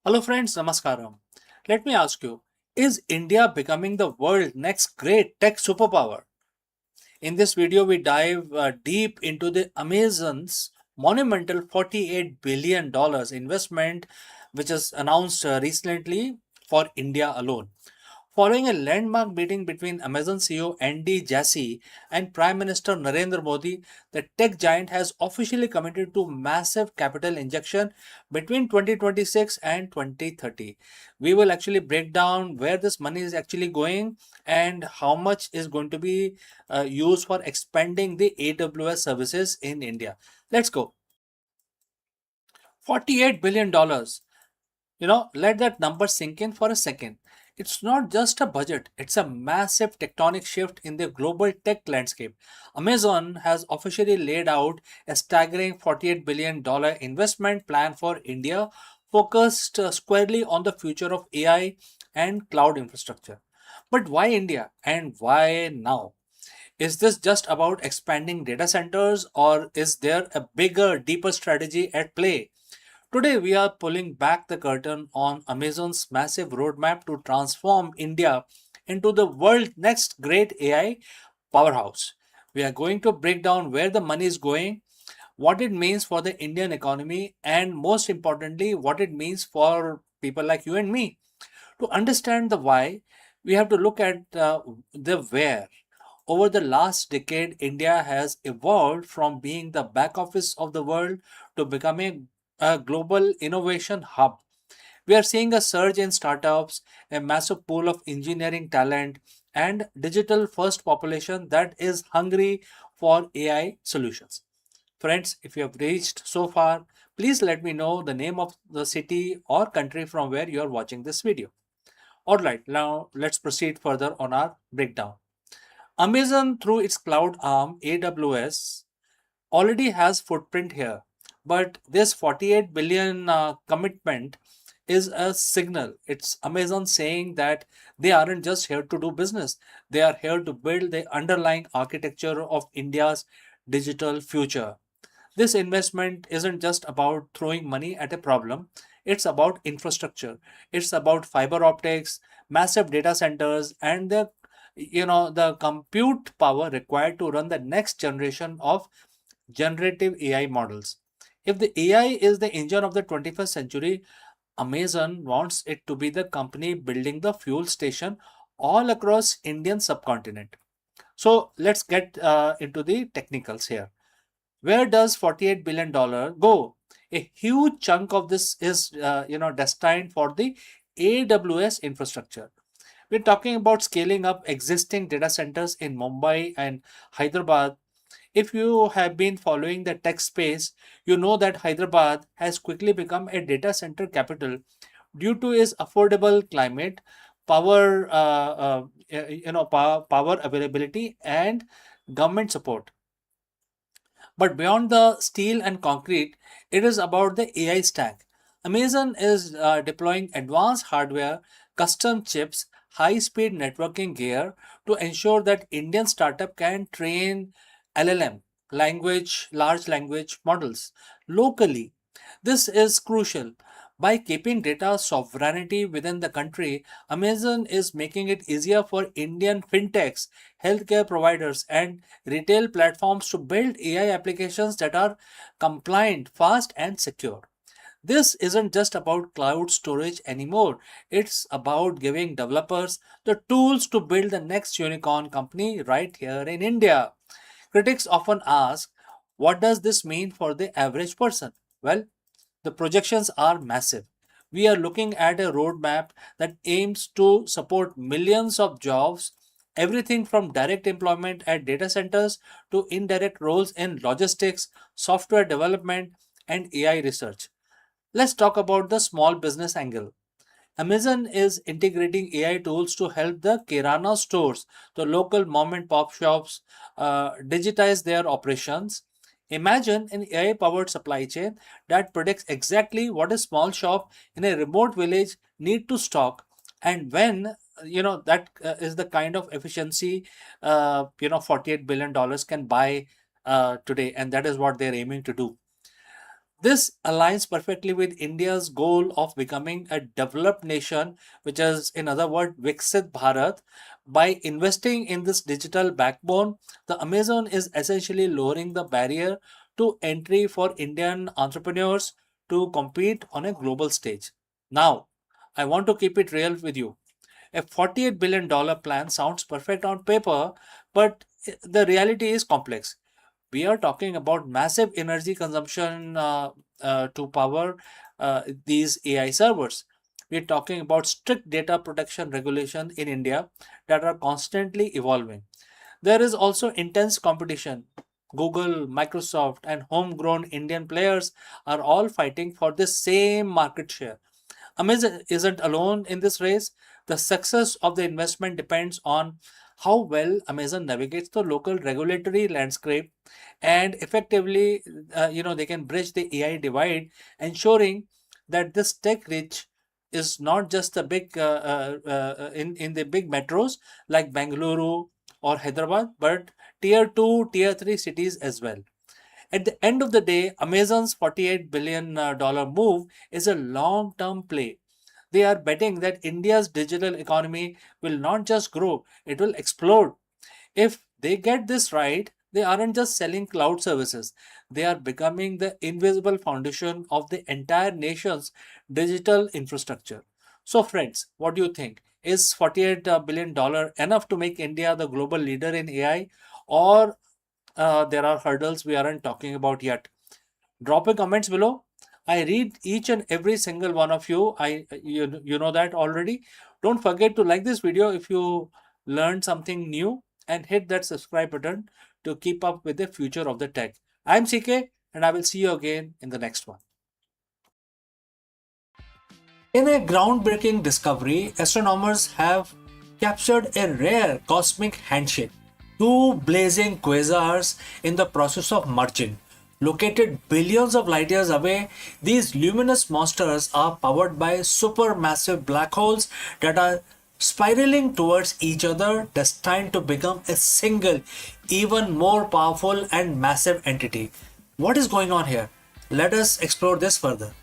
Hello friends, Namaskaram. Let me ask you, is India becoming the world's next great tech superpower? In this video, we dive deep into the Amazon's monumental $48 billion investment, which is announced recently for India alone. Following a landmark meeting between Amazon CEO Andy Jassy and Prime Minister Narendra Modi, the tech giant has officially committed to massive capital injection between 2026 and 2030. We will actually break down where this money is actually going and how much is going to be used for expanding the AWS services in India. Let's go. $48 billion. Let that number sink in for a second. It's not just a budget, it's a massive tectonic shift in the global tech landscape. Amazon has officially laid out a staggering $48 billion investment plan for India, focused squarely on the future of AI and cloud infrastructure. But why India and why now? Is this just about expanding data centers, or is there a bigger, deeper strategy at play? Today, we are pulling back the curtain on Amazon's massive roadmap to transform India into the world's next great AI powerhouse. We are going to break down where the money is going, what it means for the Indian economy, and most importantly, what it means for people like you and me. To understand the why, we have to look at the where. Over the last decade, India has evolved from being the back office of the world to becoming a global innovation hub. We are seeing a surge in startups, a massive pool of engineering talent, and digital first population that is hungry for AI solutions. Friends, if you have reached so far, please let me know the name of the city or country from where you are watching this video. Alright, now let's proceed further on our breakdown. Amazon, through its cloud arm AWS, already has footprint here, but this 48 billion commitment is a signal. It's Amazon saying that they aren't just here to do business, they are here to build the underlying architecture of India's digital future. This investment isn't just about throwing money at a problem, it's about infrastructure. It's about fiber optics, massive data centers, and the compute power required to run the next generation of generative AI models. If the AI is the engine of the 21st century, Amazon wants it to be the company building the fuel station all across Indian subcontinent. So let's get into the technicals here. Where does $48 billion go? A huge chunk of this is destined for the AWS infrastructure. We're talking about scaling up existing data centers in Mumbai and Hyderabad. If you have been following the tech space, you know that Hyderabad has quickly become a data center capital due to its affordable climate, power, power availability, and government support. But beyond the steel and concrete, it is about the AI stack. Amazon is deploying advanced hardware, custom chips, high speed networking gear to ensure that Indian startup can train LLM large language models locally. This is crucial. By keeping data sovereignty within the country, Amazon is making it easier for Indian fintechs, healthcare providers, and retail platforms to build AI applications that are compliant, fast, and secure. This isn't just about cloud storage anymore. It's about giving developers the tools to build the next unicorn company right here in India. Critics often ask, what does this mean for the average person? Well, the projections are massive. We are looking at a roadmap that aims to support millions of jobs, everything from direct employment at data centers to indirect roles in logistics, software development, and AI research. Let's talk about the small business angle. Amazon is integrating AI tools to help the Kirana stores, the local mom and pop shops, digitize their operations. Imagine an AI powered supply chain that predicts exactly what a small shop in a remote village need to stock, and when that is the kind of efficiency $48 billion can buy today, and that is what they're aiming to do. This aligns perfectly with India's goal of becoming a developed nation, which is, in other words, Viksit Bharat. By investing in this digital backbone, the Amazon is essentially lowering the barrier to entry for Indian entrepreneurs to compete on a global stage. Now, I want to keep it real with you. A $48 billion plan sounds perfect on paper, but the reality is complex. We are talking about massive energy consumption to power these AI servers. We're talking about strict data protection regulation in India that are constantly evolving. There is also intense competition. Google, Microsoft, and homegrown Indian players are all fighting for the same market share. Amazon isn't alone in this race. The success of the investment depends on how well Amazon navigates the local regulatory landscape and effectively, they can bridge the AI divide, ensuring that this tech reach is not just the big in the big metros like Bangalore or Hyderabad, but tier 2, tier 3 cities as well. At the end of the day, Amazon's $48 billion move is a long term play. They are betting that India's digital economy will not just grow, it will explode. If they get this right, they aren't just selling cloud services, they are becoming the invisible foundation of the entire nation's digital infrastructure. So, friends, what do you think? Is $48 billion enough to make India the global leader in AI? Or there are hurdles we aren't talking about yet? Drop your comments below. I read each and every single one of you. You know that already. Don't forget to like this video if you learned something new, and hit that subscribe button to keep up with the future of the tech. I'm CK, and I will see you again in the next one. In a groundbreaking discovery, astronomers have captured a rare cosmic handshake. Two blazing quasars in the process of merging. Located billions of light years away, these luminous monsters are powered by supermassive black holes that are spiraling towards each other, destined to become a single, even more powerful and massive entity. What is going on here? Let us explore this further.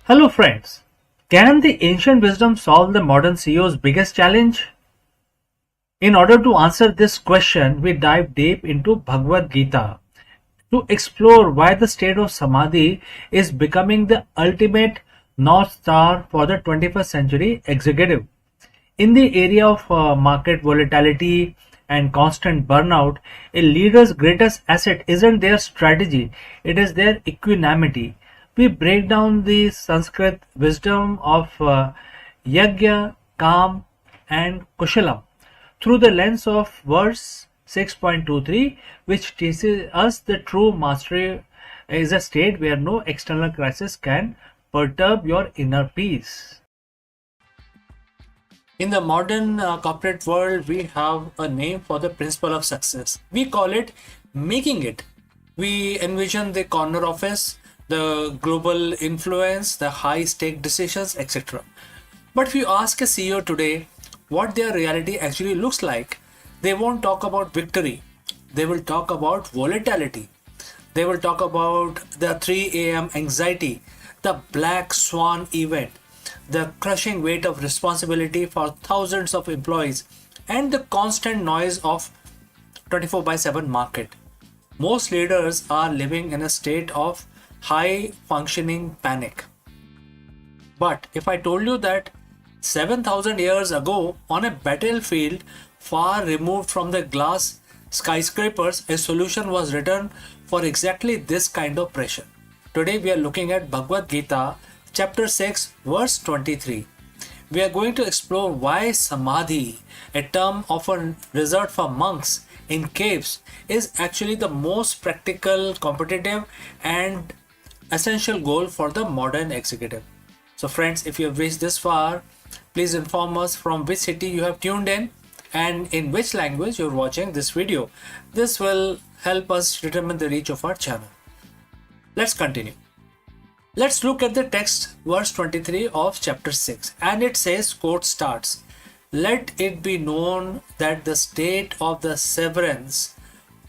Hello friends. Can the ancient wisdom solve the modern CEO's biggest challenge? In order to answer this question, we dive deep into Bhagavad Gita to explore why the state of Samadhi is becoming the ultimate North Star for the 21st century executive. In the area of market volatility and constant burnout, a leader's greatest asset isn't their strategy, it is their equanimity. We break down the Sanskrit wisdom of Yajna, Kam, and Kushalam through the lens of verse 6.23, which teaches us the true mastery is a state where no external crisis can perturb your inner peace. In the modern corporate world, we have a name for the principle of success. We call it making it. We envision the corner office, the global influence, the high stake decisions, etc. But if you ask a CEO today what their reality actually looks like, they won't talk about victory. They will talk about volatility. They will talk about the 3 a.m. anxiety, the black swan event, the crushing weight of responsibility for thousands of employees, and the constant noise of 24 by 7 market. Most leaders are living in a state of high functioning panic. But if I told you that 7,000 years ago, on a battlefield far removed from the glass skyscrapers, a solution was written for exactly this kind of pressure. Today we are looking at Bhagavad Gita, chapter 6, verse 23. We are going to explore why Samadhi, a term often reserved for monks in caves, is actually the most practical, competitive, and essential goal for the modern executive. So, friends, if you have reached this far, Please inform us from which city you have tuned in and in which language you're watching this video. This will help us determine the reach of our channel. Let's continue. Let's look at the text, verse 23 of chapter 6, and it says, quote starts, "Let it be known that the state of the severance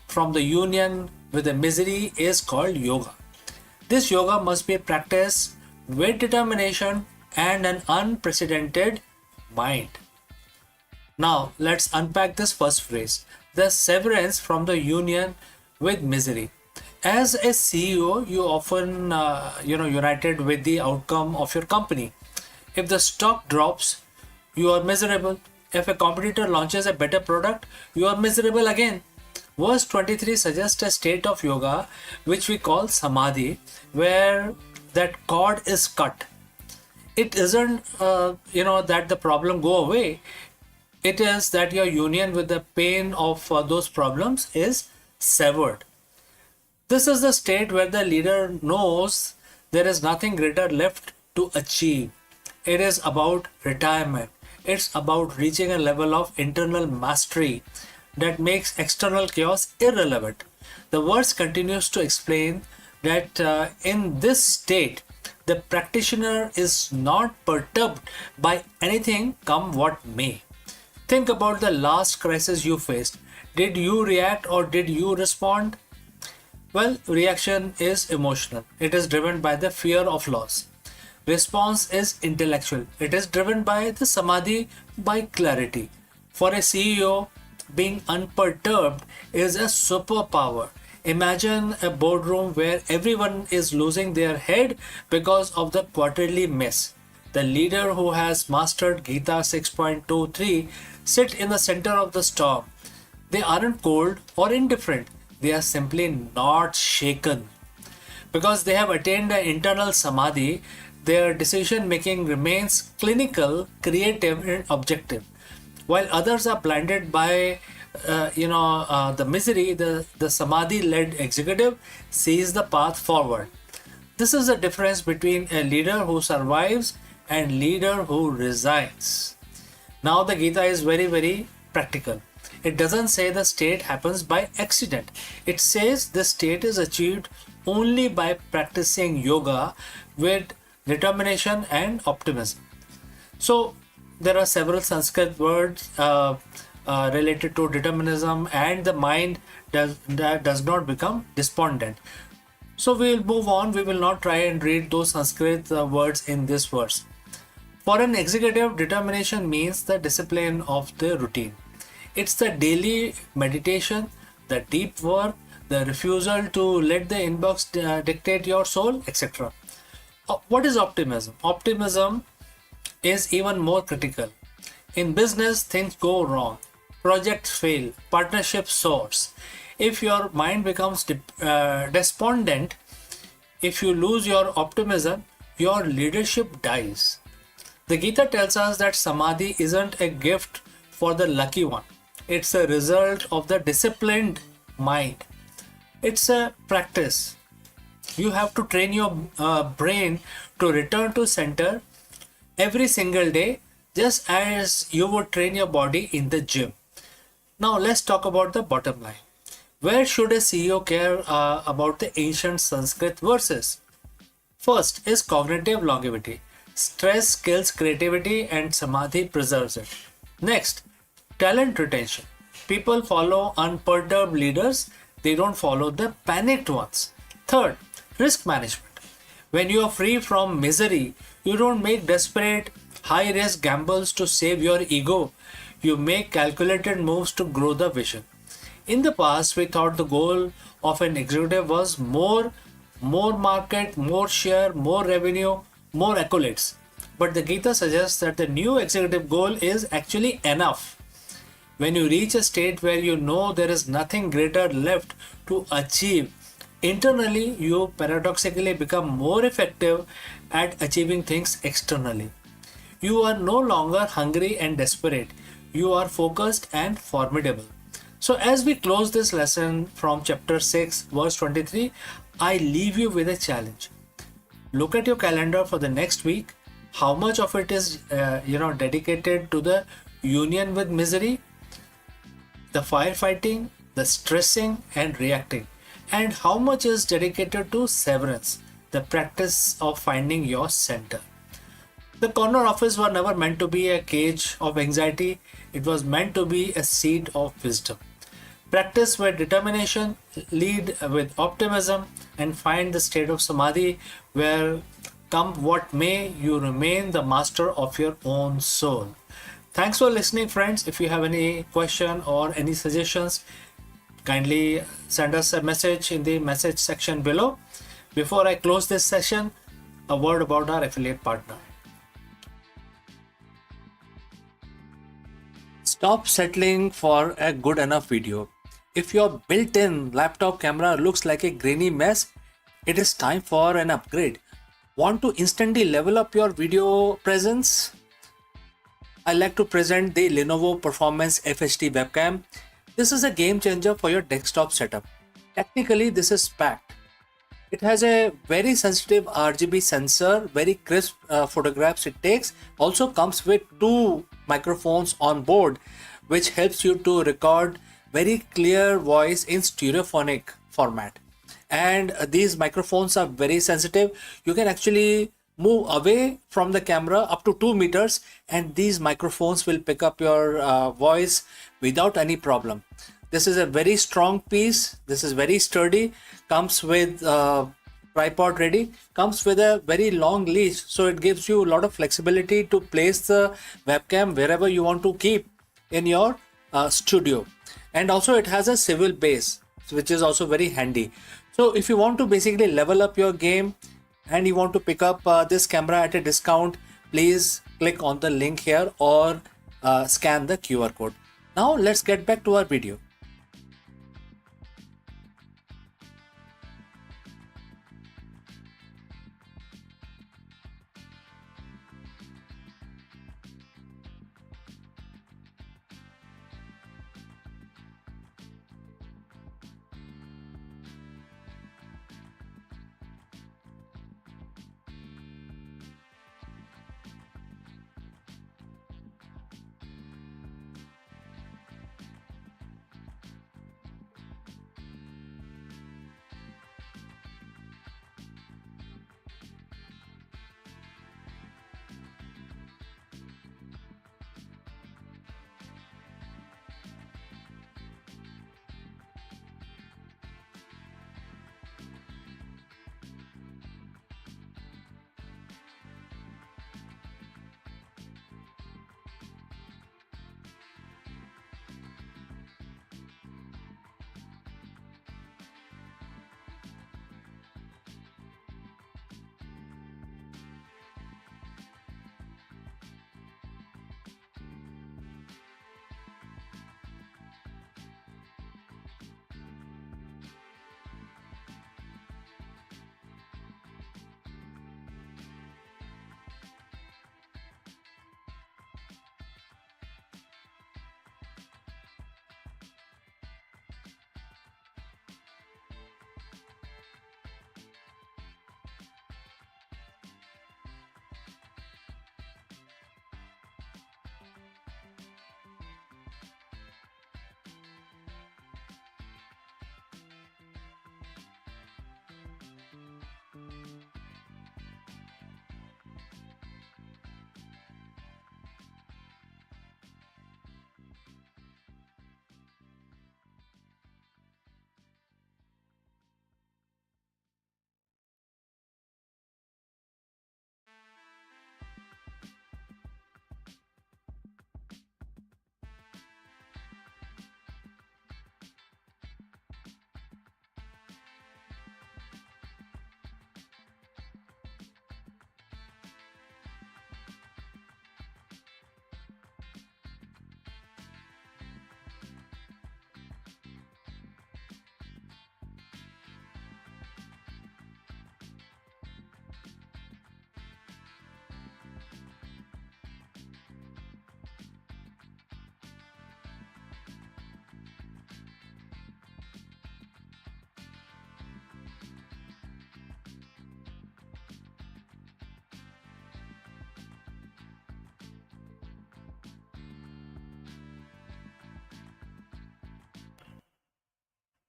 from the union with the misery is called yoga. This yoga must be practiced with determination and an unprecedented mind." Now, let's unpack this first phrase, the severance from the union with misery. As a CEO, you often united with the outcome of your company. If the stock drops, you are miserable. If a competitor launches a better product, you are miserable again. Verse 23 suggests a state of yoga which we call samadhi, where that cord is cut. It isn't that the problem go away. It is that your union with the pain of those problems is severed. This is the state where the leader knows there is nothing greater left to achieve. It is about retirement. It's about reaching a level of internal mastery that makes external chaos irrelevant. The verse continues to explain that in this state, the practitioner is not perturbed by anything come what may. Think about the last crisis you faced. Did you react or did you respond? Well, reaction is emotional. It is driven by the fear of loss. Response is intellectual. It is driven by the samadhi, by clarity. For a CEO, being unperturbed is a superpower. Imagine a boardroom where everyone is losing their head because of the quarterly mess. The leader who has mastered Gita 6.23 sit in the center of the storm. They aren't cold or indifferent. They are simply not shaken. Because they have attained an internal samadhi, their decision making remains clinical, creative, and objective. While others are blinded by the misery, the samadhi led executive sees the path forward. This is the difference between a leader who survives and leader who resigns. Now the Gita is very, very practical. It doesn't say the state happens by accident. It says the state is achieved only by practicing yoga with determination and optimism. So there are several Sanskrit words related to determinism, and the mind does not become despondent. So we will move on. We will not try and read those Sanskrit words in this verse. For an executive, determination means the discipline of the routine. It's the daily meditation, the deep work, the refusal to let the inbox dictate your soul, etc. What is optimism? Optimism is even more critical. In business, things go wrong. Projects fail. Partnership soars. If your mind becomes despondent, if you lose your optimism, your leadership dies. The Gita tells us that samadhi isn't a gift for the lucky one. It's a result of the disciplined mind. It's a practice. You have to train your brain to return to center every single day, just as you would train your body in the gym. Now let's talk about the bottom line. Where should a CEO care about the ancient Sanskrit verses? First is cognitive longevity. Stress kills creativity and samadhi preserves it. Next, talent retention. People follow unperturbed leaders, they don't follow the panicked ones. Third, risk management. When you are free from misery, you don't make desperate, high risk gambles to save your ego. You make calculated moves to grow the vision. In the past, we thought the goal of an executive was more market, more share, more revenue, more accolades. But the Gita suggests that the new executive goal is actually enough. When you reach a state where you know there is nothing greater left to achieve, internally you paradoxically become more effective at achieving things externally. You are no longer hungry and desperate. You are focused and formidable. So as we close this lesson from chapter 6 verse 23, I leave you with a challenge. Look at your calendar for the next week. how much of it is dedicated to the union with misery, the firefighting, the stressing and reacting, and how much is dedicated to severance, the practice of finding your center. The corner office was never meant to be a cage of anxiety, it was meant to be a seat of wisdom. Practice with determination, lead with optimism, and find the state of samadhi where, come what may, you remain the master of your own soul. Thanks for listening, friends. If you have any question or any suggestions, kindly send us a message in the message section below. Before I close this session, a word about our affiliate partner. Stop settling for a good enough video. If your built-in laptop camera looks like a grainy mess, it is time for an upgrade. Want to instantly level up your video presence? I like to present the Lenovo Performance FHD webcam. This is a game changer for your desktop setup. Technically, this is packed. It has a very sensitive RGB sensor, very crisp photographs it takes. Also comes with two microphones on board, which helps you to record very clear voice in stereophonic format. And these microphones are very sensitive. You can actually move away from the camera up to 2 meters, and these microphones will pick up your voice without any problem. This is a very strong piece. This is very sturdy. Comes with tripod ready. Comes with a very long leash, so it gives you a lot of flexibility to place the webcam wherever you want to keep in your studio. And also it has a swivel base, which is also very handy. So if you want to basically level up your game and you want to pick up this camera at a discount, please click on the link here or scan the QR code. Now let's get back to our video.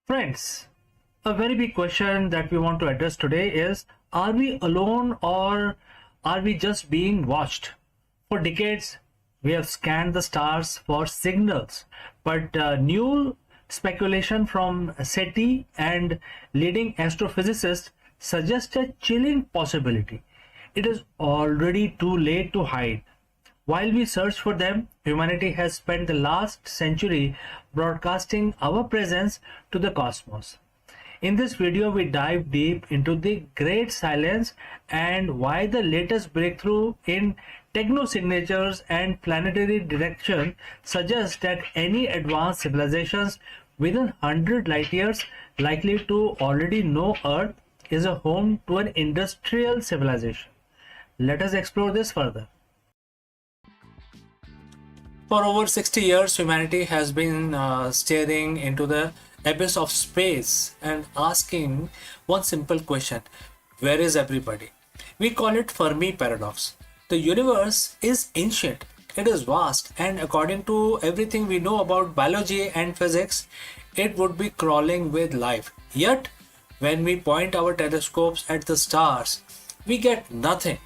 Friends, a very big question that we want to address today is, are we alone or are we just being watched? For decades, we have scanned the stars for signals, but new speculation from SETI and leading astrophysicists suggest a chilling possibility. It is already too late to hide. While we search for them, humanity has spent the last century broadcasting our presence to the cosmos. In this video, we dive deep into the great silence and why the latest breakthrough in technosignatures and planetary direction suggests that any advanced civilizations within 100 light years likely to already know Earth is a home to an industrial civilization. Let us explore this further. For over 60 years, humanity has been staring into the abyss of space and asking one simple question: where is everybody? We call it Fermi paradox. The universe is ancient, it is vast, and according to everything we know about biology and physics, it would be crawling with life. Yet, when we point our telescopes at the stars, we get nothing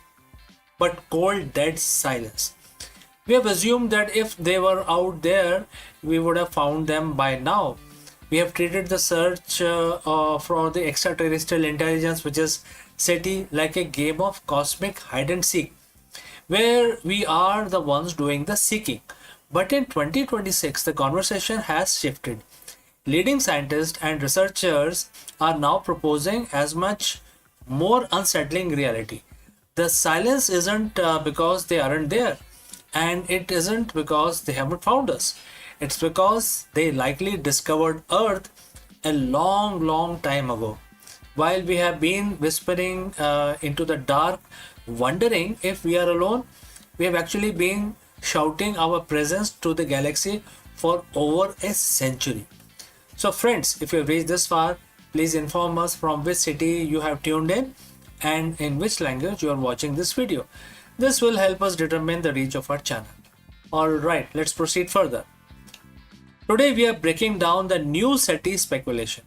but cold, dead silence. We have assumed that if they were out there, we would have found them by now. We have treated the search for the extraterrestrial intelligence, which is SETI, like a game of cosmic hide and seek, where we are the ones doing the seeking. But in 2026, the conversation has shifted. Leading scientists and researchers are now proposing as much more unsettling reality. The silence isn't because they aren't there, and it isn't because they haven't found us. It's because they likely discovered Earth a long time ago. While we have been whispering into the dark, wondering if we are alone, we have actually been shouting our presence to the galaxy for over a century. So friends, if you have reached this far, please inform us from which city you have tuned in and in which language you are watching this video. This will help us determine the reach of our channel. Alright, let's proceed further. Today we are breaking down the new SETI speculation.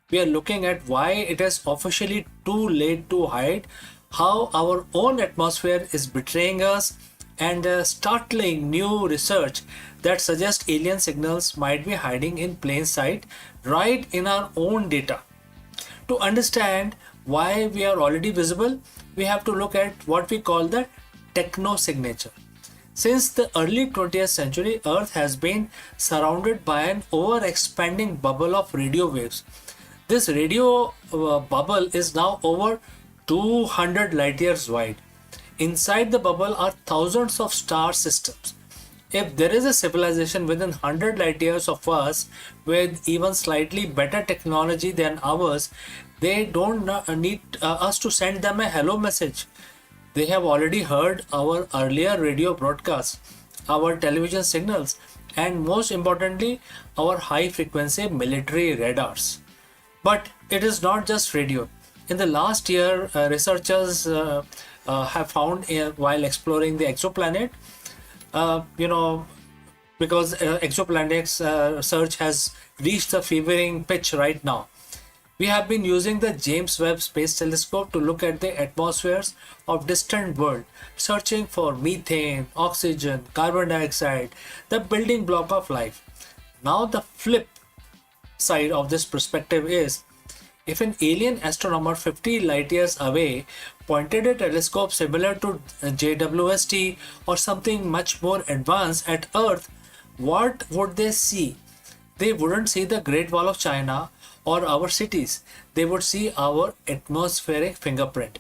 We are looking at why it is officially too late to hide, how our own atmosphere is betraying us, and startling new research that suggests alien signals might be hiding in plain sight right in our own data. To understand why we are already visible, we have to look at what we call the technosignature. Since the early 20th century, Earth has been surrounded by an over-expanding bubble of radio waves. This radio bubble is now over 200 light years wide. Inside the bubble are thousands of star systems. If there is a civilization within 100 light years of us with even slightly better technology than ours, they don't need us to send them a hello message. They have already heard our earlier radio broadcasts, our television signals, and most importantly, our high frequency military radars. But it is not just radio. In the last year, researchers have found while exploring the exoplanet, because exoplanets search has reached the fevering pitch right now. We have been using the James Webb Space Telescope to look at the atmospheres of distant worlds, searching for methane, oxygen, carbon dioxide, the building block of life. Now the flip side of this perspective is, if an alien astronomer 50 light years away pointed a telescope similar to JWST or something much more advanced at Earth, what would they see? They wouldn't see the Great Wall of China or our cities. They would see our atmospheric fingerprint.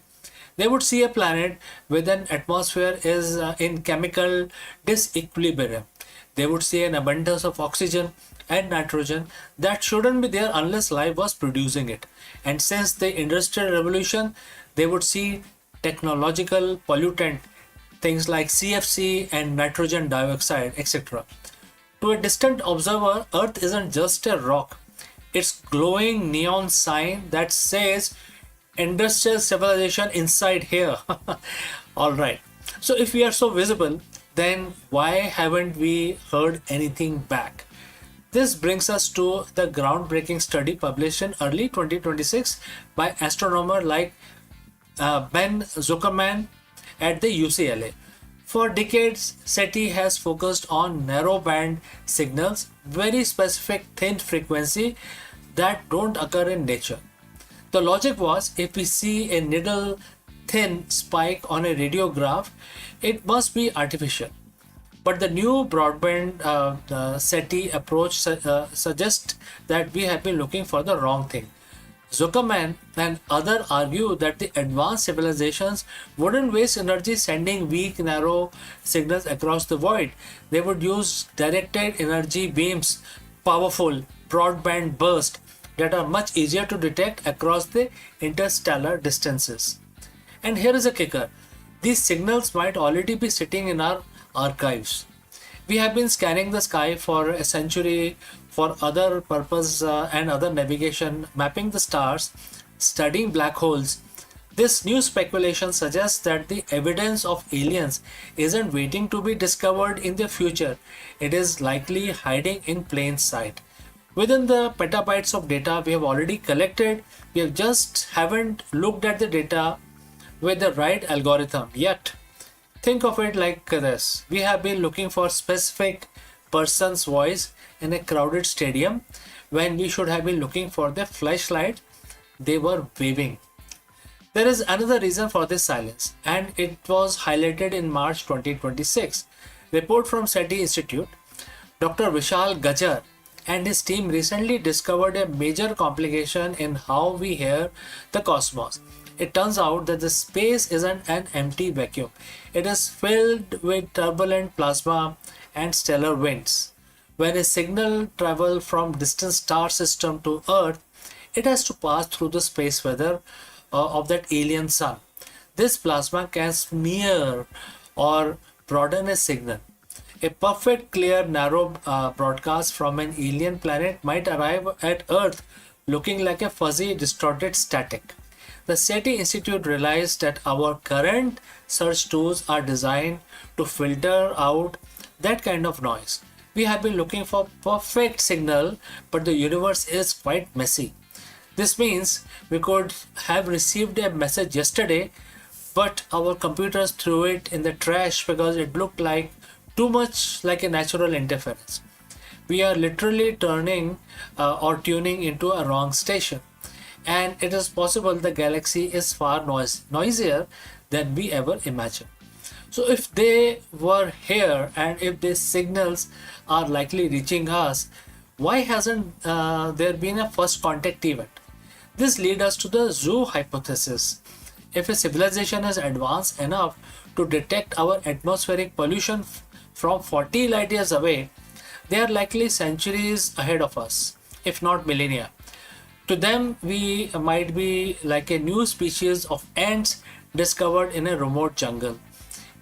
They would see a planet with an atmosphere is in chemical disequilibrium. They would see an abundance of oxygen and nitrogen that shouldn't be there unless life was producing it. And since the Industrial Revolution, they would see technological pollutant, things like CFC and nitrogen dioxide, etc. To a distant observer, Earth isn't just a rock. It's glowing neon sign that says industrial civilization inside here. Alright. So if we are so visible, then why haven't we heard anything back? This brings us to the groundbreaking study published in early 2026 by astronomer like Ben Zuckerman at the UCLA. For decades, SETI has focused on narrowband signals, very specific thin frequency that don't occur in nature. The logic was if we see a needle thin spike on a radiograph, it must be artificial. But the new broadband SETI approach suggests that we have been looking for the wrong thing. Zuckerman and others argue that the advanced civilizations wouldn't waste energy sending weak, narrow signals across the void. They would use directed energy beams, powerful broadband bursts that are much easier to detect across the interstellar distances. And here is a kicker, these signals might already be sitting in our archives. We have been scanning the sky for a century for other purpose and other navigation, mapping the stars, studying black holes. This new speculation suggests that the evidence of aliens isn't waiting to be discovered in the future. It is likely hiding in plain sight. Within the petabytes of data we have already collected, we have just haven't looked at the data with the right algorithm yet. Think of it like this. We have been looking for specific person's voice in a crowded stadium when we should have been looking for the flashlight they were waving. There is another reason for this silence, and it was highlighted in March 2026. Report from SETI Institute. Dr. Vishal Gajar and his team recently discovered a major complication in how we hear the cosmos. It turns out that the space isn't an empty vacuum. It is filled with turbulent plasma and stellar winds. When a signal travels from distant star system to Earth, it has to pass through the space weather of that alien sun. This plasma can smear or broaden a signal. A perfect, clear, narrow broadcast from an alien planet might arrive at Earth looking like a fuzzy, distorted static. The SETI Institute realized that our current search tools are designed to filter out that kind of noise. We have been looking for perfect signal, but the universe is quite messy. This means we could have received a message yesterday, but our computers threw it in the trash because it looked like too much like a natural interference. We are literally turning or tuning into a wrong station. And it is possible the galaxy is far noisier than we ever imagined. So if they were here and if these signals are likely reaching us, why hasn't there been a first contact event? This leads us to the zoo hypothesis. If a civilization is advanced enough to detect our atmospheric pollution from 40 light years away, they are likely centuries ahead of us, if not millennia. To them, we might be like a new species of ants discovered in a remote jungle.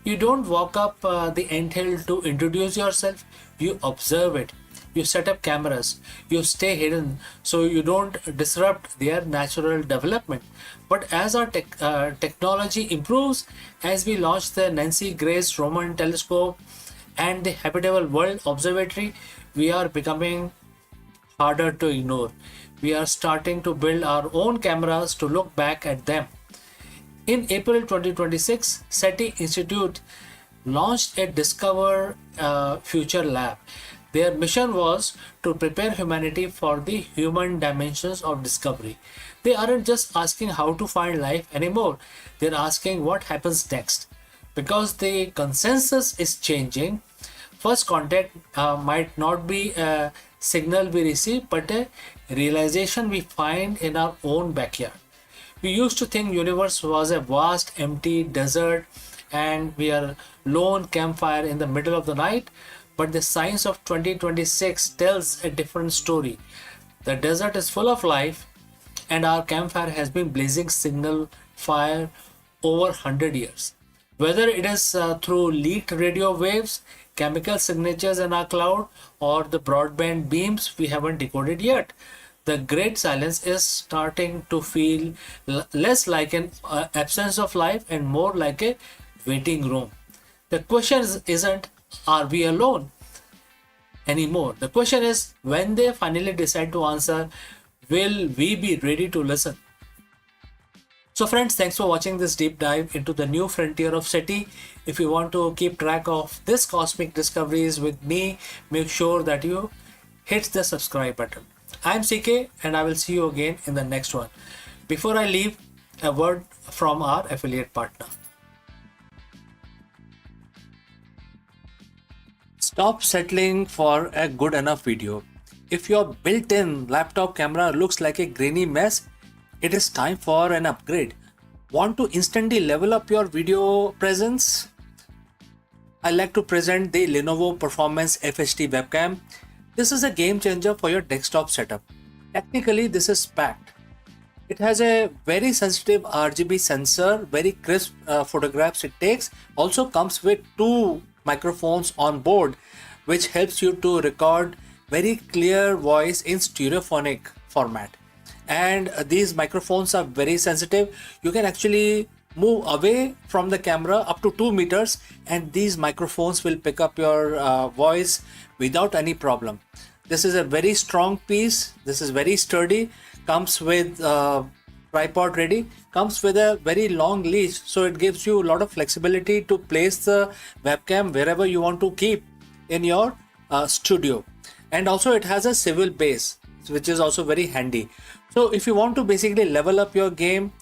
You don't walk up the anthill to introduce yourself, you observe it. You set up cameras, you stay hidden so you don't disrupt their natural development. But as our technology improves, as we launch the Nancy Grace Roman telescope and the Habitable World Observatory, we are becoming harder to ignore. We are starting to build our own cameras to look back at them. In April 2026, SETI Institute launched a Discover Future Lab. Their mission was to prepare humanity for the human dimensions of discovery. They aren't just asking how to find life anymore, they're asking what happens next. Because the consensus is changing, first contact might not be a signal we receive, but a realization we find in our own backyard. We used to think universe was a vast empty desert and we are lone campfire in the middle of the night, but the science of 2026 tells a different story. The desert is full of life and our campfire has been blazing signal fire over 100 years. Whether it is through leaked radio waves, chemical signatures in our cloud, or the broadband beams we haven't decoded yet, the great silence is starting to feel less like an absence of life and more like a waiting room. The question isn't, are we alone? anymore. The question is, when they finally decide to answer, will we be ready to listen? So friends, thanks for watching this deep dive into the new frontier of SETI. If you want to keep track of this cosmic discoveries with me, make sure that you hit the subscribe button. I'm CK and I will see you again in the next one. Before I leave, a word from our affiliate partner. Stop settling for a good enough video. If your built-in laptop camera looks like a grainy mess, it is time for an upgrade. Want to instantly level up your video presence? I like to present the Lenovo Performance FHD webcam. This is a game changer for your desktop setup. Technically, this is packed. It has a very sensitive RGB sensor, very crisp photographs it takes. Also comes with two microphones on board, which helps you to record very clear voice in stereophonic format. And these microphones are very sensitive. You can actually move away from the camera up to 2 meters and these microphones will pick up your voice without any problem. This is a very strong piece. This is very sturdy. Comes with tripod ready. Comes with a very long leash, so it gives you a lot of flexibility to place the webcam wherever you want to keep in your studio. And also it has a swivel base, which is also very handy. So if you want to basically level up your game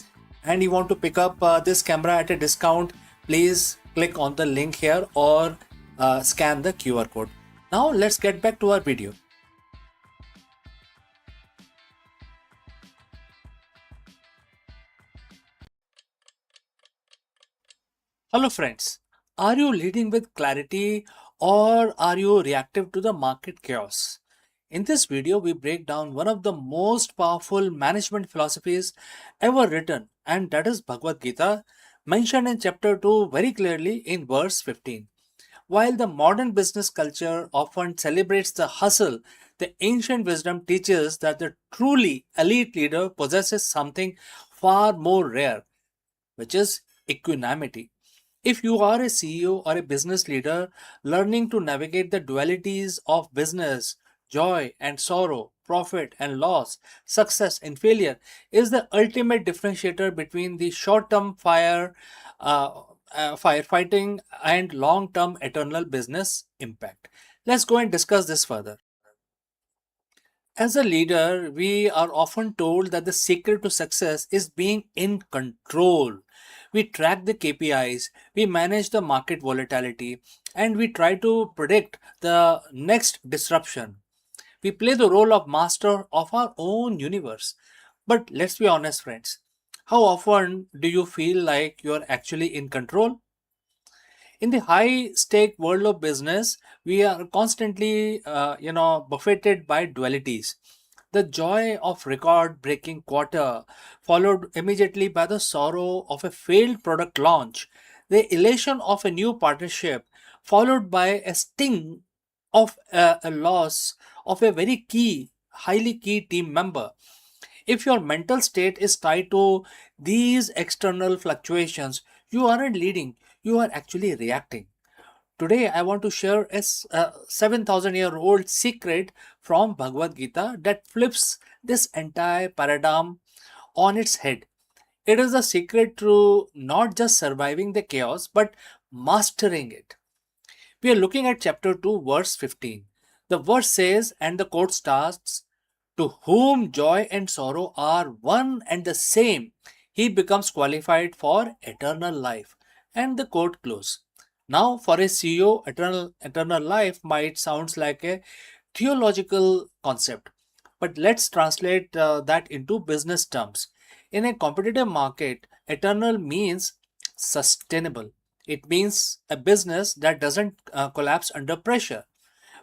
and you want to pick up this camera at a discount, please click on the link here or scan the QR code. Now let's get back to our video. Hello friends, are you leading with clarity or are you reactive to the market chaos? In this video, we break down one of the most powerful management philosophies ever written, and that is Bhagavad Gita, mentioned in chapter 2 very clearly in verse 15. While the modern business culture often celebrates the hustle, the ancient wisdom teaches that the truly elite leader possesses something far more rare, which is equanimity. If you are a CEO or a business leader learning to navigate the dualities of business, joy and sorrow, profit and loss, success and failure is the ultimate differentiator between the short-term firefighting and long-term eternal business impact. Let's go and discuss this further. As a leader, we are often told that the secret to success is being in control. We track the KPIs, we manage the market volatility, and we try to predict the next disruption. We play the role of master of our own universe. But let's be honest, friends. How often do you feel like you're actually in control? In the high stake world of business, we are constantly buffeted by dualities. The joy of record breaking quarter followed immediately by the sorrow of a failed product launch, the elation of a new partnership followed by a sting of a loss of a very highly key team member. If your mental state is tied to these external fluctuations, you aren't leading, you are actually reacting. Today, I want to share a 7,000-year-old secret from Bhagavad Gita that flips this entire paradigm on its head. It is a secret to not just surviving the chaos, but mastering it. We are looking at chapter 2, verse 15. The verse says, and the quote starts, to whom joy and sorrow are one and the same, he becomes qualified for eternal life. And the quote close. Now, for a CEO, eternal life might sound like a theological concept, but let's translate that into business terms. In a competitive market, eternal means sustainable. It means a business that doesn't collapse under pressure.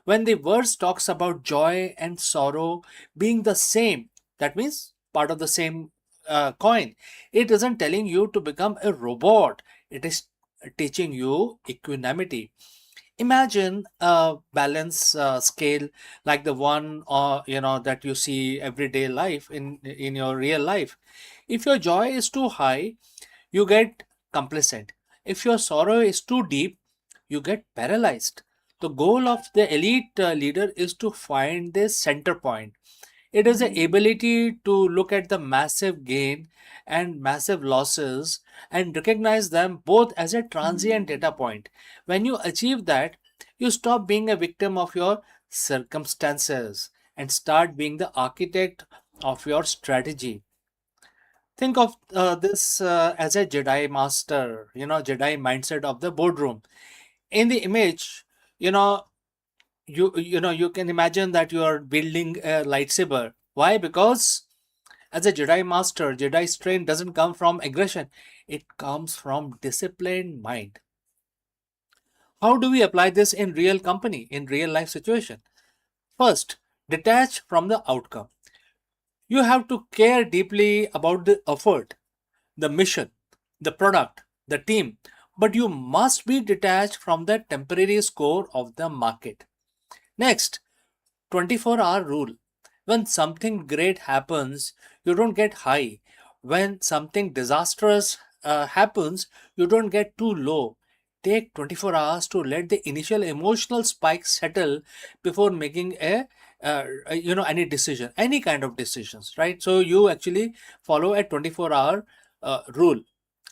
When the verse talks about joy and sorrow being the same, that means part of the same coin. It isn't telling you to become a robot. It is teaching you equanimity. Imagine a balance scale like the one that you see everyday life in your real life. If your joy is too high, you get complacent. If your sorrow is too deep, you get paralyzed. The goal of the elite leader is to find the center point. It is the ability to look at the massive gain and massive losses and recognize them both as a transient data point. When you achieve that, you stop being a victim of your circumstances and start being the architect of your strategy. Think of this as a Jedi master, Jedi mindset of the boardroom. In the image, you know, you can imagine that you are building a lightsaber. Why? Because as a Jedi master, Jedi strength doesn't come from aggression; it comes from disciplined mind. How do we apply this in real company, in real life situation? First, detach from the outcome. You have to care deeply about the effort, the mission, the product, the team, but you must be detached from the temporary score of the market. Next, 24-hour rule. When something great happens, you don't get high. When something disastrous happens, you don't get too low. Take 24 hours to let the initial emotional spike settle before making any decision, any kind of decisions, right? So you actually follow a 24-hour rule.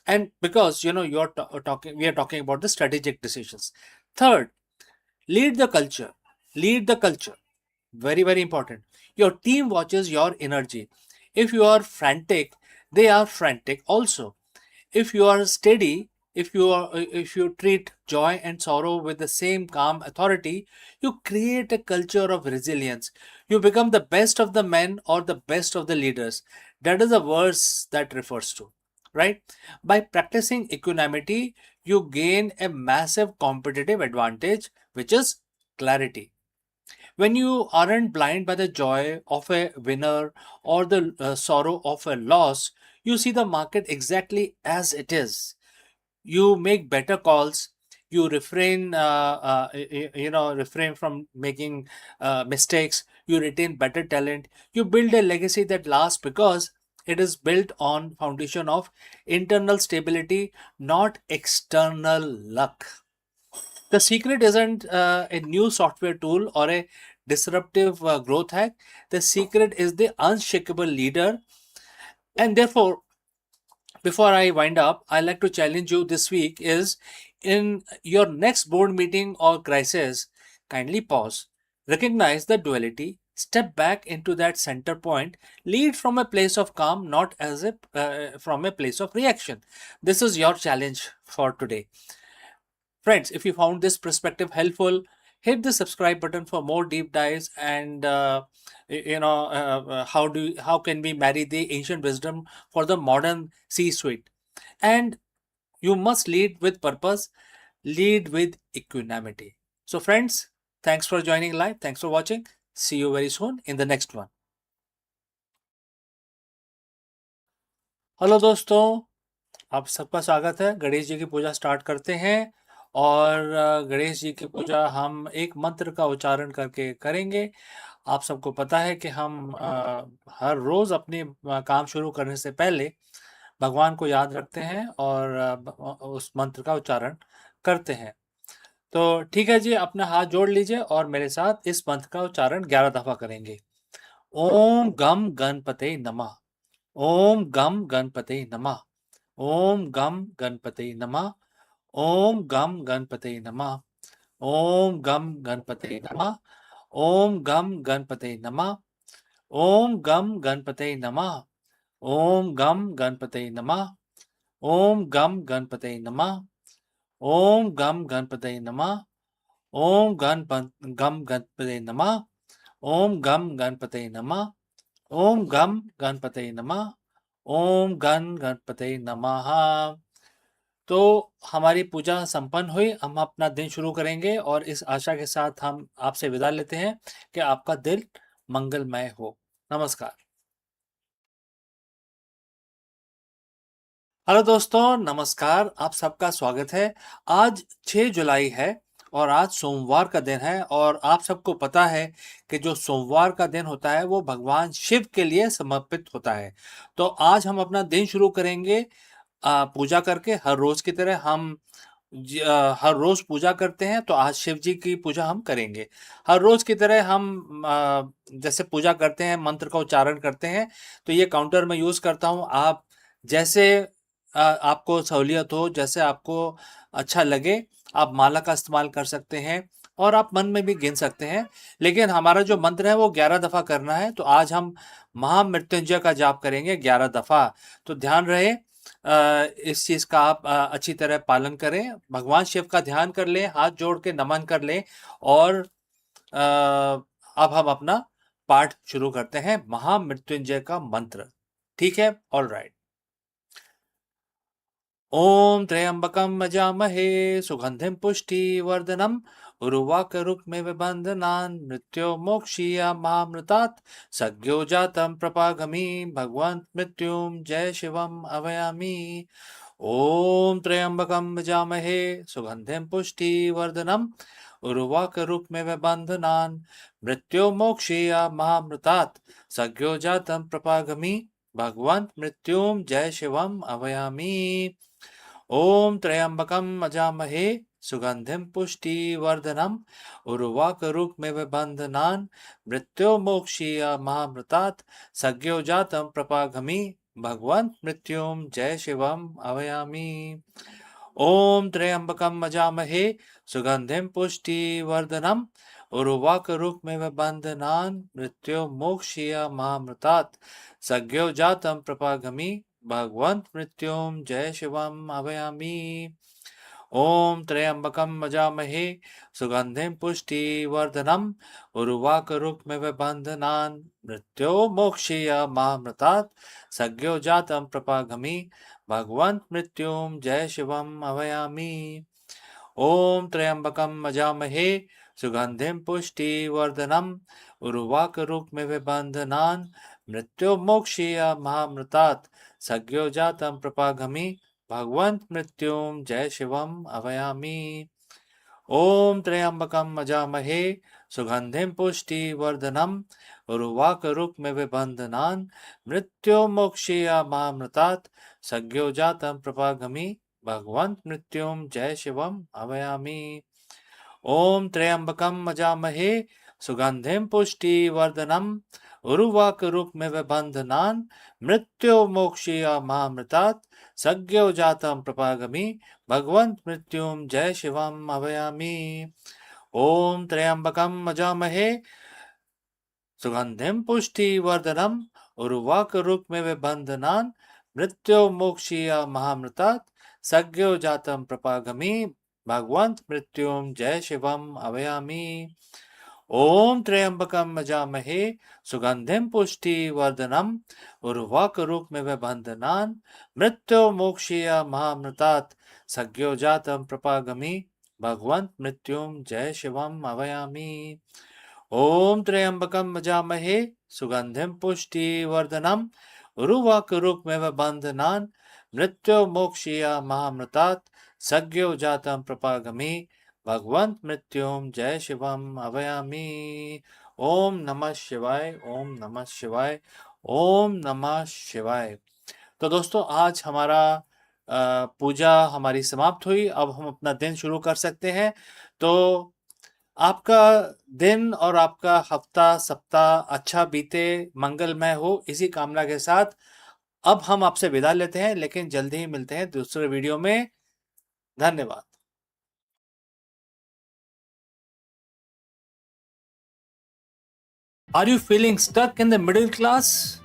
And because we are talking about the strategic decisions. Third, lead the culture. Lead the culture. Very, very important. Your team watches your energy. If you are frantic, they are frantic also. If you are steady, if you treat joy and sorrow with the same calm authority, you create a culture of resilience. You become the best of the men or the best of the leaders. That is the verse that refers to, right? By practicing equanimity, you gain a massive competitive advantage, which is clarity. When you aren't blind by the joy of a winner or the sorrow of a loss, you see the market exactly as it is. You make better calls. You refrain from making mistakes. You retain better talent. You build a legacy that lasts because it is built on foundation of internal stability, not external luck. The secret isn't a new software tool or a disruptive growth hack. The secret is the unshakable leader. And therefore, before I wind up, I like to challenge you this week is in your next board meeting or crisis, kindly pause, recognize the duality, step back into that center point, lead from a place of calm, not as a from a place of reaction. This is your challenge for today. Friends, if you found this perspective helpful, hit the subscribe button for more deep dives and how can we marry the ancient wisdom for the modern C-suite? And you must lead with purpose, lead with equanimity. So friends, thanks for joining live. Thanks for watching. See you very soon in the next one. Hello दोस्तों, आप सबका स्वागत है। गणेश जी की पूजा start करते हैं और गणेश जी की पूजा हम एक मंत्र का उच्चारण करके करेंगे। आप सबको पता है कि हम हर रोज़ अपने काम शुरू करने से पहले भगवान को याद रखते हैं और उस मंत्र का उच्चारण करते हैं। तो ठीक है जी, अपना हाथ जोड़ लीजिए और मेरे साथ इस मंत्र का उच्चारण 11 दफ़ा करेंगे। ओम गम गणपते नमः। ओम गम गणपते नमः। ओम गम गणपते नमः। ओम गम गणपते नमः। ओम गम गणपते नमः। ओम गम गणपते नमः। ओम गम गणपते नमः। ओम गम गणपते नमः। ओम गम गणपते नमः। ओम गम गणपते नमः। ओम गम गणपते नमः। ओम गम गणपते नमः। ओम गम गणपते नमः। ओम गण गणपते नमः। तो हमारी पूजा संपन्न हुई। हम अपना दिन शुरू करेंगे और इस आशा के साथ हम आपसे विदा लेते हैं कि आपका दिन मंगलमय हो। नमस्कार। हेलो दोस्तों, नमस्कार। आप सबका स्वागत है। आज 6 जुलाई है और आज सोमवार का दिन है और आप सबको पता है कि जो सोमवार का दिन होता है वो भगवान शिव के लिए समर्पित होता है। तो आज हम अपना दिन शुरू करेंगे पूजा करके। हर रोज की तरह हम हर रोज पूजा करते हैं, तो आज शिव जी की पूजा हम करेंगे। हर रोज की तरह हम जैसे पूजा करते हैं, मंत्र का उच्चारण करते हैं, तो ये काउंटर मैं यूज करता हूँ। आप जैसे आपको सहूलियत हो, जैसे आपको अच्छा लगे, आप माला का इस्तेमाल कर सकते हैं और आप मन में भी गिन सकते हैं। लेकिन हमारा जो मंत्र है वो 11 दफा करना है, तो आज हम महामृत्युंजय का जाप करेंगे 11 दफा। तो ध्यान रहे, इस चीज का आप अच्छी तरह पालन करें, भगवान शिव का ध्यान कर लें, हाथ जोड़ के नमन कर लें। और अब हम अपना पाठ शुरू करते हैं, महामृत्युंजय का मंत्र। ठीक है, ऑल राइट। ओम त्र्यंबकं यजामहे सुगंधिं पुष्टिवर्धनम् उर्वारुकमिव बन्धनान् मृत्योर्मोक्षीयमामृतात् सद्यो जातं प्रपागामि भगवन् मृत्युं जय शिवम् आवाहयामि। ओम त्र्यंबकं यजामहे सुगंधिं पुष्टिवर्धनम् उर्वारुकमिव बन्धनान् मृत्योर्मोक्षीयमामृतात् सद्यो जातं प्रपागामि भगवन् मृत्युं जय शिवम् आवाहयामि। ओम त्र्यंबकं यजामहे सुगंधिं पुष्टिवर्धनम् उर्वारुकमिव बन्धनान् मृत्योर्मोक्षीयमामृतात् सद्यो जातं प्रपागामि भगवन् मृत्युं जय शिवम् आवाहयामि। ओम त्र्यंबकं यजामहे सुगंधिं पुष्टिवर्धनम् उर्वारुकमिव बन्धनान् मृत्योर्मोक्षीयमामृतात् सद्यो जातं प्रपागामि भगवन् मृत्युं जय शिवम् आवाहयामि। ओम त्र्यंबकं यजामहे सुगंधिं पुष्टिवर्धनम् उर्वारुकमिव बन्धनान् मृत्योर्मोक्षीयमामृतात् सद्यो जातं प्रपागामि भगवन् मृत्युं जय शिवम् आवाहयामि। ओम त्र्यंबकं यजामहे सुगंधिं पुष्टिवर्धनम् उर्वारुकमिव बन्धनान् मृत्योर्मोक्षीयमामृतात् सद्यो जातं प्रपागामि भगवन् मृत्युं जय शिवम् आवाहयामि। ओम त्र्यंबकं यजामहे सुगंधिं पुष्टिवर्धनम् उर्वारुकमिव बन्धनान् मृत्योर्मोक्षीयमामृतात् सद्यो जातं प्रपागामि भगवन् मृत्युं जय शिवम् आवाहयामि। ओम त्र्यंबकं यजामहे सुगंधिं पुष्टिवर्धनम् उर्वारुकमिव बन्धनान् मृत्योर्मोक्षीयमामृतात् सद्यो जातं प्रपागामि भगवन् मृत्युं जय शिवम् आवाहयामि। ओम त्र्यंबकं यजामहे सुगंधिं पुष्टिवर्धनम् उर्वारुकमिव बन्धनान् मृत्योर्मोक्षीयमामृतात् सद्यो जातं प्रपागामि भगवन् मृत्युं जय शिवम् आवाहयामि। ओम त्र्यंबकं यजामहे सुगंधिं पुष्टिवर्धनम् उर्वारुकमिव बन्धनान् मृत्योर्मोक्षीयमामृतात् सद्यो जातं प्रपागामि भगवन् मृत्युं जय शिवम् आवाहयामि। ओम त्र्यंबकं यजामहे सुगंधिं पुष्टिवर्धनम् उर्वारुकमिव बन्धनान् मृत्योर्मोक्षीयमामृतात् सद्यो जातं प्रपागामि भगवन् मृत्युं जय शिवम् आवाहयामि। ओम नमः शिवाय, ओम नमः शिवाय, ओम नमः शिवाय। तो दोस्तों, आज हमारा पूजा हमारी समाप्त हुई। अब हम अपना दिन शुरू कर सकते हैं। तो आपका दिन और आपका हफ्ता सप्ताह अच्छा बीते, मंगलमय हो, इसी कामना के साथ अब हम आपसे विदा लेते हैं, लेकिन जल्दी ही मिलते हैं दूसरे वीडियो में। धन्यवाद। Are you feeling stuck in the middle class?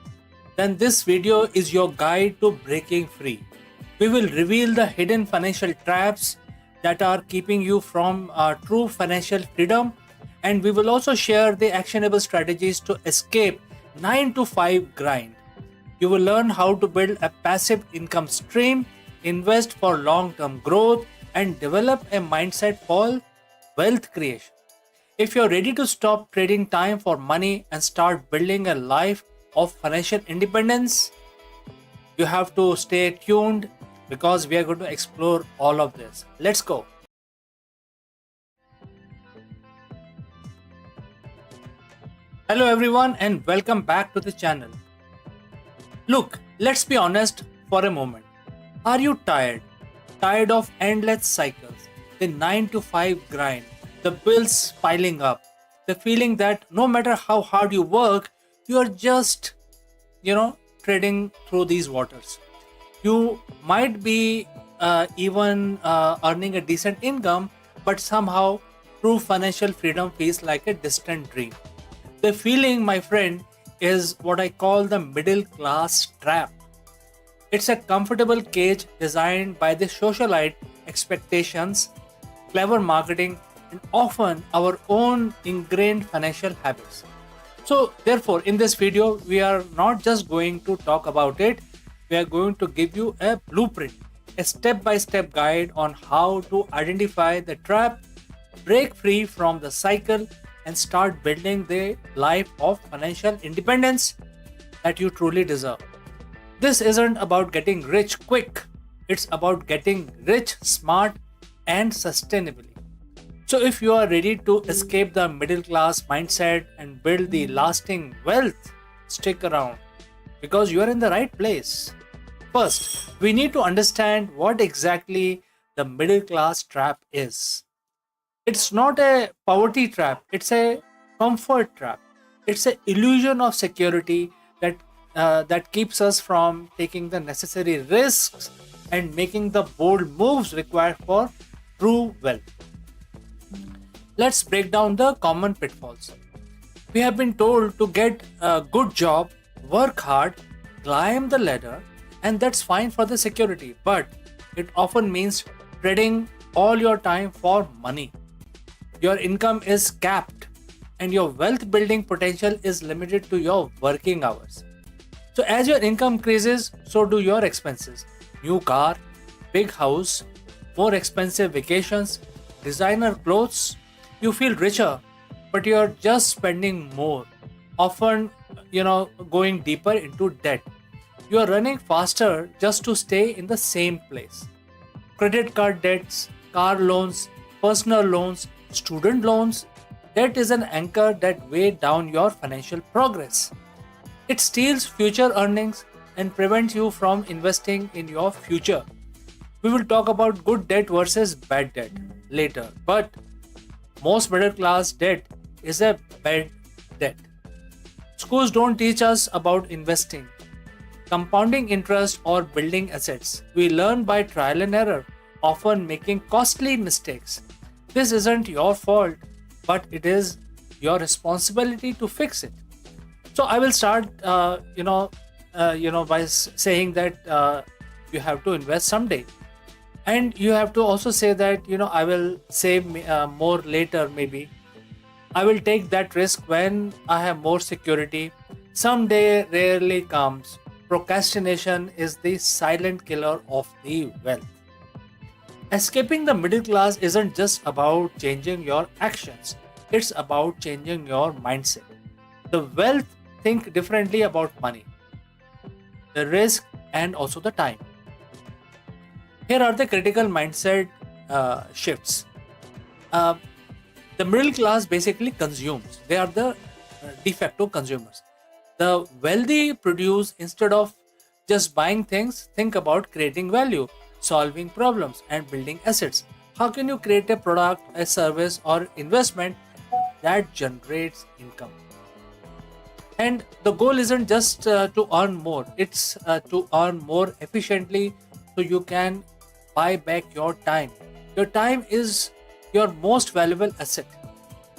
Then this video is your guide to breaking free. We will reveal the hidden financial traps that are keeping you from true financial freedom, and we will also share the actionable strategies to escape 9 to 5 grind. You will learn how to build a passive income stream, invest for long term growth, and develop a mindset for wealth creation. If you're ready to stop trading time for money and start building a life of financial independence, you have to stay tuned because we are going to explore all of this. Let's go. Hello, everyone, and welcome back to the channel. Look, let's be honest for a moment. Are you tired? Tired of endless cycles? the 9 to 5 grind, the bills piling up, the feeling that no matter how hard you work, you are just, trading through these waters. You might be even earning a decent income, but somehow true financial freedom feels like a distant dream. The feeling, my friend, is what I call the middle class trap. It's a comfortable cage designed by the socialite expectations, clever marketing, and often our own ingrained financial habits. So, therefore, in this video, we are not just going to talk about it, we are going to give you a blueprint, a step by step guide on how to identify the trap, break free from the cycle, and start building the life of financial independence that you truly deserve. This isn't about getting rich quick, it's about getting rich smart and sustainably. So, if you are ready to escape the middle class mindset and build the lasting wealth, stick around because you are in the right place. First, we need to understand what exactly the middle class trap is. It's not a poverty trap, it's a comfort trap. It's an illusion of security that keeps us from taking the necessary risks and making the bold moves required for true wealth. Let's break down the common pitfalls. We have been told to get a good job, work hard, climb the ladder, and that's fine for the security, but it often means trading all your time for money. Your income is capped, and your wealth building potential is limited to your working hours. So, as your income increases, so do your expenses. New car, big house, more expensive vacations, designer clothes. You feel richer, but you're just spending more, often, going deeper into debt. You are running faster just to stay in the same place. Credit card debts, car loans, personal loans, student loans. Debt is an anchor that weigh down your financial progress. It steals future earnings and prevents you from investing in your future. We will talk about good debt versus bad debt later, but most middle class debt is a bad debt. Schools don't teach us about investing, compounding interest, or building assets. We learn by trial and error, often making costly mistakes. This isn't your fault, but it is your responsibility to fix it. So I will start, by saying that you have to invest someday, and you have to also say that I will save more later. Maybe I will take that risk when I have more security. Someday rarely comes. Procrastination is the silent killer of the wealth. Escaping the middle class isn't just about changing your actions, it's about changing your mindset. The wealth think differently about money, the risk, and also the time. Here are the critical mindset shifts. Uh, the middle class basically consumes, they are the de facto consumers. The wealthy produce instead of just buying things, think about creating value, solving problems, and building assets. How can you create a product, a service, or investment that generates income? And the goal isn't just to earn more, it's to earn more efficiently so you can buy back your time. Your time is your most valuable asset.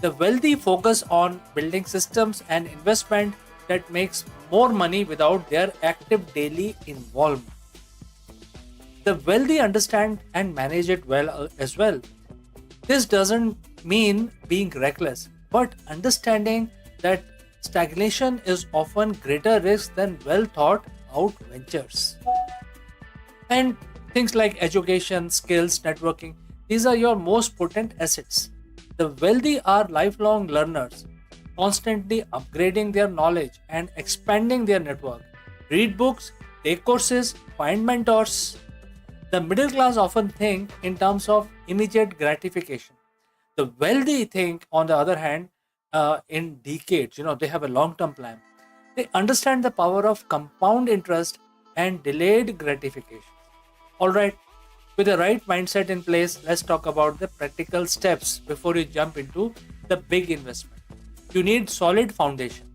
The wealthy focus on building systems and investment that makes more money without their active daily involvement. The wealthy understand and manage it well as well. This doesn't mean being reckless, but understanding that stagnation is often greater risk than well thought out ventures. And things like education, skills, networking, these are your most potent assets. The wealthy are lifelong learners, constantly upgrading their knowledge and expanding their network. Read books, take courses, find mentors. The middle class often think in terms of immediate gratification. The wealthy think, on the other hand, in decades. They have a long-term plan. They understand the power of compound interest and delayed gratification. All right. With the right mindset in place, let's talk about the practical steps before you jump into the big investment. You need solid foundation.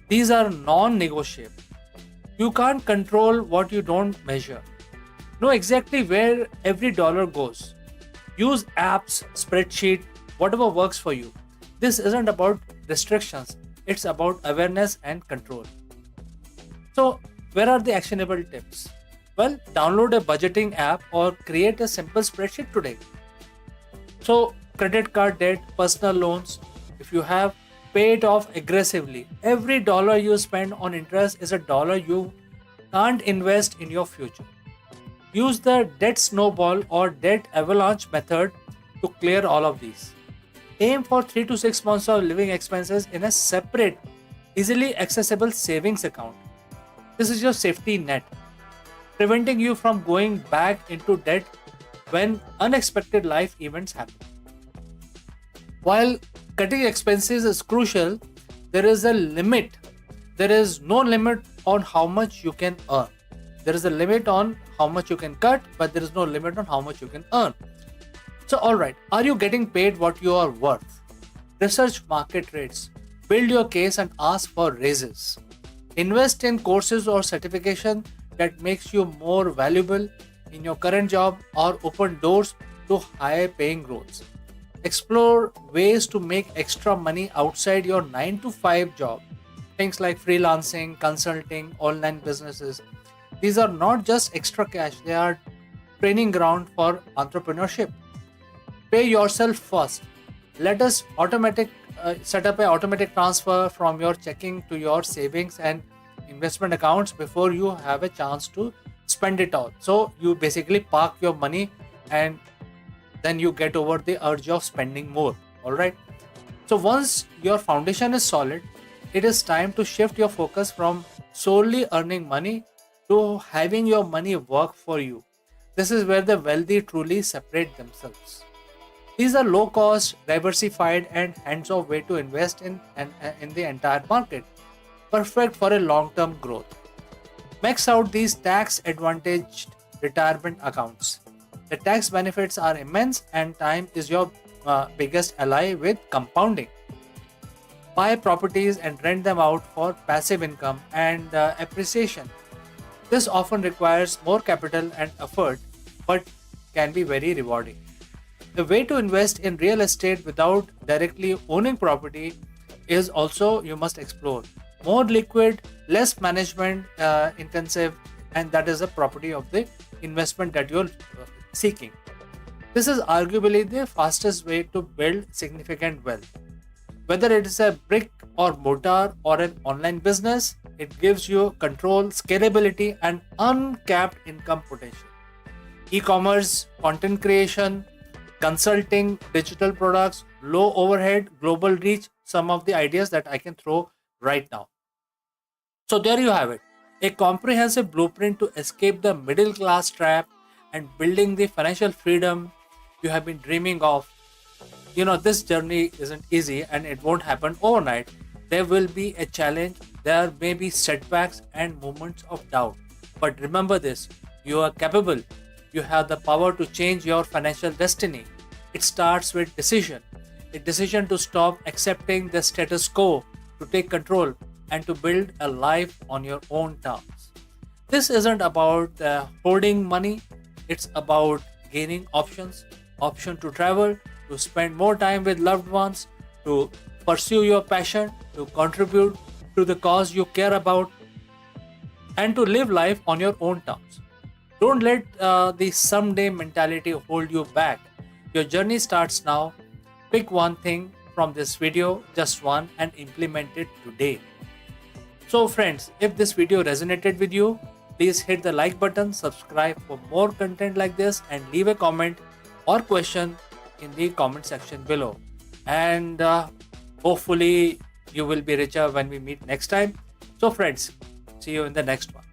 These are non-negotiable. You can't control what you don't measure. Know exactly where every dollar goes. Use apps, spreadsheet, whatever works for you. This isn't about restrictions, it's about awareness and control. So, where are the actionable tips? Well, download a budgeting app or create a simple spreadsheet today. So, credit card debt, personal loans, if you have, pay it off aggressively. Every dollar you spend on interest is a dollar you can't invest in your future. Use the debt snowball or debt avalanche method to clear all of these. Aim for 3 to 6 months of living expenses in a separate, easily accessible savings account. This is your safety net, preventing you from going back into debt when unexpected life events happen. While cutting expenses is crucial, there is a limit. There is no limit on how much you can earn. There is a limit on how much you can cut, but there is no limit on how much you can earn. So, alright, are you getting paid what you are worth? Research market rates, build your case and ask for raises. Invest in courses or certification that makes you more valuable in your current job or open doors to higher paying roles. Explore ways to make extra money outside your 9 to 5 job. Things like freelancing, consulting, online businesses. These are not just extra cash, they are training ground for entrepreneurship. Pay yourself first. Let us automatic set up an automatic transfer from your checking to your savings and investment accounts before you have a chance to spend it all. So you basically park your money and then you get over the urge of spending more. All right. So once your foundation is solid, it is time to shift your focus from solely earning money to having your money work for you. This is where the wealthy truly separate themselves. These are low cost, diversified, and hands off way to invest in the entire market, perfect for a long term growth. Max out these tax advantaged retirement accounts. The tax benefits are immense, and time is your biggest ally with compounding. Buy properties and rent them out for passive income and appreciation. This often requires more capital and effort, but can be very rewarding. The way to invest in real estate without directly owning property is also you must explore. More liquid, less management intensive, and that is the property of the investment that you're seeking. This is arguably the fastest way to build significant wealth. Whether it is a brick or mortar or an online business, it gives you control, scalability, and uncapped income potential. E commerce, content creation, consulting, digital products, low overhead, global reach, some of the ideas that I can throw right now. So, there you have it, a comprehensive blueprint to escape the middle class trap and building the financial freedom you have been dreaming of. This journey isn't easy and it won't happen overnight. There will be a challenge, there may be setbacks and moments of doubt. But remember this, you are capable. You have the power to change your financial destiny. It starts with decision. A decision to stop accepting the status quo, to take control, and to build a life on your own terms. This isn't about hoarding money, it's about gaining options, option to travel, to spend more time with loved ones, to pursue your passion, to contribute to the cause you care about, and to live life on your own terms. Don't let the someday mentality hold you back. Your journey starts now. Pick one thing from this video, just one, and implement it today. So, friends, if this video resonated with you, please hit the like button, subscribe for more content like this, and leave a comment or question in the comment section below. And hopefully, you will be richer when we meet next time. So, friends, see you in the next one.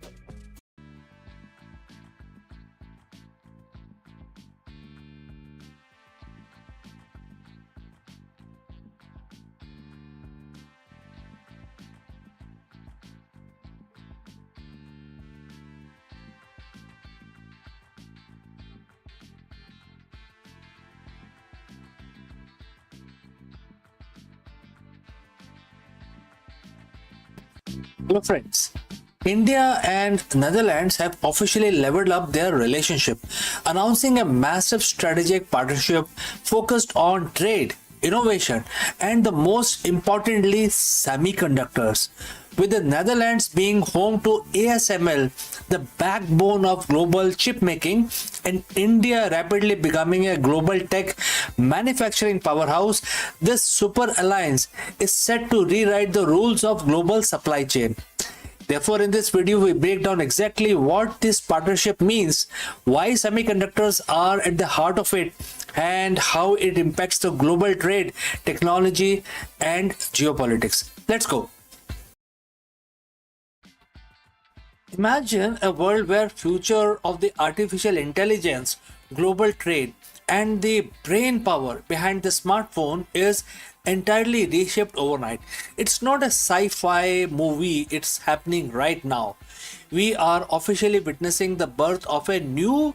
Hello, friends. India and Netherlands have officially leveled up their relationship, announcing a massive strategic partnership focused on trade, innovation, and the most importantly, semiconductors. With the Netherlands being home to ASML, the backbone of global chip making, and India rapidly becoming a global tech manufacturing powerhouse, this super alliance is set to rewrite the rules of global supply chain. Therefore, in this video, we break down exactly what this partnership means, why semiconductors are at the heart of it, and how it impacts the global trade, technology, and geopolitics. Let's go. Imagine a world where future of the artificial intelligence, global trade, and the brain power behind the smartphone is entirely reshaped overnight. It's not a sci-fi movie, it's happening right now. We are officially witnessing the birth of a new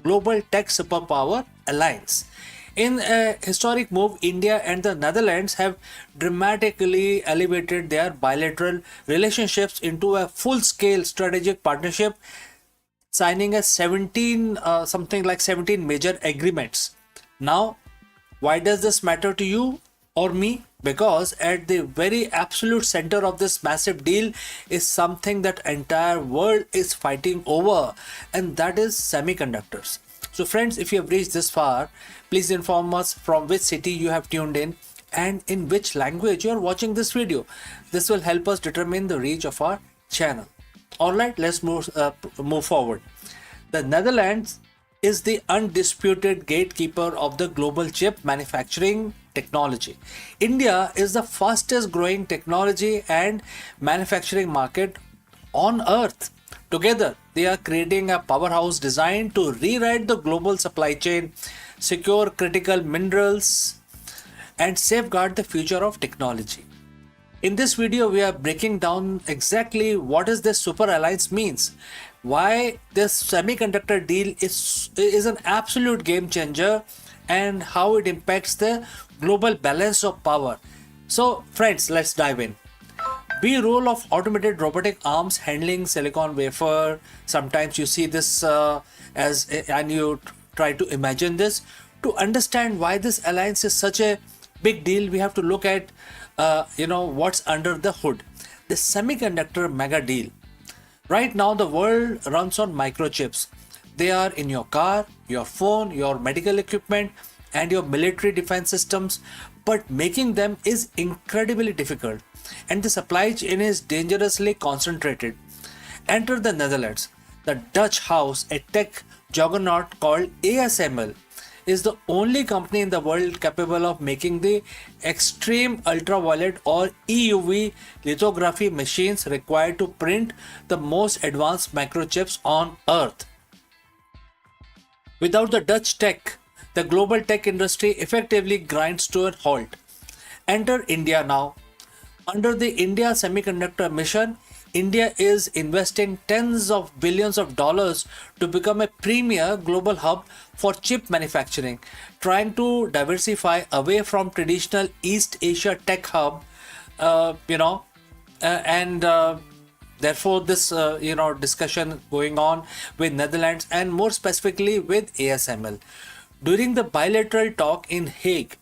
global tech superpower alliance. In a historic move, India and the Netherlands have dramatically elevated their bilateral relationships into a full scale strategic partnership, signing a 17 something like 17 major agreements. Now, why does this matter to you or me? Because at the very absolute center of this massive deal is something that entire world is fighting over, and that is semiconductors. So friends, if you have reached this far, please inform us from which city you have tuned in and in which language you are watching this video. This will help us determine the reach of our channel. Alright, let's move forward. The Netherlands is the undisputed gatekeeper of the global chip manufacturing technology. India is the fastest growing technology and manufacturing market on earth. Together, they are creating a powerhouse designed to rewrite the global supply chain, secure critical minerals, and safeguard the future of technology. In this video, we are breaking down exactly what is this super alliance means, why this semiconductor deal is an absolute game changer, and how it impacts the global balance of power. So friends, let's dive in. B-roll of automated robotic arms handling silicon wafer. Sometimes you see this and you try to imagine this. To understand why this alliance is such a big deal, we have to look at what's under the hood. The semiconductor mega deal. Right now, the world runs on microchips. They are in your car, your phone, your medical equipment, and your military defense systems, but making them is incredibly difficult, and the supply chain is dangerously concentrated. Enter the Netherlands. The Dutch house, a tech juggernaut called ASML, is the only company in the world capable of making the extreme ultraviolet or EUV lithography machines required to print the most advanced microchips on earth. Without the Dutch tech, the global tech industry effectively grinds to a halt. Enter India now. Under the India Semiconductor Mission, India is investing tens of billions of dollars to become a premier global hub for chip manufacturing, trying to diversify away from traditional East Asia tech hub, and therefore this discussion going on with Netherlands and more specifically with ASML. During the bilateral talk in Hague,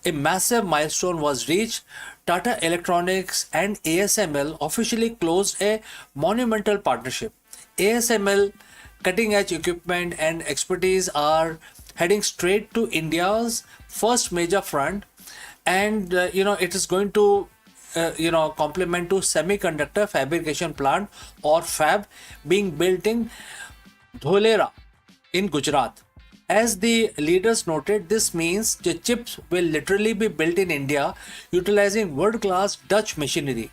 a massive milestone was reached. Tata Electronics and ASML officially closed a monumental partnership. ASML cutting edge equipment and expertise are heading straight to India's first major front, and it is going to complement to semiconductor fabrication plant or fab being built in Dholera in Gujarat. As the leaders noted, this means the chips will literally be built in India utilizing world-class Dutch machinery.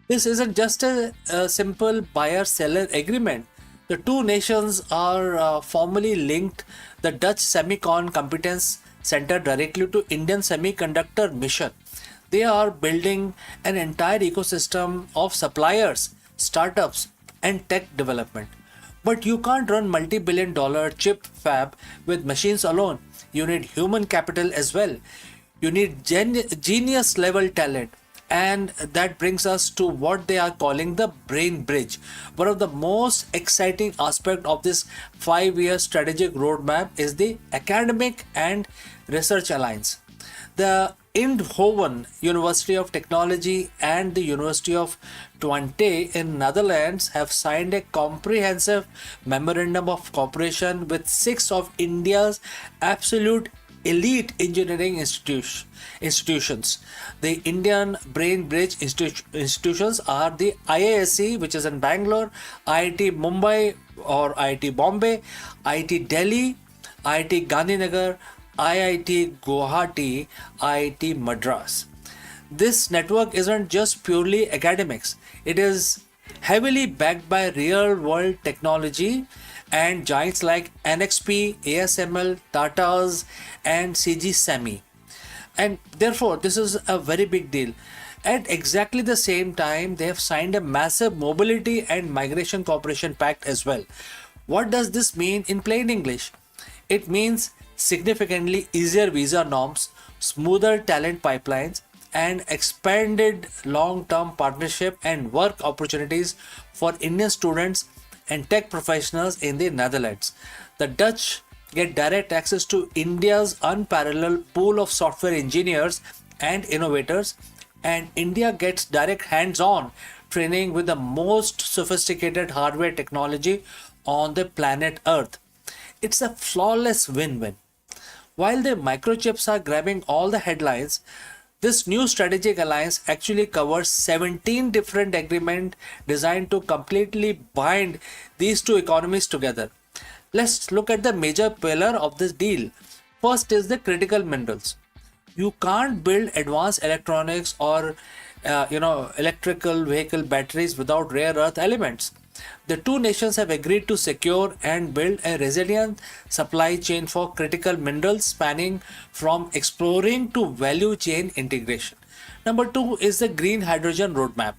This isn't just a simple buyer-seller agreement. The two nations are formally linked. The Dutch Semicon Competence Center directly to Indian Semiconductor Mission. They are building an entire ecosystem of suppliers, startups, and tech development. But you can't run multi-billion dollar chip fab with machines alone. You need human capital as well. You need genius level talent, And that brings us to what they are calling the brain bridge. One of the most exciting aspects of this 5-year strategic roadmap is the academic and research alliance. The Eindhoven University of Technology and the University of Twente in Netherlands have signed a comprehensive memorandum of cooperation with six of India's absolute elite engineering institutions. The Indian Brain Bridge institutions are the IISc, which is in Bangalore, IIT Mumbai or IIT Bombay, IIT Delhi, IIT Gandhinagar, IIT Guwahati, IIT Madras. This network isn't just purely academics, it is heavily backed by real world technology and giants like NXP, ASML, Tata's, and CG Semi. And therefore, this is a very big deal. At exactly the same time, they have signed a massive mobility and migration cooperation pact as well. What does this mean in plain English? It means significantly easier visa norms, smoother talent pipelines, and expanded long term partnership and work opportunities for Indian students and tech professionals in the Netherlands. The Dutch get direct access to India's unparalleled pool of software engineers and innovators, and India gets direct hands on training with the most sophisticated hardware technology on the planet Earth. It's a flawless win win. While the microchips are grabbing all the headlines, this new strategic alliance actually covers 17 different agreements designed to completely bind these two economies together. Let's look at the major pillar of this deal. First is the critical minerals. You can't build advanced electronics or electrical vehicle batteries without rare earth elements. The two nations have agreed to secure and build a resilient supply chain for critical minerals spanning from exploring to value chain integration. Number two is the green hydrogen roadmap.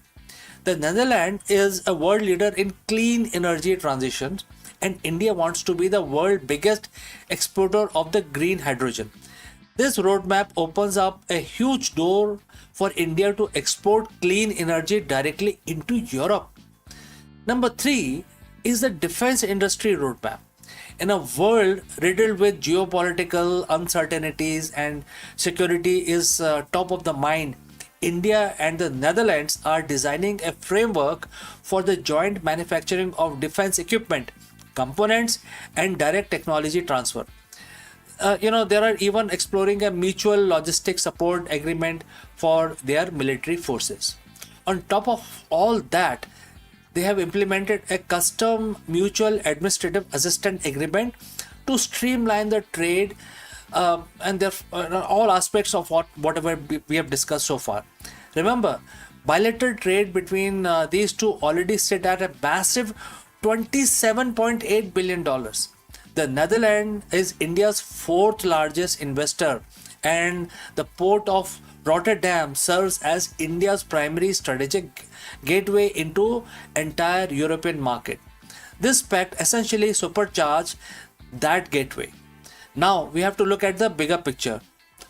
The Netherlands is a world leader in clean energy transitions, and India wants to be the world's biggest exporter of the green hydrogen. This roadmap opens up a huge door for India to export clean energy directly into Europe. Number three is the defense industry roadmap. In a world riddled with geopolitical uncertainties and security is top of the mind, India and the Netherlands are designing a framework for the joint manufacturing of defense equipment, components, and direct technology transfer. There are even exploring a mutual logistic support agreement for their military forces. On top of all that, they have implemented a custom mutual administrative assistant agreement to streamline the trade and all aspects of whatever we have discussed so far. Remember, bilateral trade between these two already sit at a massive $27.8 billion. The Netherlands is India's fourth largest investor, and the port of Rotterdam serves as India's primary strategic gateway into entire European market. This pact essentially supercharged that gateway. Now we have to look at the bigger picture.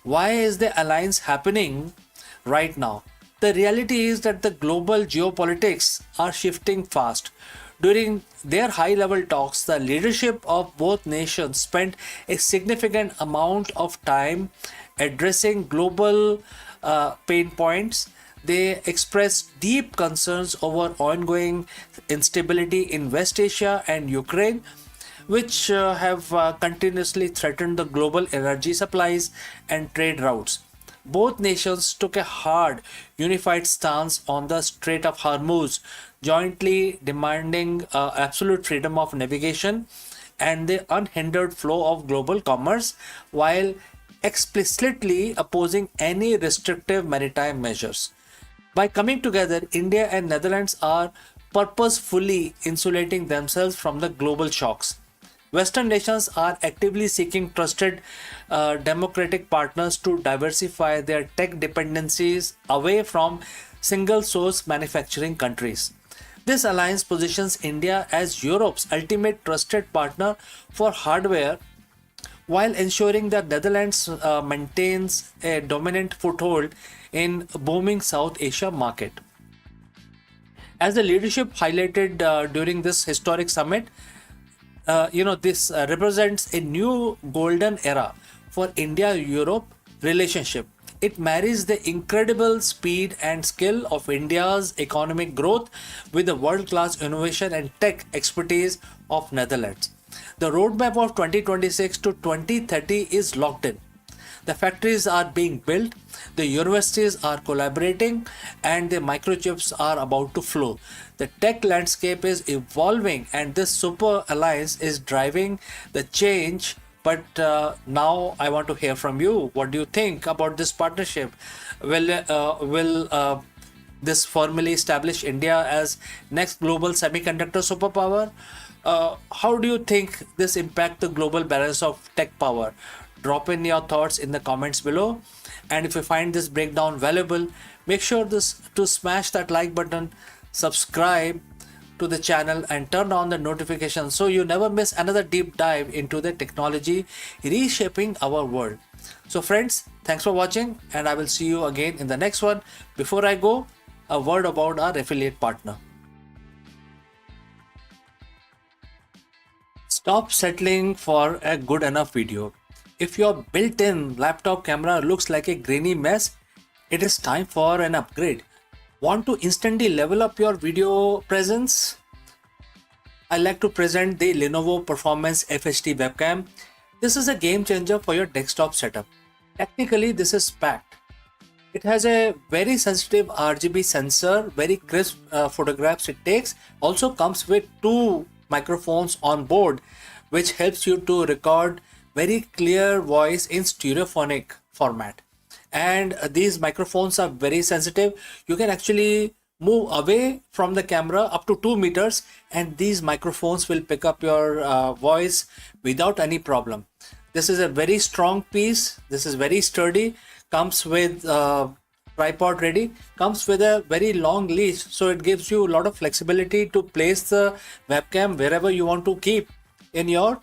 Why is the alliance happening right now? The reality is that the global geopolitics are shifting fast. During their high level talks, the leadership of both nations spent a significant amount of time addressing global pain points. They expressed deep concerns over ongoing instability in West Asia and Ukraine, which have continuously threatened the global energy supplies and trade routes. Both nations took a hard, unified stance on the Strait of Hormuz, jointly demanding absolute freedom of navigation and the unhindered flow of global commerce, while explicitly opposing any restrictive maritime measures. By coming together, India and Netherlands are purposefully insulating themselves from the global shocks. Western nations are actively seeking trusted democratic partners to diversify their tech dependencies away from single source manufacturing countries. This alliance positions India as Europe's ultimate trusted partner for hardware, while ensuring that Netherlands maintains a dominant foothold in booming South Asia market. As the leadership highlighted during this historic summit, this represents a new golden era for India Europe relationship. It marries the incredible speed and skill of India's economic growth with the world class innovation and tech expertise of Netherlands. The roadmap of 2026 to 2030 is locked in. The factories are being built, the universities are collaborating, and the microchips are about to flow. The tech landscape is evolving, and this super alliance is driving the change. But now I want to hear from you. What do you think about this partnership? Will this formally establish India as next global semiconductor superpower? How do you think this impact the global balance of tech power? Drop in your thoughts in the comments below. And if you find this breakdown valuable, make sure this to smash that like button, subscribe to the channel and turn on the notifications so you never miss another deep dive into the technology reshaping our world. So friends, thanks for watching and I will see you again in the next one. Before I go, a word about our affiliate partner. Stop settling for a good enough video. If your built-in laptop camera looks like a grainy mess, it is time for an upgrade. Want to instantly level up your video presence? I like to present the Lenovo Performance FHD webcam. This is a game changer for your desktop setup. Technically, this is packed. It has a very sensitive RGB sensor, very crisp photographs it takes. Also comes with two microphones on board, which helps you to record very clear voice in stereophonic format. And these microphones are very sensitive. You can actually move away from the camera up to 2 meters and these microphones will pick up your voice without any problem. This is a very strong piece. This is very sturdy. Comes with tripod ready. Comes with a very long leash, so it gives you a lot of flexibility to place the webcam wherever you want to keep in your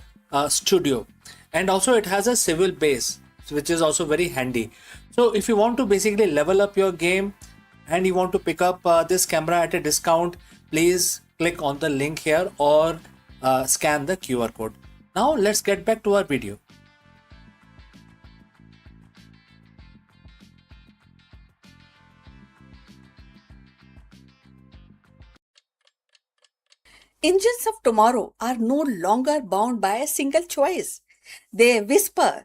studio. And also it has a swivel base, which is also very handy. So if you want to basically level up your game and you want to pick up this camera at a discount, please click on the link here or scan the QR code. Now let's get back to our video. Engines of tomorrow are no longer bound by a single choice. They whisper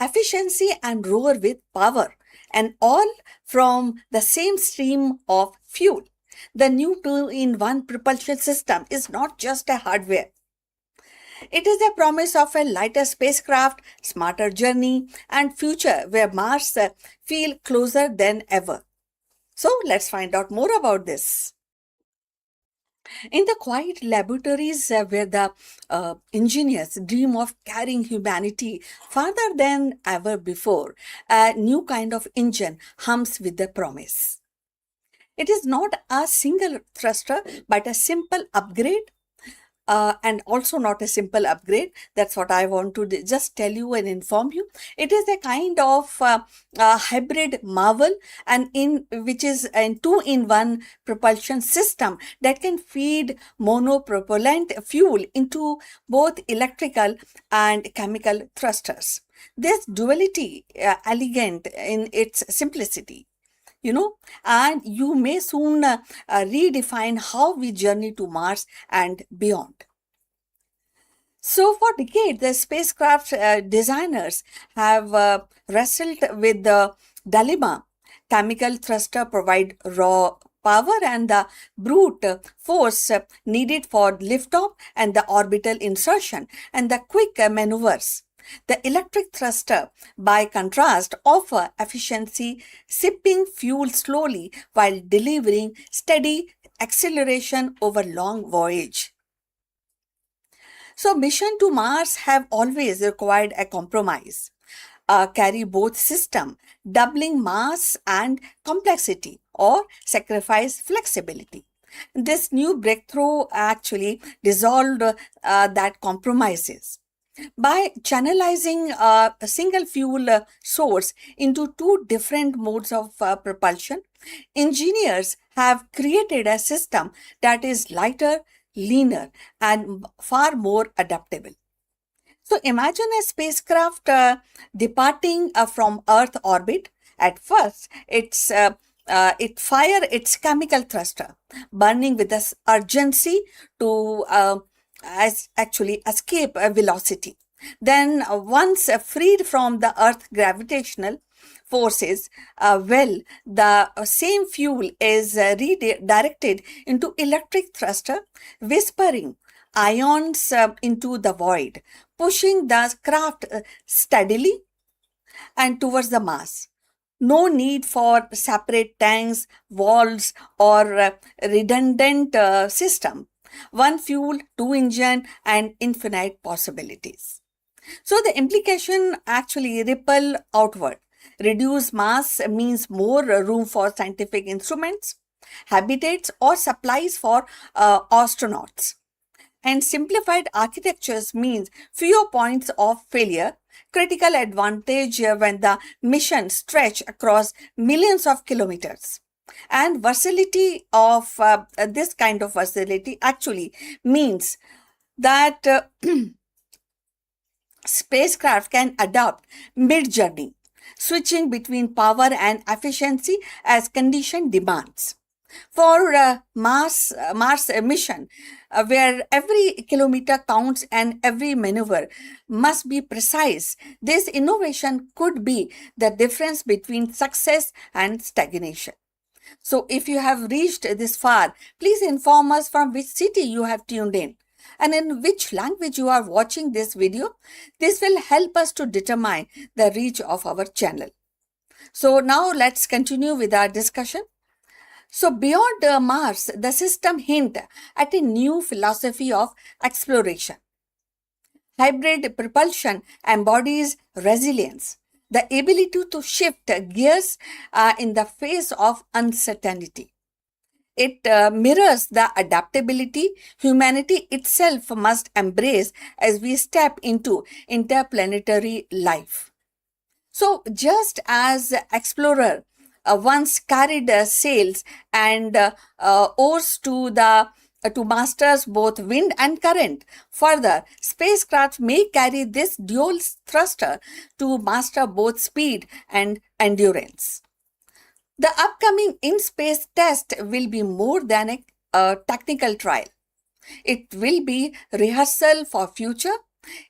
efficiency and roar with power, and all from the same stream of fuel. The new two-in-one propulsion system is not just a hardware. It is a promise of a lighter spacecraft, smarter journey, and future where Mars feel closer than ever. So let's find out more about this. In the quiet laboratories where the engineers dream of carrying humanity farther than ever before, a new kind of engine hums with the promise. It is not a single thruster, but a simple upgrade. And also not a simple upgrade. That's what I want to just tell you and inform you. It is a kind of hybrid marvel, and in which is a two-in-one propulsion system that can feed monopropellant fuel into both electrical and chemical thrusters. This duality, elegant in its simplicity, and you may soon redefine how we journey to Mars and beyond. So, for decades, the spacecraft designers have wrestled with the dilemma. Chemical thruster provide raw power and the brute force needed for liftoff and the orbital insertion and the quick maneuvers. The electric thruster, by contrast, offer efficiency, sipping fuel slowly while delivering steady acceleration over long voyage. So mission to Mars have always required a compromise. Carry both system, doubling mass and complexity, or sacrifice flexibility. This new breakthrough actually dissolved that compromises. By channelizing a single fuel source into two different modes of propulsion, engineers have created a system that is lighter, leaner, and far more adaptable. So imagine a spacecraft departing from Earth orbit. At first, it fire its chemical thruster, burning with this urgency to as actually escape velocity. Then, once freed from the Earth gravitational forces, the same fuel is redirected into electric thruster, whispering ions into the void, pushing the craft steadily and towards the Mars. No need for separate tanks, valves, or redundant system. One fuel, two engine, and infinite possibilities. So the implication actually ripple outward. Reduced mass means more room for scientific instruments, habitats, or supplies for astronauts. And simplified architectures means fewer points of failure, critical advantage when the mission stretch across millions of kilometers. And versatility of this kind of versatility actually means that spacecraft can adapt mid-journey, switching between power and efficiency as condition demands. For Mars mission, where every kilometer counts and every maneuver must be precise, this innovation could be the difference between success and stagnation. So, if you have reached this far, please inform us from which city you have tuned in and in which language you are watching this video. This will help us to determine the reach of our channel. So, now let's continue with our discussion. So, beyond Mars, the system hint at a new philosophy of exploration. Hybrid propulsion embodies resilience, the ability to shift gears in the face of uncertainty. It mirrors the adaptability humanity itself must embrace as we step into interplanetary life. So, just as explorer once carried sails and oars to masters both wind and current. Further, spacecraft may carry this dual thruster to master both speed and endurance. The upcoming in-space test will be more than a technical trial. It will be rehearsal for future.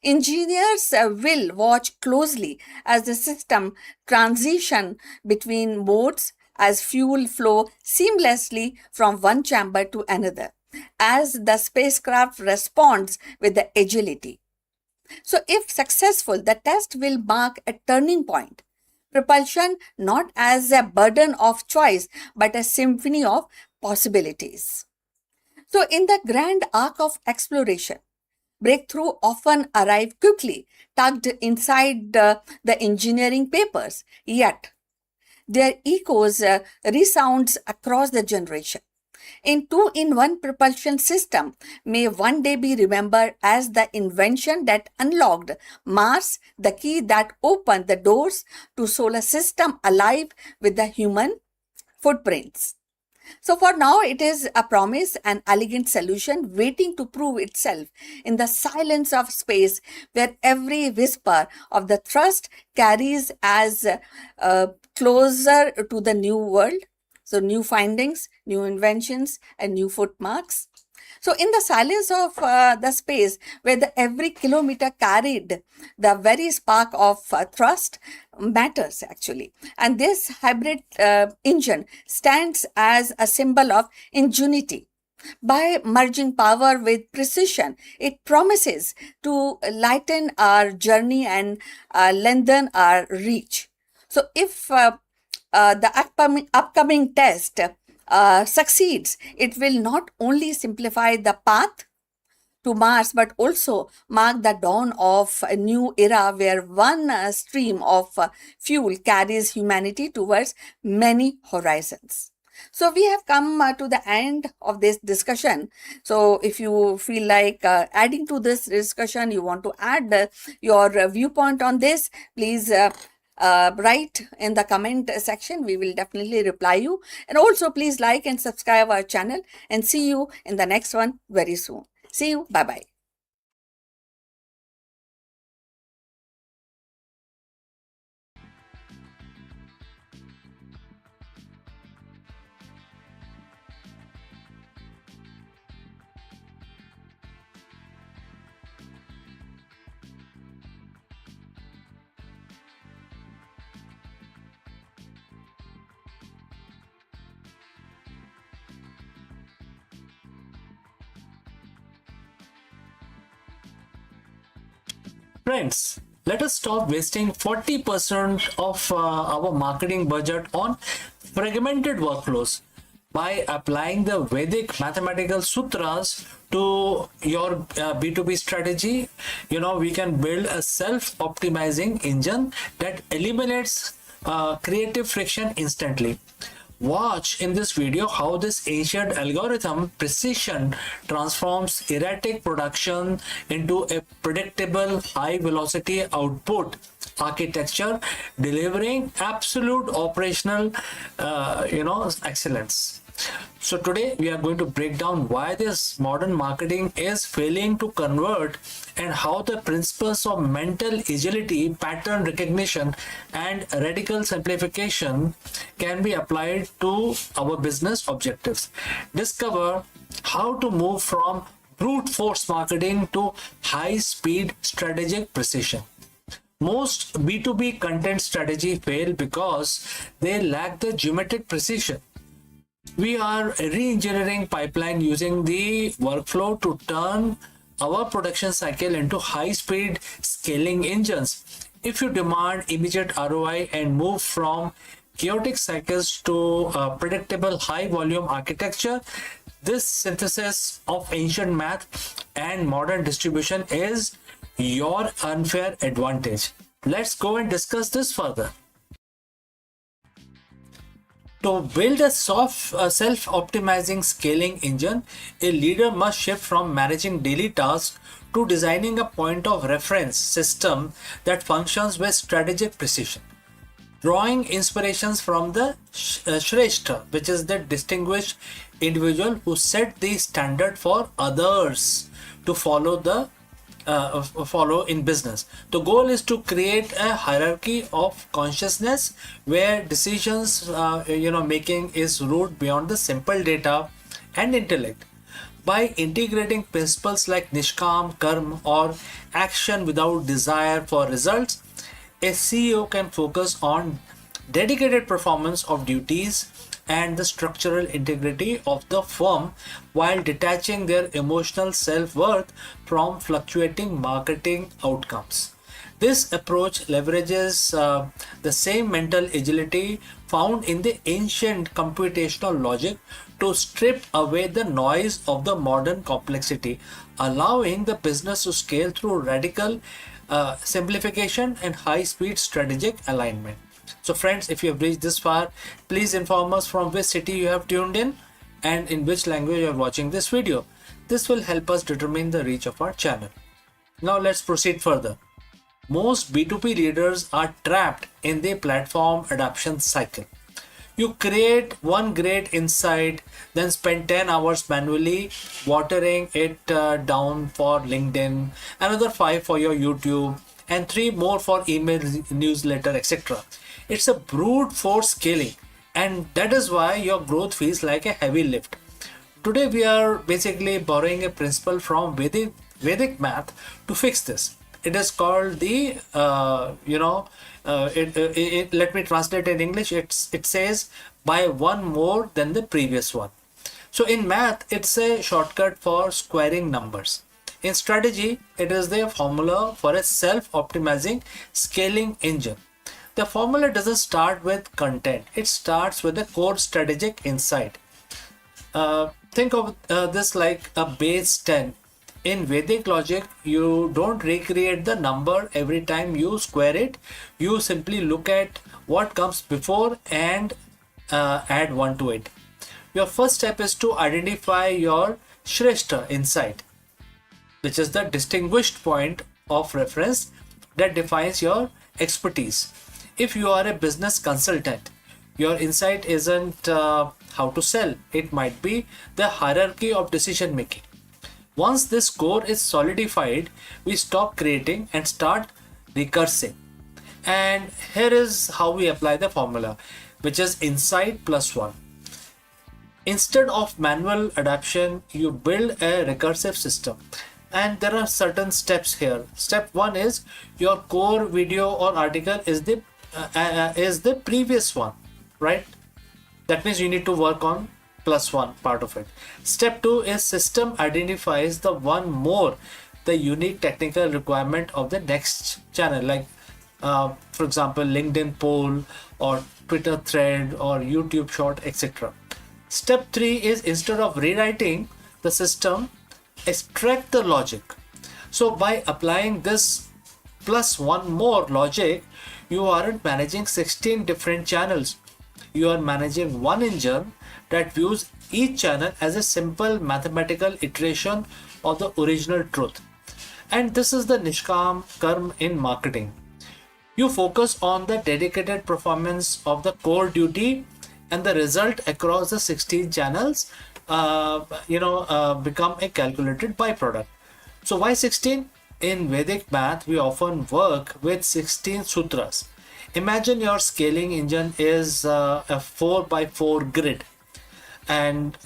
Engineers will watch closely as the system transition between modes as fuel flow seamlessly from one chamber to another as the spacecraft responds with the agility. So if successful, the test will mark a turning point. Propulsion not as a burden of choice but a symphony of possibilities. So in the grand arc of exploration, breakthrough often arrive quickly, tucked inside the engineering papers, yet their echoes resounds across the generation. In two-in-one propulsion system may one day be remembered as the invention that unlocked Mars, the key that opened the doors to solar system alive with the human footprints. So for now, it is a promise, an elegant solution waiting to prove itself in the silence of space where every whisper of the thrust carries as closer to the new world. So new findings, new inventions, and new footmarks. So in the silence of the space where every kilometer carried the very spark of thrust matters actually. And this hybrid engine stands as a symbol of ingenuity. By merging power with precision, it promises to lighten our journey and lengthen our reach. So if the upcoming test succeeds, it will not only simplify the path to Mars but also mark the dawn of a new era where one stream of fuel carries humanity towards many horizons. So we have come to the end of this discussion. So if you feel like adding to this discussion, you want to add your viewpoint on this, please write in the comment section. We will definitely reply you. And also please like and subscribe our channel, and see you in the next one very soon. See you. Bye bye. Friends, let us stop wasting 40% of our marketing budget on fragmented workflows. By applying the Vedic mathematical sutras to your B2B strategy, we can build a self-optimizing engine that eliminates creative friction instantly. Watch in this video how this ancient algorithm precision transforms erratic production into a predictable high velocity output architecture, delivering absolute operational excellence. So today we are going to break down why this modern marketing is failing to convert, and how the principles of mental agility, pattern recognition, and radical simplification can be applied to our business objectives. Discover how to move from brute force marketing to high speed strategic precision. Most B2B content strategy fail because they lack the geometric precision. We are re-engineering pipeline using the workflow to turn our production cycle into high-speed scaling engines. If you demand immediate ROI and move from chaotic cycles to predictable high-volume architecture, this synthesis of ancient math and modern distribution is your unfair advantage. Let's go and discuss this further. To build a self-optimizing scaling engine, a leader must shift from managing daily tasks to designing a point of reference system that functions with strategic precision. Drawing inspirations from the Shrestha, which is the distinguished individual who set the standard for others to follow in business. The goal is to create a hierarchy of consciousness where decisions making is rooted beyond the simple data and intellect. By integrating principles like nishkam karma or action without desire for results, a CEO can focus on dedicated performance of duties and the structural integrity of the firm while detaching their emotional self-worth from fluctuating marketing outcomes. This approach leverages the same mental agility found in the ancient computational logic to strip away the noise of the modern complexity, allowing the business to scale through radical simplification and high-speed strategic alignment. So friends, if you have reached this far, please inform us from which city you have tuned in and in which language you are watching this video. This will help us determine the reach of our channel. Now let's proceed further. Most B2B leaders are trapped in the platform adoption cycle. You create one great insight, then spend 10 hours manually watering it down for LinkedIn, another 5 for your YouTube, and 3 more for email, newsletter, etc. It's a brute force scaling, and that is why your growth feels like a heavy lift. Today we are basically borrowing a principle from Vedic math to fix this. It is called the let me translate in English. It says by one more than the previous one. So in math, it's a shortcut for squaring numbers. In strategy, it is the formula for a self-optimizing scaling engine. The formula doesn't start with content. It starts with a core strategic insight. Think of this like a base 10. In Vedic logic, you don't recreate the number every time you square it. You simply look at what comes before and add 1 to it. Your first step is to identify your Shrestha insight, which is the distinguished point of reference that defines your expertise. If you are a business consultant, your insight isn't how to sell, it might be the hierarchy of decision making. Once this core is solidified, we stop creating and start recursing. And here is how we apply the formula, which is insight plus one. Instead of manual adaptation, you build a recursive system. And there are certain steps here. Step one is your core video or article is the previous one, right? That means you need to work on plus one part of it. Step two is system identifies the one more, the unique technical requirement of the next channel, like for example LinkedIn poll or Twitter thread or YouTube short, etc. Step three is instead of rewriting the system, extract the logic. So by applying this plus one more logic, you aren't managing 16 different channels. You are managing one engine that views each channel as a simple mathematical iteration of the original truth. And this is the Nishkam Karm in marketing. You focus on the dedicated performance of the core duty, and the result across the 16 channels become a calculated byproduct. So why 16? In Vedic math, we often work with 16 sutras. Imagine your scaling engine is a 4 by 4 grid, and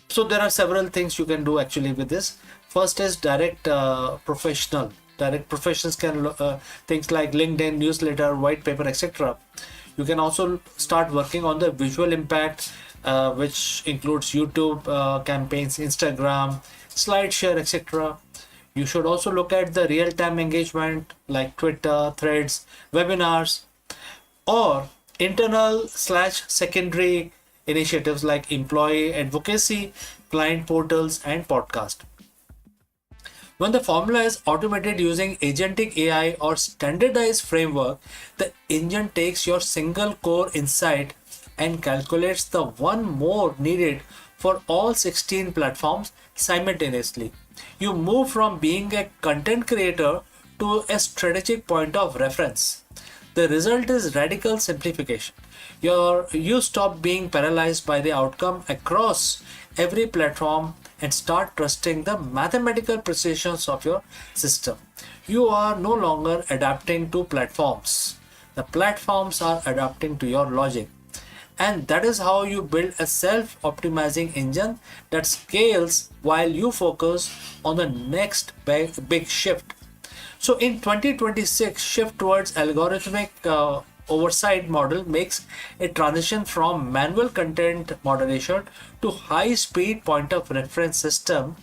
so there are several things you can do actually with this. First is direct professionals can things like LinkedIn, newsletter, white paper, etc. You can also start working on the visual impact, which includes YouTube campaigns, Instagram, SlideShare, etc. You should also look at the real-time engagement like Twitter, threads, webinars, or internal slash secondary initiatives like employee advocacy, client portals, and podcast. When the formula is automated using agentic AI or standardized framework, the engine takes your single core insight and calculates the one more needed for all 16 platforms simultaneously. You move from being a content creator to a strategic point of reference. The result is radical simplification. You stop being paralyzed by the outcome across every platform and start trusting the mathematical precisions of your system. You are no longer adapting to platforms. The platforms are adapting to your logic. And that is how you build a self-optimizing engine that scales while you focus on the next big shift. So in 2026, shift towards algorithmic oversight model makes a transition from manual content moderation to high speed point of reference system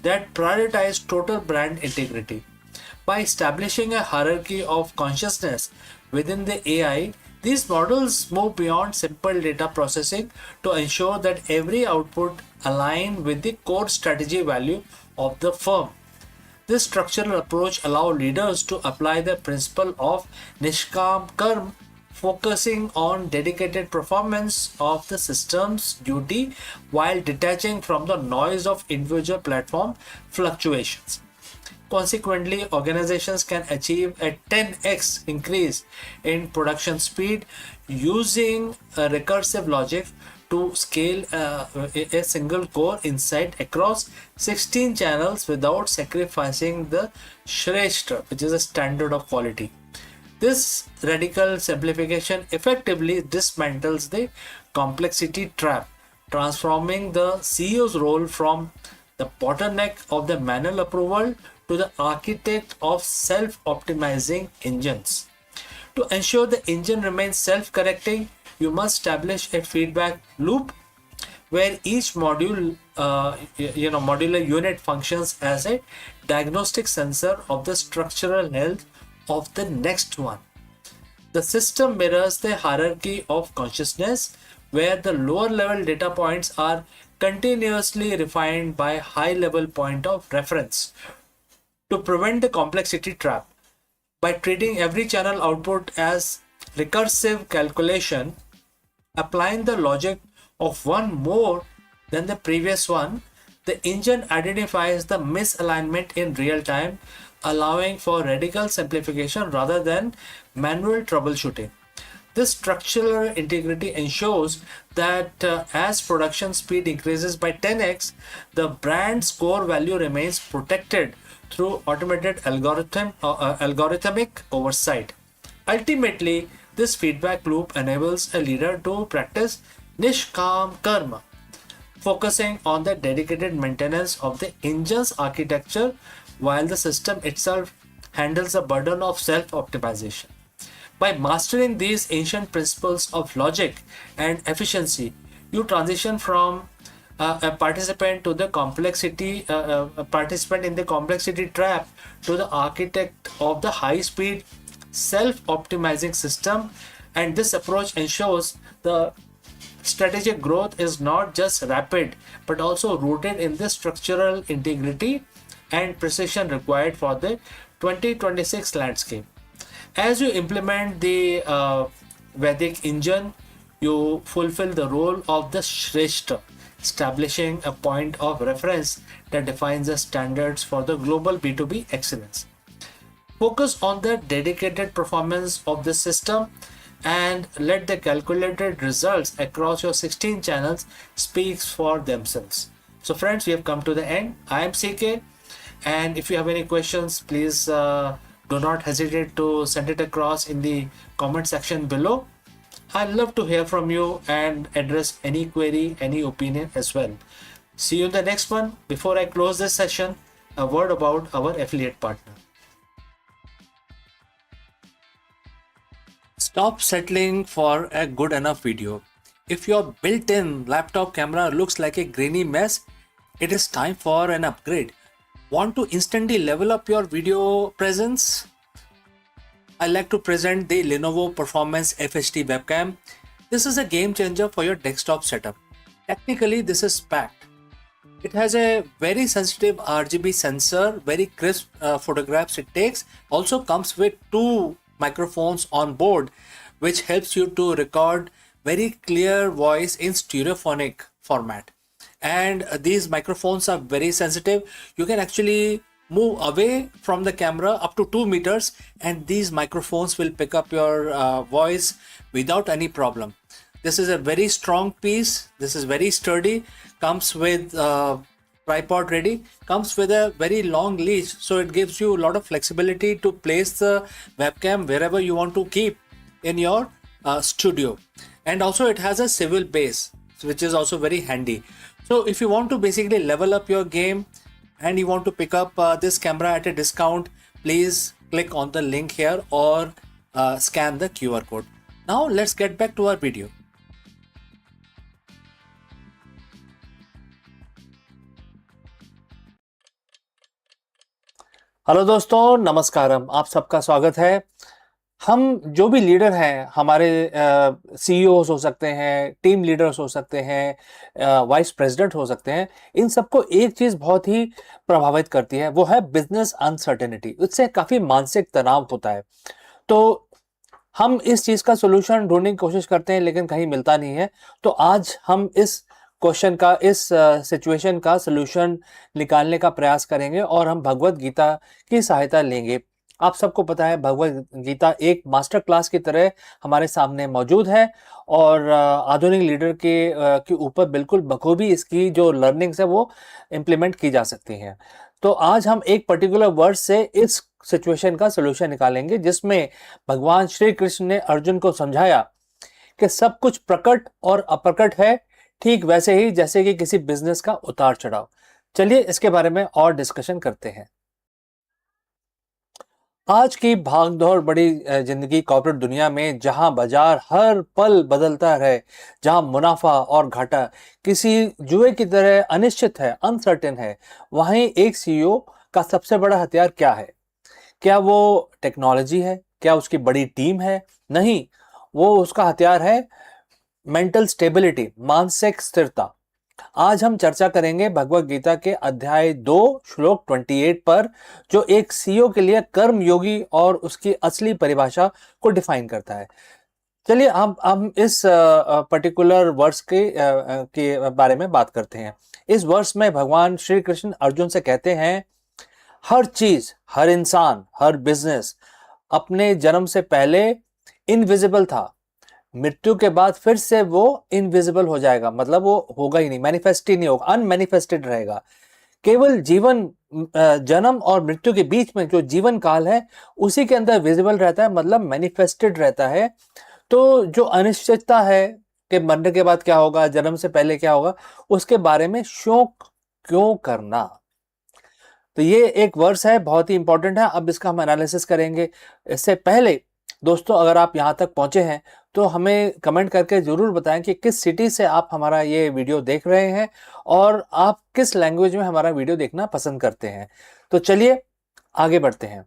that prioritize total brand integrity. By establishing a hierarchy of consciousness within the AI, these models move beyond simple data processing to ensure that every output aligns with the core strategy value of the firm. This structural approach allows leaders to apply the principle of Nishkam Karm, focusing on dedicated performance of the system's duty while detaching from the noise of individual platform fluctuations. Consequently, organizations can achieve a 10x increase in production speed using a recursive logic to scale a single core insight across 16 channels without sacrificing the Shrestha, which is a standard of quality. This radical simplification effectively dismantles the complexity trap, transforming the CEO's role from the bottleneck of the manual approval to the architect of self-optimizing engines. To ensure the engine remains self-correcting, you must establish a feedback loop where each modular unit functions as a diagnostic sensor of the structural health of the next one. The system mirrors the hierarchy of consciousness where the lower level data points are continuously refined by high level point of reference. To prevent the complexity trap, by treating every channel output as recursive calculation, applying the logic of one more than the previous one. The engine identifies the misalignment in real time, allowing for radical simplification rather than manual troubleshooting. This structural integrity ensures that as production speed increases by 10x, the brand's core value remains protected through automated algorithmic oversight. Ultimately, this feedback loop enables a leader to practice nishkam karma, focusing on the dedicated maintenance of the engine's architecture while the system itself handles the burden of self optimization. By mastering these ancient principles of logic and efficiency, you transition from a participant to the complexity, a participant in the complexity trap to the architect of the high-speed, self-optimizing system. And this approach ensures the strategic growth is not just rapid but also rooted in the structural integrity and precision required for the 2026 landscape. As you implement the Vedic engine, you fulfill the role of the Shrestha, establishing a point of reference that defines the standards for the global B2B excellence. Focus on the dedicated performance of the system and let the calculated results across your 16 channels speaks for themselves. So friends, we have come to the end. I am CK, and if you have any questions, please do not hesitate to send it across in the comment section below. I'd love to hear from you and address any query, any opinion as well. See you in the next one. Before I close this session, a word about our affiliate partner. Stop settling for a good enough video. If your built-in laptop camera looks like a grainy mess, it is time for an upgrade. Want to instantly level up your video presence? I like to present the Lenovo Performance FHD webcam. This is a game changer for your desktop setup. Technically, this is packed. It has a very sensitive RGB sensor, very crisp photographs it takes. Also comes with two microphones on board, which helps you to record very clear voice in stereophonic format. And these microphones are very sensitive. You can actually move away from the camera up to 2 meters and these microphones will pick up your voice without any problem. This is a very strong piece. This is very sturdy. Comes with tripod ready. Comes with a very long leash, so it gives you a lot of flexibility to place the webcam wherever you want to keep in your studio. And also it has a swivel base, which is also very handy. So if you want to basically level up your game and you want to pick up this camera at a discount, please click on the link here or scan the QR code. Now let's get back to our video. Hello दोस्तों, नमस्कारम। आप सबका स्वागत है। हम जो भी leader हैं, हमारे सीईओस हो सकते हैं, टीम लीडर्स हो सकते हैं, वाइस प्रेसिडेंट हो सकते हैं, इन सबको एक चीज़ बहुत ही प्रभावित करती है, वो है बिजनेस अनसर्टेनिटी। उससे काफ़ी मानसिक तनाव होता है। तो हम इस चीज़ का सोल्यूशन ढूंढने की कोशिश करते हैं लेकिन कहीं मिलता नहीं है। तो आज हम इस क्वेश्चन का, इस सिचुएशन का सोल्यूशन निकालने का प्रयास करेंगे और हम भगवत गीता की सहायता लेंगे। आप सबको पता है भगवत गीता एक मास्टर क्लास की तरह हमारे सामने मौजूद है और आधुनिक लीडर के ऊपर बिल्कुल बखूबी इसकी जो लर्निंग्स है वो इम्प्लीमेंट की जा सकती हैं। तो आज हम एक पर्टिकुलर वर्ड से इस सिचुएशन का सोल्यूशन निकालेंगे जिसमें भगवान श्री कृष्ण ने अर्जुन को समझाया कि सब कुछ प्रकट और अप्रकट है, ठीक वैसे ही जैसे कि किसी बिजनेस का उतार चढ़ाव। चलिए इसके बारे में और डिस्कशन करते हैं। आज की भागदौड़ बड़ी जिंदगी कॉर्पोरेट दुनिया में, जहां बाजार हर पल बदलता है, जहां मुनाफा और घाटा किसी जुए की तरह अनिश्चित है, अनसर्टेन है, वहीं एक सीईओ का सबसे बड़ा हथियार क्या है? क्या वो टेक्नोलॉजी है? क्या उसकी बड़ी टीम है? नहीं, वो उसका हथियार है मेंटल स्टेबिलिटी, मानसिक स्थिरता। आज हम चर्चा करेंगे भगवत गीता के अध्याय 2 श्लोक 28 पर, जो एक सीईओ के लिए कर्म योगी और उसकी असली परिभाषा को डिफाइन करता है। चलिए हम इस पर्टिकुलर वर्स के बारे में बात करते हैं। इस वर्स में भगवान श्री कृष्ण अर्जुन से कहते हैं, हर चीज, हर इंसान, हर बिजनेस अपने जन्म से पहले इनविजिबल था। मृत्यु के बाद फिर से वो इनविजिबल हो जाएगा, मतलब वो होगा ही नहीं, मैनिफेस्ट ही नहीं होगा, अनमैनिफेस्टेड रहेगा। केवल जीवन, जन्म और मृत्यु के बीच में जो जीवन काल है उसी के अंदर विजिबल रहता है, मतलब मैनिफेस्टेड रहता है। तो जो अनिश्चितता है कि मरने के बाद क्या होगा, जन्म से पहले क्या होगा, उसके बारे में शोक क्यों करना। तो ये एक वर्स है, बहुत ही इंपॉर्टेंट है। अब इसका हम एनालिसिस करेंगे। इससे पहले दोस्तों, अगर आप यहाँ तक पहुंचे हैं तो हमें कमेंट करके जरूर बताएं कि किस सिटी से आप हमारा ये वीडियो देख रहे हैं और आप किस लैंग्वेज में हमारा वीडियो देखना पसंद करते हैं। तो चलिए आगे बढ़ते हैं।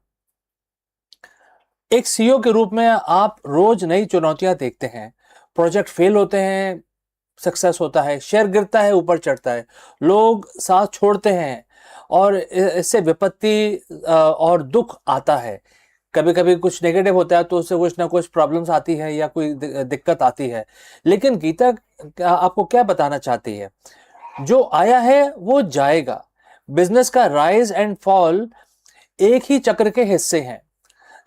एक सीईओ के रूप में आप रोज नई चुनौतियां देखते हैं। प्रोजेक्ट फेल होते हैं, सक्सेस होता है, शेयर गिरता है, ऊपर चढ़ता है, लोग साथ छोड़ते हैं और इससे विपत्ति और दुख आता है। कभी कभी कुछ नेगेटिव होता है तो उससे कुछ ना कुछ प्रॉब्लम्स आती है या कोई दिक्कत आती है। लेकिन गीता आपको क्या बताना चाहती है? जो आया है वो जाएगा। बिजनेस का राइज एंड फॉल एक ही चक्र के हिस्से हैं।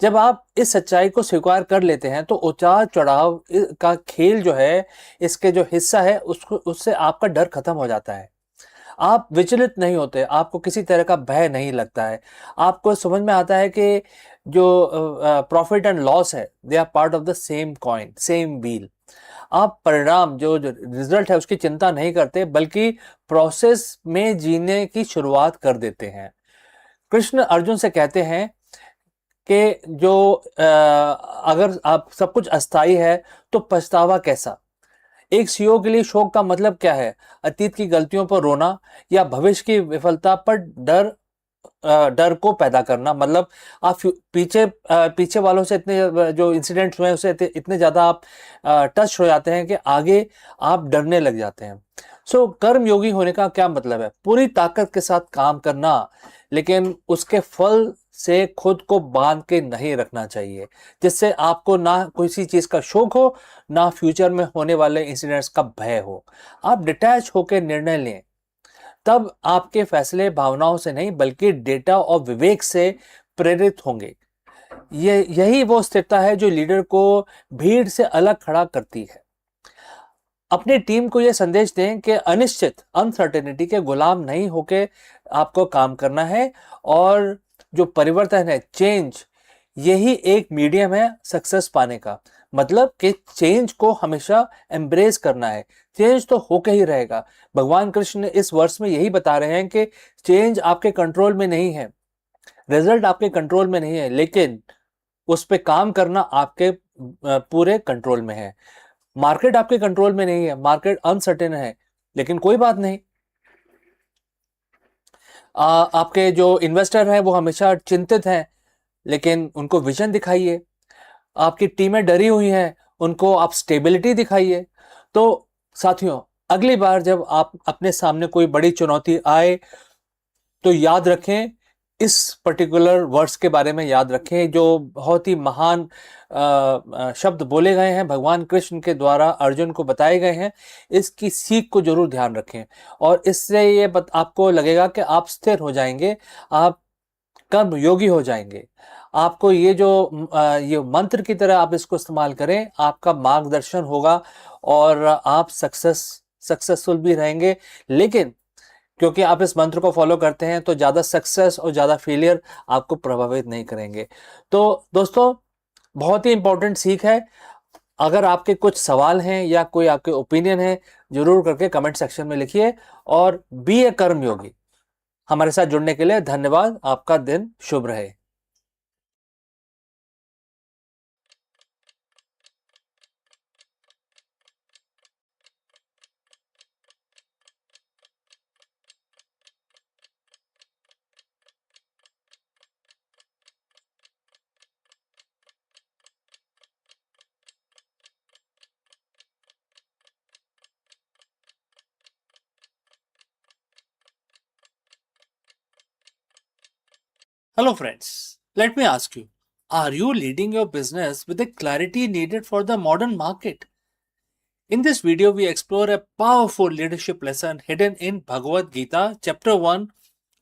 जब आप इस सच्चाई को स्वीकार कर लेते हैं तो उतार चढ़ाव का खेल जो है, इसके जो हिस्सा है, उसको उससे आपका डर खत्म हो जाता है। आप विचलित नहीं होते, आपको किसी तरह का भय नहीं लगता है। आपको समझ में आता है कि जो प्रॉफिट एंड लॉस है, they are part of the same coin, same wheel. आप परिणाम, जो रिजल्ट है, उसकी चिंता नहीं करते, बल्कि प्रोसेस में जीने की शुरुआत कर देते हैं। कृष्ण अर्जुन से कहते हैं कि जो अगर आप सब कुछ अस्थाई है तो पछतावा कैसा। एक सीईओ के लिए शोक का मतलब क्या है? अतीत की गलतियों पर रोना या भविष्य की विफलता पर डर को पैदा करना। मतलब आप पीछे वालों से इतने जो इंसिडेंट्स हुए उससे इतने ज्यादा आप टच हो जाते हैं कि आगे आप डरने लग जाते हैं। सो कर्म योगी होने का क्या मतलब है? पूरी ताकत के साथ काम करना, लेकिन उसके फल से खुद को बांध के नहीं रखना चाहिए, जिससे आपको ना किसी चीज का शौक हो, ना फ्यूचर में होने वाले इंसिडेंट्स का भय हो। आप डिटैच होकर निर्णय लें, तब आपके फैसले भावनाओं से नहीं बल्कि डेटा और विवेक से प्रेरित होंगे। ये यही वो स्थिरता है जो लीडर को भीड़ से अलग खड़ा करती है। अपनी टीम को यह संदेश दें कि अनिश्चित, अनसर्टेनिटी के गुलाम नहीं होके आपको काम करना है, और जो परिवर्तन है, चेंज, यही एक मीडियम है सक्सेस पाने का। मतलब कि चेंज को हमेशा एम्ब्रेस करना है। चेंज तो होके ही रहेगा। भगवान कृष्ण इस वर्ष में यही बता रहे हैं कि चेंज आपके कंट्रोल में नहीं है, रिजल्ट आपके कंट्रोल में नहीं है, लेकिन उस पे काम करना आपके पूरे कंट्रोल में है। मार्केट आपके कंट्रोल में नहीं है, मार्केट अनसर्टेन है, लेकिन कोई बात नहीं। आपके जो इन्वेस्टर हैं वो हमेशा चिंतित हैं, लेकिन उनको विजन दिखाइए। आपकी टीमें डरी हुई हैं, उनको आप स्टेबिलिटी दिखाइए। तो साथियों, अगली बार जब आप अपने सामने कोई बड़ी चुनौती आए तो याद रखें, इस पर्टिकुलर वर्ड्स के बारे में याद रखें, जो बहुत ही महान शब्द बोले गए हैं भगवान कृष्ण के द्वारा, अर्जुन को बताए गए हैं। इसकी सीख को जरूर ध्यान रखें, और इससे ये आपको लगेगा कि आप स्थिर हो जाएंगे, आप कर्म योगी हो जाएंगे। आपको ये जो ये मंत्र की तरह आप इसको इस्तेमाल करें, आपका मार्गदर्शन होगा और आप सक्सेसफुल भी रहेंगे। लेकिन क्योंकि आप इस मंत्र को फॉलो करते हैं तो ज्यादा सक्सेस और ज्यादा फेलियर आपको प्रभावित नहीं करेंगे। तो दोस्तों, बहुत ही इंपॉर्टेंट सीख है। अगर आपके कुछ सवाल हैं या कोई आपके ओपिनियन है, जरूर करके कमेंट सेक्शन में लिखिए। और बी ए कर्मयोगी। हमारे साथ जुड़ने के लिए धन्यवाद। आपका दिन शुभ रहे। Hello friends, let me ask you, Are you leading your business with the clarity needed for the modern market? In this video, we explore a powerful leadership lesson hidden in Bhagavad Gita, chapter 1,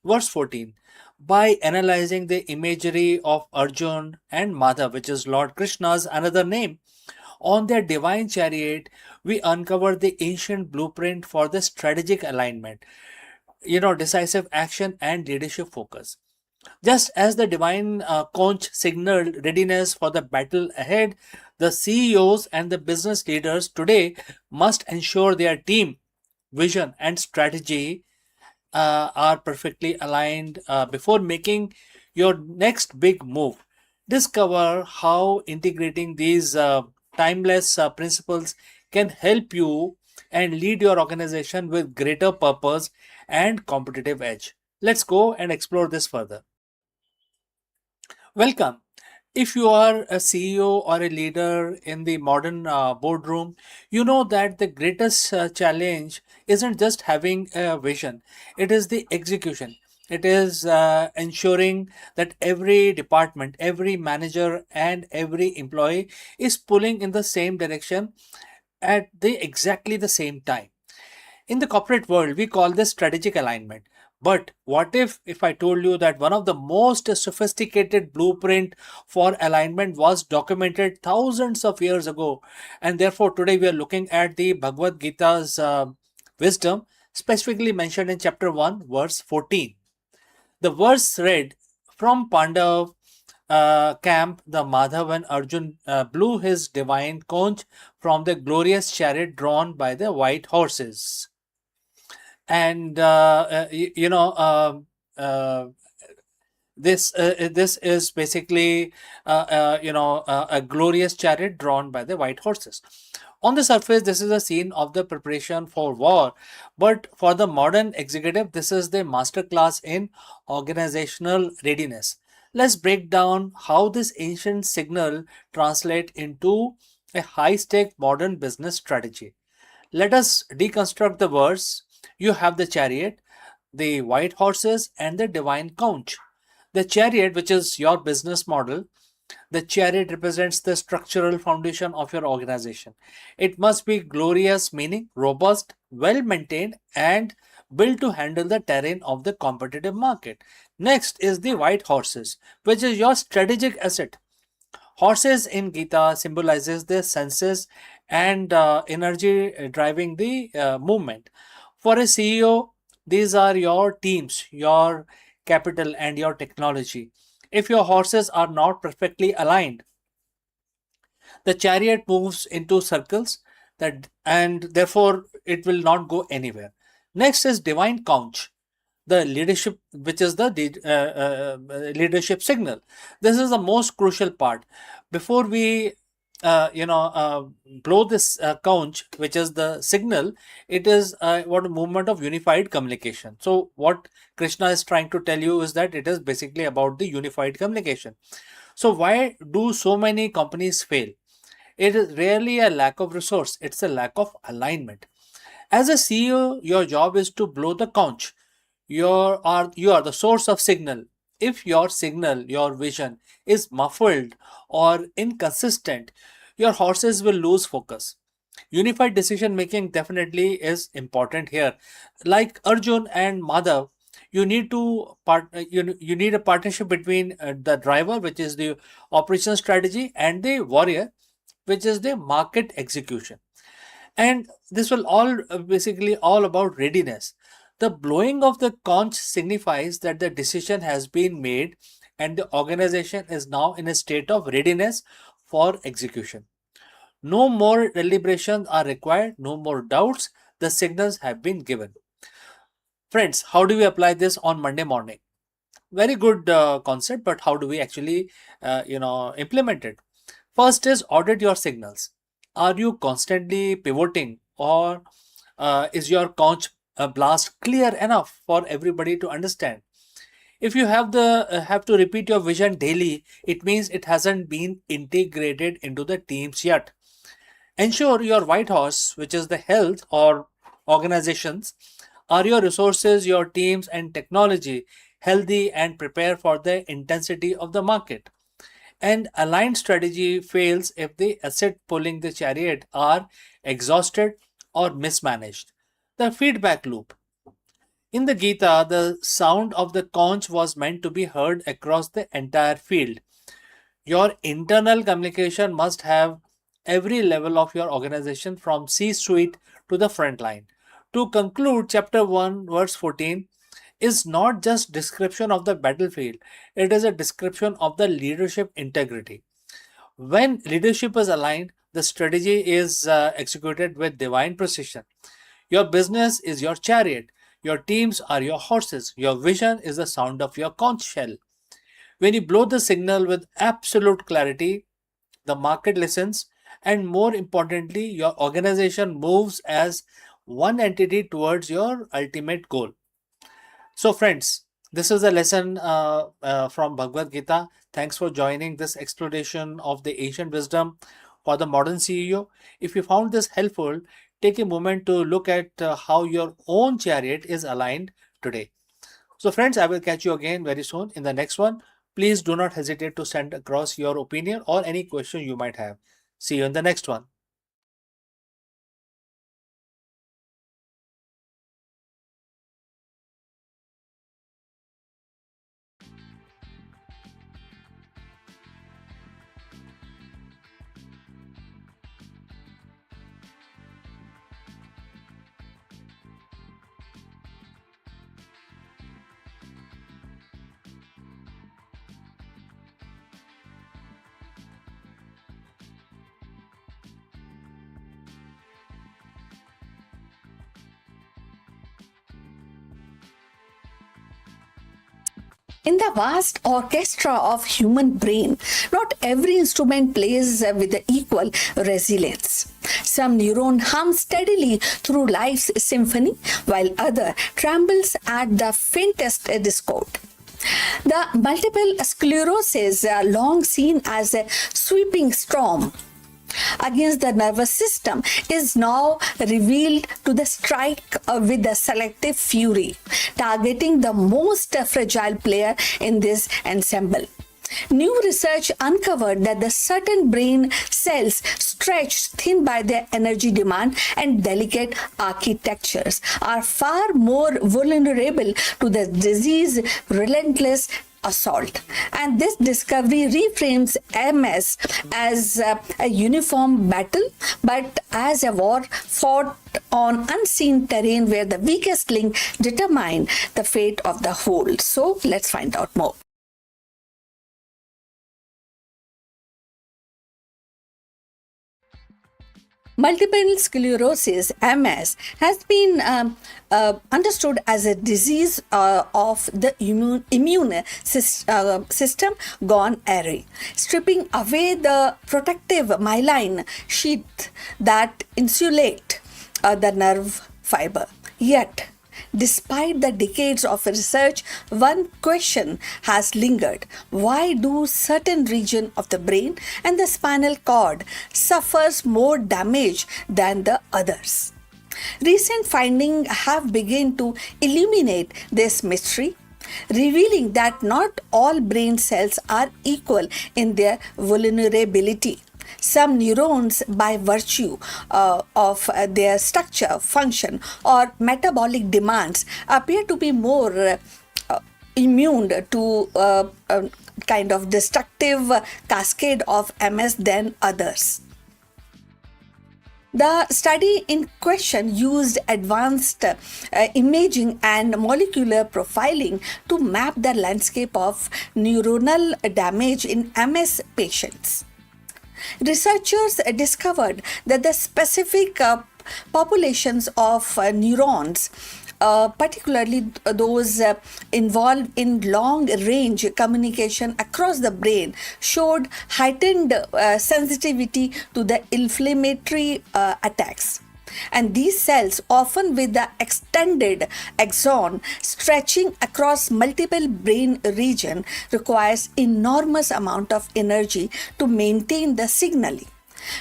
verse 14. By analyzing the imagery of Arjun and Madhav, which is Lord Krishna's another name, on their divine chariot, we uncover the ancient blueprint for the strategic alignment, decisive action and leadership focus. Just as the divine conch signaled readiness for the battle ahead, the CEOs and the business leaders today must ensure their team vision and strategy are perfectly aligned before making your next big move. Discover how integrating these timeless principles can help you and lead your organization with greater purpose and competitive edge. Let's go and explore this further. Welcome. If you are a CEO or a leader in the modern boardroom, you know that the greatest challenge isn't just having a vision, it is the execution. It is ensuring that every department, every manager, and every employee is pulling in the same direction at the exactly the same time. In the corporate world, we call this strategic alignment. But what if I told you that one of the most sophisticated blueprint for alignment was documented thousands of years ago, and therefore today we are looking at the Bhagavad Gita's wisdom, specifically mentioned in chapter 1, verse 14. The verse read, "From Pandav camp, the Madhav and Arjun blew his divine conch from the glorious chariot drawn by the white horses." And uh, this is basically a glorious chariot drawn by the white horses. On the surface, this is a scene of the preparation for war, but for the modern executive, this is the masterclass in organizational readiness. Let's break down how this ancient signal translate into a high-stake modern business strategy. Let us deconstruct the verse. You have the chariot, the white horses, and the divine conch. The chariot, which is your business model, the chariot represents the structural foundation of your organization. It must be glorious, meaning robust, well maintained, and built to handle the terrain of the competitive market. Next is the white horses, which is your strategic asset. Horses in Gita symbolizes the senses and energy driving the movement. For a CEO, these are your teams, your capital, and your technology. If your horses are not perfectly aligned, the chariot moves into circles and therefore it will not go anywhere. Next is divine conch, the leadership, which is the leadership signal. This is the most crucial part. Before we blow this conch, which is the signal, it is what a movement of unified communication. So what Krishna is trying to tell you is that it is basically about the unified communication. So why do so many companies fail? It is rarely a lack of resource, it's a lack of alignment. As a CEO, your job is to blow the conch. You are the source of signal. If your signal, your vision is muffled or inconsistent, your horses will lose focus. Unified decision making definitely is important here. Like Arjun and Madhav, you need a partnership between the driver, which is the operation strategy, and the warrior, which is the market execution. And this will all basically all about readiness. The blowing of the conch signifies that the decision has been made and the organization is now in a state of readiness for execution. No more deliberations are required, no more doubts. The signals have been given. Friends, how do we apply this on Monday morning? Very good concept, but how do we actually implement it? First is audit your signals. Are you constantly pivoting, or is your conch blast clear enough for everybody to understand? If you have to repeat your vision daily, it means it hasn't been integrated into the teams yet. Ensure your white horse, which is the health or organizations, are your resources, your teams, and technology healthy and prepare for the intensity of the market. An aligned strategy fails if the asset pulling the chariot are exhausted or mismanaged. The feedback loop. In the Gita, the sound of the conch was meant to be heard across the entire field. Your internal communication must have every level of your organization from C suite to the front line. To conclude, chapter 1, verse 14 is not just description of the battlefield, it is a description of the leadership integrity. When leadership is aligned, the strategy is executed with divine precision. Your business is your chariot, your teams are your horses, your vision is the sound of your conch shell. When you blow the signal with absolute clarity, the market listens, and more importantly, your organization moves as one entity towards your ultimate goal. So, friends, this is a lesson from Bhagavad Gita. Thanks for joining this exploration of the ancient wisdom for the modern CEO. If you found this helpful, take a moment to look at how your own chariot is aligned today. So, friends, I will catch you again very soon in the next one. Please do not hesitate to send across your opinion or any question you might have. See you in the next one. In the vast orchestra of human brain, not every instrument plays with equal resilience. Some neuron hum steadily through life's symphony, while other trembles at the faintest discord. The multiple sclerosis, long seen as a sweeping storm against the nervous system, is now revealed to the strike with a selective fury, targeting the most fragile player in this ensemble. New research uncovered that the certain brain cells stretched thin by their energy demand and delicate architectures are far more vulnerable to the disease relentless assault. And this discovery reframes MS as a uniform battle, but as a war fought on unseen terrain where the weakest link determined the fate of the whole. So let's find out more. Multiple sclerosis, MS, has been understood as a disease of the immune system gone awry, stripping away the protective myelin sheath that insulate the nerve fiber. Yet, despite the decades of research, one question has lingered. Why do certain regions of the brain and the spinal cord suffers more damage than the others? Recent findings have begun to illuminate this mystery, revealing that not all brain cells are equal in their vulnerability. Some neurons, by virtue of their structure, function, or metabolic demands, appear to be more immune to kind of destructive cascade of MS than others. The study in question used advanced imaging and molecular profiling to map the landscape of neuronal damage in MS patients. Researchers discovered that the specific populations of neurons, particularly those involved in long range communication across the brain, showed heightened sensitivity to the inflammatory attacks. And these cells, often with the extended axon stretching across multiple brain regions, requires enormous amount of energy to maintain the signaling.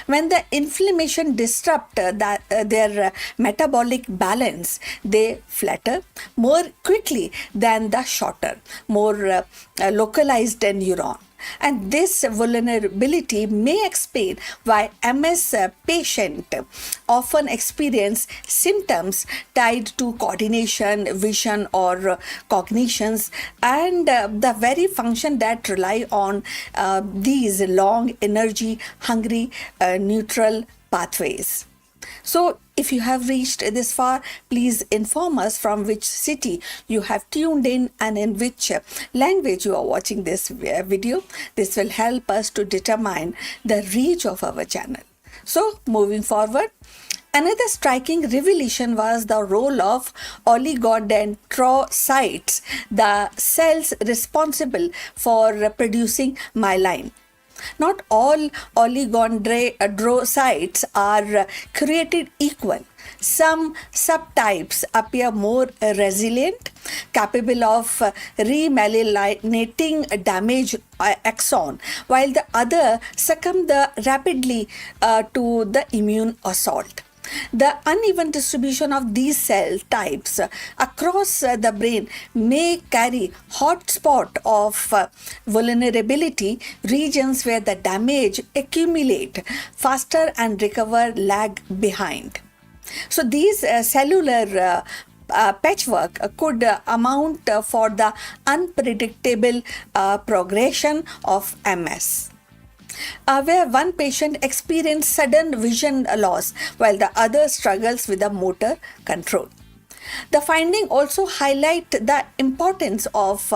When the inflammation disrupts their metabolic balance, they flatter more quickly than the shorter, more localized neuron. And this vulnerability may explain why MS patient often experience symptoms tied to coordination, vision, or cognitions, and the very function that rely on these long, energy hungry, neutral pathways. So, if you have reached this far, please inform us from which city you have tuned in and in which language you are watching this video. This will help us to determine the reach of our channel. So, moving forward, another striking revelation was the role of oligodendrocytes, the cells responsible for producing myelin. Not all oligodendrocytes are created equal. Some subtypes appear more resilient, capable of remyelinating damaged axon, while the other succumb rapidly to the immune assault. The uneven distribution of these cell types across the brain may carry hotspot of vulnerability, regions where the damage accumulate faster and recover lag behind. So these cellular patchwork could amount for the unpredictable progression of MS. Where one patient experienced sudden vision loss while the other struggles with the motor control. The finding also highlight the importance of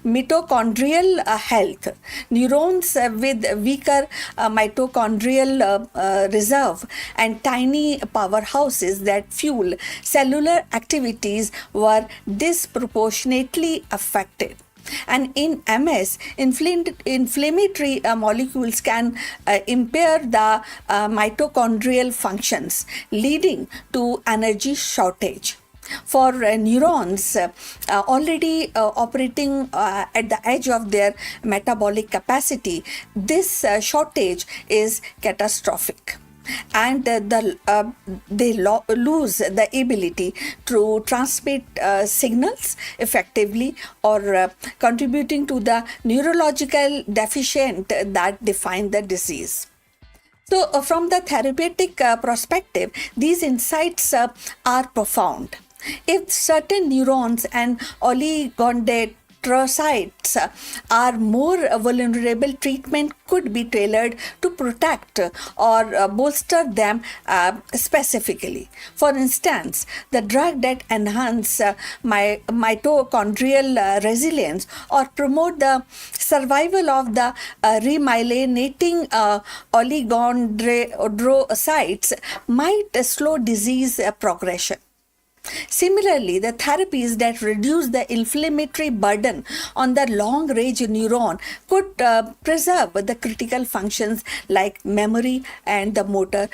mitochondrial health. Neurons with weaker mitochondrial reserve and tiny powerhouses that fuel cellular activities were disproportionately affected. And in MS, inflammatory molecules can impair the mitochondrial functions, leading to energy shortage. For neurons already operating at the edge of their metabolic capacity, this shortage is catastrophic. And they lose the ability to transmit signals effectively, or contributing to the neurological deficient that define the disease. So, from the therapeutic perspective, these insights are profound. If certain neurons and oligodendrocytes are more vulnerable, treatment could be tailored to protect or bolster them specifically. For instance, the drug that enhance mitochondrial resilience or promote the survival of the remyelinating oligodendrocytes might slow disease progression. Similarly, the therapies that reduce the inflammatory burden on the long-range neuron could preserve the critical functions like memory and the motor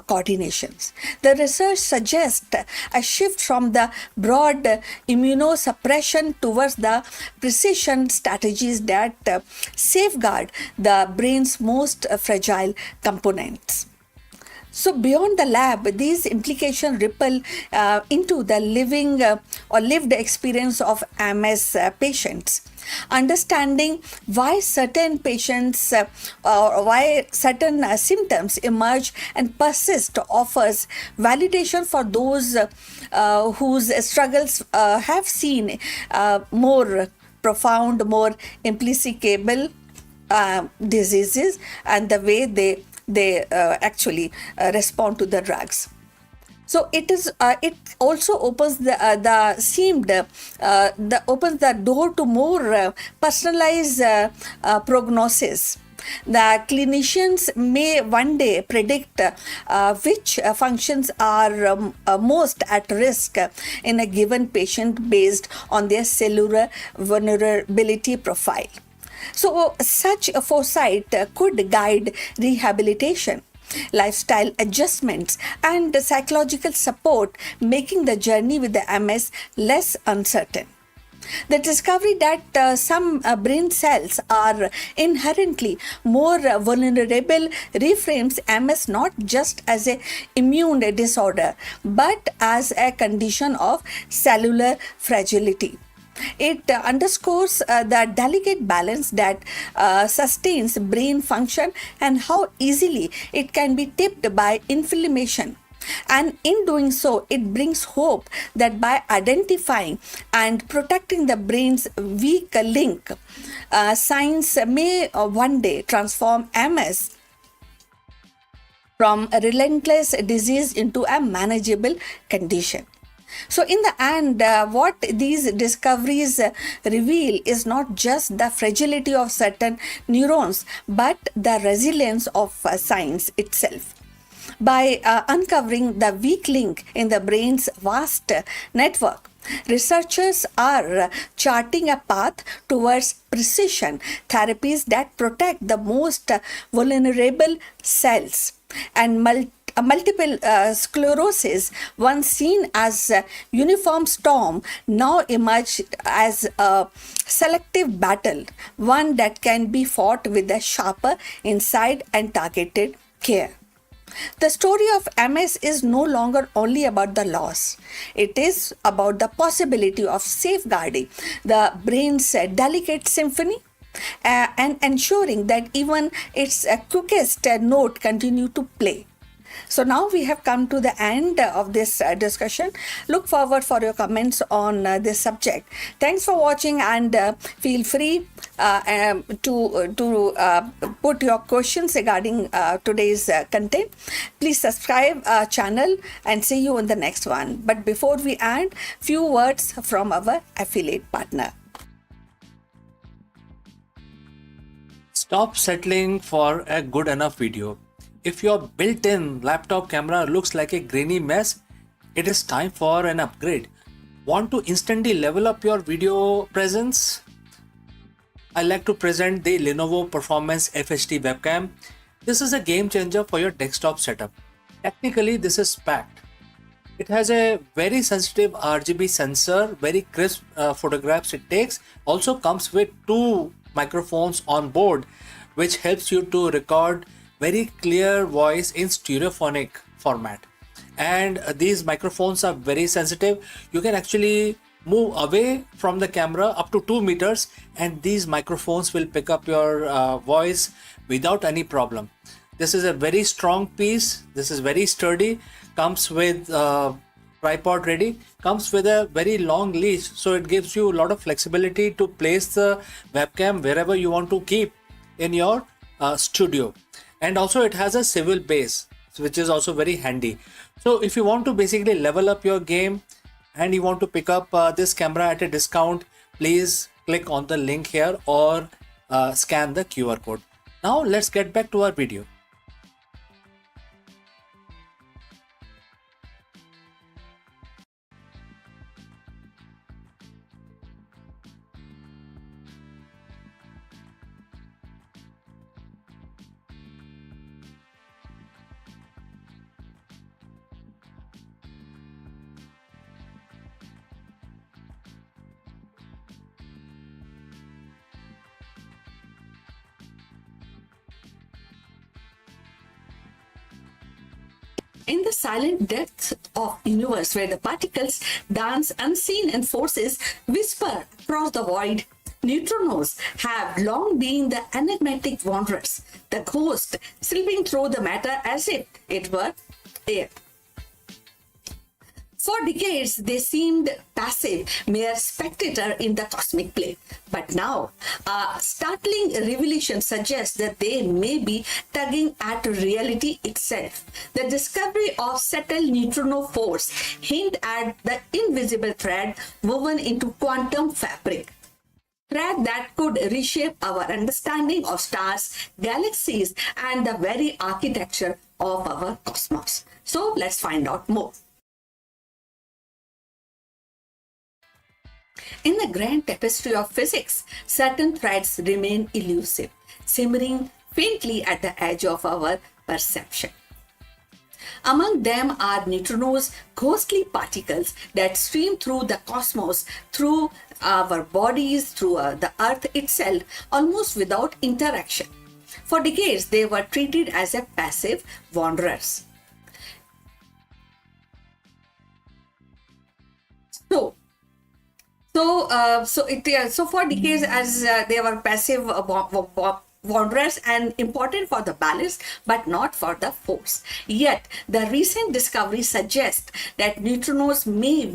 coordinations. The research suggests a shift from the broad immunosuppression towards the precision strategies that safeguard the brain's most fragile components. So beyond the lab, these implications ripple into the living or lived experience of MS patients. Understanding why certain patients or why certain symptoms emerge and persist offers validation for those whose struggles have seen more profound, more implicable diseases, and the way they actually respond to the drugs. So it also opens opens the door to more personalized prognosis. The clinicians may one day predict which functions are most at risk in a given patient based on their cellular vulnerability profile. So, such a foresight could guide rehabilitation, lifestyle adjustments, and psychological support, making the journey with the MS less uncertain. The discovery that some brain cells are inherently more vulnerable reframes MS not just as an immune disorder, but as a condition of cellular fragility. It underscores the delicate balance that sustains brain function and how easily it can be tipped by inflammation. And in doing so, it brings hope that by identifying and protecting the brain's weak link, science may one day transform MS from a relentless disease into a manageable condition. So, in the end, what these discoveries reveal is not just the fragility of certain neurons, but the resilience of science itself. By uncovering the weak link in the brain's vast network, researchers are charting a path towards precision therapies that protect the most vulnerable cells and multiple sclerosis, once seen as a uniform storm, now emerged as a selective battle, one that can be fought with a sharper insight and targeted care. The story of MS is no longer only about the loss. It is about the possibility of safeguarding the brain's delicate symphony and ensuring that even its quickest note continue to play. So now we have come to the end of this discussion. Look forward for your comments on this subject. Thanks for watching, and feel free to put your questions regarding today's content. Please subscribe our channel and see you in the next one. But before we end, few words from our affiliate partner. Stop settling for a good enough video. If your built-in laptop camera looks like a grainy mess, it is time for an upgrade. Want to instantly level up your video presence? I like to present the Lenovo Performance FHD webcam. This is a game changer for your desktop setup. Technically, this is packed. It has a very sensitive RGB sensor, very crisp photographs it takes. Also comes with two microphones on board, which helps you to record very clear voice in stereophonic format. And these microphones are very sensitive. You can actually move away from the camera up to 2 meters, and these microphones will pick up your voice without any problem. This is a very strong piece. This is very sturdy. Comes with tripod ready. Comes with a very long leash, so it gives you a lot of flexibility to place the webcam wherever you want to keep in your studio. And also it has a swivel base, which is also very handy. So if you want to basically level up your game and you want to pick up this camera at a discount, please click on the link here or scan the QR code. Now let's get back to our video. In the silent depths of universe where the particles dance unseen and forces whisper across the void, neutrinos have long been the enigmatic wanderers, the ghost slipping through the matter as if it were air. For decades, they seemed passive, mere spectator in the cosmic play. But now, a startling revelation suggests that they may be tugging at reality itself. The discovery of subtle neutrino force hint at the invisible thread woven into quantum fabric. Thread that could reshape our understanding of stars, galaxies, and the very architecture of our cosmos. So let's find out more. In the grand tapestry of physics, certain threads remain elusive, simmering faintly at the edge of our perception. Among them are neutrinos, ghostly particles that stream through the cosmos, through our bodies, through the earth itself, almost without interaction. For decades, they were treated as a passive wanderers. So for decades, as they were passive wanderers and important for the balance, but not for the force. Yet, the recent discovery suggests that neutrinos may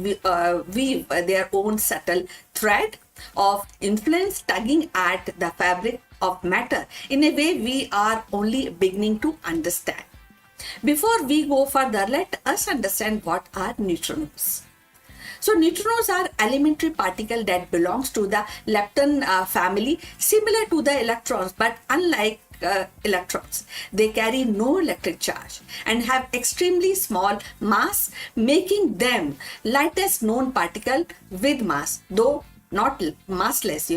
weave their own subtle thread of influence, tugging at the fabric of matter in a way we are only beginning to understand. Before we go further, let us understand what are neutrinos. So neutrinos are elementary particle that belongs to the lepton family, similar to the electrons, but unlike electrons. They carry no electric charge and have extremely small mass, making them lightest known particle with mass, though not massless.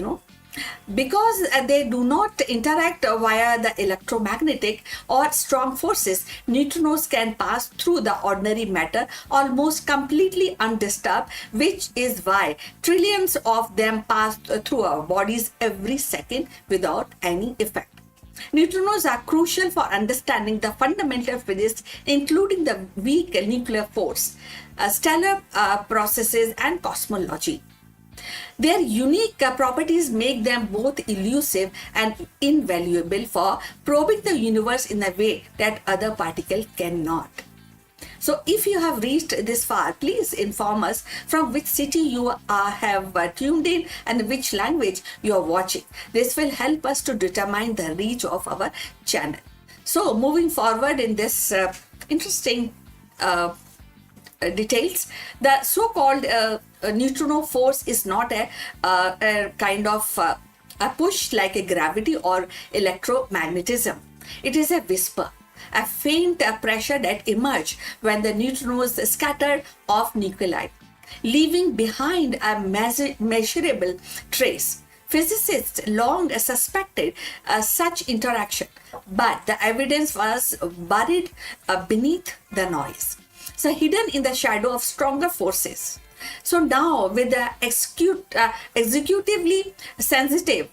Because they do not interact via the electromagnetic or strong forces, neutrinos can pass through the ordinary matter almost completely undisturbed, which is why trillions of them pass through our bodies every second without any effect. Neutrinos are crucial for understanding the fundamental physics, including the weak nuclear force, stellar processes, and cosmology. Their unique properties make them both elusive and invaluable for probing the universe in a way that other particles cannot. So, if you have reached this far, please inform us from which city you have tuned in and which language you are watching. This will help us to determine the reach of our channel. So, moving forward in this interesting details, the so-called neutrino force is not a kind of a push like a gravity or electromagnetism. It is a whisper, a faint pressure that emerges when the neutrinos scatter off nuclei, leaving behind a measurable trace. Physicists long suspected such interaction, but the evidence was buried beneath the noise, so hidden in the shadow of stronger forces. So now, with the executively sensitive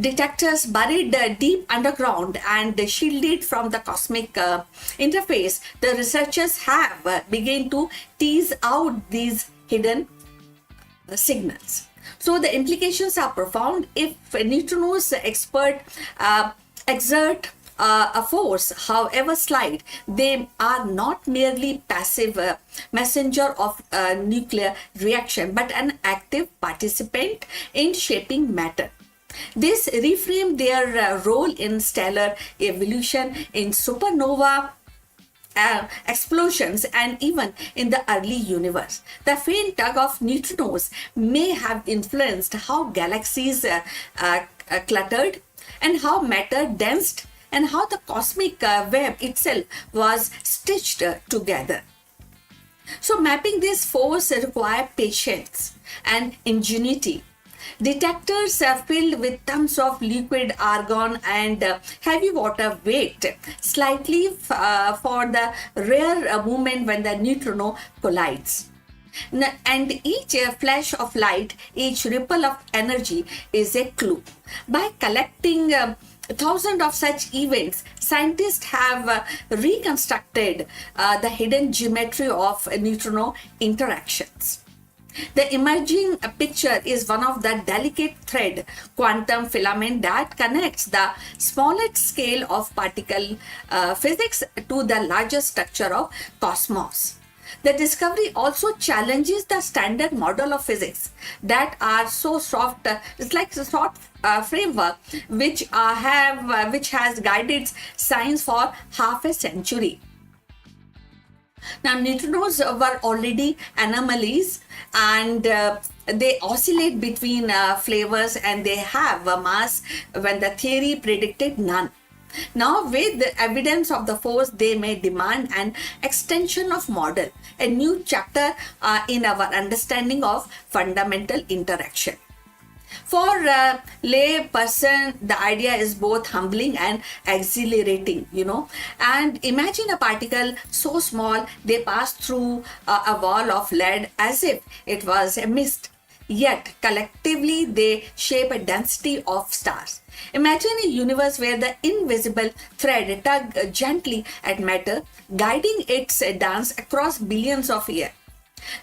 detectors buried deep underground and shielded from the cosmic interface, the researchers have begun to tease out these hidden signals. So the implications are profound. If neutrinos exert a force, however slight, they are not merely passive messenger of a nuclear reaction, but an active participant in shaping matter. This reframed their role in stellar evolution, in supernova explosions, and even in the early universe. The faint tug of neutrinos may have influenced how galaxies cluttered and how matter danced and how the cosmic web itself was stitched together. So mapping this force requires patience and ingenuity. Detectors are filled with tons of liquid argon and heavy water wait slightly for the rare moment when the neutrino collides. And each flash of light, each ripple of energy is a clue. By collecting thousands of such events, scientists have reconstructed the hidden geometry of neutrino interactions. The emerging picture is one of the delicate thread quantum filament that connects the smallest scale of particle physics to the larger structure of cosmos. The discovery also challenges the standard model of physics that are so soft. It's like a soft framework which has guided science for half a century. Now, neutrinos were already anomalies and they oscillate between flavors and they have a mass when the theory predicted none. Now, with the evidence of the force, they may demand an extension of model, a new chapter in our understanding of fundamental interaction. For a lay person, the idea is both humbling and exhilarating. And imagine a particle so small they pass through a wall of lead as if it was a mist. Yet collectively they shape a density of stars. Imagine a universe where the invisible thread tug gently at matter, guiding its dance across billions of years.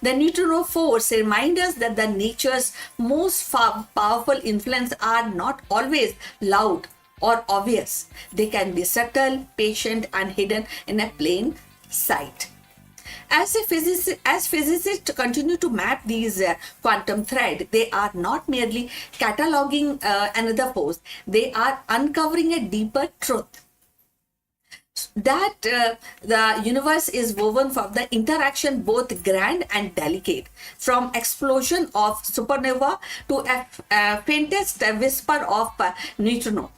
The neutrino force reminds us that the nature's most powerful influence are not always loud or obvious. They can be subtle, patient, and hidden in a plain sight. As physicists continue to map these quantum thread, they are not merely cataloging another force, they are uncovering a deeper truth that the universe is woven from the interaction both grand and delicate, from explosion of supernova to a faintest whisper of neutrino.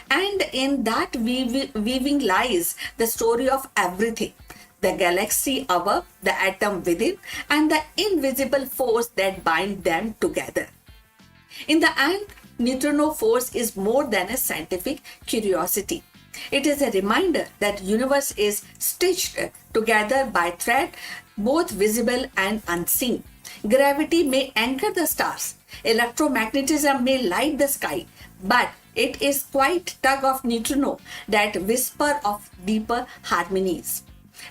And in that weaving lies the story of everything: the galaxy above, the atom within, and the invisible force that binds them together. In the end, neutrino force is more than a scientific curiosity. It is a reminder that universe is stitched together by thread, both visible and unseen. Gravity may anchor the stars, electromagnetism may light the sky, but it is quite tug of neutrino that whisper of deeper harmonies.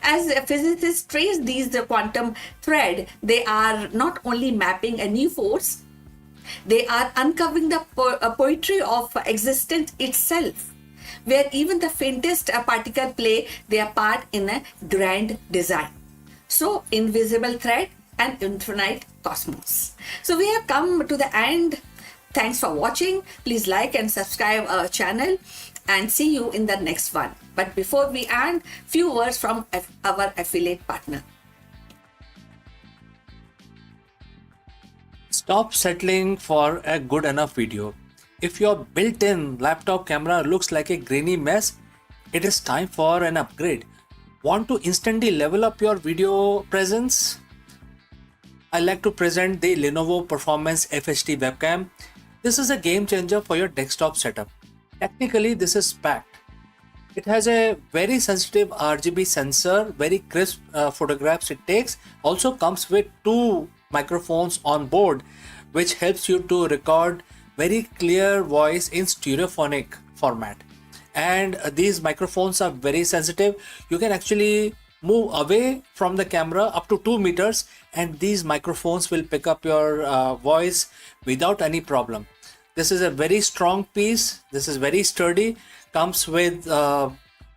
As physicists trace these quantum thread, they are not only mapping a new force, they are uncovering the poetry of existence itself, where even the faintest particle play their part in a grand design. So, invisible thread and infinite cosmos. So, we have come to the end. Thanks for watching. Please like and subscribe our channel, and see you in the next one. But before we end, few words from our affiliate partner. Stop settling for a good enough video. If your built-in laptop camera looks like a grainy mess, it is time for an upgrade. Want to instantly level up your video presence? I like to present the Lenovo Performance FHD webcam. This is a game changer for your desktop setup. Technically, this is packed. It has a very sensitive RGB sensor, very crisp photographs it takes. Also comes with two microphones on board, which helps you to record very clear voice in stereophonic format. And these microphones are very sensitive. You can actually move away from the camera up to 2 meters, and these microphones will pick up your voice without any problem. This is a very strong piece. This is very sturdy. Comes with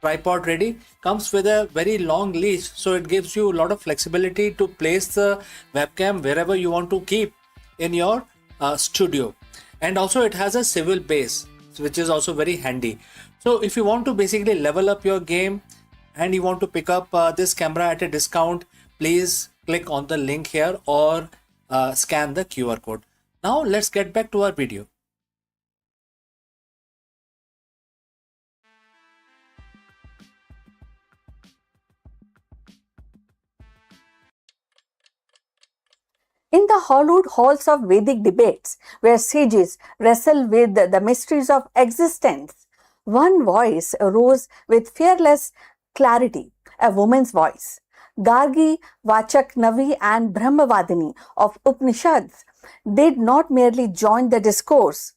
tripod ready. Comes with a very long leash, so it gives you a lot of flexibility to place the webcam wherever you want to keep in your studio. And also it has a swivel base, which is also very handy. So if you want to basically level up your game and you want to pick up this camera at a discount, please click on the link here or scan the QR code. Now let's get back to our video. In the hollowed halls of Vedic debates, where sages wrestle with the mysteries of existence, one voice arose with fearless clarity, a woman's voice. Gargi, Vachak Navi, and Brahmavadini of Upanishads did not merely join the discourse.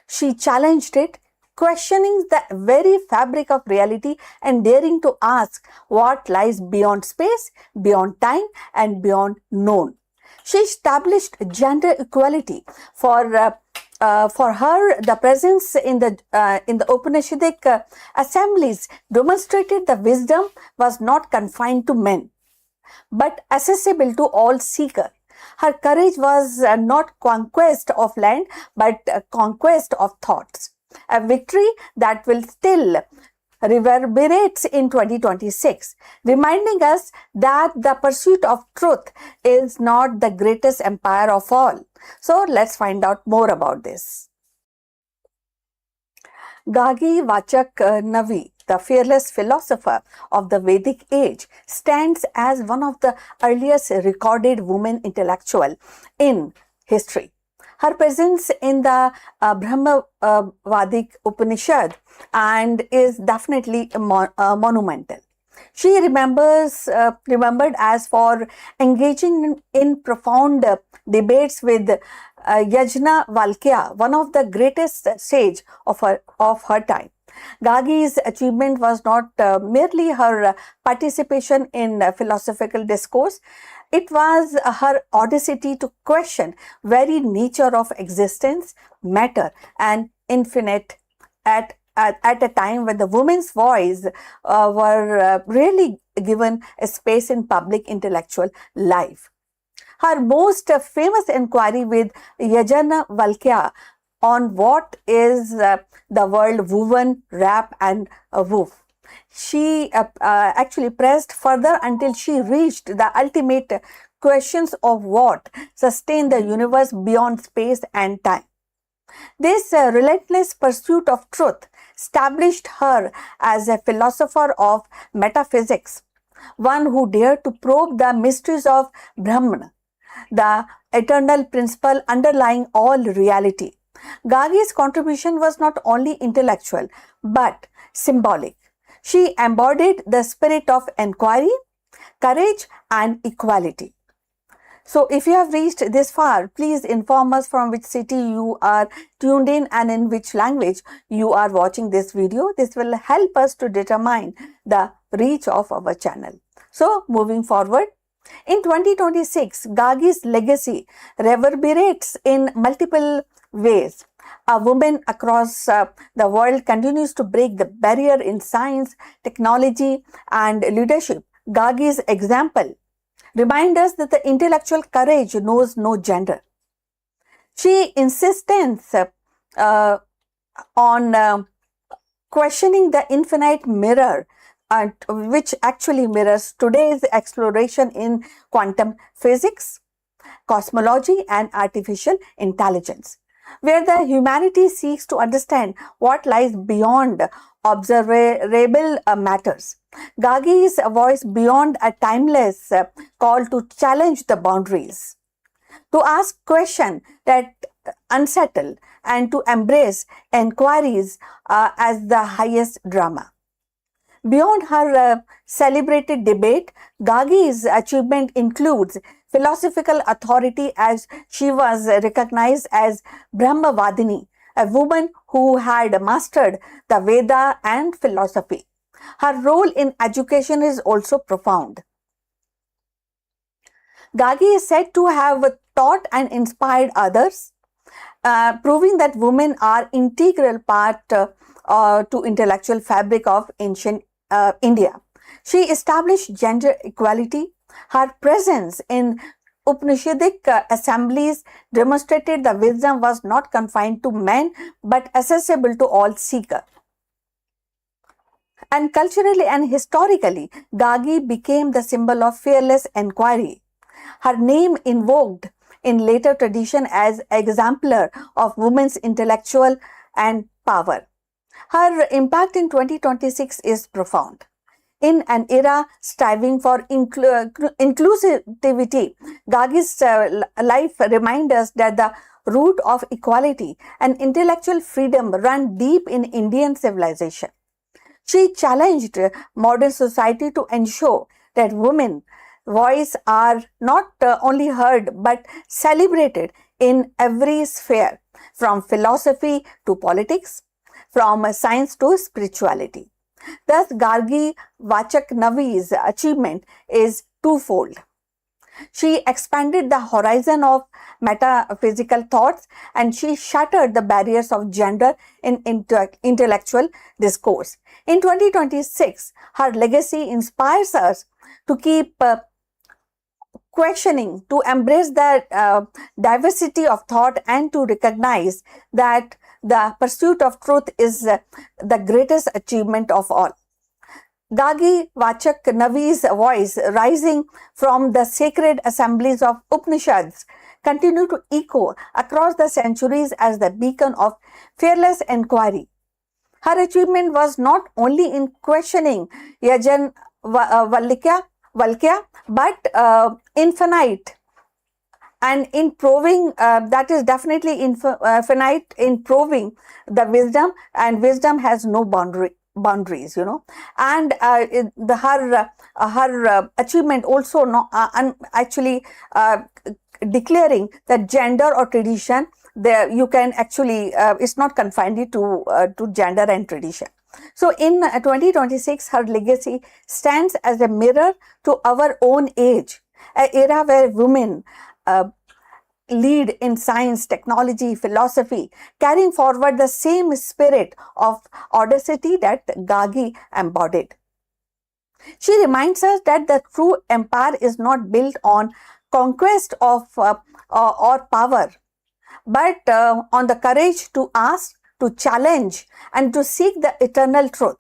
She challenged it, questioning the very fabric of reality and daring to ask what lies beyond space, beyond time, and beyond known. She established gender equality. For her, the presence in the Upanishadic assemblies demonstrated the wisdom was not confined to men, but accessible to all seekers. Her courage was not conquest of land, but conquest of thoughts. A victory that will still reverberates in 2026, reminding us that the pursuit of truth is not the greatest empire of all. So let's find out more about this. Gagi Vachak Navi, the fearless philosopher of the Vedic age, stands as one of the earliest recorded women intellectual in history. Her presence in the Brahmavadic Upanishad and is definitely monumental. She remembered as for engaging in profound debates with Yajna Valkya, one of the greatest sage of her time. Gagi's achievement was not merely her participation in philosophical discourse. It was her audacity to question very nature of existence, matter, and infinite at a time when the woman's voice were really given a space in public intellectual life. Her most famous inquiry with Yajna Valkya on what is the world woven, wrap, and woof. She actually pressed further until she reached the ultimate questions of what sustain the universe beyond space and time. This relentless pursuit of truth established her as a philosopher of metaphysics, one who dared to probe the mysteries of Brahman, the eternal principle underlying all reality. Gargi's contribution was not only intellectual but symbolic. She embodied the spirit of inquiry, courage, and equality. So, if you have reached this far, please inform us from which city you are tuned in and in which language you are watching this video. This will help us to determine the reach of our channel. So, moving forward, in 2026, Gargi's legacy reverberates in multiple ways. A woman across the world continues to break the barrier in science, technology, and leadership. Gargi's example reminds us that the intellectual courage knows no gender. She insists on questioning the infinite mirror, which actually mirrors today's exploration in quantum physics, cosmology, and artificial intelligence, where the humanity seeks to understand what lies beyond observable matters. Gargi's voice beyond a timeless call to challenge the boundaries, to ask questions that unsettle, and to embrace inquiries as the highest drama. Beyond her celebrated debate, Gargi's achievement includes philosophical authority, as she was recognized as Brahmavadini, a woman who had mastered the Veda and philosophy. Her role in education is also profound. Gargi is said to have taught and inspired others, proving that women are integral part to intellectual fabric of ancient India. She established gender equality. Her presence in Upanishadic assemblies demonstrated the wisdom was not confined to men but accessible to all seekers. And culturally and historically, Gargi became the symbol of fearless inquiry. Her name invoked in later tradition as exemplar of women's intellectual and power. Her impact in 2026 is profound. In an era striving for inclusivity, Gargi's life reminds us that the root of equality and intellectual freedom run deep in Indian civilization. She challenged modern society to ensure that women's voices are not only heard but celebrated in every sphere, from philosophy to politics, from science to spirituality. Thus, Gargi Vachak Navi's achievement is twofold. She expanded the horizon of metaphysical thoughts and she shattered the barriers of gender in intellectual discourse. In 2026, her legacy inspires us to keep questioning, to embrace the diversity of thought, and to recognize that the pursuit of truth is the greatest achievement of all. Gargi Vachak Navi's voice, rising from the sacred assemblies of Upanishads, continue to echo across the centuries as the beacon of fearless inquiry. Her achievement was not only in questioning Yajan Valkya, but infinite and in proving, that is definitely infinite in proving the wisdom, and wisdom has no boundaries, and her achievement also actually declaring that gender or tradition, there you can actually it's not confined to gender and tradition. So in 2026, her legacy stands as a mirror to our own age, an era where women lead in science, technology, philosophy, carrying forward the same spirit of audacity that Gagi embodied. She reminds us that the true empire is not built on conquest of or power, but on the courage to ask, to challenge, and to seek the eternal truth.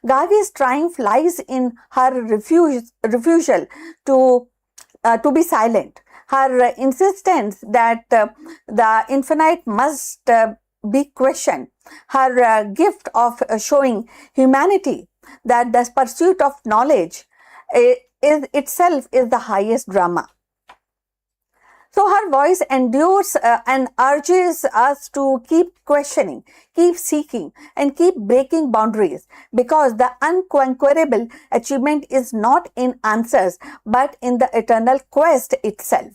Gagi's triumph lies in her refusal to be silent, her insistence that the infinite must be questioned, her gift of showing humanity that the pursuit of knowledge is itself is the highest drama. So her voice endures and urges us to keep questioning, keep seeking, and keep breaking boundaries, because the unconquerable achievement is not in answers but in the eternal quest itself.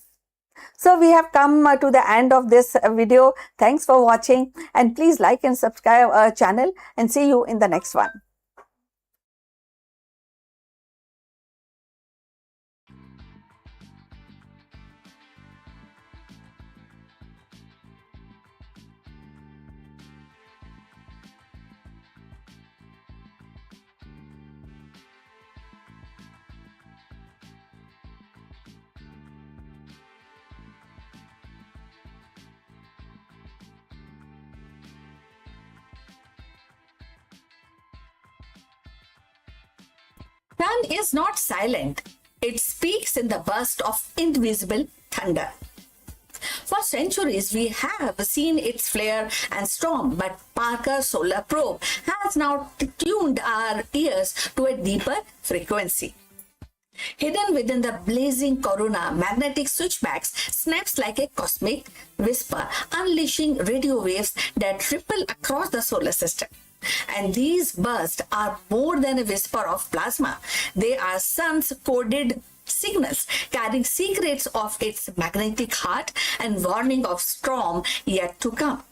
So we have come to the end of this video. Thanks for watching, and please like and subscribe our channel, and see you in the next one. Sun is not silent. It speaks in the burst of invisible thunder. For centuries, we have seen its flare and storm, but Parker Solar Probe has now tuned our ears to a deeper frequency. Hidden within the blazing corona, magnetic switchbacks snaps like a cosmic whisper, unleashing radio waves that ripple across the solar system. And these bursts are more than a whisper of plasma. They are sun's coded signals carrying secrets of its magnetic heart and warning of storm yet to come.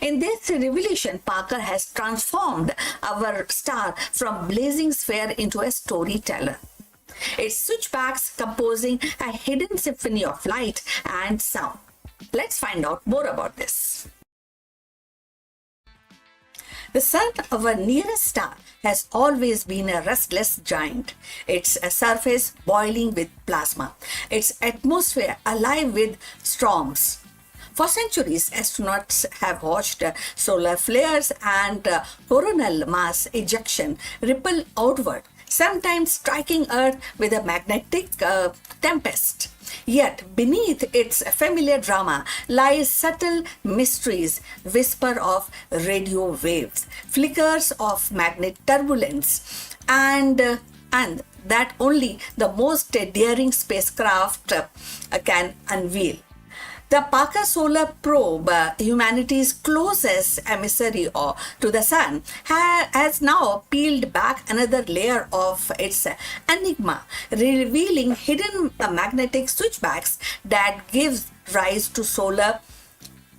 In this revelation, Parker has transformed our star from blazing sphere into a storyteller. Its switchbacks composing a hidden symphony of light and sound. Let's find out more about this. The sun, our nearest star, has always been a restless giant. Its surface boiling with plasma, its atmosphere alive with storms. For centuries, astronauts have watched solar flares and coronal mass ejection ripple outward, sometimes striking Earth with a magnetic tempest. Yet beneath its familiar drama lies subtle mysteries, whisper of radio waves, flickers of magnet turbulence, and that only the most daring spacecraft can unveil. The Parker Solar Probe, humanity's closest emissary to the sun, has now peeled back another layer of its enigma, revealing hidden magnetic switchbacks that gives rise to solar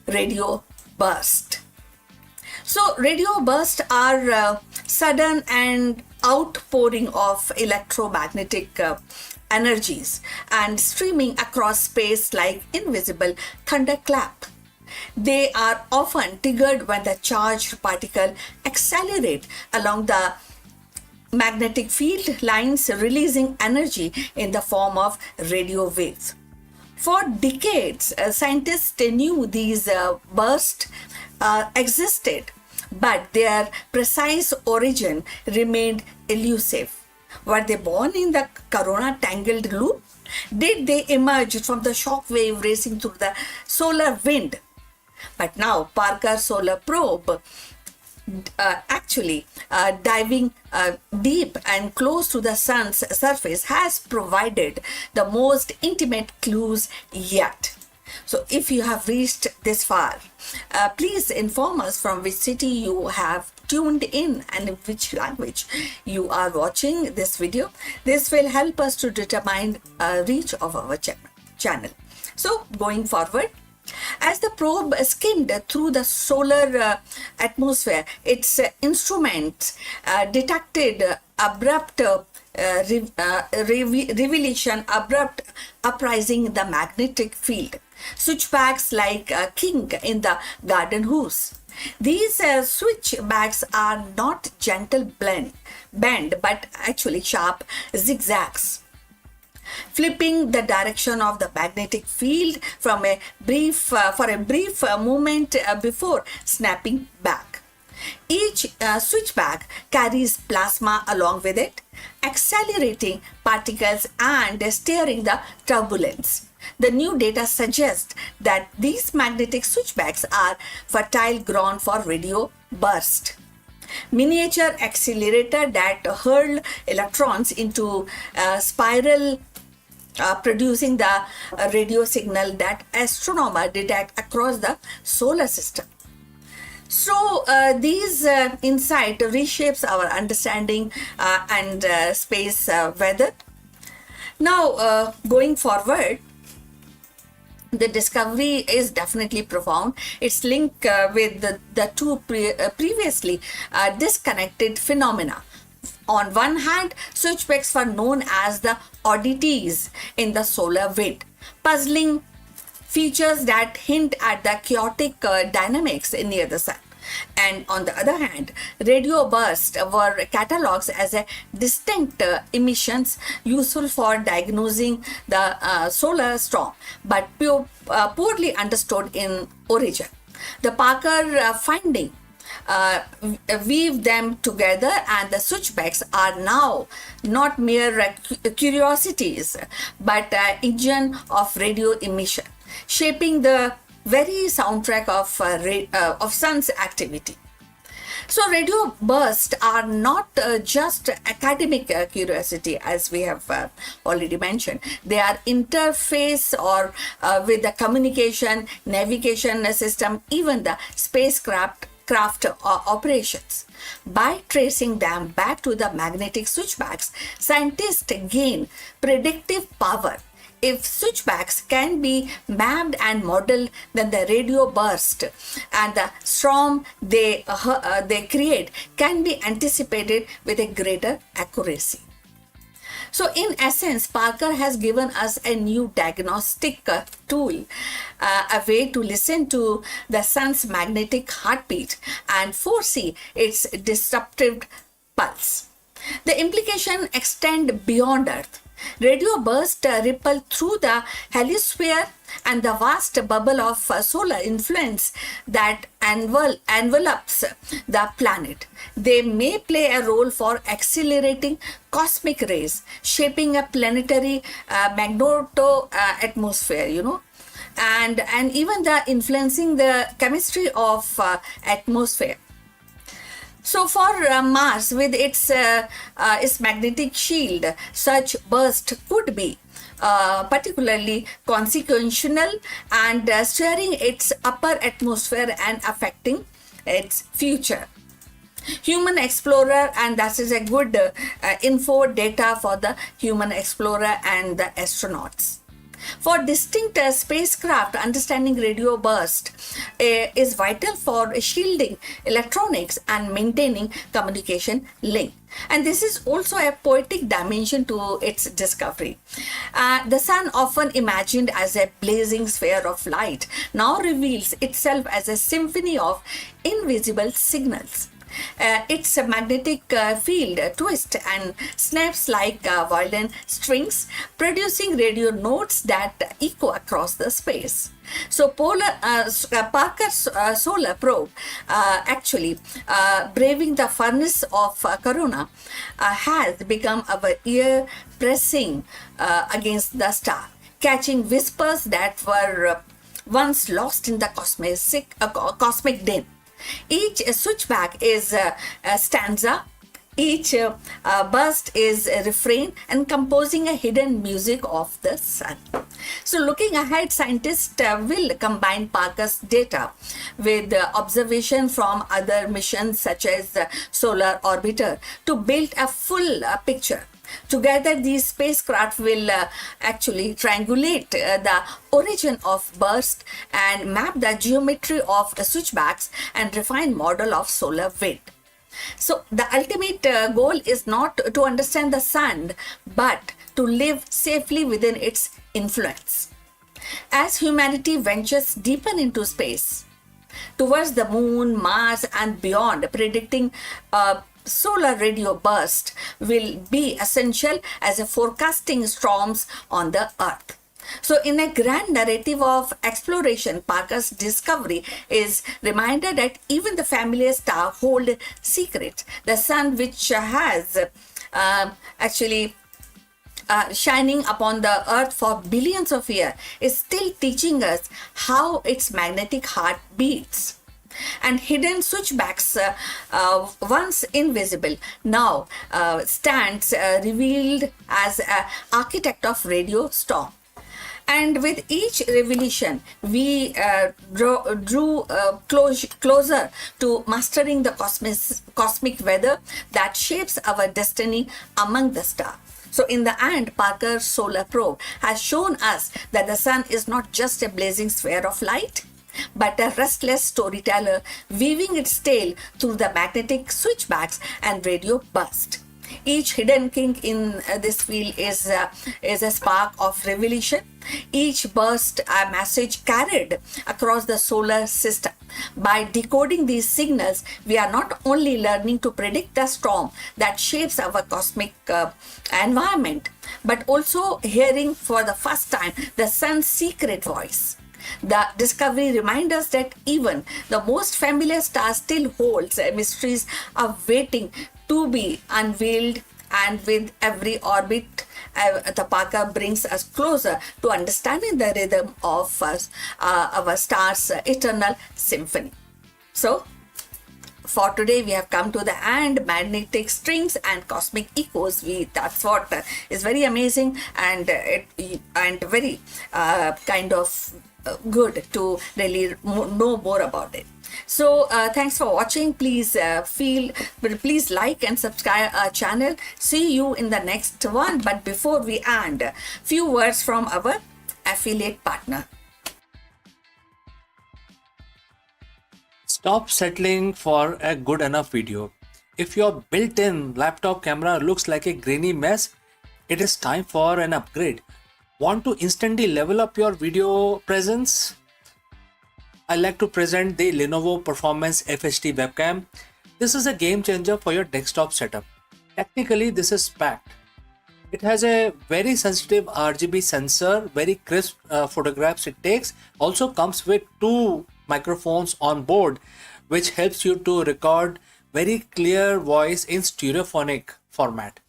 radio bursts. So, radio bursts are sudden and outpouring of electromagnetic energies and streaming across space like invisible thunderclap. They are often triggered when the charged particle accelerate along the magnetic field lines, releasing energy in the form of radio waves. For decades, scientists knew these bursts existed, but their precise origin remained elusive. Were they born in the corona tangled loop? Did they emerge from the shock wave racing through the solar wind? But now Parker Solar Probe diving deep and close to the sun's surface has provided the most intimate clues yet. So if you have reached this far, please inform us from which city you have tuned in and in which language you are watching this video. This will help us to determine reach of our channel. So going forward, as the probe skimmed through the solar atmosphere, its instruments detected abrupt revelation, abrupt uprising in the magnetic field. Switchbacks like a king in the garden hose. These switchbacks are not gentle bend, but actually sharp zigzags, flipping the direction of the magnetic field from a brief for a brief moment before snapping back. Each switchback carries plasma along with it, accelerating particles and steering the turbulence. The new data suggests that these magnetic switchbacks are fertile ground for radio burst, miniature accelerator that hurl electrons into spiral, producing the radio signal that astronomers detect across the solar system. So these insight reshapes our understanding and space weather. Now, going forward, the discovery is definitely profound. It's linked with the two previously disconnected phenomena. On one hand, switchbacks were known as the oddities in the solar wind, puzzling features that hint at the chaotic dynamics near the sun. And on the other hand, radio bursts were catalogued as a distinct emissions useful for diagnosing the solar storm, but poorly understood in origin. The Parker finding weave them together, and the switchbacks are now not mere curiosities but engine of radio emission, shaping the very soundtrack of sun's activity. So radio bursts are not just academic curiosity, as we have already mentioned. They are interface or with the communication, navigation system, even the spacecraft operations. By tracing them back to the magnetic switchbacks, scientists gain predictive power. If switchbacks can be mapped and modeled, then the radio burst and the storm they create can be anticipated with a greater accuracy. So, in essence, Parker has given us a new diagnostic tool, a way to listen to the sun's magnetic heartbeat and foresee its disruptive pulse. The implication extend beyond Earth. Radio bursts ripple through the heliosphere and the vast bubble of solar influence that envelops the planet. They may play a role for accelerating cosmic rays, shaping a planetary magneto atmosphere, and even the influencing the chemistry of atmosphere. So for Mars, with its magnetic shield, such burst could be particularly consequential and steering its upper atmosphere and affecting its future. Human explorer, and that is a good info data for the human explorer and the astronauts. For distinct spacecraft, understanding radio burst is vital for shielding electronics and maintaining communication link. And this is also a poetic dimension to its discovery. The sun, often imagined as a blazing sphere of light, now reveals itself as a symphony of invisible signals. Its magnetic field twists and snaps like violin strings, producing radio notes that echo across the space. So Parker's solar probe, actually braving the furnace of Corona, has become our ear pressing against the star, catching whispers that were once lost in the cosmic din. Each switchback is a stanza, each burst is a refrain, and composing a hidden music of the sun. So looking ahead, scientists will combine Parker's data with observation from other missions such as the Solar Orbiter to build a full picture. Together, these spacecraft will actually triangulate the origin of burst and map the geometry of switchbacks and refine model of solar wind. So the ultimate goal is not to understand the sun, but to live safely within its influence. As humanity ventures deeper into space, towards the moon, Mars, and beyond, predicting a solar radio burst will be essential as a forecasting storms on the Earth. So, in a grand narrative of exploration, Parker's discovery is reminder that even the familiar star hold secrets. The sun, which has actually shining upon the earth for billions of years, is still teaching us how its magnetic heart beats. And hidden switchbacks, once invisible, now stands revealed as an architect of radio storm. And with each revelation, we drew closer to mastering the cosmic weather that shapes our destiny among the stars. So, in the end, Parker's solar probe has shown us that the sun is not just a blazing sphere of light, but a restless storyteller weaving its tale through the magnetic switchbacks and radio burst. Each hidden kink in this field is a spark of revelation. Each burst a message carried across the solar system. By decoding these signals, we are not only learning to predict the storm that shapes our cosmic environment, but also hearing for the first time the sun's secret voice. The discovery reminds us that even the most familiar star still holds mysteries of waiting to be unveiled, and with every orbit, the Parker brings us closer to understanding the rhythm of our star's eternal symphony. So, for today, we have come to the end. Magnetic strings and cosmic echoes. That's what is very amazing and very kind of good to really know more about it. So thanks for watching. Please please like and subscribe our channel. See you in the next one. But before we end, few words from our affiliate partner. Stop settling for a good enough video. If your built-in laptop camera looks like a grainy mess, it is time for an upgrade. Want to instantly level up your video presence? I like to present the Lenovo Performance FHD webcam. This is a game changer for your desktop setup. Technically, this is packed. It has a very sensitive RGB sensor, very crisp photographs it takes. Also comes with two microphones on board, which helps you to record very clear voice in stereophonic format.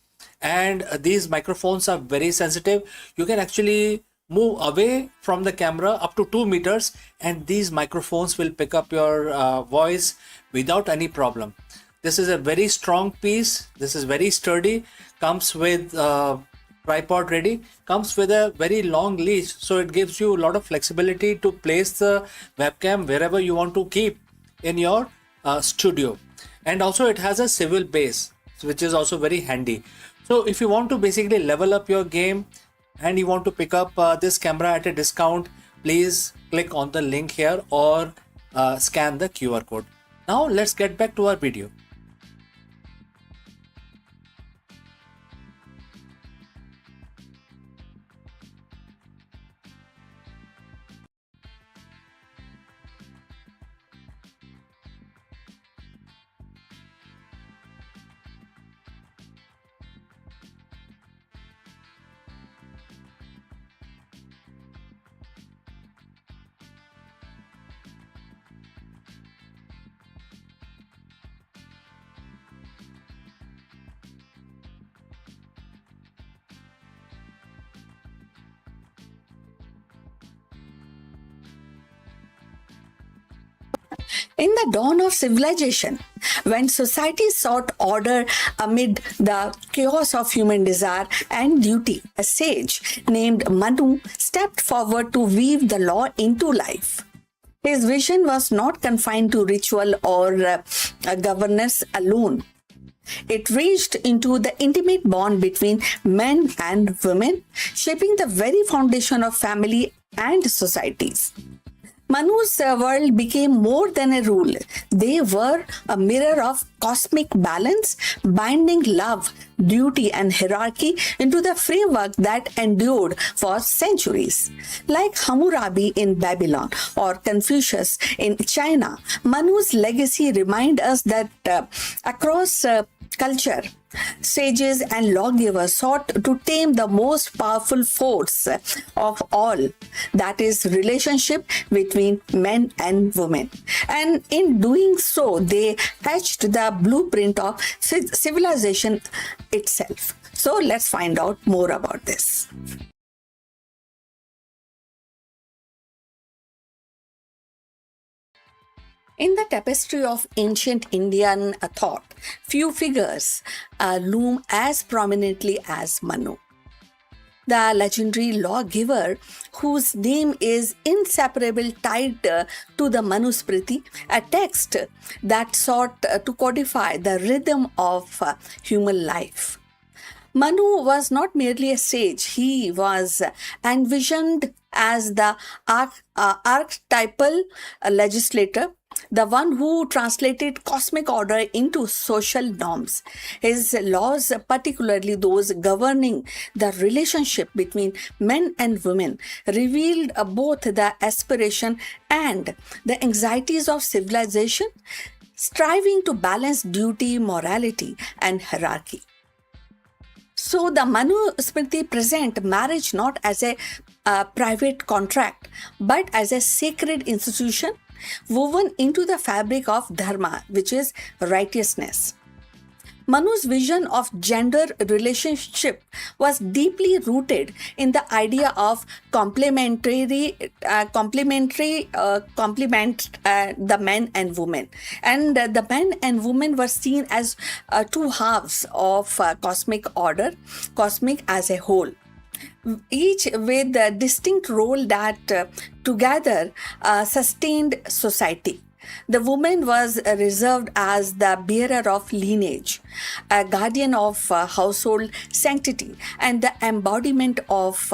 And these microphones are very sensitive. You can actually move away from the camera up to 2 meters, and these microphones will pick up your voice without any problem. This is a very strong piece. This is very sturdy. Comes with tripod ready. Comes with a very long leash, so it gives you a lot of flexibility to place the webcam wherever you want to keep in your studio. And also it has a swivel base, which is also very handy. So if you want to basically level up your game and you want to pick up this camera at a discount, please click on the link here or scan the QR code. Now let's get back to our video. In the dawn of civilization, when society sought order amid the chaos of human desire and duty, a sage named Manu stepped forward to weave the law into life. His vision was not confined to ritual or governance alone. It reached into the intimate bond between men and women, shaping the very foundation of family and societies. Manu's world became more than a rule. They were a mirror of cosmic balance, binding love, duty, and hierarchy into the framework that endured for centuries. Like Hammurabi in Babylon or Confucius in China, Manu's legacy reminds us that across culture, sages and lawgivers sought to tame the most powerful force of all, that is relationship between men and women. And in doing so, they etched the blueprint of civilization itself. So let's find out more about this. In the tapestry of ancient Indian thought, few figures loom as prominently as Manu, the legendary lawgiver whose name is inseparably tied to the Manusmriti, a text that sought to codify the rhythm of human life. Manu was not merely a sage, he was envisioned as the archetypal legislator, the one who translated cosmic order into social norms. His laws, particularly those governing the relationship between men and women, revealed both the aspiration and the anxieties of civilization, striving to balance duty, morality, and hierarchy. So the Manusmriti present marriage not as a private contract, but as a sacred institution woven into the fabric of dharma, which is righteousness. Manu's vision of gender relationship was deeply rooted in the idea of complement the men and women, and the men and women were seen as two halves of cosmic order, cosmic as a whole, each with a distinct role that together sustained society. The woman was reserved as the bearer of lineage, a guardian of household sanctity, and the embodiment of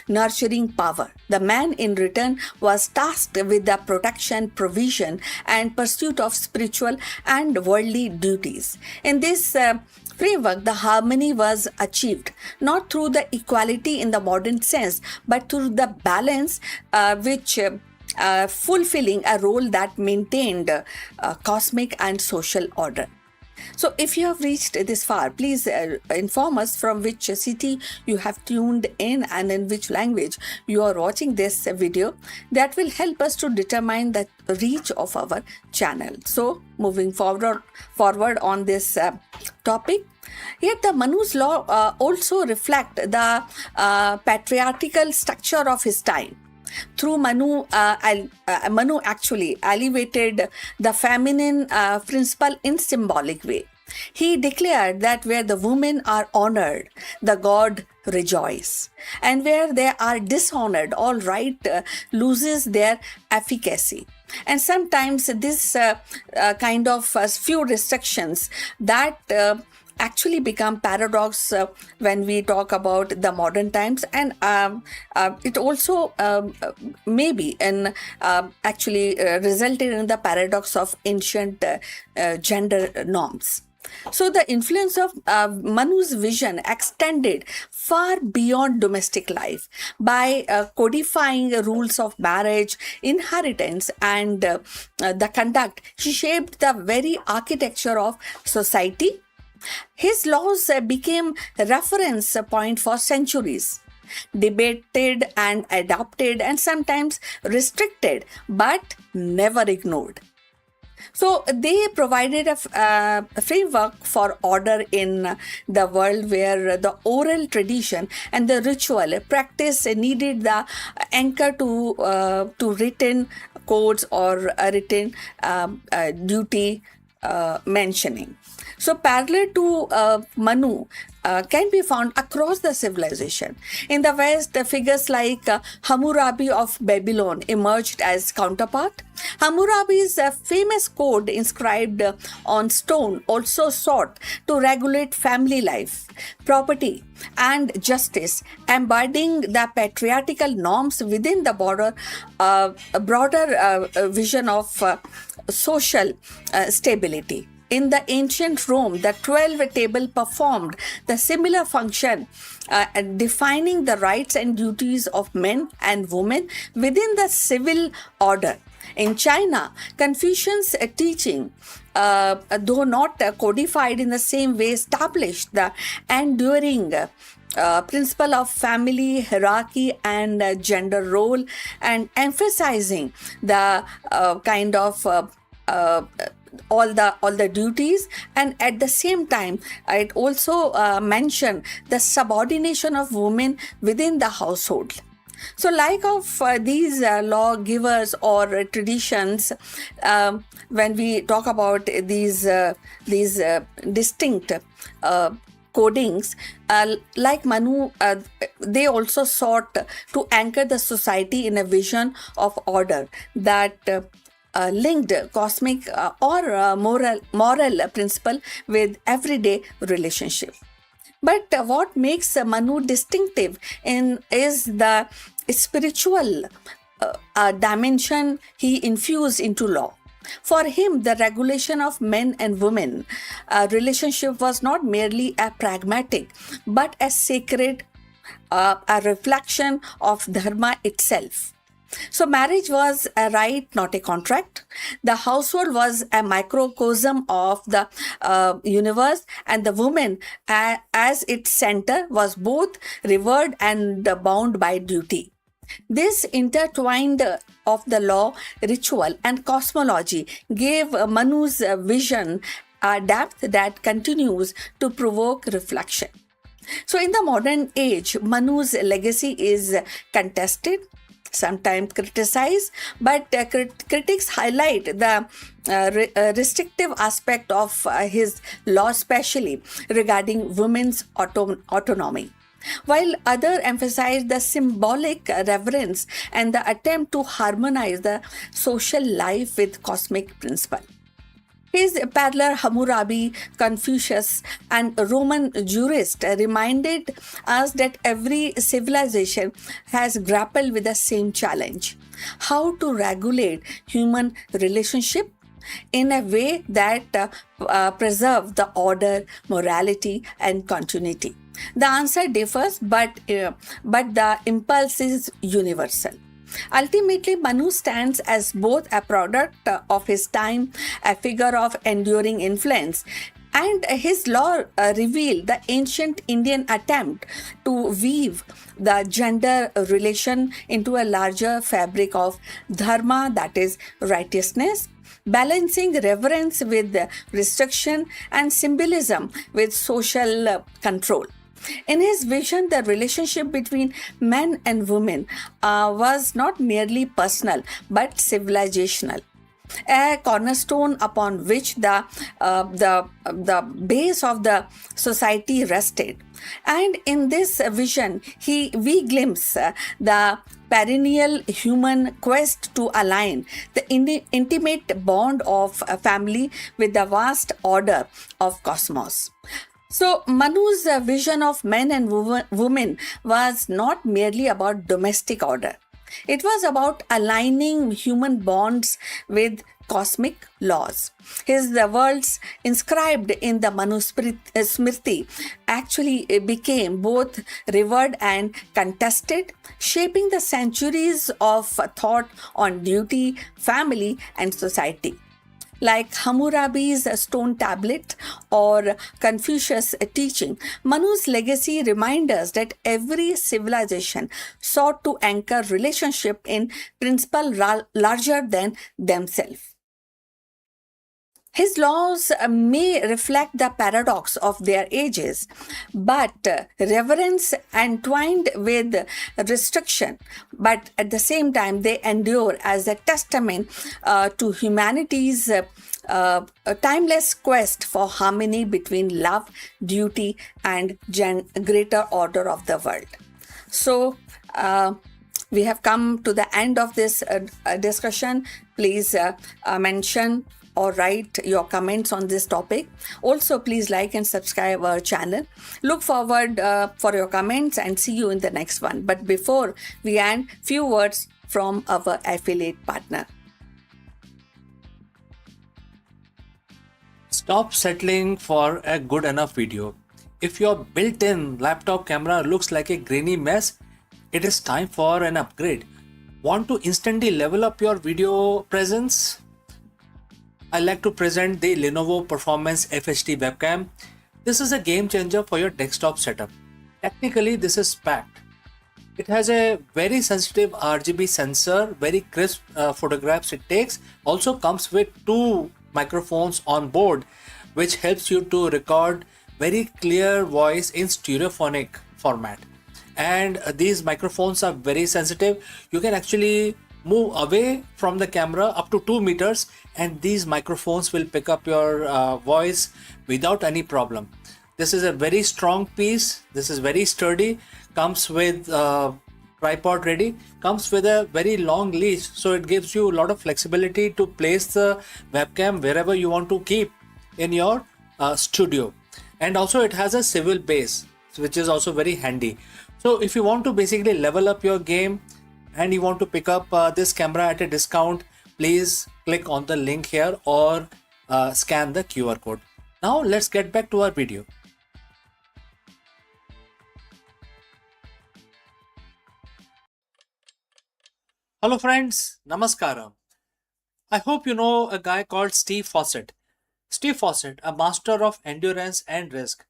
nurturing power. The man, in return, was tasked with the protection, provision, and pursuit of spiritual and worldly duties. In this framework, the harmony was achieved not through the equality in the modern sense, but through the balance which fulfilling a role that maintained cosmic and social order. So if you have reached this far, please inform us from which city you have tuned in and in which language you are watching this video. That will help us to determine the reach of our channel. So moving forward on this topic, yet the Manu's law also reflect the patriarchal structure of his time. Through Manu actually elevated the feminine principle in symbolic way. He declared that where the women are honored, the god rejoice, and where they are dishonored, all right loses their efficacy. And sometimes this kind of few restrictions that actually become paradox when we talk about the modern times, and it also maybe in actually resulted in the paradox of ancient gender norms. So the influence of Manu's vision extended far beyond domestic life by codifying rules of marriage, inheritance, and the conduct. He shaped the very architecture of society. His laws became a reference point for centuries, debated and adopted and sometimes restricted, but never ignored. So they provided a framework for order in the world where the oral tradition and the ritual practice needed the anchor to written codes or a written duty mentioning. So, parallel to Manu can be found across the civilization. In the West, the figures like Hammurabi of Babylon emerged as counterpart. Hammurabi's famous code inscribed on stone also sought to regulate family life, property, and justice, embodying the patriarchal norms within the broader vision of social stability. In the ancient Rome, the 12 table performed the similar function, defining the rights and duties of men and women within the civil order. In China, Confucian's teaching, though not codified in the same way, established the enduring principle of family hierarchy and gender role, and emphasizing the kind of all the duties, and at the same time it also mentioned the subordination of women within the household. So like of these lawgivers or traditions, when we talk about these distinct codings, like Manu, they also sought to anchor the society in a vision of order that linked cosmic or moral principle with everyday relationship. But what makes Manu distinctive is the spiritual dimension he infused into law. For him, the regulation of men and women relationship was not merely a pragmatic, but a sacred, a reflection of dharma itself. So marriage was a right, not a contract. The household was a microcosm of the universe, and the woman, as its center, was both revered and bound by duty. This intertwined of the law, ritual, and cosmology gave Manu's vision a depth that continues to provoke reflection. So, in the modern age, Manu's legacy is contested, sometimes criticized, but critics highlight the restrictive aspect of his law, especially regarding women's autonomy, while others emphasize the symbolic reverence and the attempt to harmonize the social life with cosmic principle. His parallel Hammurabi, Confucius, and Roman jurist reminded us that every civilization has grappled with the same challenge: how to regulate human relationship in a way that preserve the order, morality, and continuity. The answer differs, but the impulse is universal. Ultimately, Manu stands as both a product of his time, a figure of enduring influence, and his law revealed the ancient Indian attempt to weave the gender relation into a larger fabric of dharma, that is, righteousness, balancing reverence with restriction and symbolism with social control. In his vision, the relationship between men and women was not merely personal but civilizational, a cornerstone upon which the base of the society rested. And in this vision, we glimpse the perennial human quest to align the intimate bond of a family with the vast order of cosmos. So, Manu's vision of men and women was not merely about domestic order. It was about aligning human bonds with cosmic laws. His words inscribed in the Manusmriti actually became both revered and contested, shaping the centuries of thought on duty, family, and society. Like Hammurabi's stone tablet or Confucius' teaching, Manu's legacy reminds us that every civilization sought to anchor relationship in principle larger than themselves. His laws may reflect the paradox of their ages, but reverence entwined with restriction, but at the same time, they endure as a testament to humanity's a timeless quest for harmony between love, duty, and greater order of the world. So, we have come to the end of this discussion. Please mention or write your comments on this topic. Also, please like and subscribe our channel. Look forward for your comments and see you in the next one. But before we end, few words from our affiliate partner. Stop settling for a good enough video. If your built-in laptop camera looks like a grainy mess, it is time for an upgrade. Want to instantly level up your video presence? I like to present the Lenovo Performance FHD webcam. This is a game changer for your desktop setup. Technically, this is packed. It has a very sensitive RGB sensor, very crisp photographs it takes. Also comes with two microphones on board, which helps you to record very clear voice in stereophonic format. And these microphones are very sensitive. You can actually move away from the camera up to 2 meters, and these microphones will pick up your voice without any problem. This is a very strong piece. This is very sturdy. Comes with tripod ready. Comes with a very long leash, so it gives you a lot of flexibility to place the webcam wherever you want to keep in your studio. And also it has a swivel base, which is also very handy. So if you want to basically level up your game and you want to pick up this camera at a discount, please click on the link here or scan the QR code. Now let's get back to our video. Hello friends, Namaskaram. I hope you know a guy called Steve Fawcett. Steve Fawcett, a master of endurance and risk,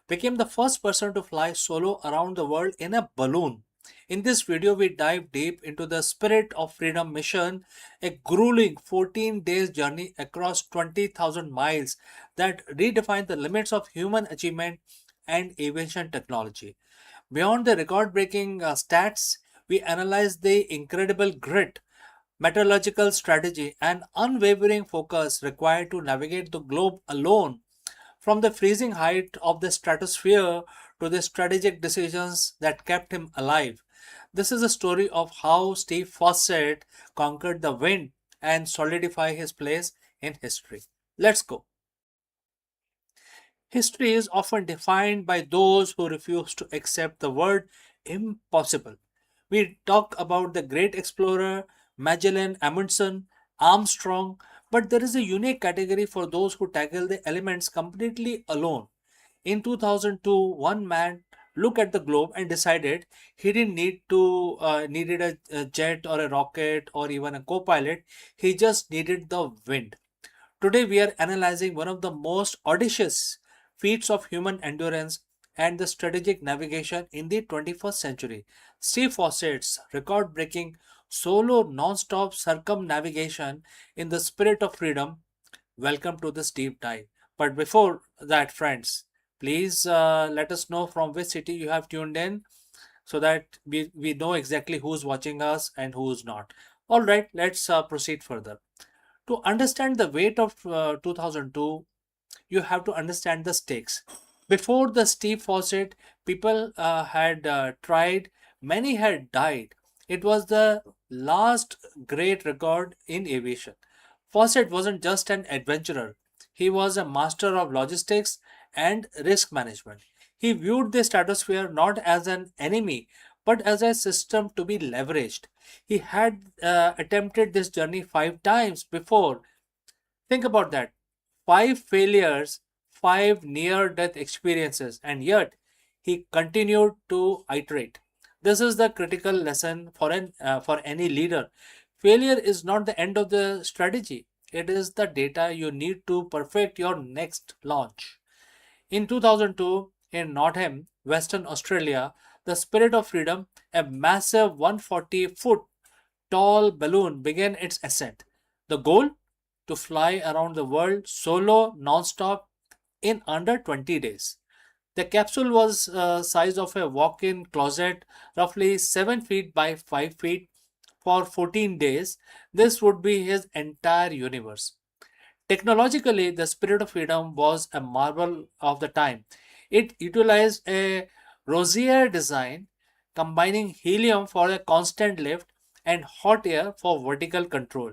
became the first person to fly solo around the world in a balloon. In this video, we dive deep into the Spirit of Freedom mission, a grueling 14 days journey across 20,000 miles that redefined the limits of human achievement and aviation technology. Beyond the record breaking stats, we analyze the incredible grit, metallurgical strategy, and unwavering focus required to navigate the globe alone, from the freezing height of the stratosphere to the strategic decisions that kept him alive. This is a story of how Steve Fawcett conquered the wind and solidified his place in history. Let's go. History is often defined by those who refuse to accept the word impossible. We talk about the great explorer Magellan, Amundsen, Armstrong, but there is a unique category for those who tackle the elements completely alone. In 2002, one man looked at the globe and decided he didn't needed a jet or a rocket or even a co-pilot. He just needed the wind. Today, we are analyzing one of the most audacious feats of human endurance and the strategic navigation in the 21st century. Steve Fawcett's record breaking solo non stop circumnavigation in the spirit of freedom. Welcome to this deep dive. But before that, friends, please let us know from which city you have tuned in so that we know exactly who's watching us and who's not. All right, let's proceed further. To understand the weight of 2002, you have to understand the stakes. Before the Steve Fawcett, people had tried, many had died. It was the last great record in aviation. Fawcett wasn't just an adventurer, he was a master of logistics and risk management. He viewed the stratosphere not as an enemy but as a system to be leveraged. He had attempted this journey 5 times before. Think about that. 5 failures, 5 near death experiences, and yet he continued to iterate. This is the critical lesson for any leader. Failure is not the end of the strategy. It is the data you need to perfect your next launch. In 2002, in Nottingham, Western Australia, the Spirit of Freedom, a massive 140-foot tall balloon, began its ascent. The goal? to fly around the world solo, non-stop in under 20 days. The capsule was size of a walk-in closet, roughly 7 feet by 5 feet. For 14 days, this would be his entire universe. Technologically, the Spirit of Freedom was a marvel of the time. It utilized a Rosier design, combining helium for a constant lift and hot air for vertical control.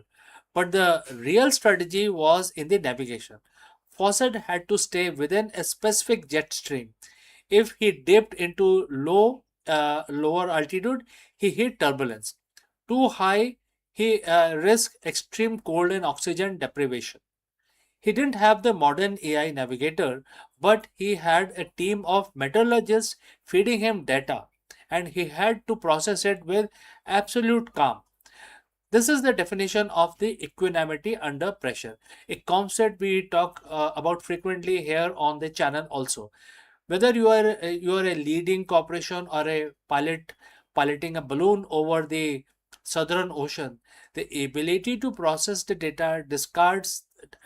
But the real strategy was in the navigation. Fawcett had to stay within a specific jet stream. If he dipped into lower altitude, he hit turbulence. Too high, he risked extreme cold and oxygen deprivation. He didn't have the modern AI navigator, but he had a team of metallurgists feeding him data, and he had to process it with absolute calm. This is the definition of the equanimity under pressure, a concept we talk about frequently here on the channel also. Whether you are a leading corporation or a piloting a balloon over the southern ocean, the ability to process the data, discard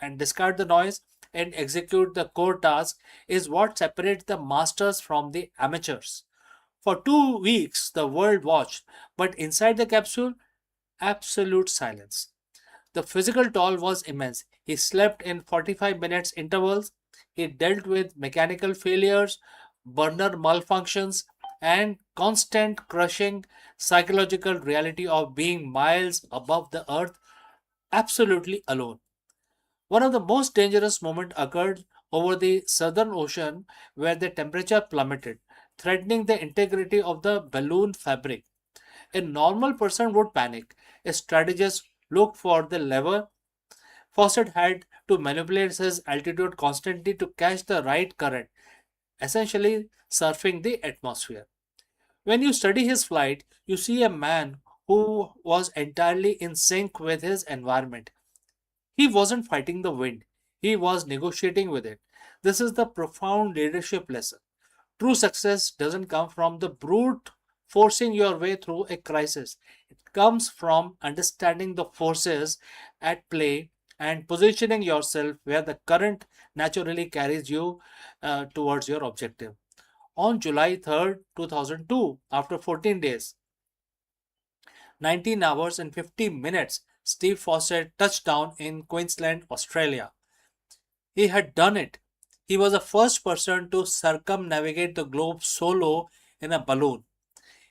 the noise, and execute the core task is what separates the masters from the amateurs. For 2 weeks, the world watched, but inside the capsule, absolute silence. The physical toll was immense. He slept in 45 minutes intervals. He dealt with mechanical failures, burner malfunctions, and constant crushing psychological reality of being miles above the earth, absolutely alone. One of the most dangerous moments occurred over the Southern Ocean where the temperature plummeted, threatening the integrity of the balloon fabric. A normal person would panic. A strategist looked for the lever. Fawcett had to manipulate his altitude constantly to catch the right current, essentially surfing the atmosphere. When you study his flight, you see a man who was entirely in sync with his environment. He wasn't fighting the wind, he was negotiating with it. This is the profound leadership lesson. True success doesn't come from the brute forcing your way through a crisis. It comes from understanding the forces at play and positioning yourself where the current naturally carries you towards your objective. On July 3rd, 2002, after 14 days, 19 hours and 50 minutes, Steve Fawcett touched down in Queensland, Australia. He had done it. He was the first person to circumnavigate the globe solo in a balloon.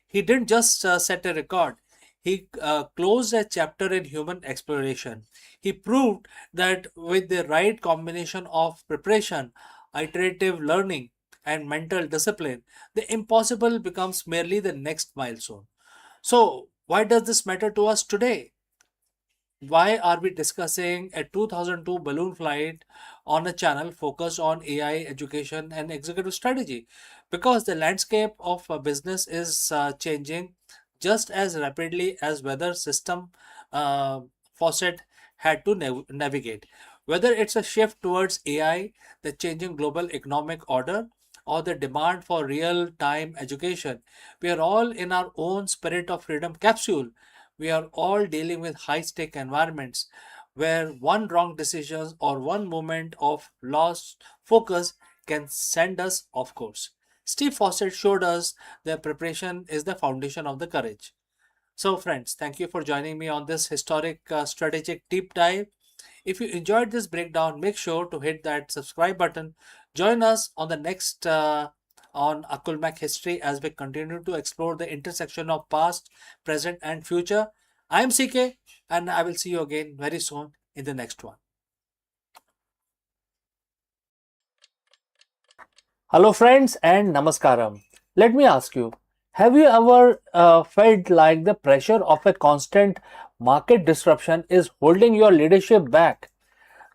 He didn't just set a record, he closed a chapter in human exploration. He proved that with the right combination of preparation, iterative learning, and mental discipline, the impossible becomes merely the next milestone. So, why does this matter to us today? Why are we discussing a 2002 balloon flight on a channel focused on AI education and executive strategy? Because the landscape of a business is changing just as rapidly as weather system uh, faucet had to navigate. Whether it's a shift towards AI, the changing global economic order, or the demand for real time education, we are all in our own spirit of freedom capsule. We are all dealing with high stake environments where one wrong decision or one moment of lost focus can send us off course. Steve Fawcett showed us that preparation is the foundation of the courage. So, friends, thank you for joining me on this historic strategic deep dive. If you enjoyed this breakdown, make sure to hit that subscribe button. Join us on the next on Akulmach history as we continue to explore the intersection of past, present, and future. I am CK, and I will see you again very soon in the next one. Hello, friends, and namaskaram. Let me ask you, have you ever felt like the pressure of a constant market disruption is holding your leadership back?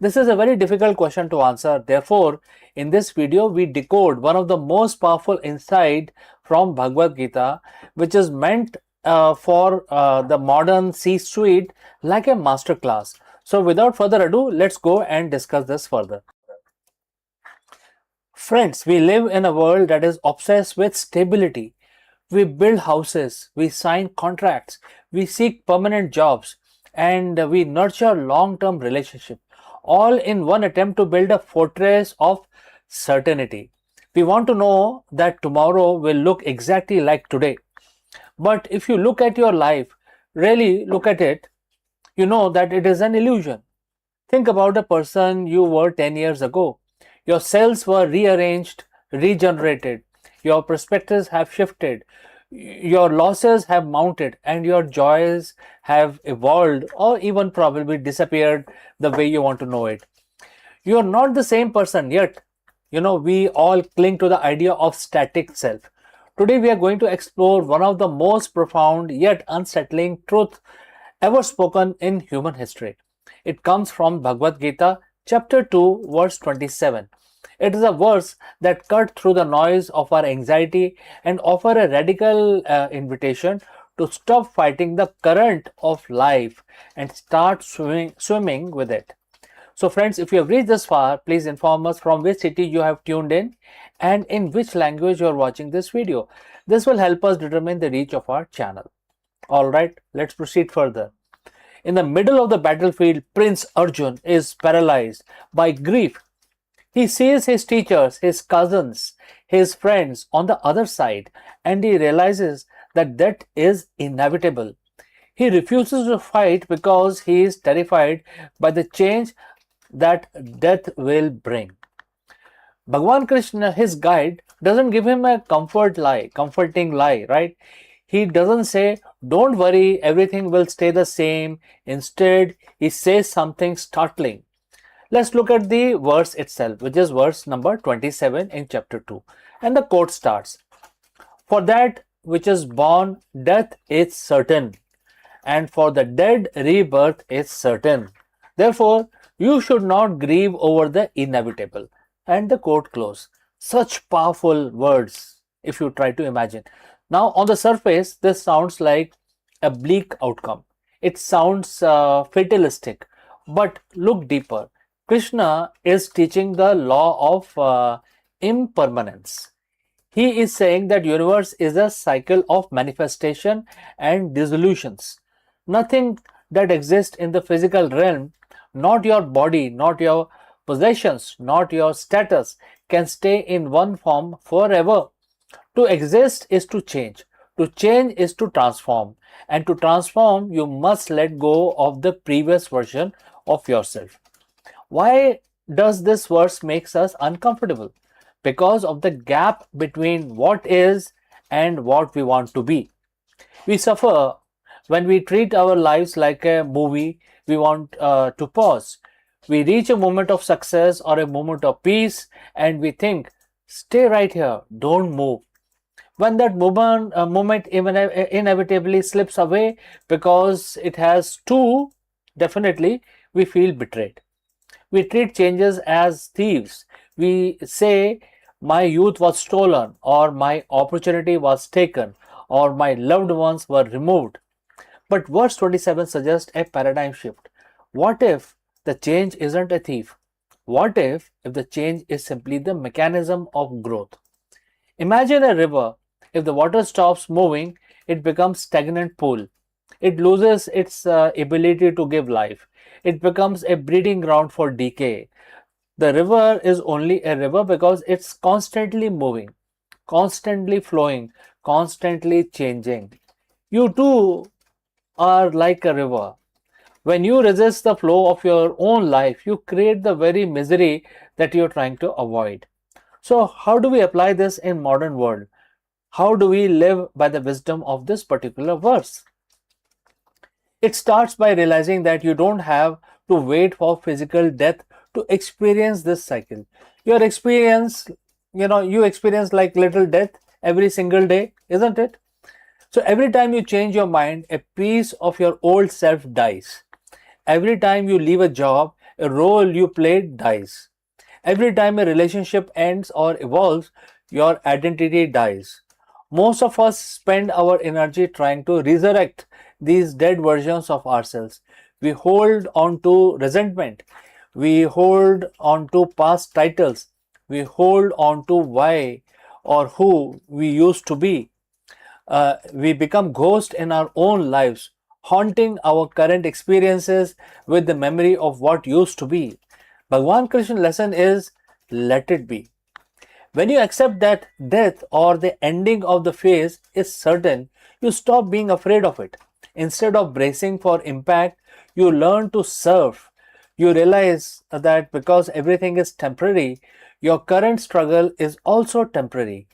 This is a very difficult question to answer. Therefore, in this video, we decode one of the most powerful insight from Bhagavad Gita, which is meant for the modern C-suite like a master class. So, without further ado, let's go and discuss this further. Friends, we live in a world that is obsessed with stability. We build houses, we sign contracts, we seek permanent jobs, and we nurture long term relationships. all in one attempt to build a fortress of certainty. We want to know that tomorrow will look exactly like today. But if you look at your life, really look at it, you know that it is an illusion. Think about the person you were 10 years ago. Your cells were rearranged, regenerated, your perspectives have shifted, your losses have mounted, and your joys have evolved or even probably disappeared the way you want to know it. You are not the same person yet. We all cling to the idea of static self. Today, we are going to explore one of the most profound yet unsettling truths ever spoken in human history. It comes from Bhagavad Gita, chapter 2, verse 27. It is a verse that cut through the noise of our anxiety and offer a radical invitation to stop fighting the current of life and start swimming with it. So friends, if you have reached this far, please inform us from which city you have tuned in and in which language you are watching this video. This will help us determine the reach of our channel. Alright, let's proceed further. In the middle of the battlefield, Prince Arjun is paralyzed by grief. He sees his teachers, his cousins, his friends on the other side, and he realizes that death is inevitable. He refuses to fight because he is terrified by the change that death will bring. Bhagwan Krishna, his guide, doesn't give him a comforting lie, right? He doesn't say, don't worry, everything will stay the same. Instead, he says something startling. Let's look at the verse itself, which is verse number 27 in chapter 2. And the quote starts, "For that which is born, death is certain, and for the dead, rebirth is certain. Therefore, you should not grieve over the inevitable." And the quote close. Such powerful words, if you try to imagine. Now, on the surface, this sounds like a bleak outcome. It sounds fatalistic. But look deeper. Krishna is teaching the law of impermanence. He is saying that universe is a cycle of manifestation and dissolutions. Nothing that exists in the physical realm, not your body, not your possessions, not your status, can stay in one form forever. To exist is to change. To change is to transform. And to transform, you must let go of the previous version of yourself. Why does this verse makes us uncomfortable? Because of the gap between what is and what we want to be. We suffer when we treat our lives like a movie we want to pause. We reach a moment of success or a moment of peace and we think, stay right here, don't move. When that moment inevitably slips away because it has to, definitely we feel betrayed. We treat changes as thieves. We say, my youth was stolen, or my opportunity was taken, or my loved ones were removed. But verse 27 suggests a paradigm shift. What if the change isn't a thief? What if the change is simply the mechanism of growth? Imagine a river. If the water stops moving, it becomes stagnant pool. It loses its ability to give life. It becomes a breeding ground for decay. The river is only a river because it's constantly moving, constantly flowing, constantly changing. You too are like a river. When you resist the flow of your own life, you create the very misery that you're trying to avoid. So how do we apply this in modern world? How do we live by the wisdom of this particular verse? It starts by realizing that you don't have to wait for physical death to experience this cycle. Your experience, you experience like little death every single day, isn't it? So every time you change your mind, a piece of your old self dies. Every time you leave a job, a role you played dies. Every time a relationship ends or evolves, your identity dies. Most of us spend our energy trying to resurrect these dead versions of ourselves. We hold on to resentment. We hold on to past titles. We hold on to why or who we used to be. We become ghosts in our own lives, haunting our current experiences with the memory of what used to be. Bhagwan Krishna's lesson is let it be. When you accept that death or the ending of the phase is certain, you stop being afraid of it. Instead of bracing for impact, you learn to surf. You realize that because everything is temporary, your current struggle is also temporary.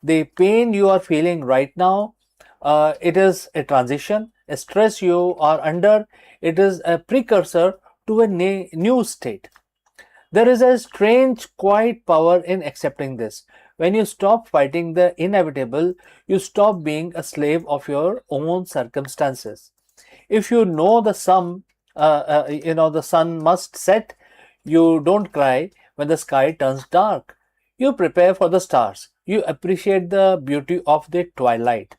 The pain you are feeling right now, it is a transition. A stress you are under, it is a precursor to a new state. There is a strange, quiet power in accepting this. When you stop fighting the inevitable, you stop being a slave of your own circumstances. If you know the sun must set, you don't cry when the sky turns dark. You prepare for the stars. You appreciate the beauty of the twilight.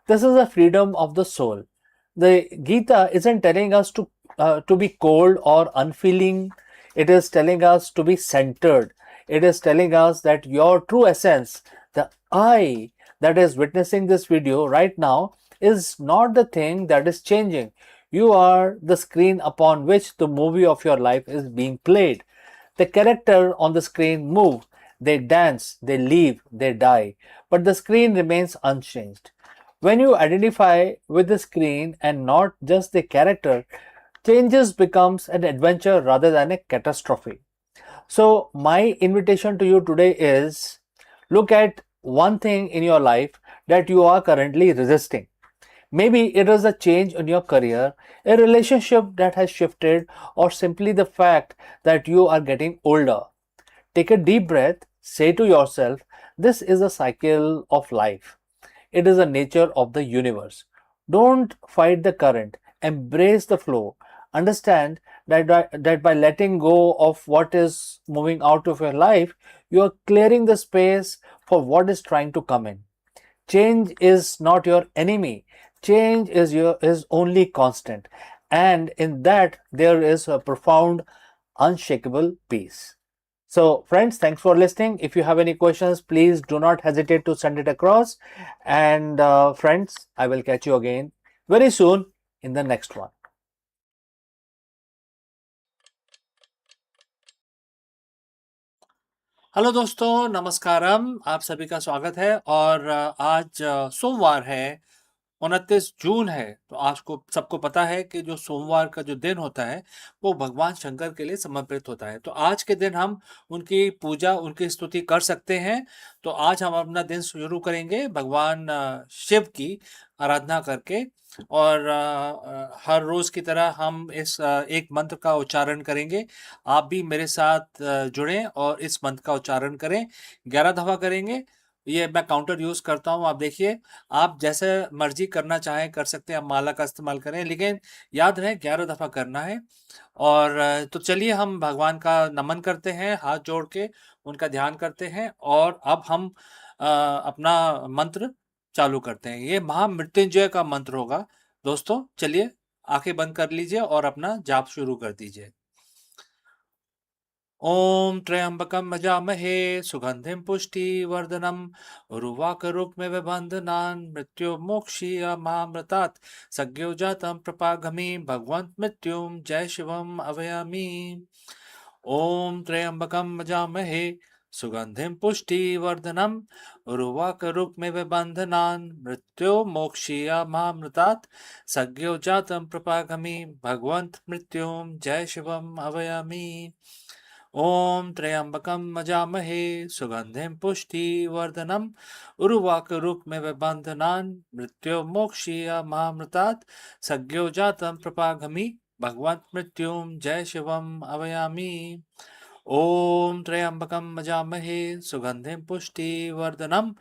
This is the freedom of the soul. The Gita isn't telling us to be cold or unfeeling. It is telling us to be centered. It is telling us that your true essence, the I that is witnessing this video right now, is not the thing that is changing. You are the screen upon which the movie of your life is being played. The character on the screen move, they dance, they leave, they die, but the screen remains unchanged. When you identify with the screen and not just the character, changes becomes an adventure rather than a catastrophe. So my invitation to you today is look at one thing in your life that you are currently resisting. Maybe it is a change in your career, a relationship that has shifted, or simply the fact that you are getting older. Take a deep breath, say to yourself, this is a cycle of life. It is the nature of the universe. Don't fight the current, embrace the flow. Understand that by letting go of what is moving out of your life, you are clearing the space for what is trying to come in. Change is not your enemy. Change is only constant. And in that there is a profound, unshakable peace. So friends, thanks for listening. If you have any questions, please do not hesitate to send it across. And friends, I will catch you again very soon in the next one. Hello दोस्तों, नमस्कारम। आप सभी का स्वागत है। और आज सोमवार है, 29 जून है। तो आज को सबको पता है कि जो सोमवार का जो दिन होता है वो भगवान शंकर के लिए समर्पित होता है। तो आज के दिन हम उनकी पूजा, उनकी स्तुति कर सकते हैं। तो आज हम अपना दिन शुरू करेंगे भगवान शिव की आराधना करके। और हर रोज की तरह हम इस एक मंत्र का उच्चारण करेंगे। आप भी मेरे साथ जुड़ें और इस मंत्र का उच्चारण करें। 11 दफा करेंगे। ये मैं काउंटर यूज करता हूँ, आप देखिए। आप जैसे मर्जी करना चाहें कर सकते हैं, आप माला का इस्तेमाल करें, लेकिन याद रहे 11 दफा करना है। और तो चलिए हम भगवान का नमन करते हैं, हाथ जोड़ के उनका ध्यान करते हैं। और अब हम अपना मंत्र चालू करते हैं। ये महामृत्युंजय का मंत्र होगा। दोस्तों चलिए आंखें बंद कर लीजिए और अपना जाप शुरू कर दीजिए। ओम त्र्यंबकं यजामहे सुगंधिं पुष्टिवर्धनम् उर्वारुकमिव बन्धनान् मृत्युर्मोक्षीयमामृतात् सज्ञो जातं प्रपागमि भगवन्तं मृत्युं जय शिवम् अभयामि। ओम त्र्यंबकं यजामहे सुगंधिं पुष्टिवर्धनम् उर्वारुकमिव बन्धनान् मृत्युर्मोक्षीयमामृतात् सज्ञो जातं प्रपागमि भगवन्तं मृत्युं जय शिवम् अभयामि। ओम त्र्यंबकं यजामहे सुगंधिं पुष्टिवर्धनम् उर्वारुकमिव बन्धनान् मृत्युर्मोक्षीयमामृतात् सज्ञो जातं प्रपागमि भगवन्तं मृत्युं जय शिवम् अभयामि। ओम त्र्यंबकं यजामहे सुगंधिं पुष्टिवर्धनम्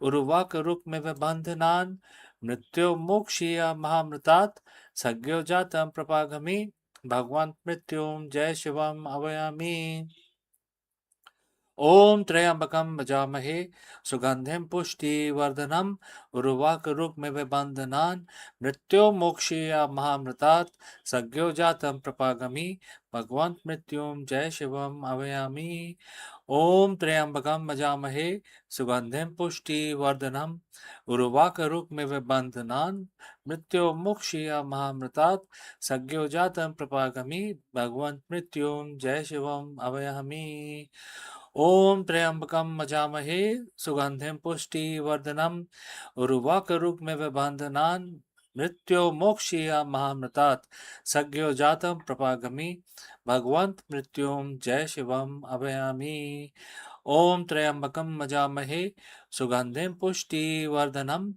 उर्वारुकमिव बन्धनान् मृत्युर्मोक्षीयमामृतात् सज्ञो जातं प्रपागमि भगवन्तं मृत्युं जय शिवम् अभयामि। ओम त्र्यंबकम भजामहे सुगंधिम पुष्टिवर्धनम उर्वाकरुक्मिव बंधनान् मृत्योर्मोक्षीय महामृतात् सज्ञो जातं प्रपागमि भगवंत मृत्युम जय शिवम अवयामि। ओम त्र्यंबकम भजामहे सुगंधिम पुष्टिवर्धनम उर्वाकरुक्मिव बंधनान् मृत्योर्मोक्षीय महामृतात् सज्ञो जातं प्रपागमि भगवंत मृत्युम जय शिवम अवयामि। ओम त्र्यंबकम मजामहे सुगंधिम पुष्टिवर्धनम उर्वाकरुक्मिव बंधनान् मृत्यो मोक्षीय महामृतात् सज्ञो जातम प्रपागमि भगवंत मृत्युम जय शिवम अभयामि। ओम त्र्यंबकम मजामहे सुगंधिम पुष्टिवर्धनम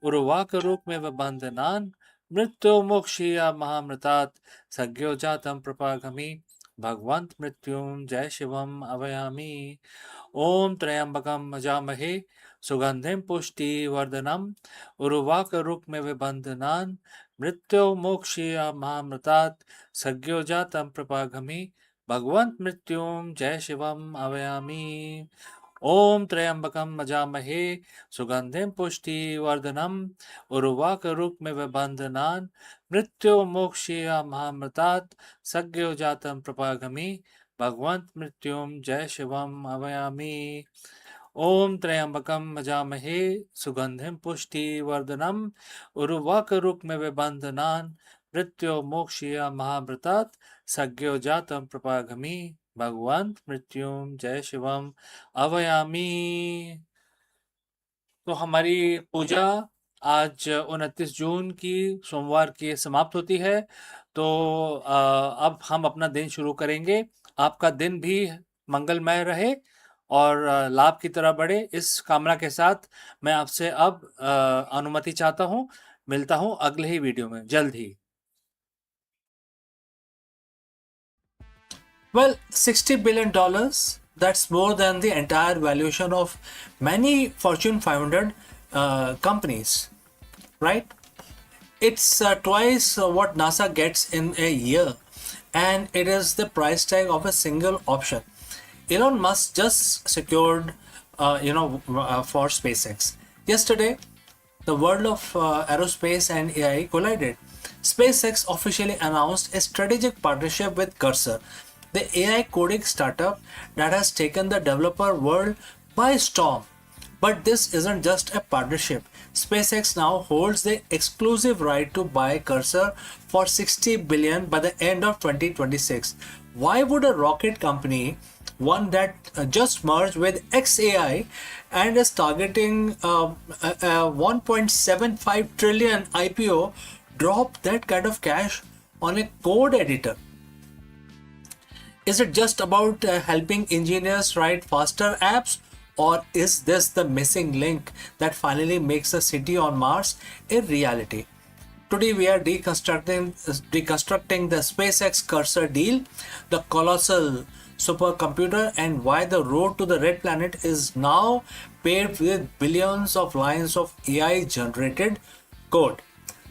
उर्वाकरुक्मिव बंधनान् मृत्यो मोक्षीय महामृतात् सज्ञो जातम प्रपागमि भगवंत मृत्युम जय शिवम अवयामि। ओम त्र्यंबकम मजामहे सुगंधिम पुष्टिवर्धनम उर्वाकरुक्मिव बंधनान् मृत्यो मोक्षीय महामृतात् सज्ञो जातम प्रपागमि भगवंत मृत्युम जय शिवम अवयामि। ओम त्र्यंबकम मजामहे सुगंधिम पुष्टिवर्धनम उर्वाकरुक्मिव बंधनान् मृत्यो मोक्षीय महामृतात् सज्ञो जातम प्रपागमि भगवंत मृत्युम जय शिवम अवयामि। ओम त्र्यंबकम मजामहे सुगंधिम पुष्टिवर्धनम उर्वाकरुक्मिव बंधनान् मृत्यो मोक्षीय महामृतात् सज्ञो जातम प्रपागमि भगवंत मृत्युम जय शिवम अवयामी। तो हमारी पूजा आज 29 जून की सोमवार की समाप्त होती है। तो अब हम अपना दिन शुरू करेंगे। आपका दिन भी मंगलमय रहे और लाभ की तरह बढ़े, इस कामना के साथ मैं आपसे अब अनुमति चाहता हूँ। मिलता हूँ अगले ही वीडियो में जल्द ही। Well, $60 billion, that's more than the entire valuation of many Fortune 500 companies, right? It's twice what NASA gets in a year, and it is the price tag of a single option. Elon Musk just secured, for SpaceX. Yesterday, the world of aerospace and AI collided. SpaceX officially announced a strategic partnership with Cursor, the AI coding startup that has taken the developer world by storm. But this isn't just a partnership. SpaceX now holds the exclusive right to buy Cursor for $60 billion by the end of 2026. Why would a rocket company, one that just merged with XAI and is targeting a 1.75 trillion IPO, drop that kind of cash on a code editor? Is it just about helping engineers write faster apps, or is this the missing link that finally makes a city on Mars a reality? Today we are deconstructing the SpaceX Cursor deal, the colossal supercomputer, and why the road to the red planet is now paved with billions of lines of AI generated code.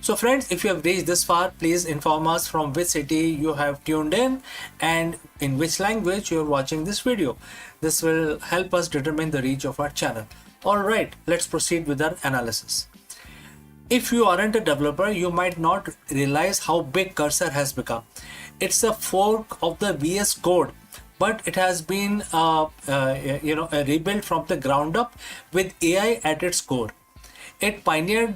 So friends, if you have reached this far, please inform us from which city you have tuned in and in which language you are watching this video. This will help us determine the reach of our channel. Alright, let's proceed with our analysis. If you aren't a developer, you might not realize how big Cursor has become. It's a fork of the VS Code, but it has been rebuilt from the ground up with AI at its core. It pioneered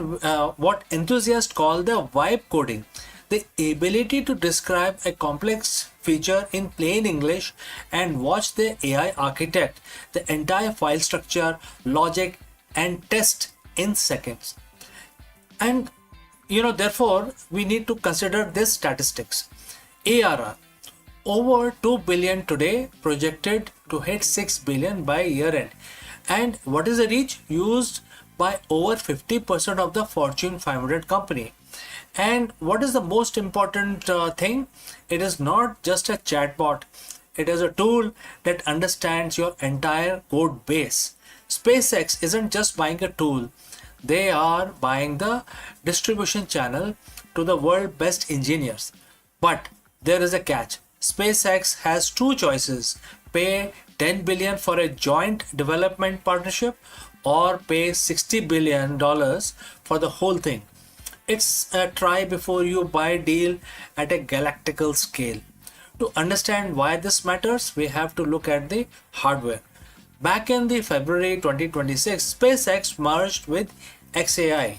what enthusiasts call the vibe coding, the ability to describe a complex feature in plain English and watch the AI architect the entire file structure, logic, and test in seconds. And therefore, we need to consider this statistics. ARR, over 2 billion today, projected to hit 6 billion by year end. And what is the reach? Used by over 50% of the Fortune 500 company. And what is the most important thing? It is not just a chatbot. It is a tool that understands your entire code base. SpaceX isn't just buying a tool. They are buying the distribution channel to the world's best engineers. But there is a catch. SpaceX has two choices: pay $10 billion for a joint development partnership or pay $60 billion for the whole thing. It's a try before you buy deal at a galactical scale. To understand why this matters, we have to look at the hardware. Back in the February 2026, SpaceX merged with XAI.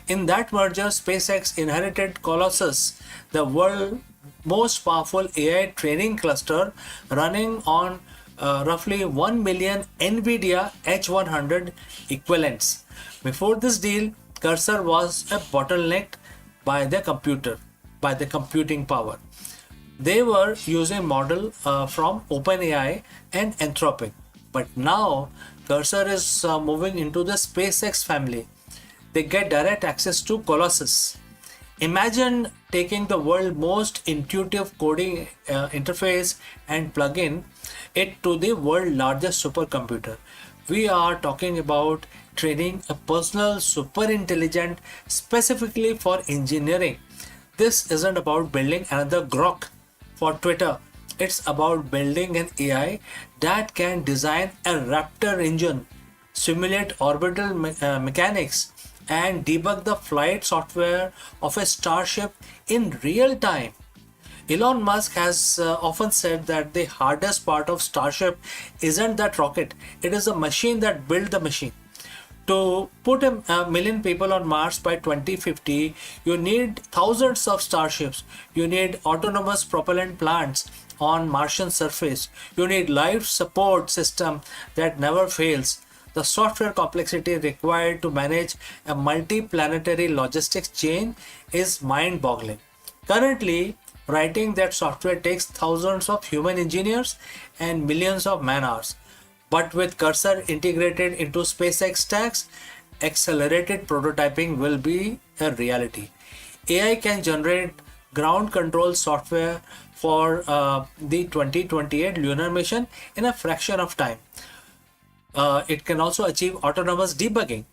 In that merger, SpaceX inherited Colossus, the world's most powerful AI training cluster running on roughly 1 million NVIDIA H100 equivalents. Before this deal, Cursor was a bottleneck by the computing power. They were using model from OpenAI and Anthropic. But now Cursor is moving into the SpaceX family. They get direct access to Colossus. Imagine taking the world's most intuitive coding interface and plug-in it to the world's largest supercomputer. We are talking about training a personal super intelligent specifically for engineering. This isn't about building another Grok for Twitter. It's about building an AI that can design a Raptor engine, simulate orbital mechanics, and debug the flight software of a starship in real time. Elon Musk has often said that the hardest part of Starship isn't that rocket, it is the machine that built the machine. To put a million people on Mars by 2050, you need thousands of starships. You need autonomous propellant plants on Martian surface. You need life support system that never fails. The software complexity required to manage a multi-planetary logistics chain is mind-boggling. Currently, writing that software takes thousands of human engineers and millions of man-hours. But with Cursor integrated into SpaceX stacks, accelerated prototyping will be a reality. AI can generate ground control software for the 2028 lunar mission in a fraction of time. It can also achieve autonomous debugging.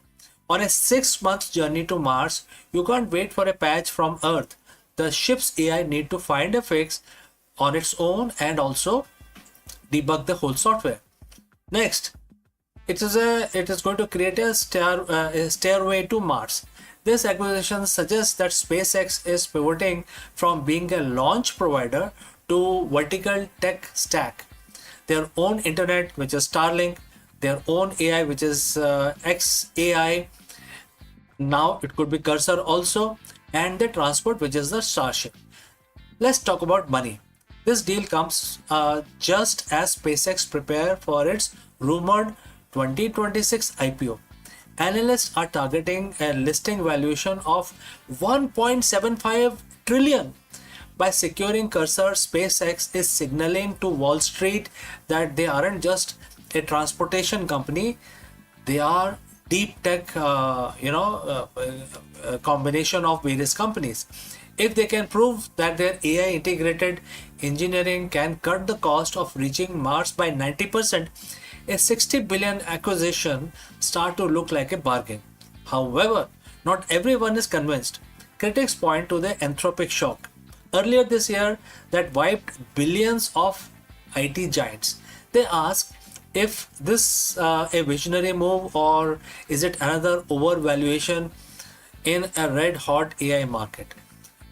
On a 6-month journey to Mars, you can't wait for a patch from Earth. The ship's AI need to find a fix on its own and also debug the whole software. Next, it is going to create a stairway to Mars. This acquisition suggests that SpaceX is pivoting from being a launch provider to vertical tech stack. Their own internet, which is Starlink, their own AI, which is XAI. Now it could be Cursor also, and the transport, which is the Starship. Let's talk about money. This deal comes just as SpaceX prepare for its rumored 2026 IPO. Analysts are targeting a listing valuation of 1.75 trillion. By securing Cursor, SpaceX is signaling to Wall Street that they aren't just a transportation company, they are deep tech combination of various companies. If they can prove that their AI integrated engineering can cut the cost of reaching Mars by 90%, a 60 billion acquisition start to look like a bargain. However, not everyone is convinced. Critics point to the Anthropic shock earlier this year that wiped billions of IT giants. They ask if this a visionary move or is it another overvaluation in a red hot AI market.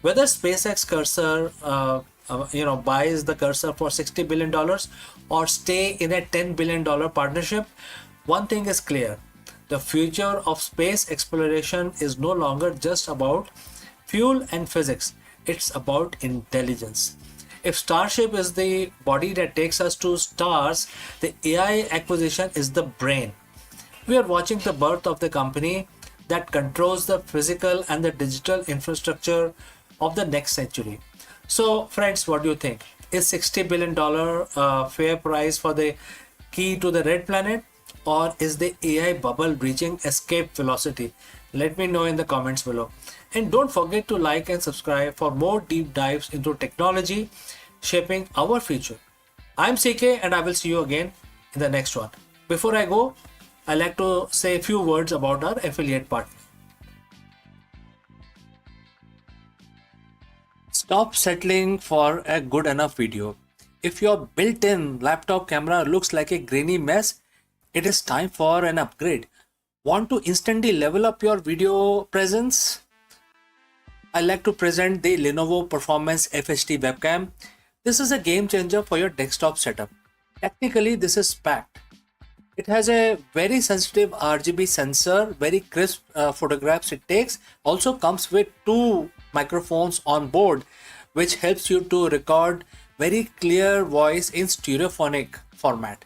Whether SpaceX Cursor buys the Cursor for $60 billion or stay in a $10 billion partnership, one thing is clear. The future of space exploration is no longer just about fuel and physics. It's about intelligence. If Starship is the body that takes us to stars, the AI acquisition is the brain. We are watching the birth of the company that controls the physical and the digital infrastructure of the next century. So friends, what do you think? Is $60 billion fair price for the key to the red planet, or is the AI bubble reaching escape velocity? Let me know in the comments below. And don't forget to like and subscribe for more deep dives into technology shaping our future. I'm CK and I will see you again in the next one. Before I go, I'd like to say a few words about our affiliate partner. Stop settling for a good enough video. If your built-in laptop camera looks like a grainy mess, it is time for an upgrade. Want to instantly level up your video presence? I like to present the Lenovo Performance FHD webcam. This is a game changer for your desktop setup. Technically, this is packed. It has a very sensitive RGB sensor, very crisp photographs it takes. Also comes with two microphones on board, which helps you to record very clear voice in stereophonic format.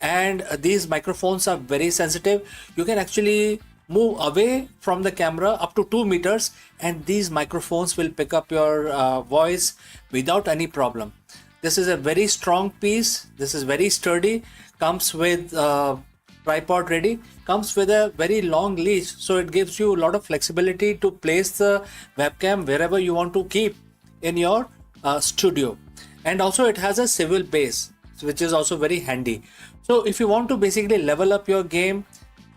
And these microphones are very sensitive. You can actually move away from the camera up to 2 meters, and these microphones will pick up your voice without any problem. This is a very strong piece. This is very sturdy. Comes with tripod ready. Comes with a very long leash, so it gives you a lot of flexibility to place the webcam wherever you want to keep in your studio. And also it has a swivel base, which is also very handy. So if you want to basically level up your game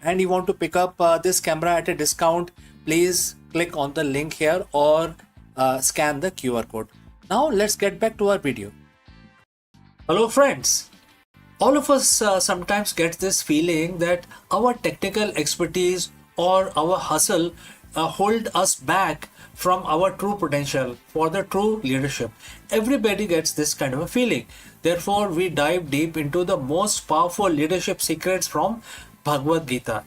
and you want to pick up this camera at a discount, please click on the link here or scan the QR code. Now let's get back to our video. Hello friends. All of us sometimes get this feeling that our technical expertise or our hustle hold us back from our true potential for the true leadership. Everybody gets this kind of a feeling. Therefore, we dive deep into the most powerful leadership secrets from Bhagavad Gita.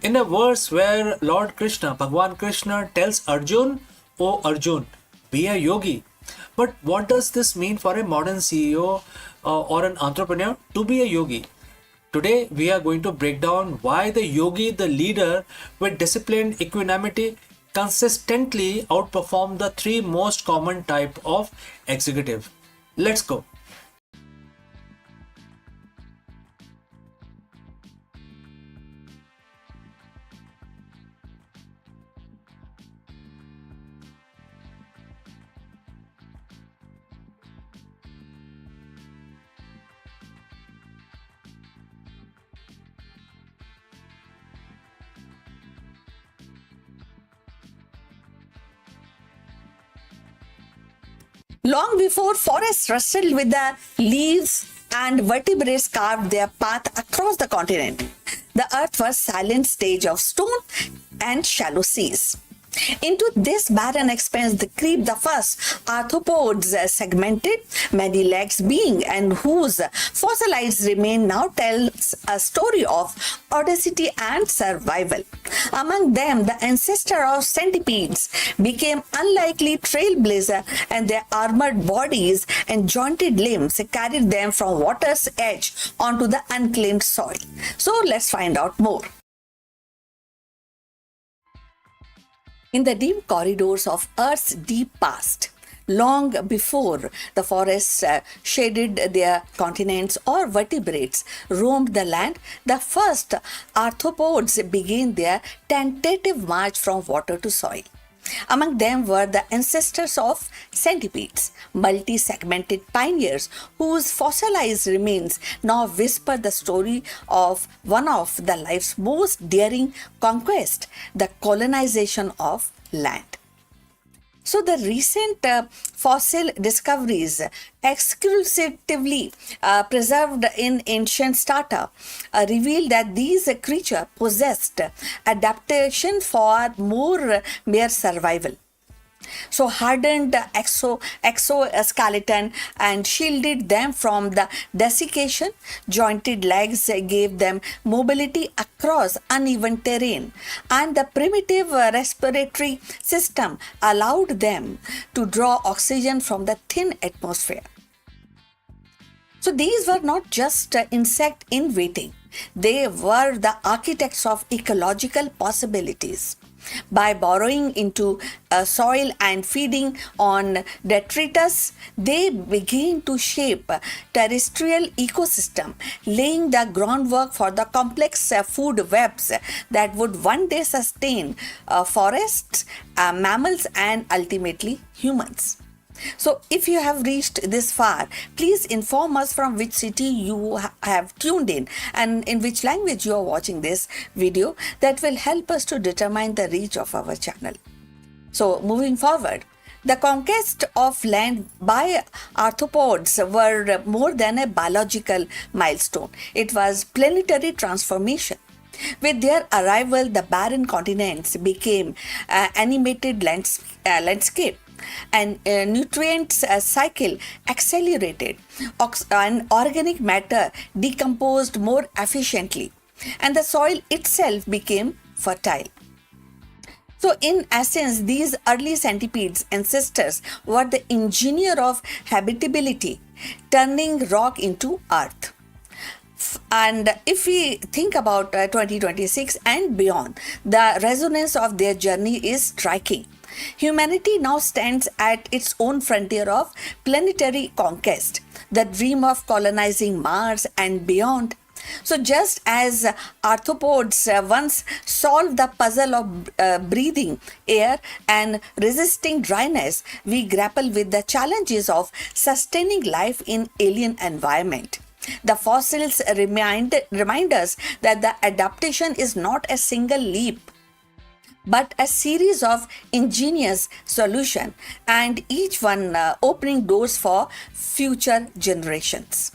In a verse where Lord Krishna, Bhagwan Krishna tells Arjun, "O Arjun, be a yogi." But what does this mean for a modern CEO or an entrepreneur to be a yogi? Today, we are going to break down why the yogi, the leader with disciplined equanimity, consistently outperform the three most common type of executive. Let's go. Long before forests rustled with the leaves and vertebrates carved their path across the continent, the earth was a silent stage of stone and shallow seas. Into this barren expanse creep the first arthropods, segmented, many legs being, and whose fossilized remain now tells a story of audacity and survival. Among them, the ancestor of centipedes became unlikely trailblazer, and their armored bodies and jointed limbs carried them from water's edge onto the unclaimed soil. So let's find out more. In the dim corridors of Earth's deep past, long before the forests shaded their continents or vertebrates roamed the land, the first arthropods began their tentative march from water to soil. Among them were the ancestors of centipedes, multi-segmented pioneers whose fossilized remains now whisper the story of one of the life's most daring conquests, the colonization of land. So the recent fossil discoveries exclusively preserved in ancient strata reveal that these creatures possessed adaptation for more mere survival. So hardened exoskeleton and shielded them from the desiccation. Jointed legs gave them mobility across uneven terrain, and the primitive respiratory system allowed them to draw oxygen from the thin atmosphere. So these were not just insects in waiting. They were the architects of ecological possibilities. By burrowing into soil and feeding on detritus, they began to shape terrestrial ecosystem, laying the groundwork for the complex food webs that would one day sustain forests, mammals, and ultimately humans. So, if you have reached this far, please inform us from which city you have tuned in and in which language you are watching this video. That will help us to determine the reach of our channel. So, moving forward, The conquest of land by arthropods were more than a biological milestone. It was planetary transformation. With their arrival, the barren continents became animated landscape, and nutrients cycle accelerated, and organic matter decomposed more efficiently, and the soil itself became fertile. So, in essence, these early centipedes ancestors were the engineer of habitability, turning rock into earth. And if we think about 2026 and beyond, the resonance of their journey is striking. Humanity now stands at its own frontier of planetary conquest, the dream of colonizing Mars and beyond. So, just as arthropods once solved the puzzle of breathing air and resisting dryness, we grapple with the challenges of sustaining life in alien environment. The fossils remind us that the adaptation is not a single leap, but a series of ingenious solutions, and each one opening doors for future generations.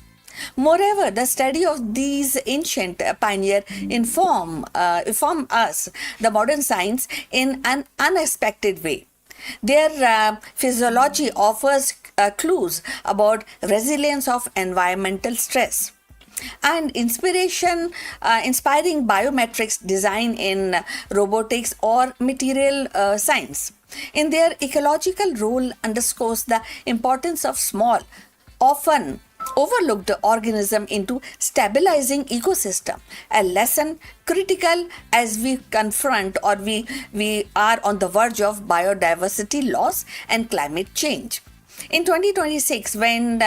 Moreover, the study of these ancient pioneers inform us the modern science in an unexpected way. Their physiology offers clues about resilience of environmental stress and inspiring biometrics design in robotics or material science. In their ecological role underscores the importance of small, often overlooked organism into stabilizing ecosystem, a lesson critical as we confront or we are on the verge of biodiversity loss and climate change. In 2026, when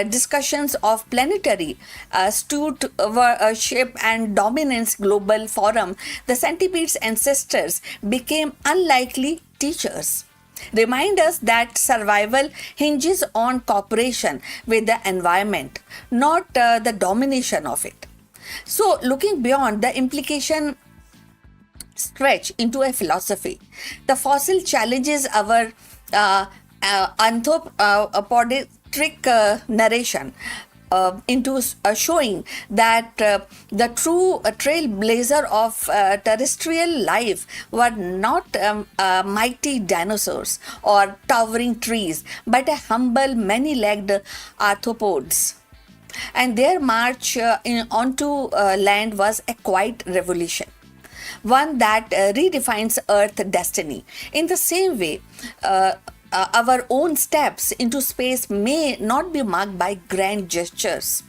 discussions of planetary stewardship and dominance global forum, the centipede's ancestors became unlikely teachers. Remind us that survival hinges on cooperation with the environment, not the domination of it. So, looking beyond, the implication stretch into a philosophy. The fossil challenges our anthropomorphic narration into showing that the true trailblazer of terrestrial life were not mighty dinosaurs or towering trees, but a humble, many-legged arthropods. And their march onto land was a quiet revolution, one that redefines Earth destiny. In the same way, our own steps into space may not be marked by grand gestures,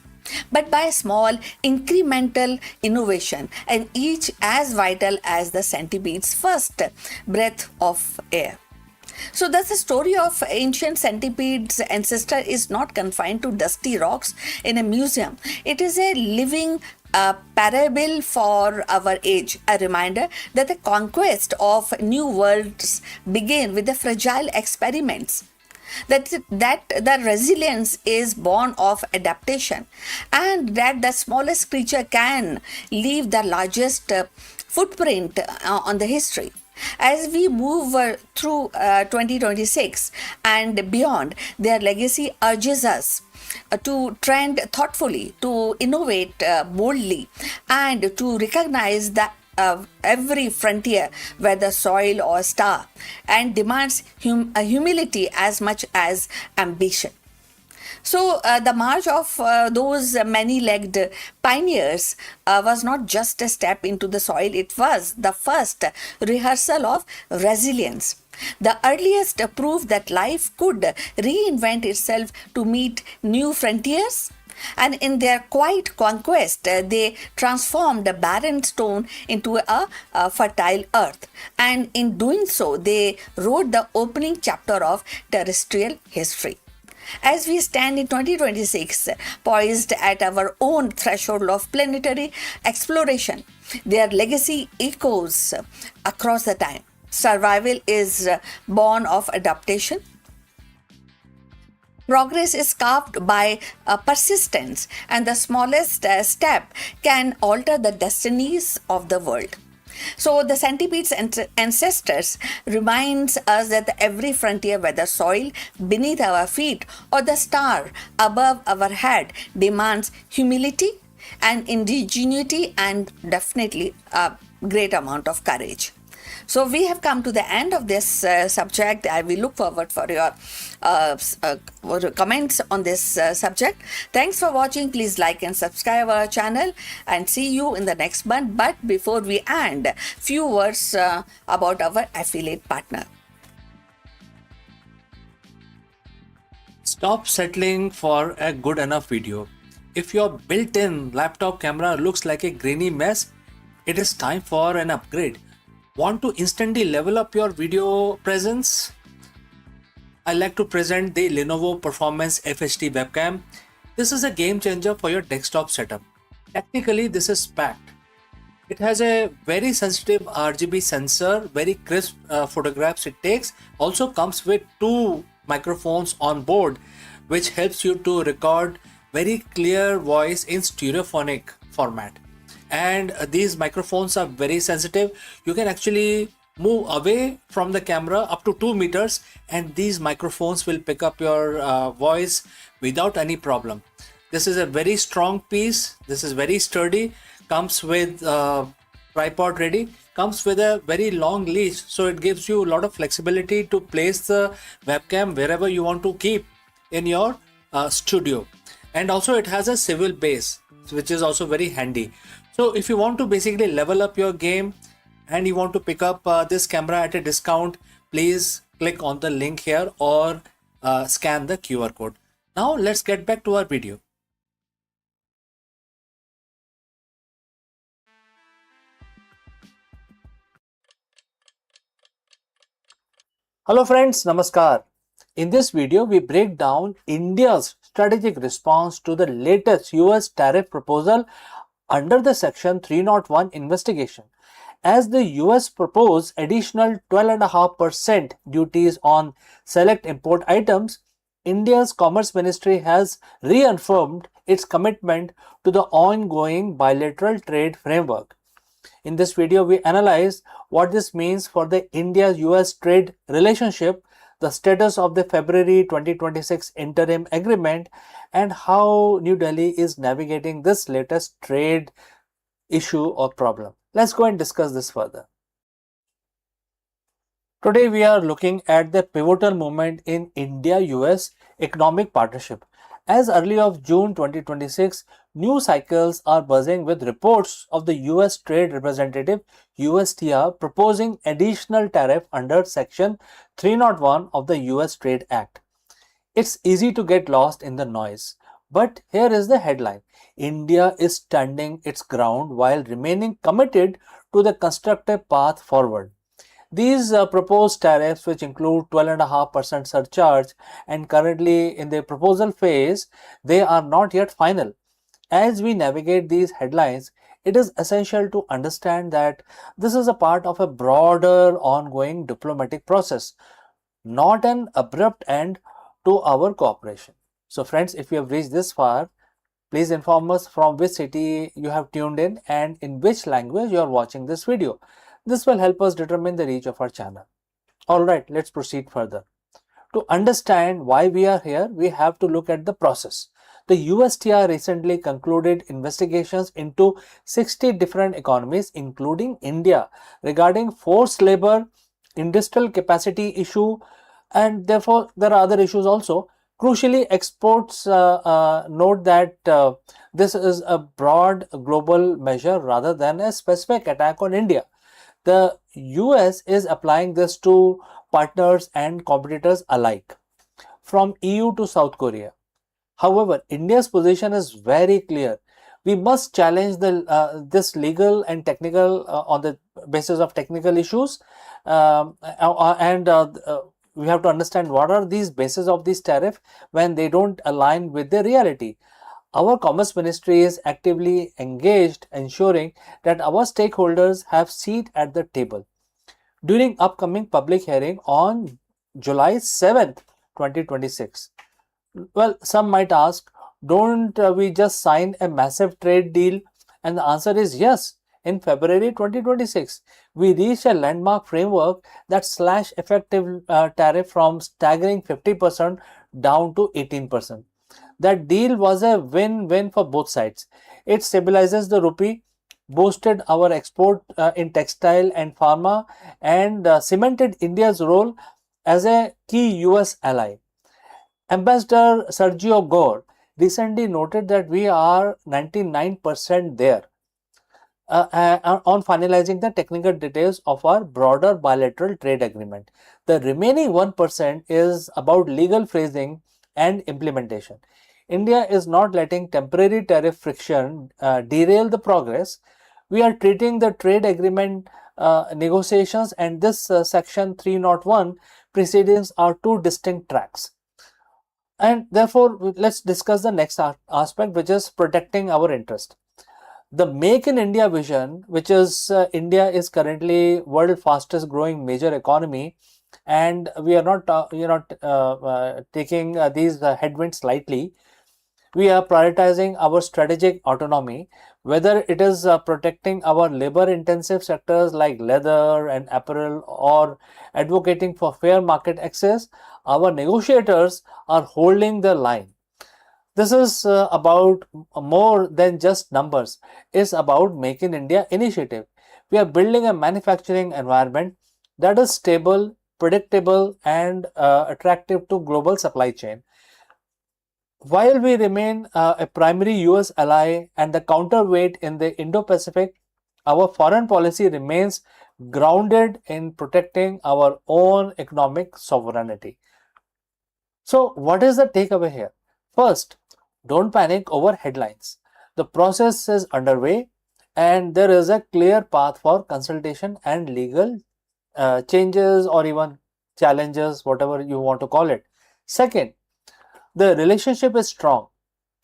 but by small incremental innovation, and each as vital as the centipede's first breath of air. So thus the story of ancient centipede's ancestor is not confined to dusty rocks in a museum. It is a living parable for our age, a reminder that the conquest of new worlds begin with the fragile experiments. That the resilience is born of adaptation, and that the smallest creature can leave the largest footprint on the history. As we move through 2026 and beyond, their legacy urges us to trend thoughtfully, to innovate boldly, and to recognize that every frontier, whether soil or star, and demands humility as much as ambition. So, the march of those many legged pioneers was not just a step into the soil, it was the first rehearsal of resilience. The earliest proof that life could reinvent itself to meet new frontiers. And in their quiet conquest, they transformed a barren stone into a fertile earth. And in doing so, they wrote the opening chapter of terrestrial history. As we stand in 2026, poised at our own threshold of planetary exploration, their legacy echoes across the time. Survival is born of adaptation. Progress is carved by persistence, and the smallest step can alter the destinies of the world. So the centipede's ancestors reminds us that every frontier, whether soil beneath our feet or the star above our head, demands humility and indigeneity and definitely a great amount of courage. So we have come to the end of this subject. I will look forward for your comments on this subject. Thanks for watching. Please like and subscribe our channel and see you in the next one. But before we end, few words about our affiliate partner. Stop settling for a good enough video. If your built-in laptop camera looks like a grainy mess, it is time for an upgrade. Want to instantly level up your video presence? I like to present the Lenovo Performance FHD webcam. This is a game changer for your desktop setup. Technically, this is packed. It has a very sensitive RGB sensor, very crisp photographs it takes. Also comes with two microphones on board, which helps you to record very clear voice in stereophonic format. And these microphones are very sensitive. You can actually move away from the camera up to 2 meters and these microphones will pick up your voice without any problem. This is a very strong piece. This is very sturdy. Comes with tripod ready. Comes with a very long leash, so it gives you a lot of flexibility to place the webcam wherever you want to keep in your studio. And also it has a swivel base, which is also very handy. So if you want to basically level up your game and you want to pick up this camera at a discount, please click on the link here or scan the QR code. Now let's get back to our video. Hello friends, Namaskar. In this video, we break down India's strategic response to the latest US tariff proposal under the Section 301 investigation. As the US proposed additional 12.5% duties on select import items, India's Commerce Ministry has reaffirmed its commitment to the ongoing bilateral trade framework. In this video, we analyze what this means for the India-US trade relationship, the status of the February 2026 interim agreement, and how New Delhi is navigating this latest trade issue or problem. Let's go and discuss this further. Today, we are looking at the pivotal moment in India-US economic partnership. As early of June 2026, news cycles are buzzing with reports of the US Trade Representative USTR proposing additional tariff under Section 301 of the US Trade Act. It's easy to get lost in the noise, but here is the headline. India is standing its ground while remaining committed to the constructive path forward. These proposed tariffs, which include 12.5% surcharge and currently in the proposal phase, they are not yet final. As we navigate these headlines, it is essential to understand that this is a part of a broader ongoing diplomatic process, not an abrupt end to our cooperation. So friends, if you have reached this far, please inform us from which city you have tuned in and in which language you are watching this video. This will help us determine the reach of our channel. Alright, let's proceed further. To understand why we are here, we have to look at the process. The USTR recently concluded investigations into 60 different economies, including India, regarding forced labor, industrial capacity issue, and therefore there are other issues also. Crucially, exports note that this is a broad global measure rather than a specific attack on India. The US is applying this to partners and competitors alike, from EU to South Korea. However, India's position is very clear. We must challenge this legal and technical on the basis of technical issues, and we have to understand what are these bases of this tariff when they don't align with the reality. Our Commerce Ministry is actively engaged, ensuring that our stakeholders have seat at the table. During upcoming public hearing on July 7th, 2026. Well, some might ask, don't we just sign a massive trade deal? And the answer is yes. In February 2026, we reached a landmark framework that slashed effective tariff from staggering 50% down to 18%. That deal was a win-win for both sides. It stabilizes the rupee, boosted our export in textile and pharma, and cemented India's role as a key US ally. Ambassador Sergio Gore recently noted that we are 99% there on finalizing the technical details of our broader bilateral trade agreement. The remaining 1% is about legal phrasing and implementation. India is not letting temporary tariff friction derail the progress. We are treating the trade agreement negotiations and this section 301 proceedings are two distinct tracks. And therefore, let's discuss the next aspect, which is protecting our interest. The Make in India vision, which is India is currently world fastest growing major economy, and we are not taking these headwinds lightly. We are prioritizing our strategic autonomy, whether it is protecting our labor intensive sectors like leather and apparel or advocating for fair market access. Our negotiators are holding the line. This is about more than just numbers. It's about Make in India initiative. We are building a manufacturing environment that is stable, predictable, and attractive to global supply chain. While we remain a primary US ally and the counterweight in the Indo-Pacific, our foreign policy remains grounded in protecting our own economic sovereignty. So, what is the takeaway here? First, don't panic over headlines. The process is underway and there is a clear path for consultation and legal changes or even challenges, whatever you want to call it. Second, the relationship is strong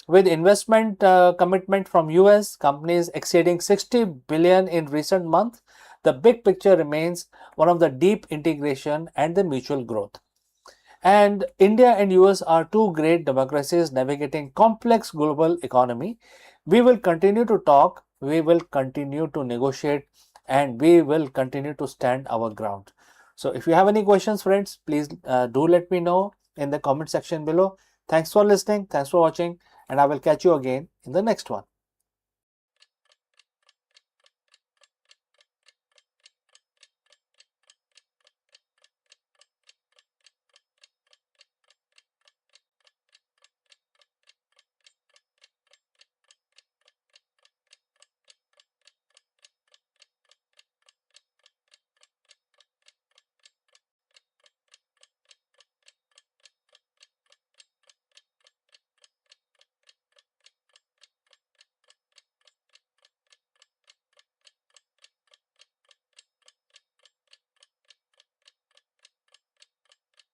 with investment commitment from US companies exceeding 60 billion in recent months. The big picture remains one of the deep integration and the mutual growth. And India and US are two great democracies navigating complex global economy. We will continue to talk, we will continue to negotiate, and we will continue to stand our ground. So if you have any questions, friends, please do let me know in the comment section below. Thanks for listening, thanks for watching, and I will catch you again in the next one.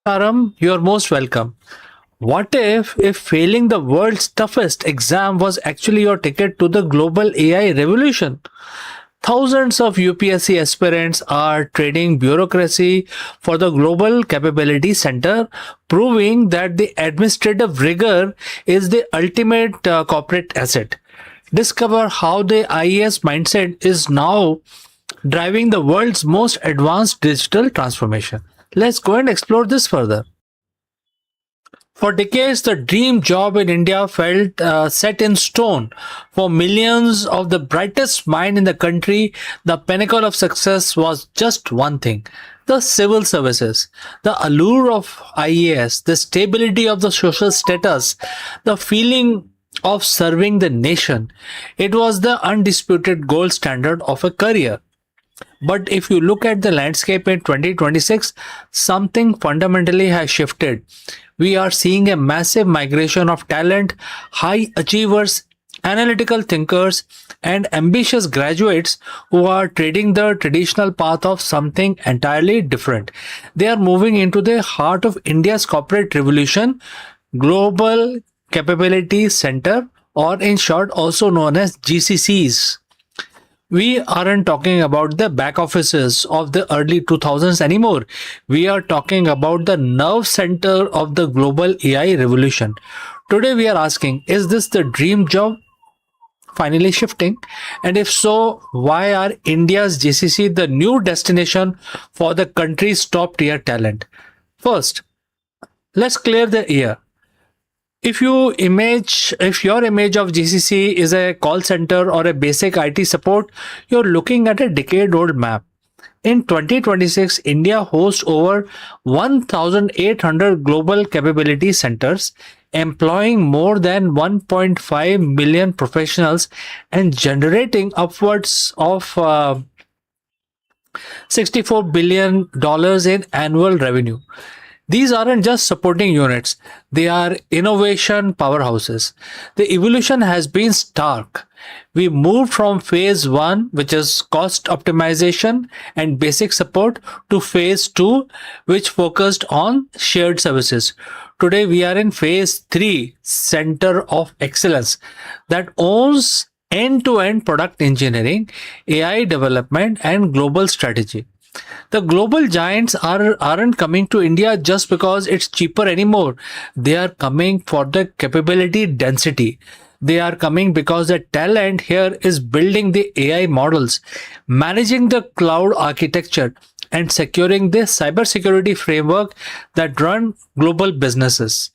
Aram, you're most welcome. What if failing the world's toughest exam was actually your ticket to the global AI revolution? Thousands of UPSC aspirants are trading bureaucracy for the Global Capability Center, proving that the administrative rigor is the ultimate corporate asset. Discover how the IES mindset is now driving the world's most advanced digital transformation. Let's go and explore this further. For decades, the dream job in India felt set in stone. For millions of the brightest mind in the country, the pinnacle of success was just one thing: the civil services. The allure of IAS, the stability of the social status, the feeling of serving the nation. It was the undisputed gold standard of a career. But if you look at the landscape in 2026, something fundamentally has shifted. We are seeing a massive migration of talent, high achievers, analytical thinkers, and ambitious graduates who are trading the traditional path of something entirely different. They are moving into the heart of India's corporate revolution, Global Capability Center, or in short, also known as GCCs. We aren't talking about the back offices of the early 2000s anymore. We are talking about the nerve center of the global AI revolution. Today we are asking, is this the dream job finally shifting? And if so, why are India's GCC the new destination for the country's top tier talent? First, let's clear the air. If your image of GCC is a call center or a basic IT support, you're looking at a decade old map. In 2026, India hosts over 1,800 global capability centers, employing more than 1.5 million professionals and generating upwards of $64 billion in annual revenue. These aren't just supporting units, they are innovation powerhouses. The evolution has been stark. We moved from phase one, which is cost optimization and basic support, to phase two, which focused on shared services. Today, we are in phase three, center of excellence, that owns end to end product engineering, AI development, and global strategy. The global giants aren't coming to India just because it's cheaper anymore. They are coming for the capability density. They are coming because the talent here is building the AI models, managing the cloud architecture, and securing the cybersecurity framework that run global businesses.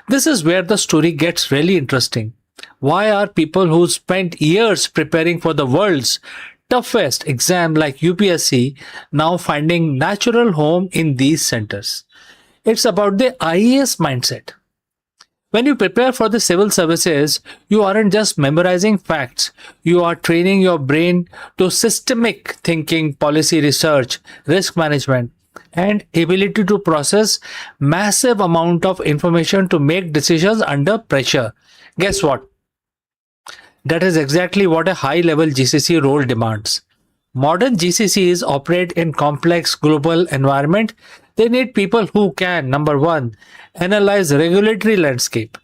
This is where the story gets really interesting. Why are people who spent years preparing for the world's toughest exam like UPSC now finding natural home in these centers? It's about the IAS mindset. When you prepare for the civil services, you aren't just memorizing facts, you are training your brain to systemic thinking, policy research, risk management, and ability to process massive amount of information to make decisions under pressure. Guess what? That is exactly what a high level GCC role demands. Modern GCCs operate in complex global environment. They need people who can, number one, analyze regulatory landscape.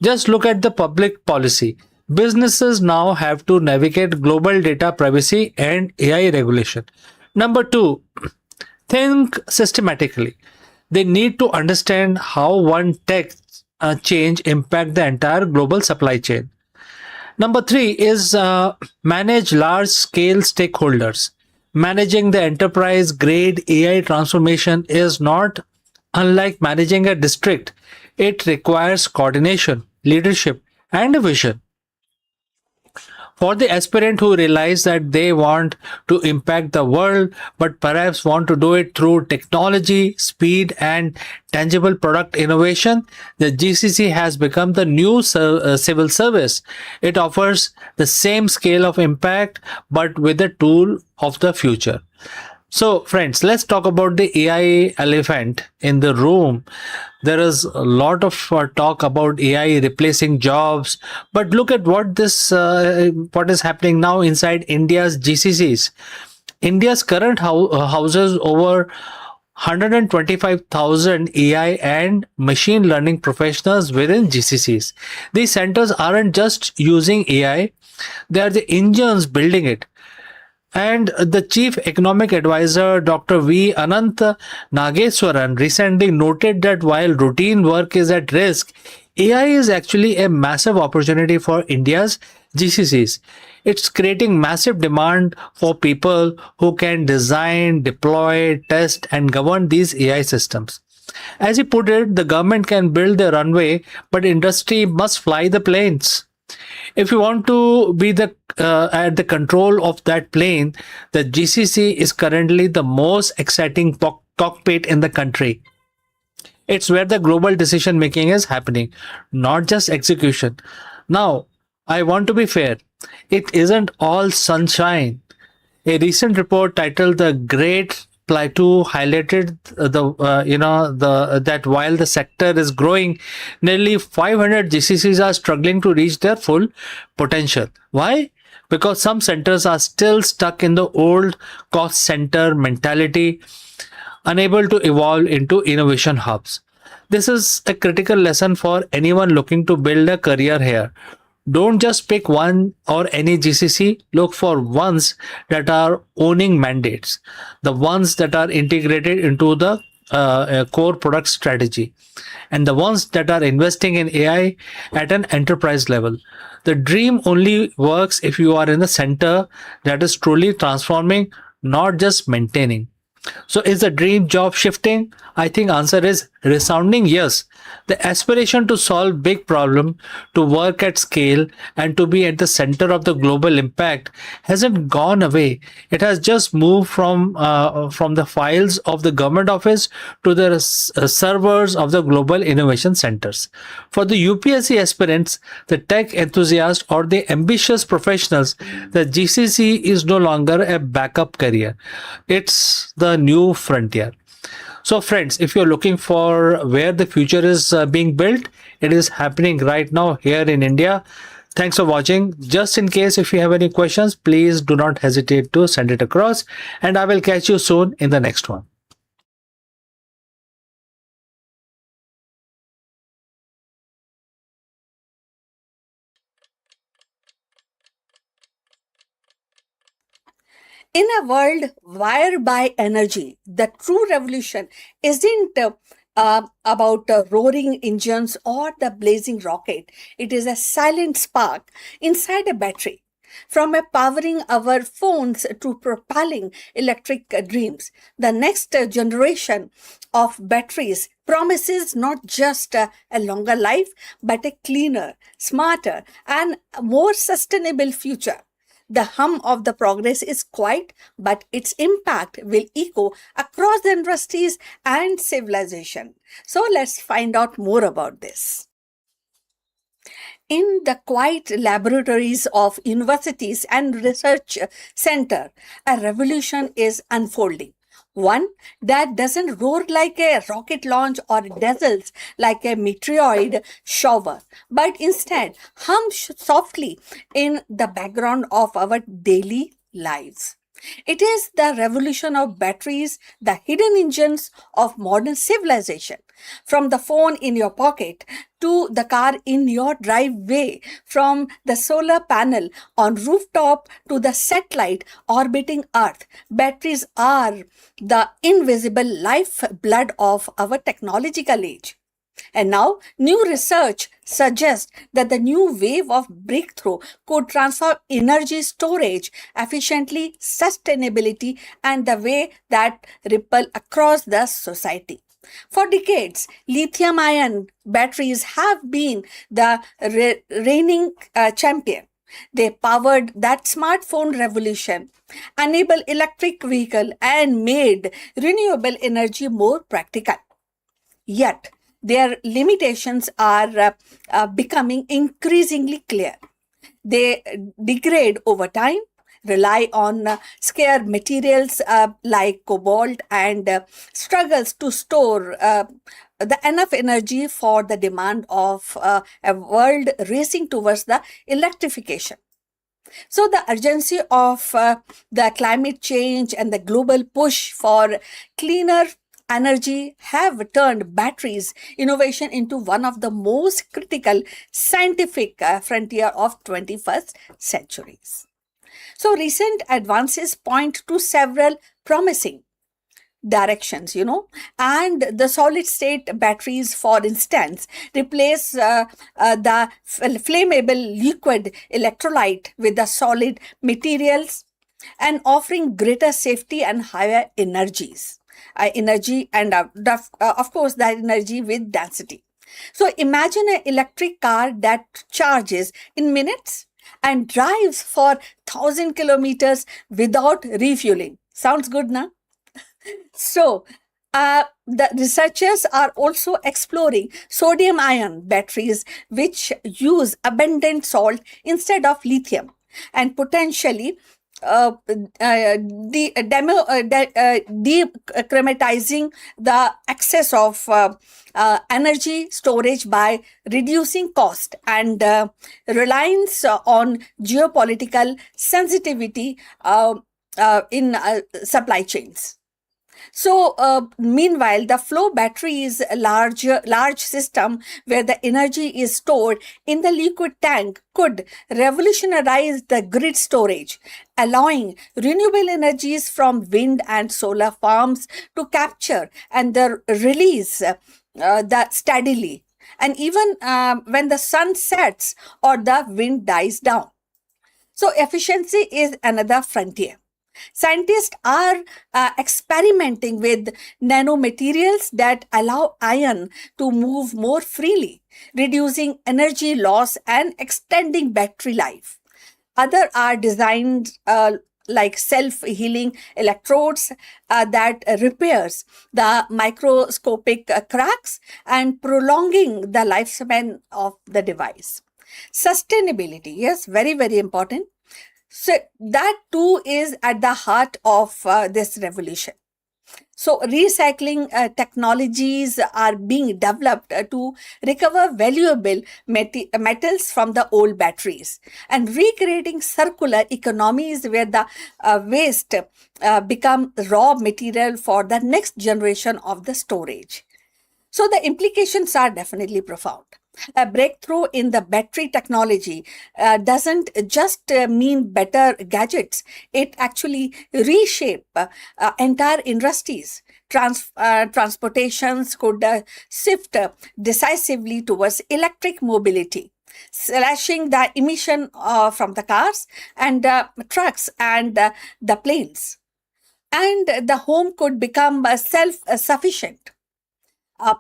Just look at the public policy. Businesses now have to navigate global data privacy and AI regulation. Number two, think systematically. They need to understand how one tech change impact the entire global supply chain. Number three is manage large scale stakeholders. Managing the enterprise grade AI transformation is not unlike managing a district. It requires coordination, leadership, and a vision. For the aspirant who realize that they want to impact the world but perhaps want to do it through technology, speed, and tangible product innovation, the GCC has become the new civil service. It offers the same scale of impact but with a tool of the future. So, friends, let's talk about the AI elephant in the room. There is a lot of talk about AI replacing jobs, but look at what is happening now inside India's GCCs. India's current houses over 125,000 AI and machine learning professionals within GCCs. These centers aren't just using AI; they are the engines building it. And the chief economic advisor, Dr. V. Anant Nageswaran, recently noted that while routine work is at risk, AI is actually a massive opportunity for India's GCCs. It's creating massive demand for people who can design, deploy, test, and govern these AI systems. As he put it, the government can build the runway, but industry must fly the planes. If you want to be the at the control of that plane, the GCC is currently the most exciting cockpit in the country. It's where the global decision making is happening, not just execution. Now, I want to be fair. It isn't all sunshine. A recent report titled "The Great Plateau" highlighted that while the sector is growing, nearly 500 GCCs are struggling to reach their full potential. Why? Because some centers are still stuck in the old cost center mentality, unable to evolve into innovation hubs. This is a critical lesson for anyone looking to build a career here. Don't just pick one or any GCC, look for ones that are owning mandates, the ones that are integrated into the core product strategy, and the ones that are investing in AI at an enterprise level. The dream only works if you are in the center that is truly transforming, not just maintaining. So is the dream job shifting? I think answer is resounding yes. The aspiration to solve big problem, to work at scale and to be at the center of the global impact hasn't gone away. It has just moved from the files of the government office to the servers of the global innovation centers. For the UPSC aspirants, the tech enthusiasts or the ambitious professionals, the GCC is no longer a backup career. It's the new frontier. So, friends, if you're looking for where the future is being built, it is happening right now here in India. Thanks for watching. Just in case if you have any questions, please do not hesitate to send it across, and I will catch you soon in the next one. In a world wired by energy, the true revolution isn't about roaring engines or the blazing rocket. It is a silent spark inside a battery. From powering our phones to propelling electric dreams, the next generation of batteries promises not just a longer life, but a cleaner, smarter, and more sustainable future. The hum of the progress is quiet, but its impact will echo across the industries and civilization. So let's find out more about this. In the quiet laboratories of universities and research center, a revolution is unfolding. One that doesn't roar like a rocket launch or dazzles like a meteoroid shower, but instead hums softly in the background of our daily lives. It is the revolution of batteries, the hidden engines of modern civilization. From the phone in your pocket to the car in your driveway, from the solar panel on rooftop to the satellite orbiting Earth, batteries are the invisible lifeblood of our technological age. And now, new research suggests that the new wave of breakthrough could transform energy storage efficiently, sustainability, and the way that ripple across the society. For decades, lithium ion batteries have been the reigning champion. They powered that smartphone revolution, enabled electric vehicle, and made renewable energy more practical. Yet, their limitations are becoming increasingly clear. They degrade over time, rely on scarce materials like cobalt, and struggles to store the enough energy for the demand of a world racing towards the electrification. So, the urgency of the climate change and the global push for cleaner energy have turned batteries innovation into one of the most critical scientific frontier of 21st centuries. So, recent advances point to several promising directions, and the solid state batteries, for instance, replace the flammable liquid electrolyte with the solid materials and offering greater safety and higher energy and of course that energy with density. So imagine an electric car that charges in minutes and drives for 1,000 kilometers without refueling. Sounds good, na? So, the researchers are also exploring sodium ion batteries which use abundant salt instead of lithium and potentially decrematizing the excess of energy storage by reducing cost and reliance on geopolitical sensitivity in supply chains. So, meanwhile, the flow battery is a large system where the energy is stored in the liquid tank could revolutionize the grid storage, allowing renewable energies from wind and solar farms to capture and the release that steadily, and even when the sun sets or the wind dies down. So, efficiency is another frontier. Scientists are experimenting with nanomaterials that allow iron to move more freely, reducing energy loss and extending battery life. Other are designed like self-healing electrodes that repairs the microscopic cracks and prolonging the lifespan of the device. Sustainability, yes, very, very important. So that too is at the heart of this revolution. So recycling technologies are being developed to recover valuable metals from the old batteries and recreating circular economies where the waste become raw material for the next generation of the storage. So the implications are definitely profound. A breakthrough in the battery technology doesn't just mean better gadgets. It actually reshape entire industries. Transportations could shift decisively towards electric mobility, slashing the emission from the cars and trucks and the planes. And the home could become self-sufficient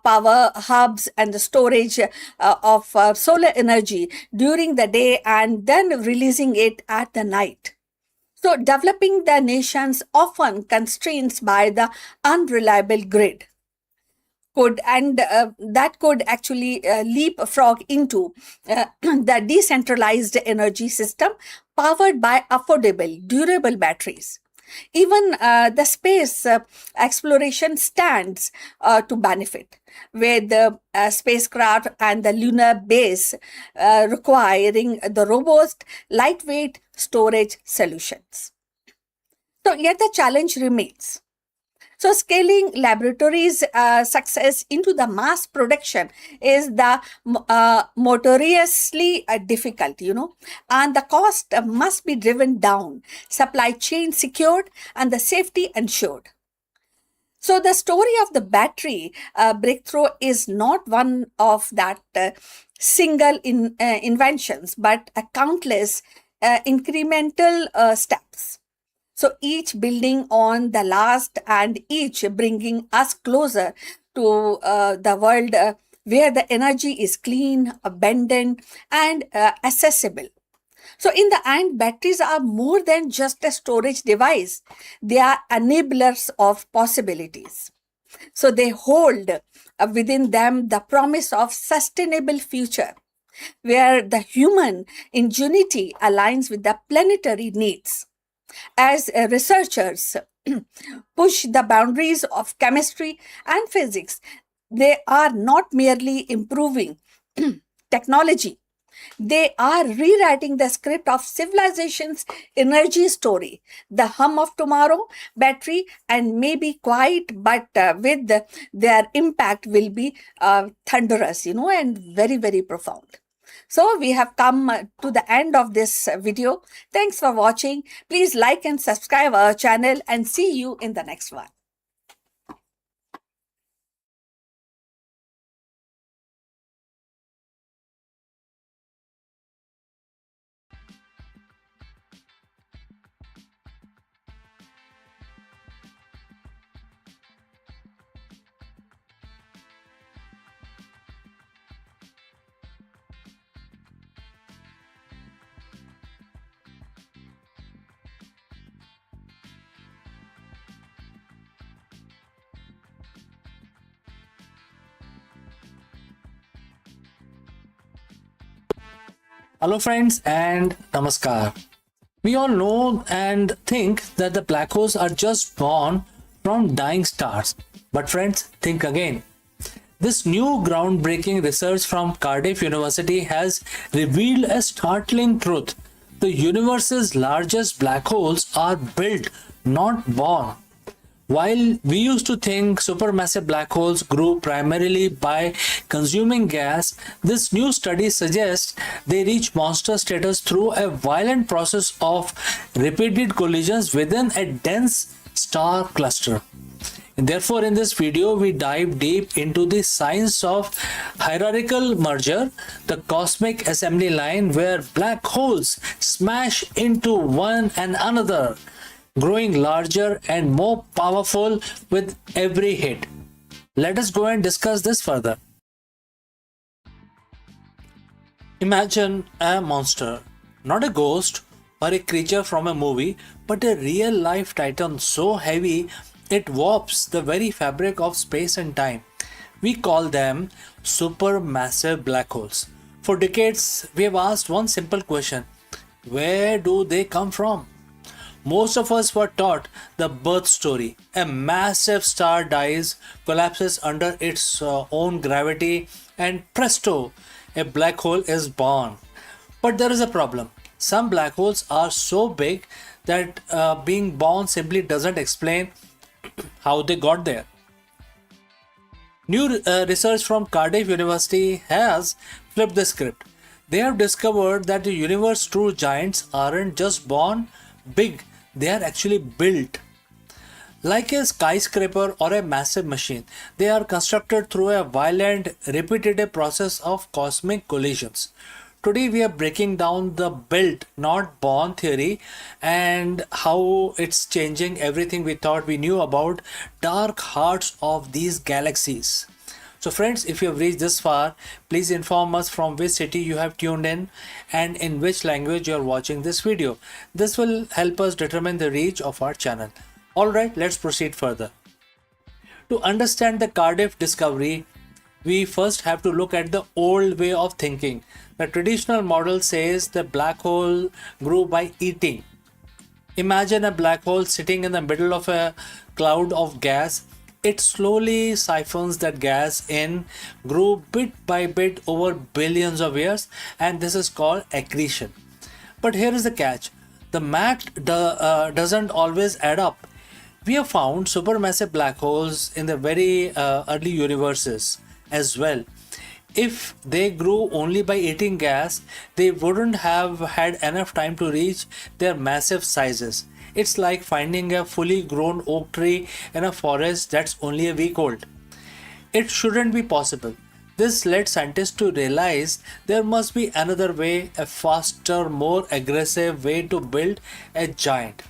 power hubs and the storage of solar energy during the day and then releasing it at the night. So, developing the nations often constrained by the unreliable grid could and that could actually leapfrog into the decentralized energy system powered by affordable, durable batteries. Even the space exploration stands to benefit, with the spacecraft and the lunar base requiring the robust, lightweight storage solutions. So, yet the challenge remains. So, scaling laboratories' success into the mass production is the notoriously difficult, and the cost must be driven down, supply chain secured, and the safety ensured. So, the story of the battery breakthrough is not one of that single inventions, but a countless incremental steps. So each building on the last and each bringing us closer to the world where the energy is clean, abundant, and accessible. So in the end, batteries are more than just a storage device. They are enablers of possibilities. So they hold within them the promise of sustainable future where the human ingenuity aligns with the planetary needs. As researchers push the boundaries of chemistry and physics, they are not merely improving technology, they are rewriting the script of civilization's energy story. The hum of tomorrow, battery, and maybe quiet, but with their impact will be thunderous, and very, very profound. So we have come to the end of this video. Thanks for watching. Please like and subscribe our channel and see you in the next one. Hello, friends, and namaskar. We all know and think that the black holes are just born from dying stars. But, friends, think again. This new groundbreaking research from Cardiff University has revealed a startling truth. The universe's largest black holes are built, not born. While we used to think supermassive black holes grew primarily by consuming gas, this new study suggests they reach monster status through a violent process of repeated collisions within a dense star cluster. And therefore, in this video, we dive deep into the science of hierarchical merger, the cosmic assembly line where black holes smash into one and another, growing larger and more powerful with every hit. Let us go and discuss this further. Imagine a monster, not a ghost or a creature from a movie, but a real life titan so heavy it warps the very fabric of space and time. We call them supermassive black holes. For decades, we have asked one simple question: where do they come from? Most of us were taught the birth story. A massive star dies, collapses under its own gravity, and presto, a black hole is born. But there is a problem. Some black holes are so big that being born simply doesn't explain how they got there. New research from Cardiff University has flipped the script. They have discovered that the universe's true giants aren't just born big, they are actually built. Like a skyscraper or a massive machine, they are constructed through a violent, repetitive process of cosmic collisions. Today, we are breaking down the built, not born theory and how it's changing everything we thought we knew about dark hearts of these galaxies. So, friends, if you have reached this far, please inform us from which city you have tuned in and in which language you are watching this video. This will help us determine the reach of our channel. Alright, let's proceed further. To understand the Cardiff discovery, we first have to look at the old way of thinking. The traditional model says the black hole grew by eating. Imagine a black hole sitting in the middle of a cloud of gas. It slowly siphons that gas in, grew bit by bit over billions of years, and this is called accretion. But here is the catch: the math doesn't always add up. We have found supermassive black holes in the very early universes as well. If they grew only by eating gas, they wouldn't have had enough time to reach their massive sizes. It's like finding a fully grown oak tree in a forest that's only a week old. It shouldn't be possible. This led scientists to realize there must be another way, a faster, more aggressive way to build a giant.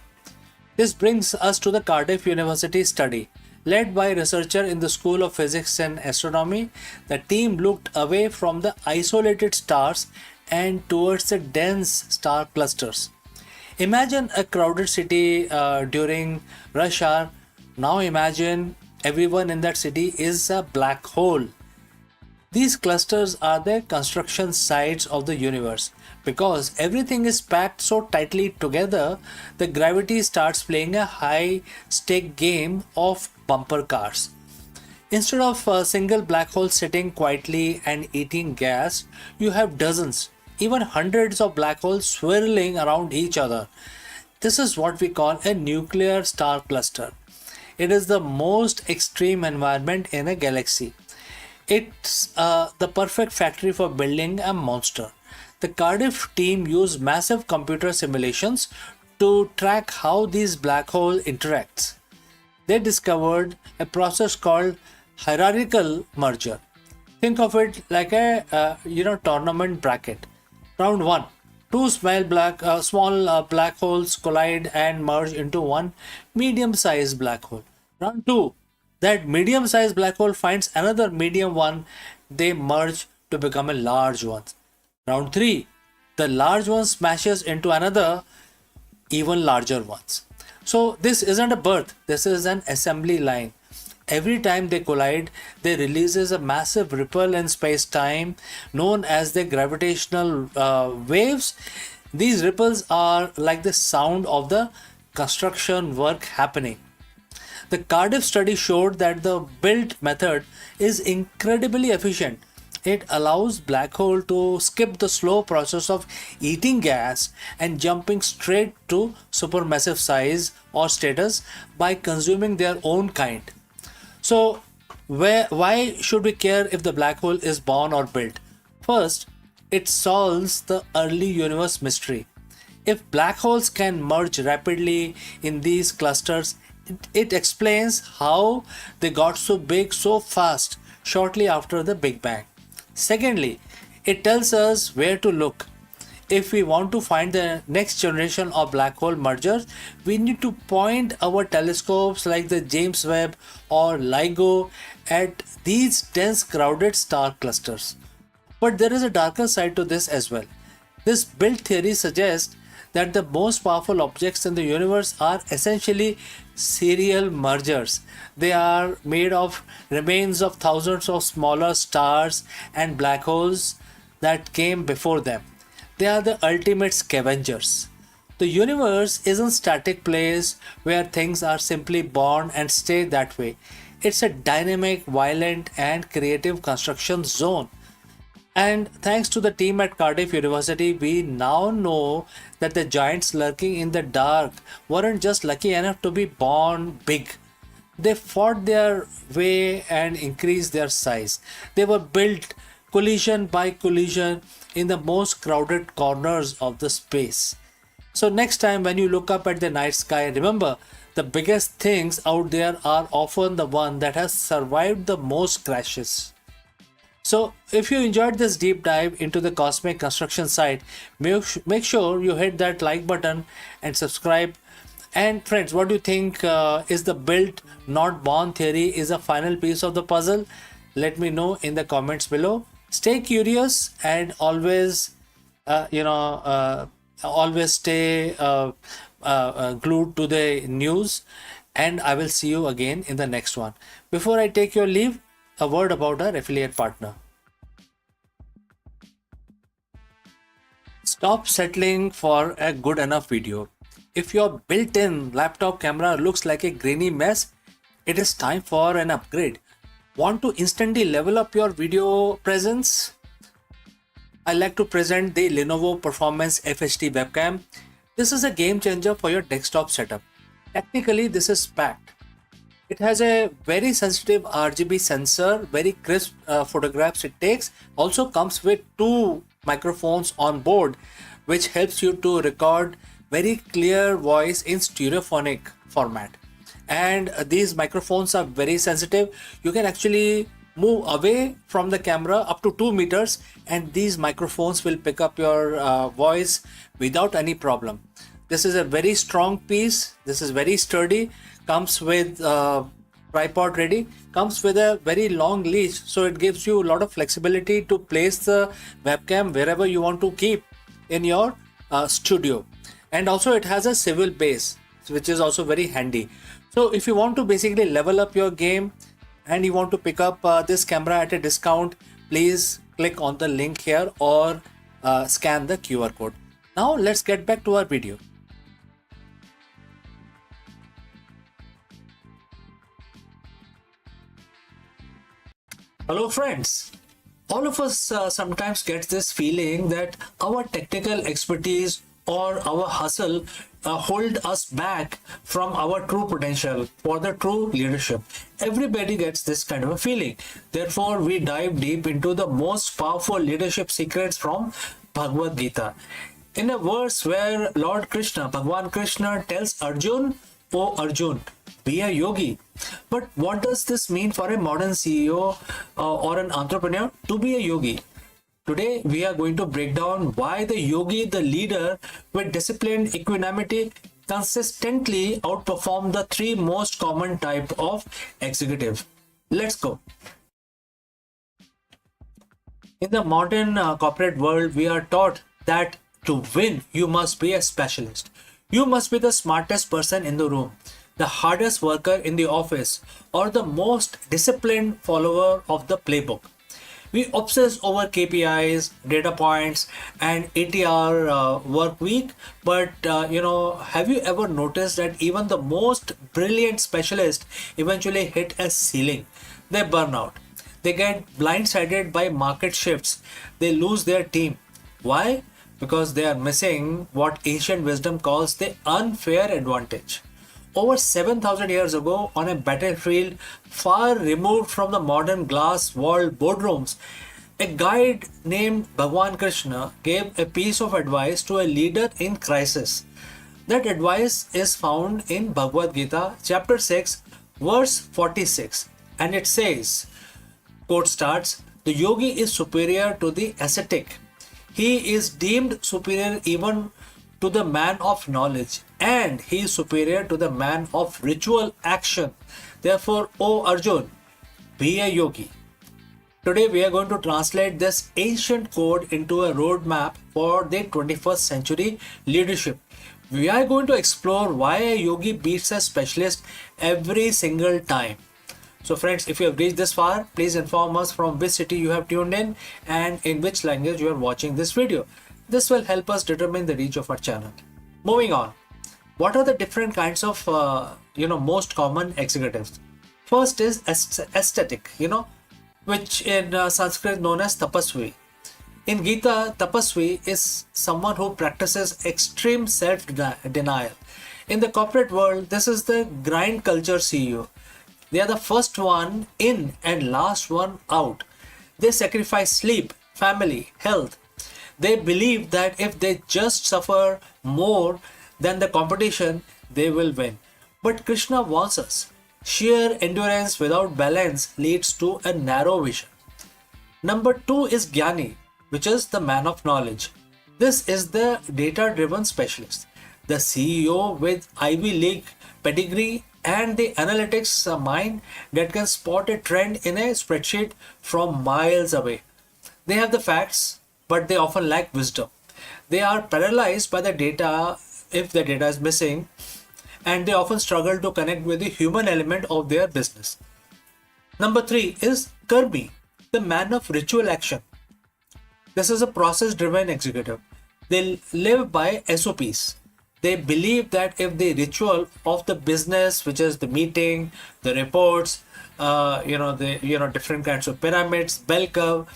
This brings us to the Cardiff University study. Led by a researcher in the School of Physics and Astronomy, the team looked away from the isolated stars and towards the dense star clusters. Imagine a crowded city during rush hour. Now imagine everyone in that city is a black hole. These clusters are the construction sites of the universe. Because everything is packed so tightly together, the gravity starts playing a high stake game of bumper cars. Instead of a single black hole sitting quietly and eating gas, you have dozens, even hundreds of black holes swirling around each other. This is what we call a nuclear star cluster. It is the most extreme environment in a galaxy. It's the perfect factory for building a monster. The Cardiff team used massive computer simulations to track how these black hole interacts. They discovered a process called hierarchical merger. Think of it like a tournament bracket. Round one, two small black holes collide and merge into one medium-sized black hole. Round two, that medium-sized black hole finds another medium one. They merge to become a large one. Round 3, the large one smashes into another even larger ones. So this isn't a birth, this is an assembly line. Every time they collide, they releases a massive ripple in space-time known as the gravitational waves. These ripples are like the sound of the construction work happening. The Cardiff study showed that the built method is incredibly efficient. It allows black hole to skip the slow process of eating gas and jumping straight to supermassive size or status by consuming their own kind. So, why should we care if the black hole is born or built? First, it solves the early universe mystery. If black holes can merge rapidly in these clusters, it explains how they got so big so fast shortly after the Big Bang. Secondly, it tells us where to look. If we want to find the next generation of black hole mergers, we need to point our telescopes like the James Webb or LIGO at these dense crowded star clusters. But there is a darker side to this as well. This build theory suggests that the most powerful objects in the universe are essentially serial mergers. They are made of remains of thousands of smaller stars and black holes that came before them. They are the ultimate scavengers. The universe isn't a static place where things are simply born and stay that way. It's a dynamic, violent, and creative construction zone. And thanks to the team at Cardiff University, we now know that the giants lurking in the dark weren't just lucky enough to be born big. They fought their way and increased their size. They were built collision by collision in the most crowded corners of the space. So, next time when you look up at the night sky, remember the biggest things out there are often the one that has survived the most crashes. So, if you enjoyed this deep dive into the cosmic construction site, make sure you hit that like button and subscribe. And friends, what do you think is the built not born theory is a final piece of the puzzle? Let me know in the comments below. Stay curious and always, always stay glued to the news. And I will see you again in the next one. Before I take your leave, a word about our affiliate partner. Stop settling for a good enough video. If your built-in laptop camera looks like a grainy mess, it is time for an upgrade. Want to instantly level up your video presence? I like to present the Lenovo Performance FHD webcam. This is a game changer for your desktop setup. Technically, this is packed. It has a very sensitive RGB sensor, very crisp photographs it takes. Also comes with two microphones on board, which helps you to record very clear voice in stereophonic format. And these microphones are very sensitive. You can actually move away from the camera up to 2 meters and these microphones will pick up your voice without any problem. This is a very strong piece. This is very sturdy. Comes with tripod ready. Comes with a very long leash, so it gives you a lot of flexibility to place the webcam wherever you want to keep in your studio. And also it has a swivel base, which is also very handy. So if you want to basically level up your game and you want to pick up this camera at a discount, please click on the link here or scan the QR code. Now let's get back to our video. Hello friends. All of us sometimes get this feeling that our technical expertise or our hustle hold us back from our true potential for the true leadership. Everybody gets this kind of a feeling. Therefore, we dive deep into the most powerful leadership secrets from Bhagavad Gita. In a verse where Lord Krishna, Bhagwan Krishna tells Arjun, "Oh Arjun, be a yogi." But what does this mean for a modern CEO or an entrepreneur to be a yogi? Today, we are going to break down why the yogi, the leader with disciplined equanimity, consistently outperform the three most common type of executive. Let's go. In the modern corporate world, we are taught that to win, you must be a specialist. You must be the smartest person in the room, the hardest worker in the office, or the most disciplined follower of the playbook. We obsess over KPIs, data points, and 80-hour work week. But have you ever noticed that even the most brilliant specialists eventually hit a ceiling? They burn out. They get blindsided by market shifts. They lose their team. Why? Because they are missing what ancient wisdom calls the unfair advantage. Over 7,000 years ago, on a battlefield far removed from the modern glass walled boardrooms, a guide named Bhagwan Krishna gave a piece of advice to a leader in crisis. That advice is found in Bhagavad Gita, chapter 6, verse 46, and it says, quote starts, the yogi is superior to the ascetic. He is deemed superior even to the man of knowledge, and he is superior to the man of ritual action. Therefore, O Arjun, be a yogi. Today we are going to translate this ancient code into a roadmap for the 21st century leadership. We are going to explore why a yogi beats a specialist every single time. So friends, if you have reached this far, please inform us from which city you have tuned in and in which language you are watching this video. This will help us determine the reach of our channel. Moving on, what are the different kinds of most common executives? First is aesthetic, which in Sanskrit known as tapasvi. In Gita, tapasvi is someone who practices extreme self-denial. In the corporate world, this is the grind culture CEO. They are the first one in and last one out. They sacrifice sleep, family, health. They believe that if they just suffer more than the competition, they will win. But Krishna warns us, sheer endurance without balance leads to a narrow vision. Number 2 is Jnani, which is the man of knowledge. This is the data-driven specialist, the CEO with Ivy League pedigree and the analytics mind that can spot a trend in a spreadsheet from miles away. They have the facts, but they often lack wisdom. They are paralyzed by the data if the data is missing, and they often struggle to connect with the human element of their business. Number 3 is Karmi, the man of ritual action. This is a process-driven executive. They live by SOPs. They believe that if the ritual of the business, which is the meeting, the reports, different kinds of pyramids, bell curve,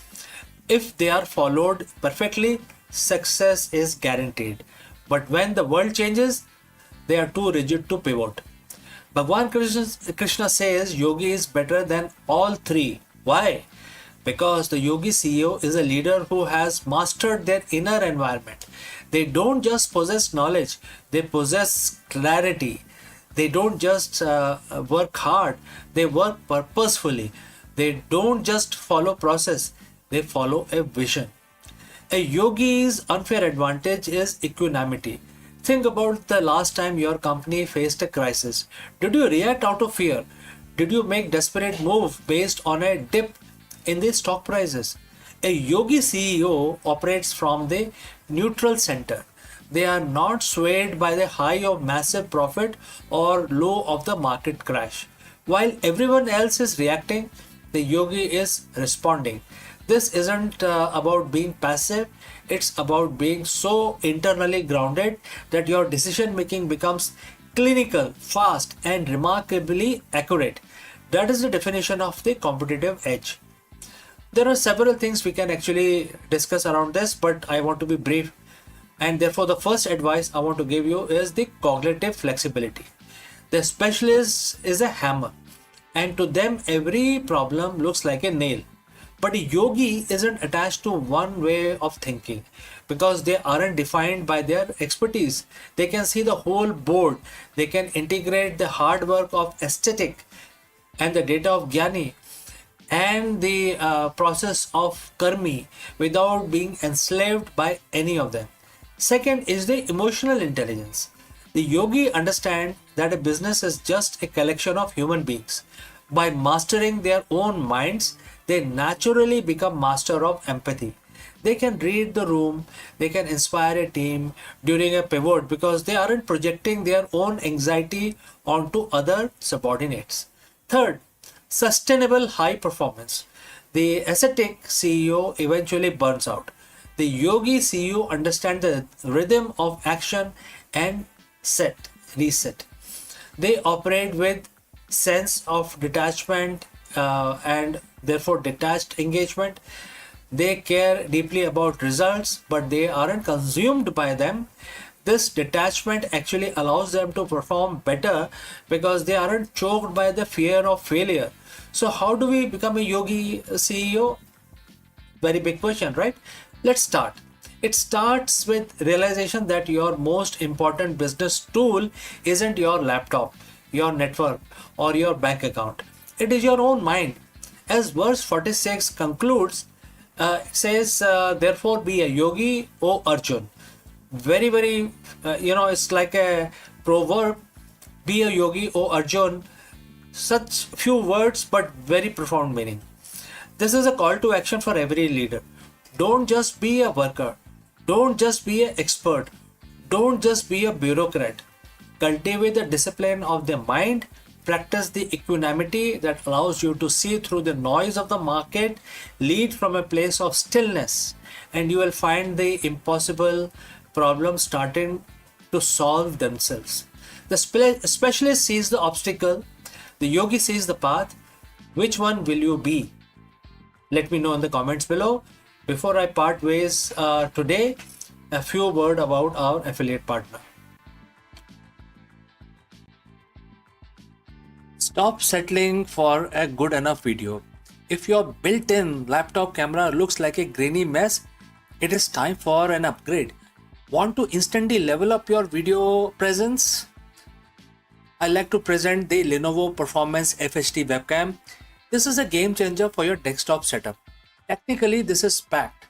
if they are followed perfectly, success is guaranteed. But when the world changes, they are too rigid to pivot. Bhagwan Krishna says yogi is better than all three. Why? Because the yogi CEO is a leader who has mastered their inner environment. They don't just possess knowledge, they possess clarity. They don't just work hard, they work purposefully. They don't just follow process, they follow a vision. A yogi's unfair advantage is equanimity. Think about the last time your company faced a crisis. Did you react out of fear? Did you make desperate move based on a dip in the stock prices? A yogi CEO operates from the neutral center. They are not swayed by the high of massive profit or low of the market crash. While everyone else is reacting, the yogi is responding. This isn't about being passive, it's about being so internally grounded that your decision making becomes clinical, fast, and remarkably accurate. That is the definition of the competitive edge. There are several things we can actually discuss around this, but I want to be brief. And therefore, the first advice I want to give you is the cognitive flexibility. The specialist is a hammer, and to them, every problem looks like a nail. But a yogi isn't attached to one way of thinking because they aren't defined by their expertise. They can see the whole board. They can integrate the hard work of aesthetic and the data of Jnani and the process of Karmi without being enslaved by any of them. Second is the emotional intelligence. The yogi understands that a business is just a collection of human beings. By mastering their own minds, they naturally become master of empathy. They can read the room, they can inspire a team during a pivot because they aren't projecting their own anxiety onto other subordinates. Third, sustainable high performance. The ascetic CEO eventually burns out. The yogi CEO understands the rhythm of action and reset. They operate with sense of detachment and therefore detached engagement. They care deeply about results, but they aren't consumed by them. This detachment actually allows them to perform better because they aren't choked by the fear of failure. So, how do we become a yogi CEO? Very big question, right? Let's start. It starts with realization that your most important business tool isn't your laptop, your network, or your bank account. It is your own mind. As verse 46 concludes, it says, therefore be a yogi, O Arjun. Very, it's like a proverb. Be a yogi, O Arjun. Such few words, but very profound meaning. This is a call to action for every leader. Don't just be a worker. Don't just be an expert. Don't just be a bureaucrat. Cultivate the discipline of the mind. Practice the equanimity that allows you to see through the noise of the market. Lead from a place of stillness, and you will find the impossible problems starting to solve themselves. The specialist sees the obstacle. The yogi sees the path. Which one will you be? Let me know in the comments below. Before I part ways today, a few words about our affiliate partner. Stop settling for a good enough video. If your built-in laptop camera looks like a grainy mess, it is time for an upgrade. Want to instantly level up your video presence? I like to present the Lenovo Performance FHD webcam. This is a game changer for your desktop setup. Technically, this is packed.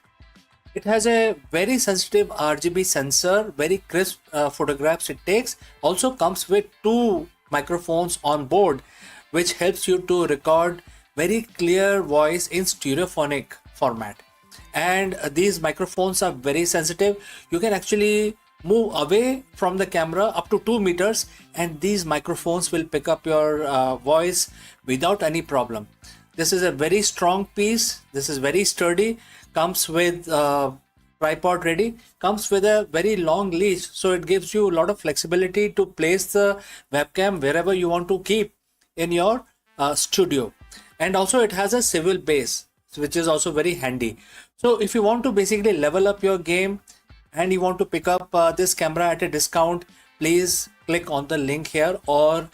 It has a very sensitive RGB sensor, very crisp photographs it takes. Also comes with two microphones on board, which helps you to record very clear voice in stereophonic format. And these microphones are very sensitive. You can actually move away from the camera up to 2 meters, and these microphones will pick up your voice without any problem. This is a very strong piece. This is very sturdy. Comes with tripod ready. Comes with a very long leash, so it gives you a lot of flexibility to place the webcam wherever you want to keep in your studio. And also it has a swivel base, which is also very handy. So if you want to basically level up your game and you want to pick up this camera at a discount, please click on the link here or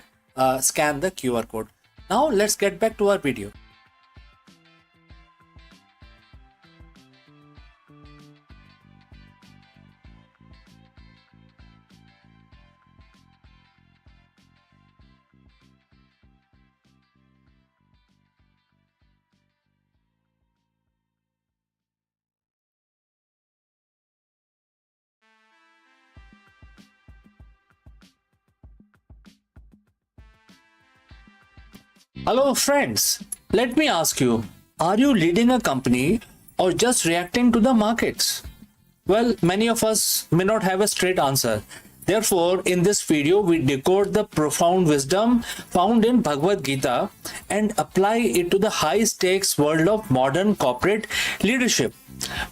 scan the QR code. Now let's get back to our video. Hello friends, let me ask you, are you leading a company or just reacting to the markets? Well, many of us may not have a straight answer. Therefore, in this video, we decode the profound wisdom found in Bhagavad Gita and apply it to the high stakes world of modern corporate leadership.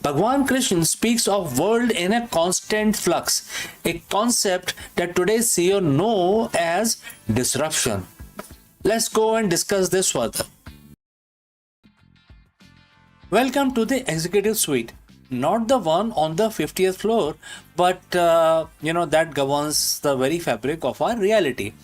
Bhagwan Krishna speaks of world in a constant flux, a concept that today's CEO know as disruption. Let's go and discuss this further. Welcome to the executive suite. Not the one on the 50th floor, but that governs the very fabric of our reality.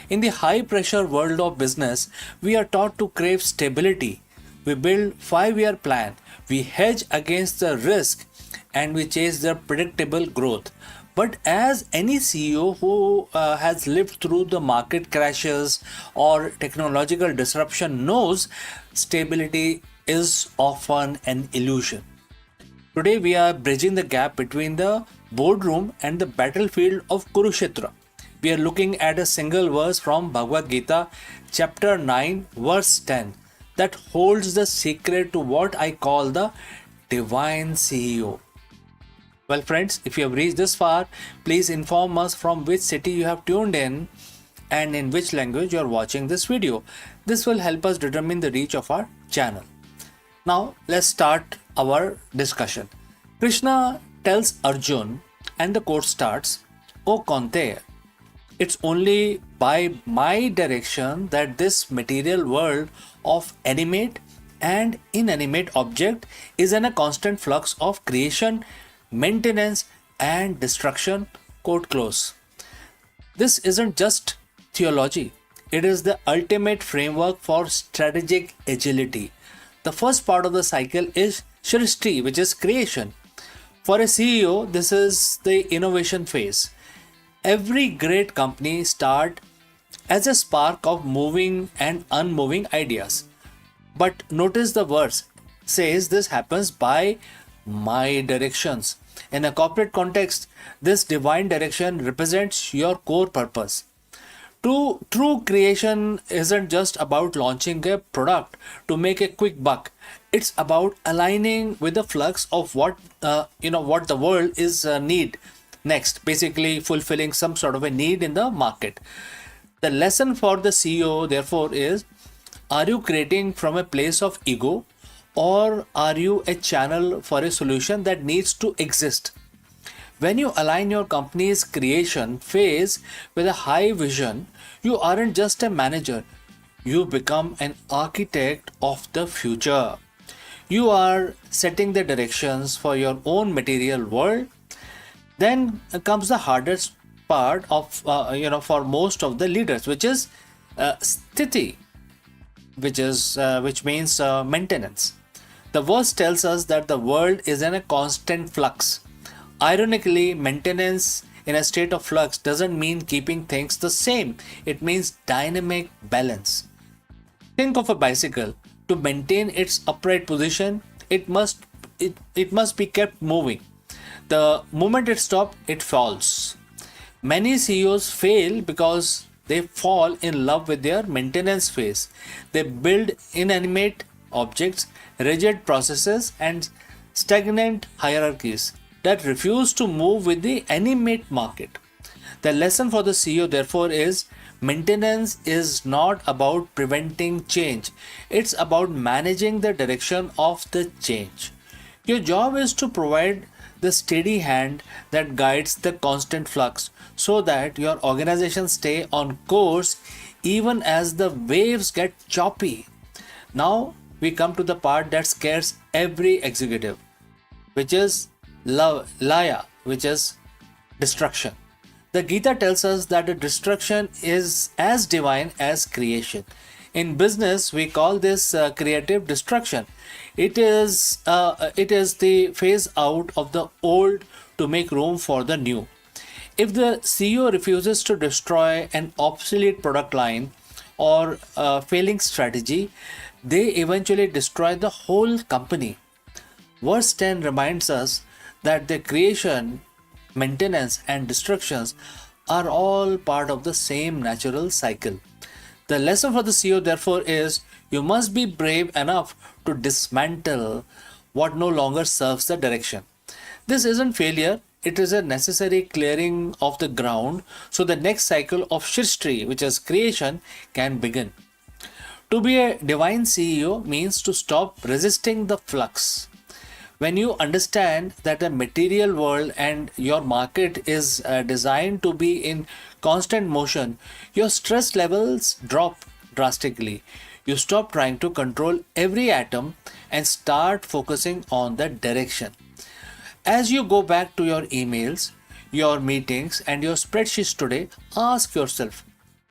In the high pressure world of business, we are taught to crave stability. We build 5-year plan, we hedge against the risk, and we chase the predictable growth. But as any CEO who has lived through the market crashes or technological disruption knows, stability is often an illusion. Today we are bridging the gap between the boardroom and the battlefield of Kurukshetra. We are looking at a single verse from Bhagavad Gita, chapter 9, verse 10, that holds the secret to what I call the divine CEO. Well friends, if you have reached this far, please inform us from which city you have tuned in and in which language you are watching this video. This will help us determine the reach of our channel. Now let's start our discussion. Krishna tells Arjun, and the quote starts, "O Kaunteya, it's only by my direction that this material world of animate and inanimate object is in a constant flux of creation, maintenance, and destruction. Quote close. This isn't just theology, it is the ultimate framework for strategic agility. The first part of the cycle is Shrishti, which is creation. For a CEO, this is the innovation phase. Every great company starts as a spark of moving and unmoving ideas. But notice the verse says this happens by my directions. In a corporate context, this divine direction represents your core purpose. True creation isn't just about launching a product to make a quick buck. It's about aligning with the flux of what the world is need next. Basically, fulfilling some sort of a need in the market. The lesson for the CEO, therefore, is: are you creating from a place of ego, or are you a channel for a solution that needs to exist? When you align your company's creation phase with a high vision, you aren't just a manager, you become an architect of the future. You are setting the directions for your own material world. Then comes the hardest part of for most of the leaders, which is sthiti, which means maintenance. The verse tells us that the world is in a constant flux. Ironically, maintenance in a state of flux doesn't mean keeping things the same. It means dynamic balance. Think of a bicycle. To maintain its upright position, it must be kept moving. The moment it stops, it falls. Many CEOs fail because they fall in love with their maintenance phase. They build inanimate objects, rigid processes, and stagnant hierarchies that refuse to move with the animate market. The lesson for the CEO, therefore, is maintenance is not about preventing change, it's about managing the direction of the change. Your job is to provide the steady hand that guides the constant flux so that your organization stay on course even as the waves get choppy. Now we come to the part that scares every executive, which is laya, which is destruction. The Gita tells us that the destruction is as divine as creation. In business, we call this creative destruction. It is the phase out of the old to make room for the new. If the CEO refuses to destroy an obsolete product line or a failing strategy, they eventually destroy the whole company. Verse 10 reminds us that the creation, maintenance, and destructions are all part of the same natural cycle. The lesson for the CEO, therefore, is you must be brave enough to dismantle what no longer serves the direction. This isn't failure, it is a necessary clearing of the ground so the next cycle of Shrishti, which is creation, can begin. To be a divine CEO means to stop resisting the flux. When you understand that the material world and your market is designed to be in constant motion, your stress levels drop drastically. You stop trying to control every atom and start focusing on the direction. As you go back to your emails, your meetings, and your spreadsheets today, ask yourself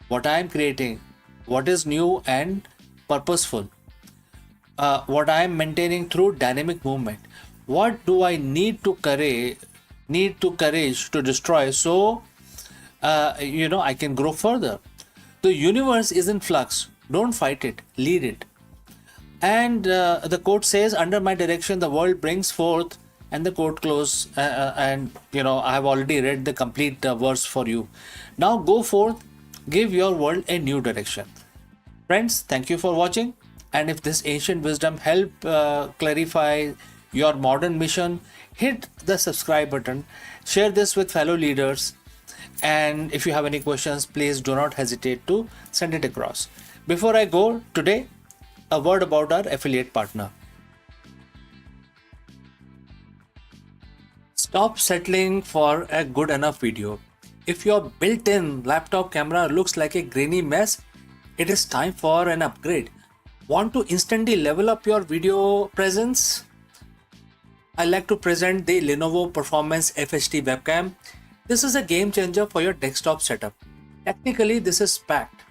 what I am creating, what is new and purposeful, what I am maintaining through dynamic movement. What do I need to courage to destroy so I can grow further. The universe is in flux. Don't fight it, lead it. And the quote says, under my direction the world brings forth, and the quote close, and I have already read the complete verse for you. Now go forth, give your world a new direction. Friends, thank you for watching, and if this ancient wisdom helped clarify your modern mission, hit the subscribe button, share this with fellow leaders, and if you have any questions, please do not hesitate to send it across. Before I go today, a word about our affiliate partner. Stop settling for a good enough video. If your built-in laptop camera looks like a grainy mess, it is time for an upgrade. Want to instantly level up your video presence? I like to present the Lenovo Performance FHD webcam. This is a game changer for your desktop setup. Technically, this is packed.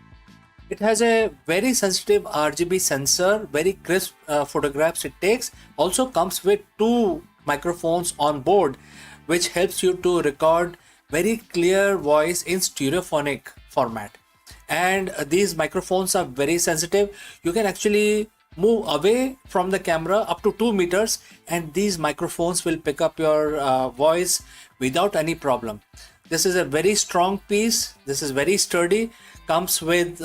It has a very sensitive RGB sensor, very crisp photographs it takes. Also comes with two microphones on board, which helps you to record very clear voice in stereophonic format. And these microphones are very sensitive. You can actually move away from the camera up to 2 meters, and these microphones will pick up your voice without any problem. This is a very strong piece. This is very sturdy. Comes with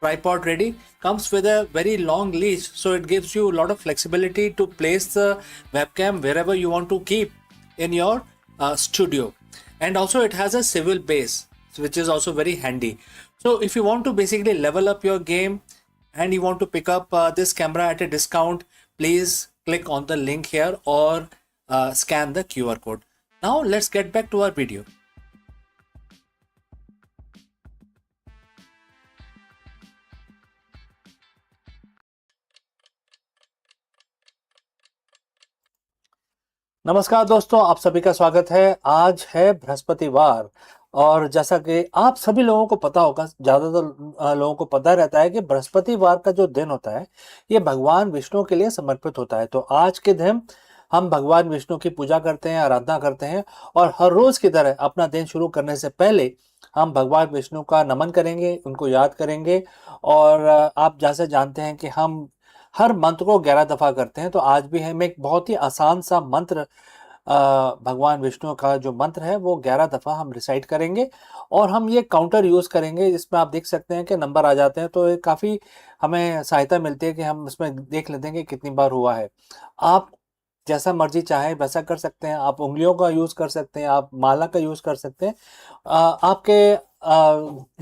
tripod ready. Comes with a very long leash, so it gives you a lot of flexibility to place the webcam wherever you want to keep in your studio. And also it has a swivel base, which is also very handy. So if you want to basically level up your game and you want to pick up this camera at a discount, please click on the link here or scan the QR code. Now let's get back to our video. नमस्कार दोस्तों, आप सभी का स्वागत है। आज है बृहस्पतिवार और जैसा कि आप सभी लोगों को पता होगा, ज़्यादातर लोगों को पता रहता है कि बृहस्पतिवार का जो दिन होता है ये भगवान विष्णु के लिए समर्पित होता है। तो आज के दिन हम भगवान विष्णु की पूजा करते हैं, आराधना करते हैं और हर रोज की तरह अपना दिन शुरू करने से पहले हम भगवान विष्णु का नमन करेंगे, उनको याद करेंगे। और आप जैसे जानते हैं कि हम हर मंत्र को 11 दफा करते हैं, तो आज भी हम एक बहुत ही आसान सा मंत्र भगवान विष्णु का जो मंत्र है वो 11 दफा हम रिसाइट करेंगे और हम ये काउंटर यूज करेंगे। इसमें आप देख सकते हैं कि नंबर आ जाते हैं, तो ये काफी हमें सहायता मिलती है कि हम इसमें देख लेते हैं कि कितनी बार हुआ है। आप जैसा मर्जी चाहे वैसा कर सकते हैं, आप उंगलियों का यूज कर सकते हैं, आप माला का यूज कर सकते हैं, आपके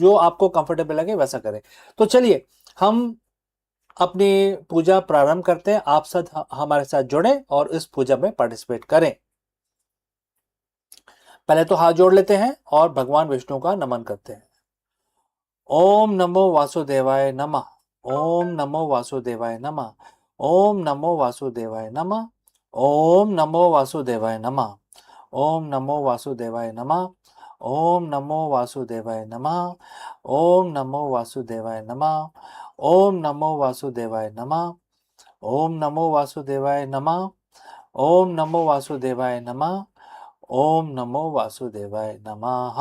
जो आपको कंफर्टेबल लगे वैसा करें। तो चलिए हम अपनी पूजा प्रारंभ करते हैं। आप सब हमारे साथ जुड़ें और इस पूजा में पार्टिसिपेट करें। पहले तो हाथ जोड़ लेते हैं और भगवान विष्णु का नमन करते हैं। ओम नमो वासुदेवाय नमः। ओम नमो वासुदेवाय नमः। ओम नमो वासुदेवाय नमः। ओम नमो वासुदेवाय नमः। ओम नमो वासुदेवाय नमः। ओम नमो वासुदेवाय नमः। ओम नमो वासुदेवाय नमः। ओम नमो वासुदेवाय नमः। ओम नमो वासुदेवाय नमः। ओम नमो वासुदेवाय नमः। ओम नमो वासुदेवाय नमः।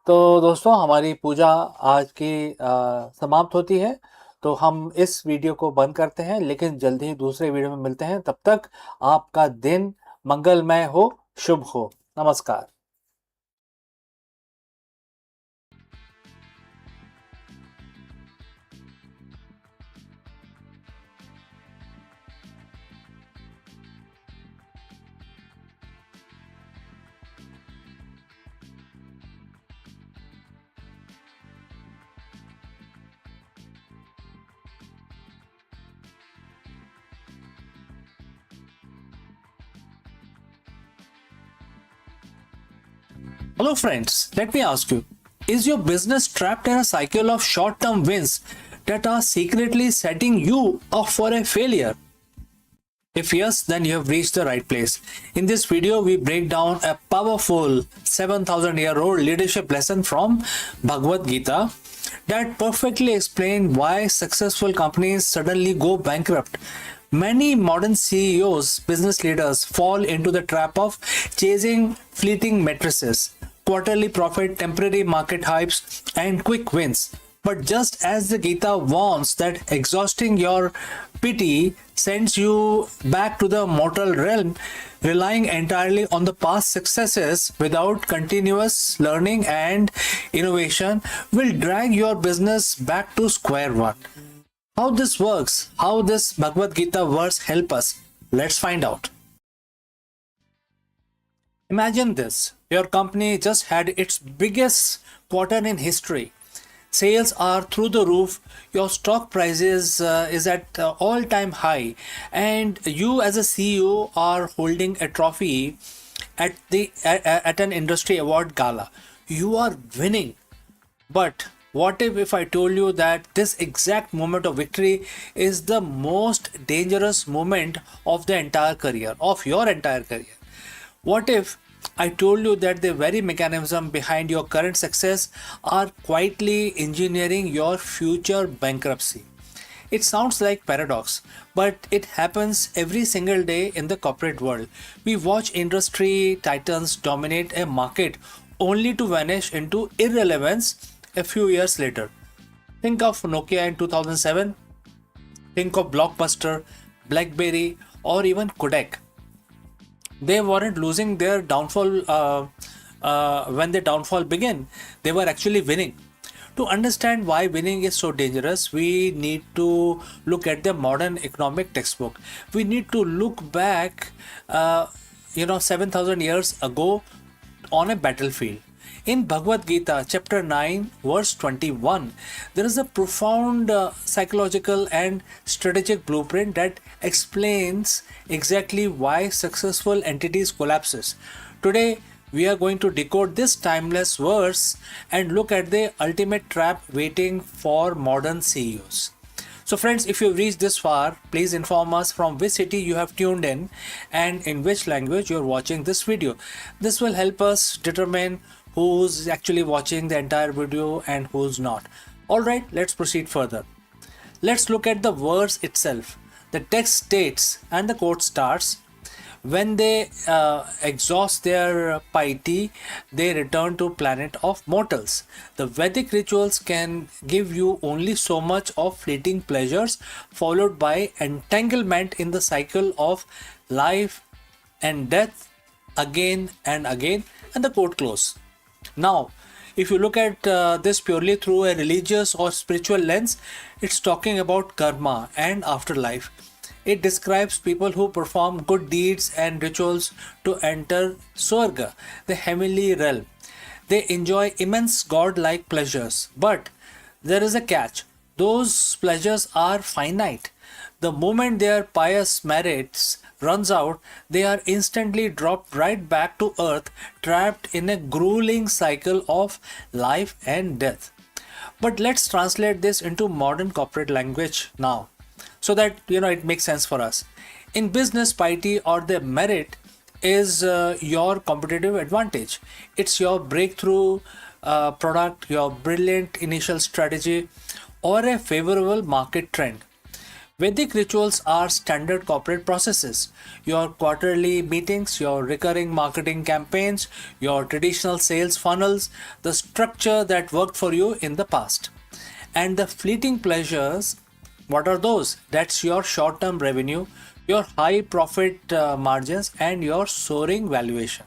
तो दोस्तों, हमारी पूजा आज की समाप्त होती है, तो हम इस वीडियो को बंद करते हैं, लेकिन जल्दी ही दूसरे वीडियो में मिलते हैं। तब तक आपका दिन मंगलमय हो, शुभ हो। नमस्कार। Hello friends, let me ask you, is your business trapped in a cycle of short-term wins that are secretly setting you up for a failure? If yes, then you have reached the right place. In this video, we break down a powerful 7,000-year-old leadership lesson from Bhagavad Gita that perfectly explains why successful companies suddenly go bankrupt. Many modern CEOs, business leaders, fall into the trap of chasing fleeting matrices, quarterly profit, temporary market hypes, and quick wins. But just as the Gita warns that exhausting your pity sends you back to the mortal realm, relying entirely on the past successes without continuous learning and innovation will drag your business back to square one. How this works, how this Bhagavad Gita verse help us, let's find out. Imagine this, your company just had its biggest quarter in history. Sales are through the roof, your stock prices is at all-time high, and you as a CEO are holding a trophy at an industry award gala. You are winning, but What if I told you that this exact moment of victory is the most dangerous moment of the entire career, of your entire career? What if I told you that the very mechanism behind your current success are quietly engineering your future bankruptcy? It sounds like paradox, but it happens every single day in the corporate world. We watch industry titans dominate a market only to vanish into irrelevance a few years later. Think of Nokia in 2007, think of Blockbuster, BlackBerry, or even Kodak. They weren't losing their downfall when the downfall began. They were actually winning. To understand why winning is so dangerous, we need to look at the modern economic textbook. We need to look back, 7,000 years ago on a battlefield. In Bhagavad Gita, chapter 9, verse 21, there is a profound psychological and strategic blueprint that explains exactly why successful entities collapses. Today, we are going to decode this timeless verse and look at the ultimate trap waiting for modern CEOs. So, friends, if you've reached this far, please inform us from which city you have tuned in and in which language you're watching this video. This will help us determine who's actually watching the entire video and who's not. Alright, let's proceed further. Let's look at the verse itself. The text states, and the quote starts, when they exhaust their piety, they return to planet of mortals. The Vedic rituals can give you only so much of fleeting pleasures, followed by entanglement in the cycle of life and death again and again. And the quote close. Now, if you look at this purely through a religious or spiritual lens, it's talking about karma and afterlife. It describes people who perform good deeds and rituals to enter Swarga, the heavenly realm. They enjoy immense god-like pleasures, but there is a catch. Those pleasures are finite. The moment their pious merits runs out, they are instantly dropped right back to earth, trapped in a grueling cycle of life and death. But let's translate this into modern corporate language now, so that it makes sense for us. In business, piety or the merit is your competitive advantage. It's your breakthrough product, your brilliant initial strategy, or a favorable market trend. Vedic rituals are standard corporate processes. Your quarterly meetings, your recurring marketing campaigns, your traditional sales funnels, the structure that worked for you in the past. And the fleeting pleasures, what are those? That's your short term revenue, your high profit margins, and your soaring valuation.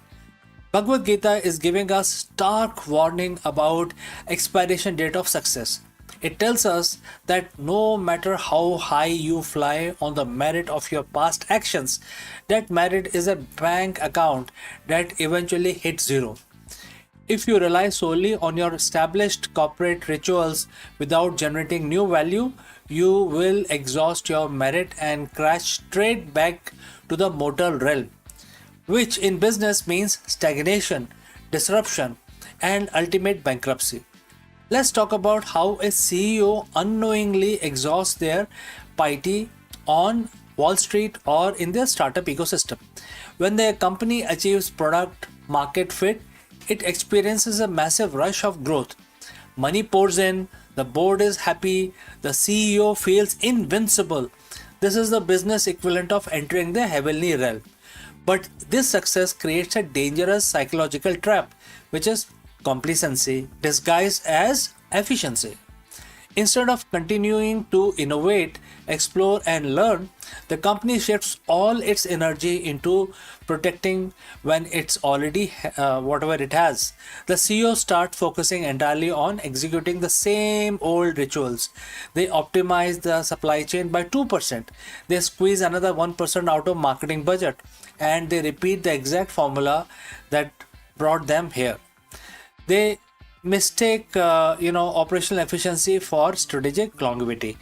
Bhagavad Gita is giving us stark warning about expiration date of success. It tells us that no matter how high you fly on the merit of your past actions, that merit is a bank account that eventually hits zero. If you rely solely on your established corporate rituals without generating new value, you will exhaust your merit and crash straight back to the mortal realm, which in business means stagnation, disruption, and ultimate bankruptcy. Let's talk about how a CEO unknowingly exhausts their piety on Wall Street or in their startup ecosystem. When their company achieves product market fit, it experiences a massive rush of growth. Money pours in, the board is happy, the CEO feels invincible. This is the business equivalent of entering the heavenly realm. But this success creates a dangerous psychological trap, which is complacency disguised as efficiency. Instead of continuing to innovate, explore, and learn, the company shifts all its energy into protecting when it's already whatever it has. The CEO starts focusing entirely on executing the same old rituals. They optimize the supply chain by 2%. They squeeze another 1% out of marketing budget, and they repeat the exact formula that brought them here. They mistake operational efficiency for strategic longevity.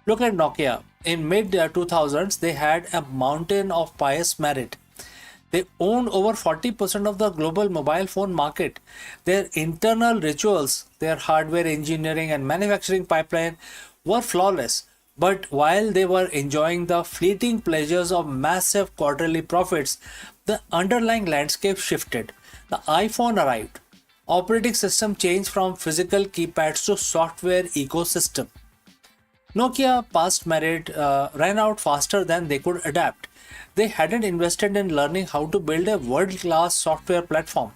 Look at Nokia. In mid 2000s, they had a mountain of pious merit. They owned over 40% of the global mobile phone market. Their internal rituals, their hardware engineering and manufacturing pipeline were flawless. But while they were enjoying the fleeting pleasures of massive quarterly profits, the underlying landscape shifted. The iPhone arrived. Operating system changed from physical keypads to software ecosystem. Nokia past merit ran out faster than they could adapt. They hadn't invested in learning how to build a world class software platform.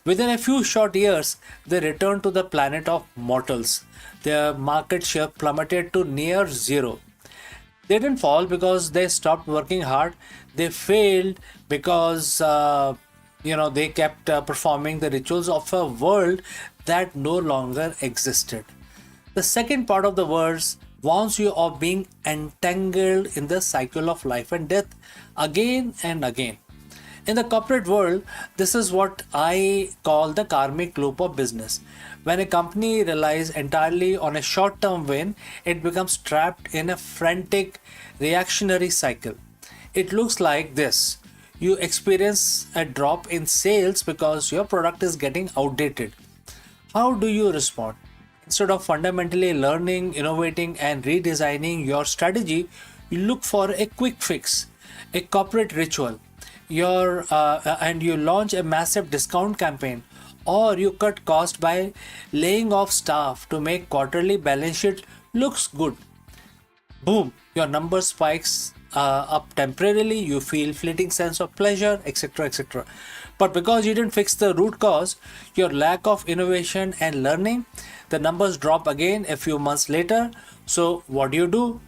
Within a few short years, they returned to the planet of mortals. Their market share plummeted to near zero. They didn't fall because they stopped working hard. They failed because they kept performing the rituals of a world that no longer existed. The second part of the verse warns you of being entangled in the cycle of life and death again and again. In the corporate world, this is what I call the karmic loop of business. When a company relies entirely on a short term win, it becomes trapped in a frantic reactionary cycle. It looks like this: you experience a drop in sales because your product is getting outdated. How do you respond? Instead of fundamentally learning, innovating, and redesigning your strategy, you look for a quick fix, a corporate ritual, and you launch a massive discount campaign, or you cut cost by laying off staff to make quarterly balance sheet looks good. Boom, your number spikes up temporarily, you feel fleeting sense of pleasure, etc., etc. But because you didn't fix the root cause, your lack of innovation and learning, the numbers drop again a few months later. So what do?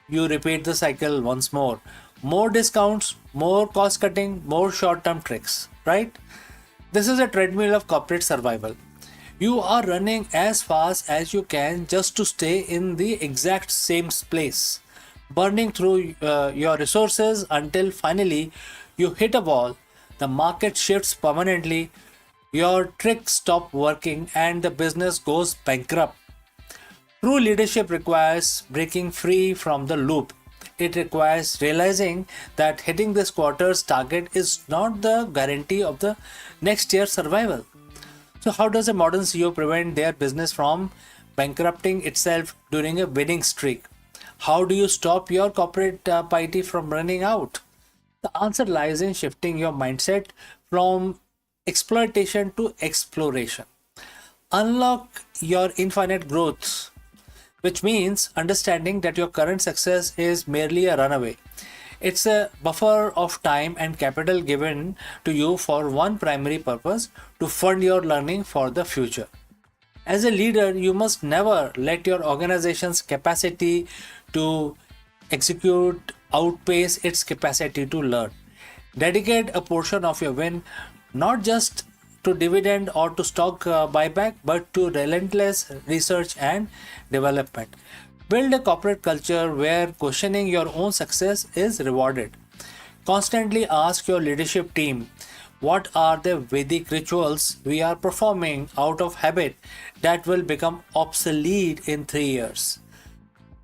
You repeat the cycle once more. More discounts, more cost cutting, more short term tricks, right? This is a treadmill of corporate survival. You are running as fast as you can just to stay in the exact same place, burning through your resources until finally you hit a wall, the market shifts permanently, your tricks stop working, and the business goes bankrupt. True leadership requires breaking free from the loop. It requires realizing that hitting this quarter's target is not the guarantee of the next year's survival. So, how does a modern CEO prevent their business from bankrupting itself during a winning streak? How do you stop your corporate piety from running out? The answer lies in shifting your mindset from exploitation to exploration. Unlock your infinite growth, which means understanding that your current success is merely a runaway. It's a buffer of time and capital given to you for one primary purpose: to fund your learning for the future. As a leader, you must never let your organization's capacity to execute outpace its capacity to learn. Dedicate a portion of your win not just to dividend or to stock buyback, but to relentless research and development. Build a corporate culture where questioning your own success is rewarded. Constantly ask your leadership team, what are the Vedic rituals we are performing out of habit that will become obsolete in 3 years?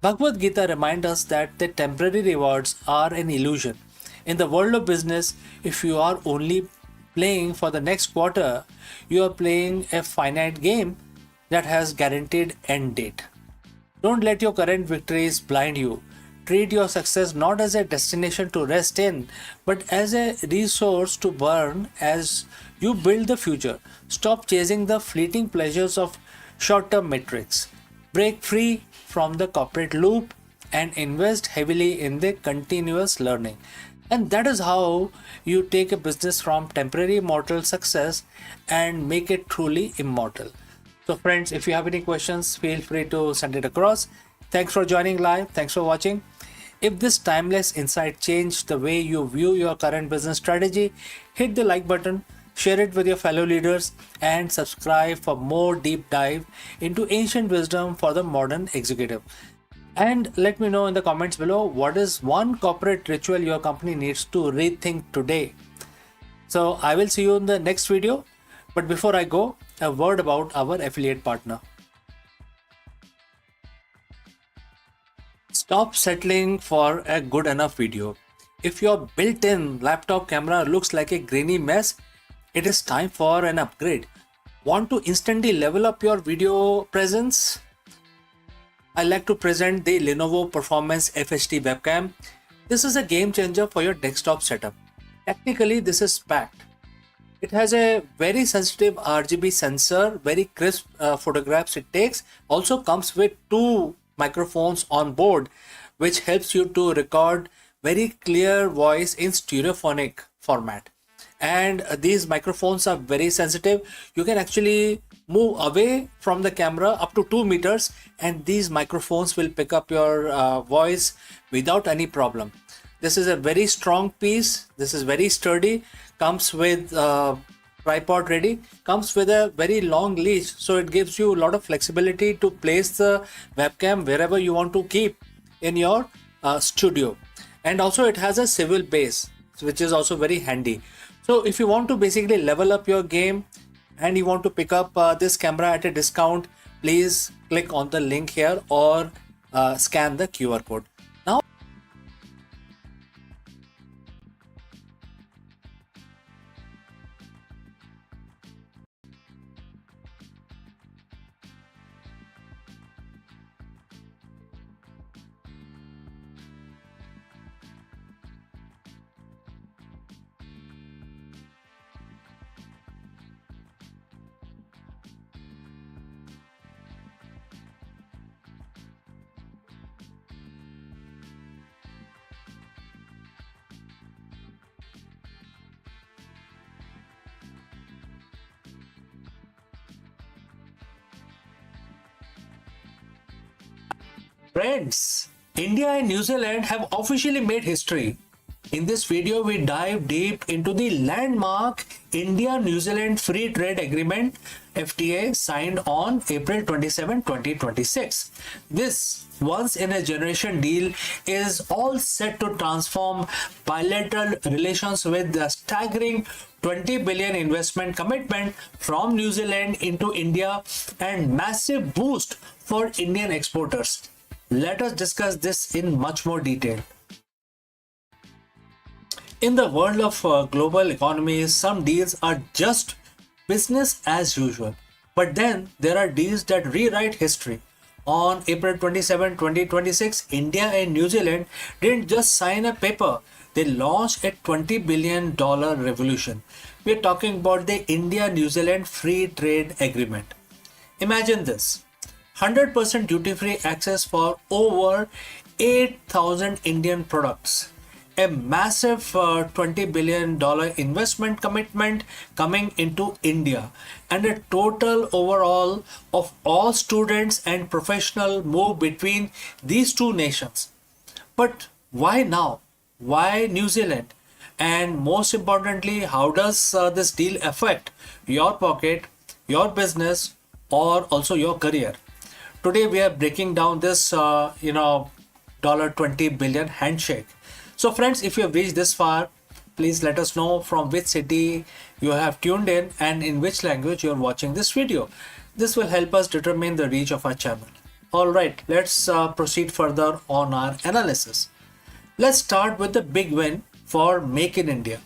Bhagavad Gita reminds us that the temporary rewards are an illusion. In the world of business, if you are only playing for the next quarter, you are playing a finite game that has guaranteed end date. Don't let your current victories blind you. Treat your success not as a destination to rest in, but as a resource to burn as you build the future. Stop chasing the fleeting pleasures of short term metrics. Break free from the corporate loop and invest heavily in the continuous learning. And that is how you take a business from temporary mortal success and make it truly immortal. So, friends, if you have any questions, feel free to send it across. Thanks for joining live. Thanks for watching. If this timeless insight changed the way you view your current business strategy, hit the like button, share it with your fellow leaders, and subscribe for more deep dive into ancient wisdom for the modern executive. And let me know in the comments below, what is one corporate ritual your company needs to rethink today. So I will see you in the next video. But before I go, a word about our affiliate partner. Stop settling for a good enough video. If your built-in laptop camera looks like a grainy mess, it is time for an upgrade. Want to instantly level up your video presence? I like to present the Lenovo Performance FHD webcam. This is a game changer for your desktop setup. Technically, this is packed. It has a very sensitive RGB sensor, very crisp photographs it takes. Also comes with two microphones on board, which helps you to record very clear voice in stereophonic format. And these microphones are very sensitive. You can actually move away from the camera up to 2 meters, and these microphones will pick up your voice without any problem. This is a very strong piece. This is very sturdy. Comes with tripod ready. Comes with a very long leash, so it gives you a lot of flexibility to place the webcam wherever you want to keep in your studio. And also it has a swivel base, which is also very handy. So if you want to basically level up your game and you want to pick up this camera at a discount, please click on the link here or scan the QR code. Now, friends, India and New Zealand have officially made history. In this video, we dive deep into the landmark India-New Zealand Free Trade Agreement FTA signed on April 27, 2026. This once-in-a-generation deal is all set to transform bilateral relations with the staggering 20 billion investment commitment from New Zealand into India and massive boost for Indian exporters. Let us discuss this in much more detail. In the world of global economies, some deals are just business as usual. But then there are deals that rewrite history. On April 27, 2026, India and New Zealand didn't just sign a paper, they launched a $20 billion revolution. We're talking about the India-New Zealand Free Trade Agreement. Imagine this. 100% duty-free access for over 8,000 Indian products. A massive $20 billion investment commitment coming into India, and a total overall of all students and professionals move between these two nations. But why now? Why New Zealand? And most importantly, how does this deal affect your pocket, your business, or also your career? Today we are breaking down this $20 billion handshake. So friends, if you have reached this far, please let us know from which city you have tuned in and in which language you are watching this video. This will help us determine the reach of our channel. Alright, let's proceed further on our analysis. Let's start with the big win for Make in India.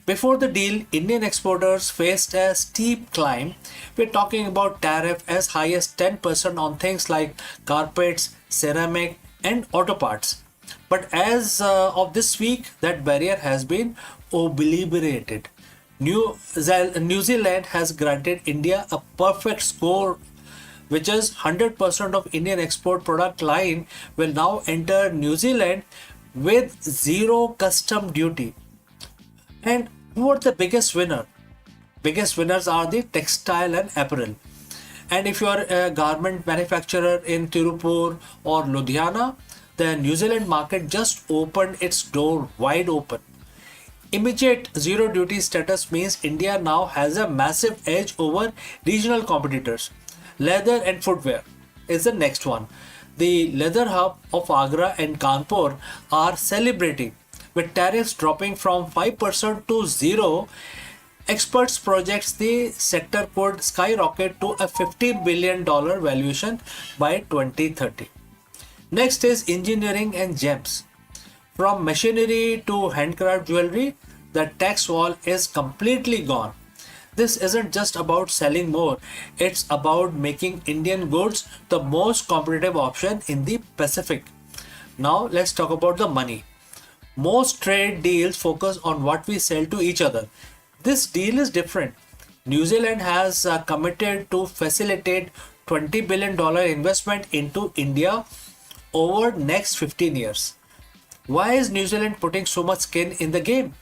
Before the deal, Indian exporters faced a steep climb. We're talking about tariff as high as 10% on things like carpets, ceramic, and auto parts. But as of this week, that barrier has been obliterated. New Zealand has granted India a perfect score, which is 100% of Indian export product line will now enter New Zealand with zero custom duty. And who are the biggest winner? Biggest winners are the textile and apparel. And if you are a garment manufacturer in Tirupur or Ludhiana, the New Zealand market just opened its door wide open. Immediate zero duty status means India now has a massive edge over regional competitors. Leather and footwear is the next one. The leather hub of Agra and Kanpur are celebrating. With tariffs dropping from 5% to zero, experts project the sector could skyrocket to a $50 billion valuation by 2030. Next is engineering and gems. From machinery to handcraft jewelry, the tax wall is completely gone. This isn't just about selling more, it's about making Indian goods the most competitive option in the Pacific. Now, let's talk about the money. Most trade deals focus on what we sell to each other. This deal is different. New Zealand has committed to facilitate $20 billion investment into India over next 15 years. Why is New Zealand putting so much skin in the game?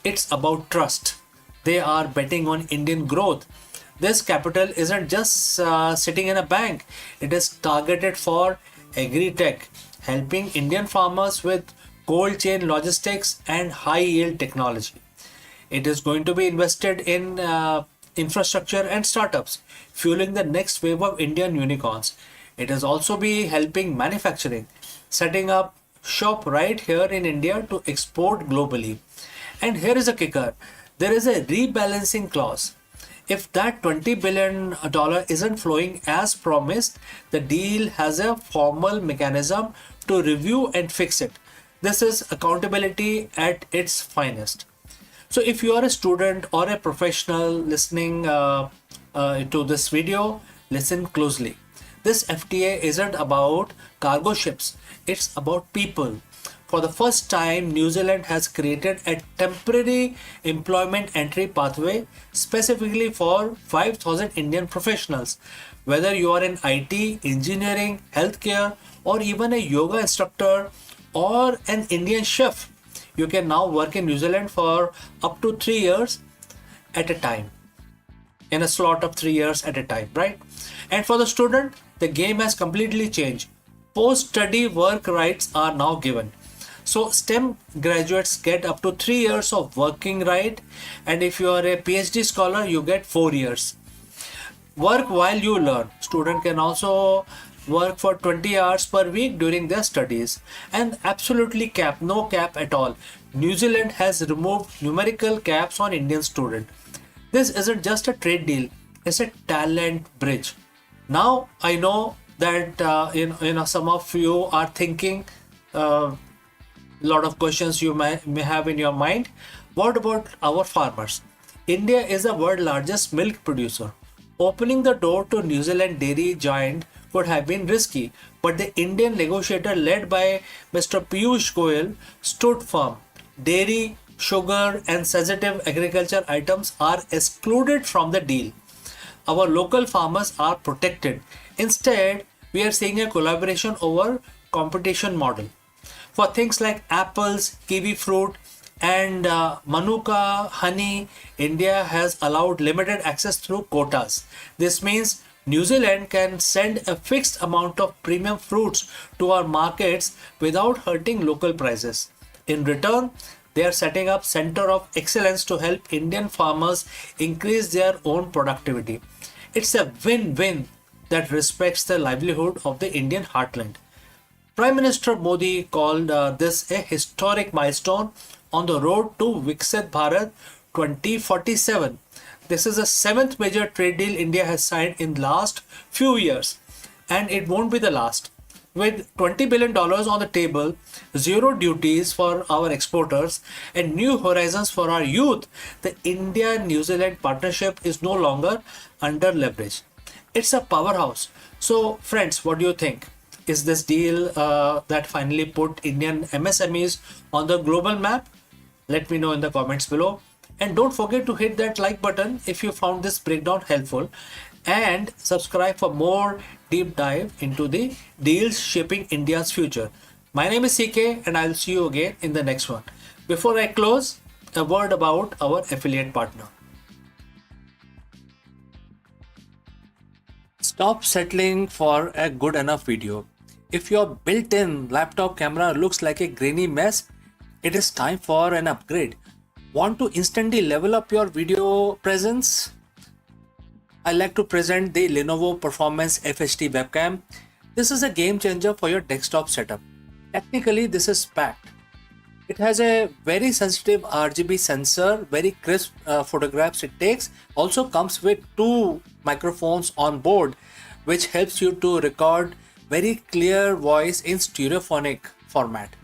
It's about trust. They are betting on Indian growth. This capital isn't just sitting in a bank, it is targeted for agri-tech, helping Indian farmers with cold chain logistics and high yield technology. It is going to be invested in infrastructure and startups, fueling the next wave of Indian unicorns. It is also be helping manufacturing, setting up shop right here in India to export globally. And here is a kicker. There is a rebalancing clause. If that $20 billion isn't flowing as promised, the deal has a formal mechanism to review and fix it. This is accountability at its finest. So if you are a student or a professional listening to this video, listen closely. This FTA isn't about cargo ships, it's about people. For the first time, New Zealand has created a temporary employment entry pathway specifically for 5,000 Indian professionals. Whether you are in IT, engineering, healthcare, or even a yoga instructor or an Indian chef, you can now work in New Zealand for up to 3 years at a time, in a slot of 3 years at a time, right? And for the student, the game has completely changed. Post-study work rights are now given. So STEM graduates get up to 3 years of working right, and if you are a PhD scholar, you get 4 years. Work while you learn. Student can also work for 20 hours per week during their studies, and absolutely no cap at all. New Zealand has removed numerical caps on Indian student. This isn't just a trade deal; it's a talent bridge. Now I know that some of you are thinking. Lot of questions you may have in your mind. What about our farmers? India is the world's largest milk producer. Opening the door to New Zealand dairy giant would have been risky, but the Indian negotiator led by Mr. Piyush Goyal stood firm. Dairy, sugar, and sensitive agriculture items are excluded from the deal. Our local farmers are protected. Instead, we are seeing a collaboration over competition model. For things like apples, kiwi fruit, and manuka honey, India has allowed limited access through quotas. This means New Zealand can send a fixed amount of premium fruits to our markets without hurting local prices. In return, they are setting up center of excellence to help Indian farmers increase their own productivity. It's a win-win that respects the livelihood of the Indian heartland. Prime Minister Modi called this a historic milestone on the road to Viksit Bharat 2047. This is the seventh major trade deal India has signed in the last few years, and it won't be the last. With $20 billion on the table, zero duties for our exporters, and new horizons for our youth, the India-New Zealand partnership is no longer under leverage. It's a powerhouse. So, friends, what do you think? Is this deal that finally put Indian MSMEs on the global map? Let me know in the comments below. And don't forget to hit that like button if you found this breakdown helpful. And subscribe for more deep dive into the deals shaping India's future. My name is CK and I'll see you again in the next one. Before I close, a word about our affiliate partner. Stop settling for a good enough video. If your built-in laptop camera looks like a grainy mess, it is time for an upgrade. Want to instantly level up your video presence? I like to present the Lenovo Performance FHD webcam. This is a game changer for your desktop setup. Technically, this is packed. It has a very sensitive RGB sensor, very crisp photographs it takes. Also comes with two microphones on board, which helps you to record very clear voice in stereophonic format.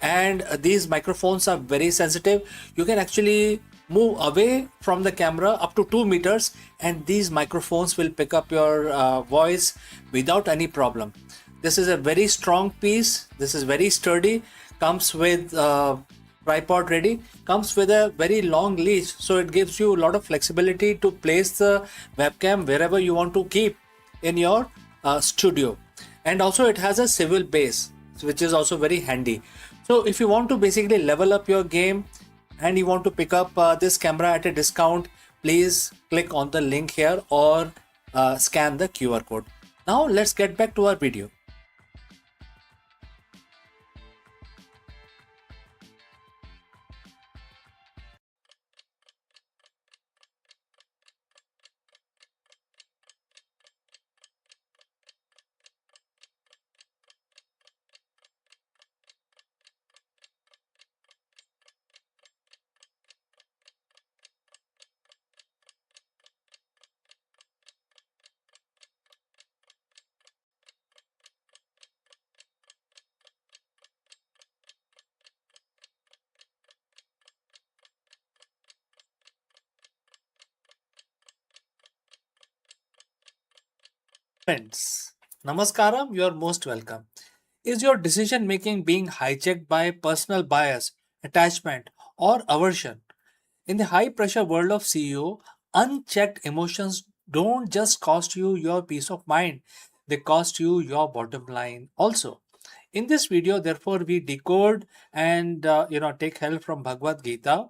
And these microphones are very sensitive. You can actually move away from the camera up to 2 meters, and these microphones will pick up your voice without any problem. This is a very strong piece. This is very sturdy. Comes with tripod ready. Comes with a very long leash, so it gives you a lot of flexibility to place the webcam wherever you want to keep in your studio. And also it has a swivel base, which is also very handy. So if you want to basically level up your game and you want to pick up this camera at a discount, please click on the link here or scan the QR code. Now let's get back to our video. Friends, Namaskaram, you are most welcome. Is your decision making being hijacked by personal bias, attachment, or aversion? In the high pressure world of CEO, unchecked emotions don't just cost you your peace of mind, they cost you your bottom line also. In this video, therefore, we decode and take help from Bhagavad Gita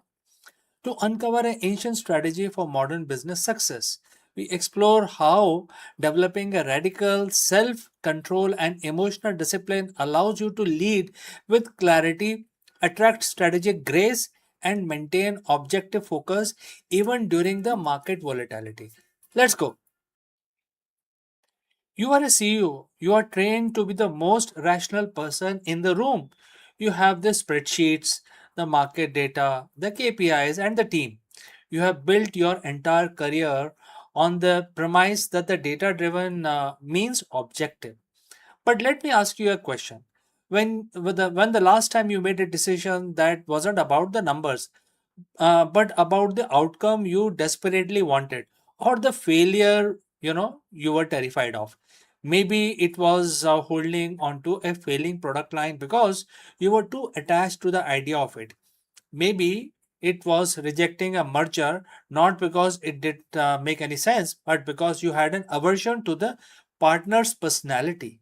to uncover an ancient strategy for modern business success. We explore how developing a radical self control and emotional discipline allows you to lead with clarity, attract strategic grace, and maintain objective focus even during the market volatility. Let's go. You are a CEO. You are trained to be the most rational person in the room. You have the spreadsheets, the market data, the KPIs, and the team. You have built your entire career on the premise that the data driven means objective. But let me ask you a question. When the last time you made a decision that wasn't about the numbers, but about the outcome you desperately wanted, or the failure you were terrified of? Maybe it was holding onto a failing product line because you were too attached to the idea of it. Maybe it was rejecting a merger not because it did make any sense, but because you had an aversion to the partner's personality.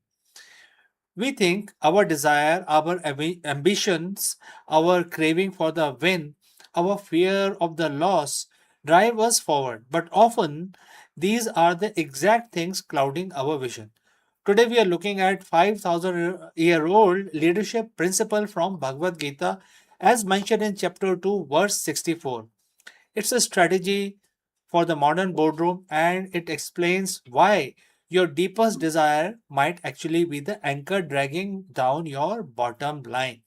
We think our desire, our ambitions, our craving for the win, our fear of the loss drive us forward, but often these are the exact things clouding our vision. Today we are looking at 5,000-year-old leadership principle from Bhagavad Gita as mentioned in chapter 2 verse 64. It's a strategy for the modern boardroom, and it explains why your deepest desire might actually be the anchor dragging down your bottom line.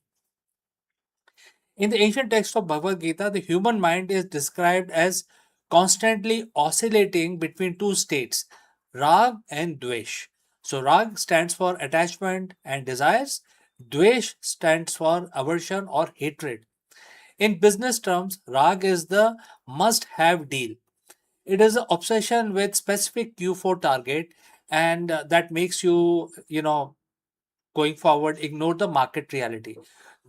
In the ancient text of Bhagavad Gita, the human mind is described as constantly oscillating between two states, rag and dvesh. So, rag stands for attachment and desires, dvesh stands for aversion or hatred. In business terms, rag is the must have deal. It is an obsession with specific Q4 target, and that makes you, going forward, ignore the market reality.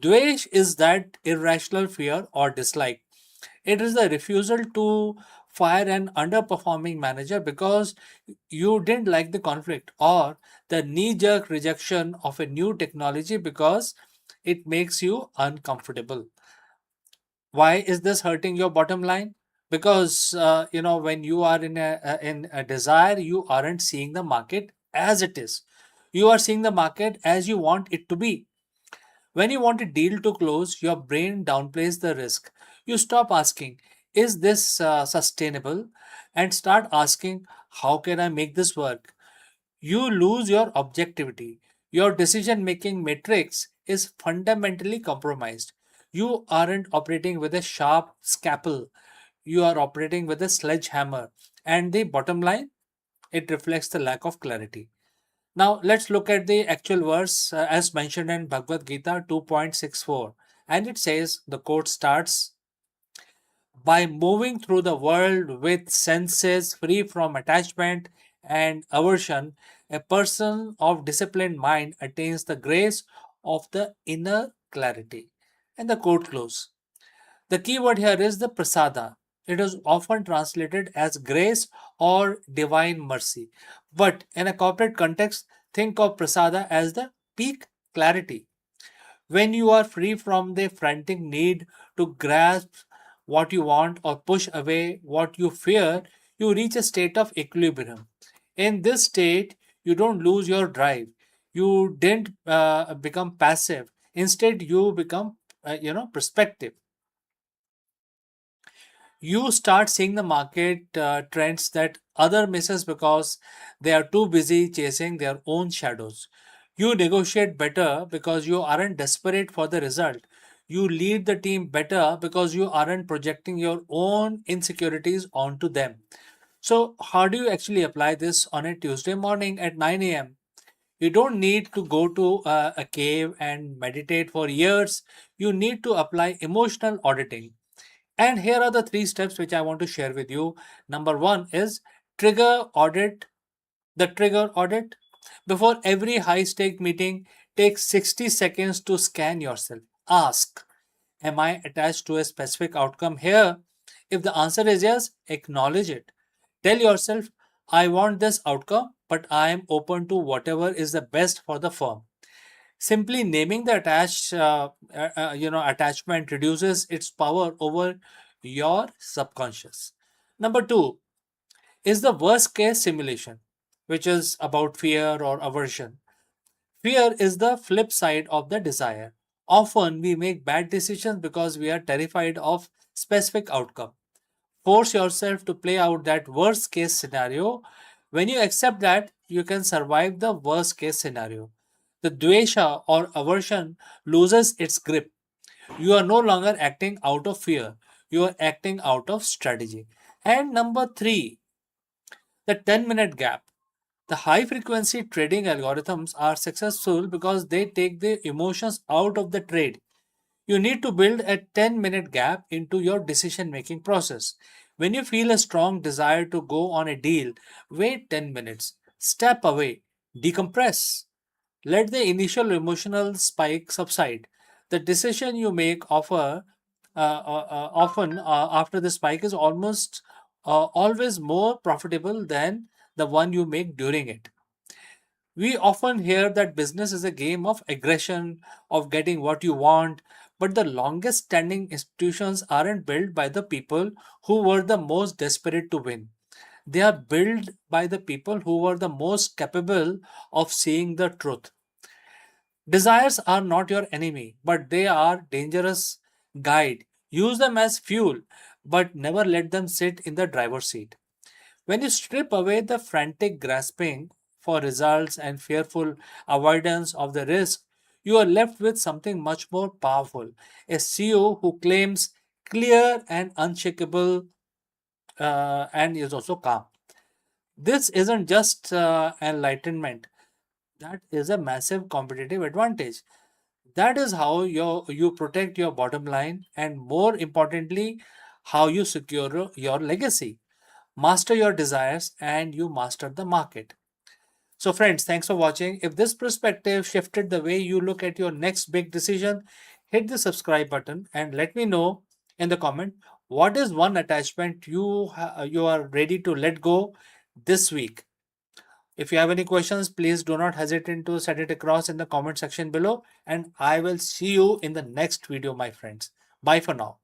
Dvesh is that irrational fear or dislike. It is the refusal to fire an underperforming manager because you didn't like the conflict, or the knee jerk rejection of a new technology because it makes you uncomfortable. Why is this hurting your bottom line? Because when you are in a desire, you aren't seeing the market as it is. You are seeing the market as you want it to be. When you want a deal to close, your brain downplays the risk. You stop asking, is this sustainable, and start asking, how can I make this work? You lose your objectivity. Your decision making matrix is fundamentally compromised. You aren't operating with a sharp scalpel, you are operating with a sledgehammer. And the bottom line, it reflects the lack of clarity. Now let's look at the actual verse as mentioned in Bhagavad Gita 2.64. And it says, the quote starts, by moving through the world with senses free from attachment and aversion, a person of disciplined mind attains the grace of the inner clarity. And the quote close. The key word here is the prasada. It is often translated as grace or divine mercy. But in a corporate context, think of prasada as the peak clarity. When you are free from the frantic need to grasp what you want or push away what you fear, you reach a state of equilibrium. In this state, you don't lose your drive. You didn't become passive. Instead, you become, perspective. You start seeing the market trends that other misses because they are too busy chasing their own shadows. You negotiate better because you aren't desperate for the result. You lead the team better because you aren't projecting your own insecurities onto them. So how do you actually apply this on a Tuesday morning at 9 a.m.? You don't need to go to a cave and meditate for years. You need to apply emotional auditing. And here are the three steps which I want to share with you. Number one is trigger audit. The trigger audit. Before every high stake meeting, take 60 seconds to scan yourself. Ask, am I attached to a specific outcome here? If the answer is yes, acknowledge it. Tell yourself, I want this outcome, but I am open to whatever is the best for the firm. Simply naming the attachment reduces its power over your subconscious. Number two is the worst case simulation, which is about fear or aversion. Fear is the flip side of the desire. Often we make bad decisions because we are terrified of specific outcome. Force yourself to play out that worst case scenario. When you accept that, you can survive the worst case scenario. The dvesha or aversion loses its grip. You are no longer acting out of fear, you are acting out of strategy. And number three, the 10-minute gap. The high frequency trading algorithms are successful because they take the emotions out of the trade. You need to build a 10-minute gap into your decision making process. When you feel a strong desire to go on a deal, wait 10 minutes, step away, decompress. Let the initial emotional spike subside. The decision you make often after the spike is almost always more profitable than the one you make during it. We often hear that business is a game of aggression, of getting what you want, but the longest standing institutions aren't built by the people who were the most desperate to win. They are built by the people who were the most capable of seeing the truth. Desires are not your enemy, but they are dangerous guide. Use them as fuel, but never let them sit in the driver's seat. When you strip away the frantic grasping for results and fearful avoidance of the risk, you are left with something much more powerful, a CEO who claims clear and unshakable and is also calm. This isn't just enlightenment, that is a massive competitive advantage. That is how you protect your bottom line and, more importantly, how you secure your legacy. Master your desires and you master the market. So, friends, thanks for watching. If this perspective shifted the way you look at your next big decision, hit the subscribe button and let me know in the comment what is one attachment you are ready to let go this week. If you have any questions, please do not hesitate to send it across in the comment section below, and I will see you in the next video, my friends. Bye for now.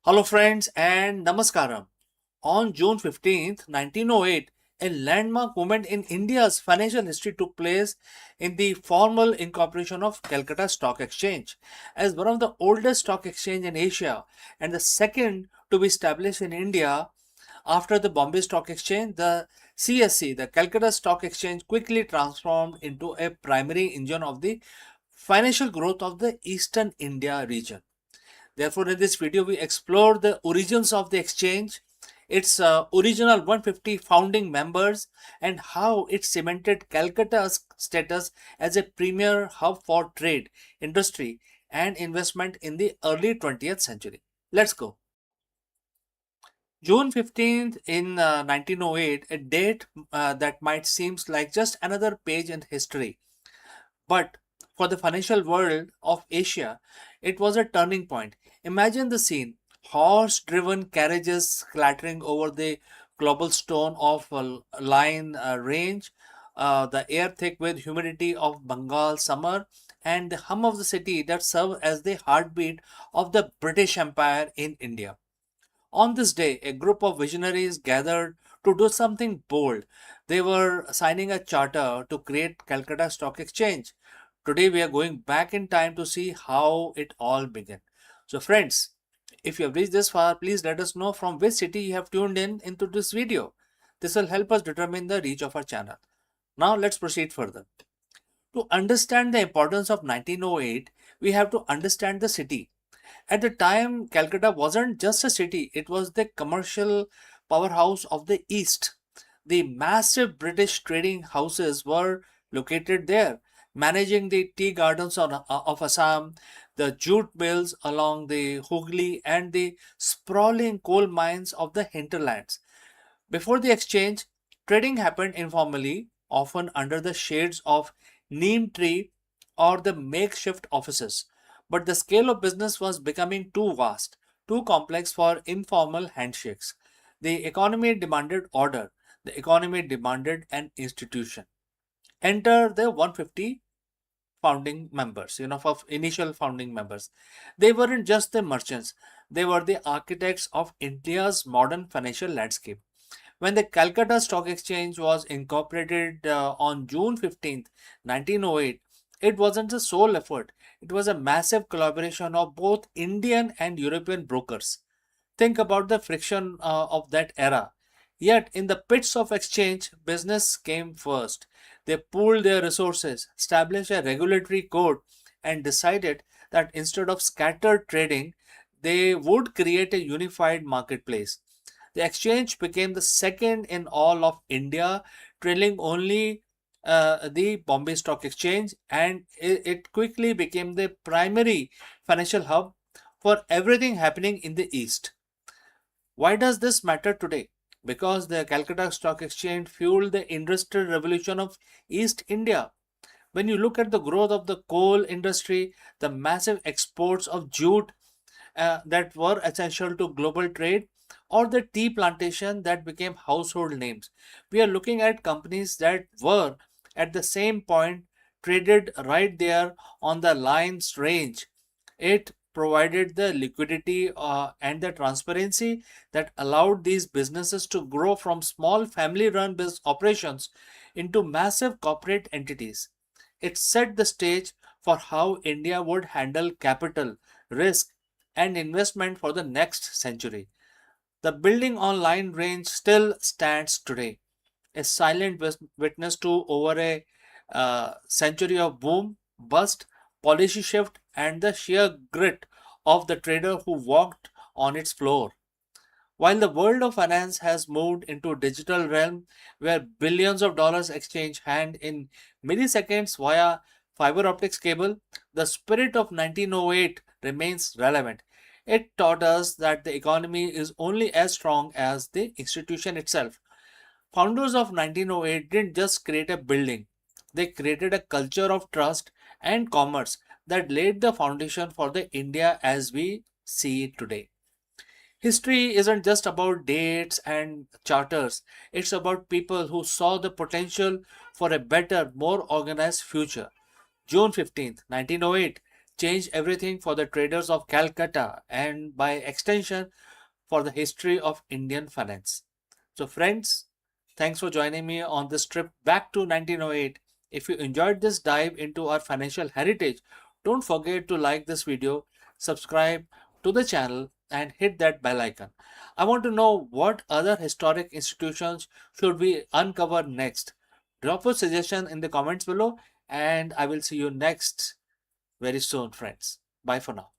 Hello, friends, and Namaskaram. On June 15th, 1908, a landmark moment in India's financial history took place in the formal incorporation of Calcutta Stock Exchange. As one of the oldest stock exchange in Asia and the second to be established in India after the Bombay Stock Exchange, the CSE, the Calcutta Stock Exchange, quickly transformed into a primary engine of the financial growth of the Eastern India region. Therefore, in this video, we explore the origins of the exchange, its original 150 founding members, and how it cemented Calcutta's status as a premier hub for trade, industry, and investment in the early 20th century. Let's go. June 15th in 1908, a date that might seem like just another page in history. But for the financial world of Asia, it was a turning point. Imagine the scene: horse driven carriages clattering over the cobblestone of a line range, the air thick with humidity of Bengal summer, and the hum of the city that served as the heartbeat of the British Empire in India. On this day, a group of visionaries gathered to do something bold. They were signing a charter to create Calcutta Stock Exchange. Today, we are going back in time to see how it all began. So, friends, if you have reached this far, please let us know from which city you have tuned in into this video. This will help us determine the reach of our channel. Now, let's proceed further. To understand the importance of 1908, we have to understand the city. At the time, Calcutta wasn't just a city, it was the commercial powerhouse of the East. The massive British trading houses were located there, managing the tea gardens of Assam, the jute mills along the Hooghly, and the sprawling coal mines of the hinterlands. Before the exchange, trading happened informally, often under the shades of neem tree or the makeshift offices. But the scale of business was becoming too vast, too complex for informal handshakes. The economy demanded order. The economy demanded an institution. Enter the 150 founding members, of initial founding members. They weren't just the merchants, they were the architects of India's modern financial landscape. When the Calcutta Stock Exchange was incorporated on June 15th, 1908, it wasn't a sole effort, it was a massive collaboration of both Indian and European brokers. Think about the friction of that era. Yet, in the pits of exchange, business came first. They pooled their resources, established a regulatory code, and decided that instead of scattered trading, they would create a unified marketplace. The exchange became the second in all of India, trailing only the Bombay Stock Exchange, and it quickly became the primary financial hub for everything happening in the East. Why does this matter today? Because the Calcutta Stock Exchange fueled the industrial revolution of East India. When you look at the growth of the coal industry, the massive exports of jute that were essential to global trade, or the tea plantation that became household names, we are looking at companies that were at the same point traded right there on the lines range. It provided the liquidity and the transparency that allowed these businesses to grow from small family run business operations into massive corporate entities. It set the stage for how India would handle capital, risk, and investment for the next century. The building on line range still stands today, a silent witness to over a century of boom, bust, policy shift, and the sheer grit of the trader who walked on its floor. While the world of finance has moved into a digital realm where billions of dollars exchange hand in milliseconds via fiber optics cable, the spirit of 1908 remains relevant. It taught us that the economy is only as strong as the institution itself. Founders of 1908 didn't just create a building, they created a culture of trust and commerce that laid the foundation for the India as we see it today. History isn't just about dates and charters, it's about people who saw the potential for a better, more organized future. June 15th, 1908 changed everything for the traders of Calcutta and, by extension, for the history of Indian finance. So, friends, thanks for joining me on this trip back to 1908. If you enjoyed this dive into our financial heritage, don't forget to like this video, subscribe to the channel, and hit that bell icon. I want to know what other historic institutions should we uncover next. Drop a suggestion in the comments below, and I will see you next very soon, friends. Bye for now.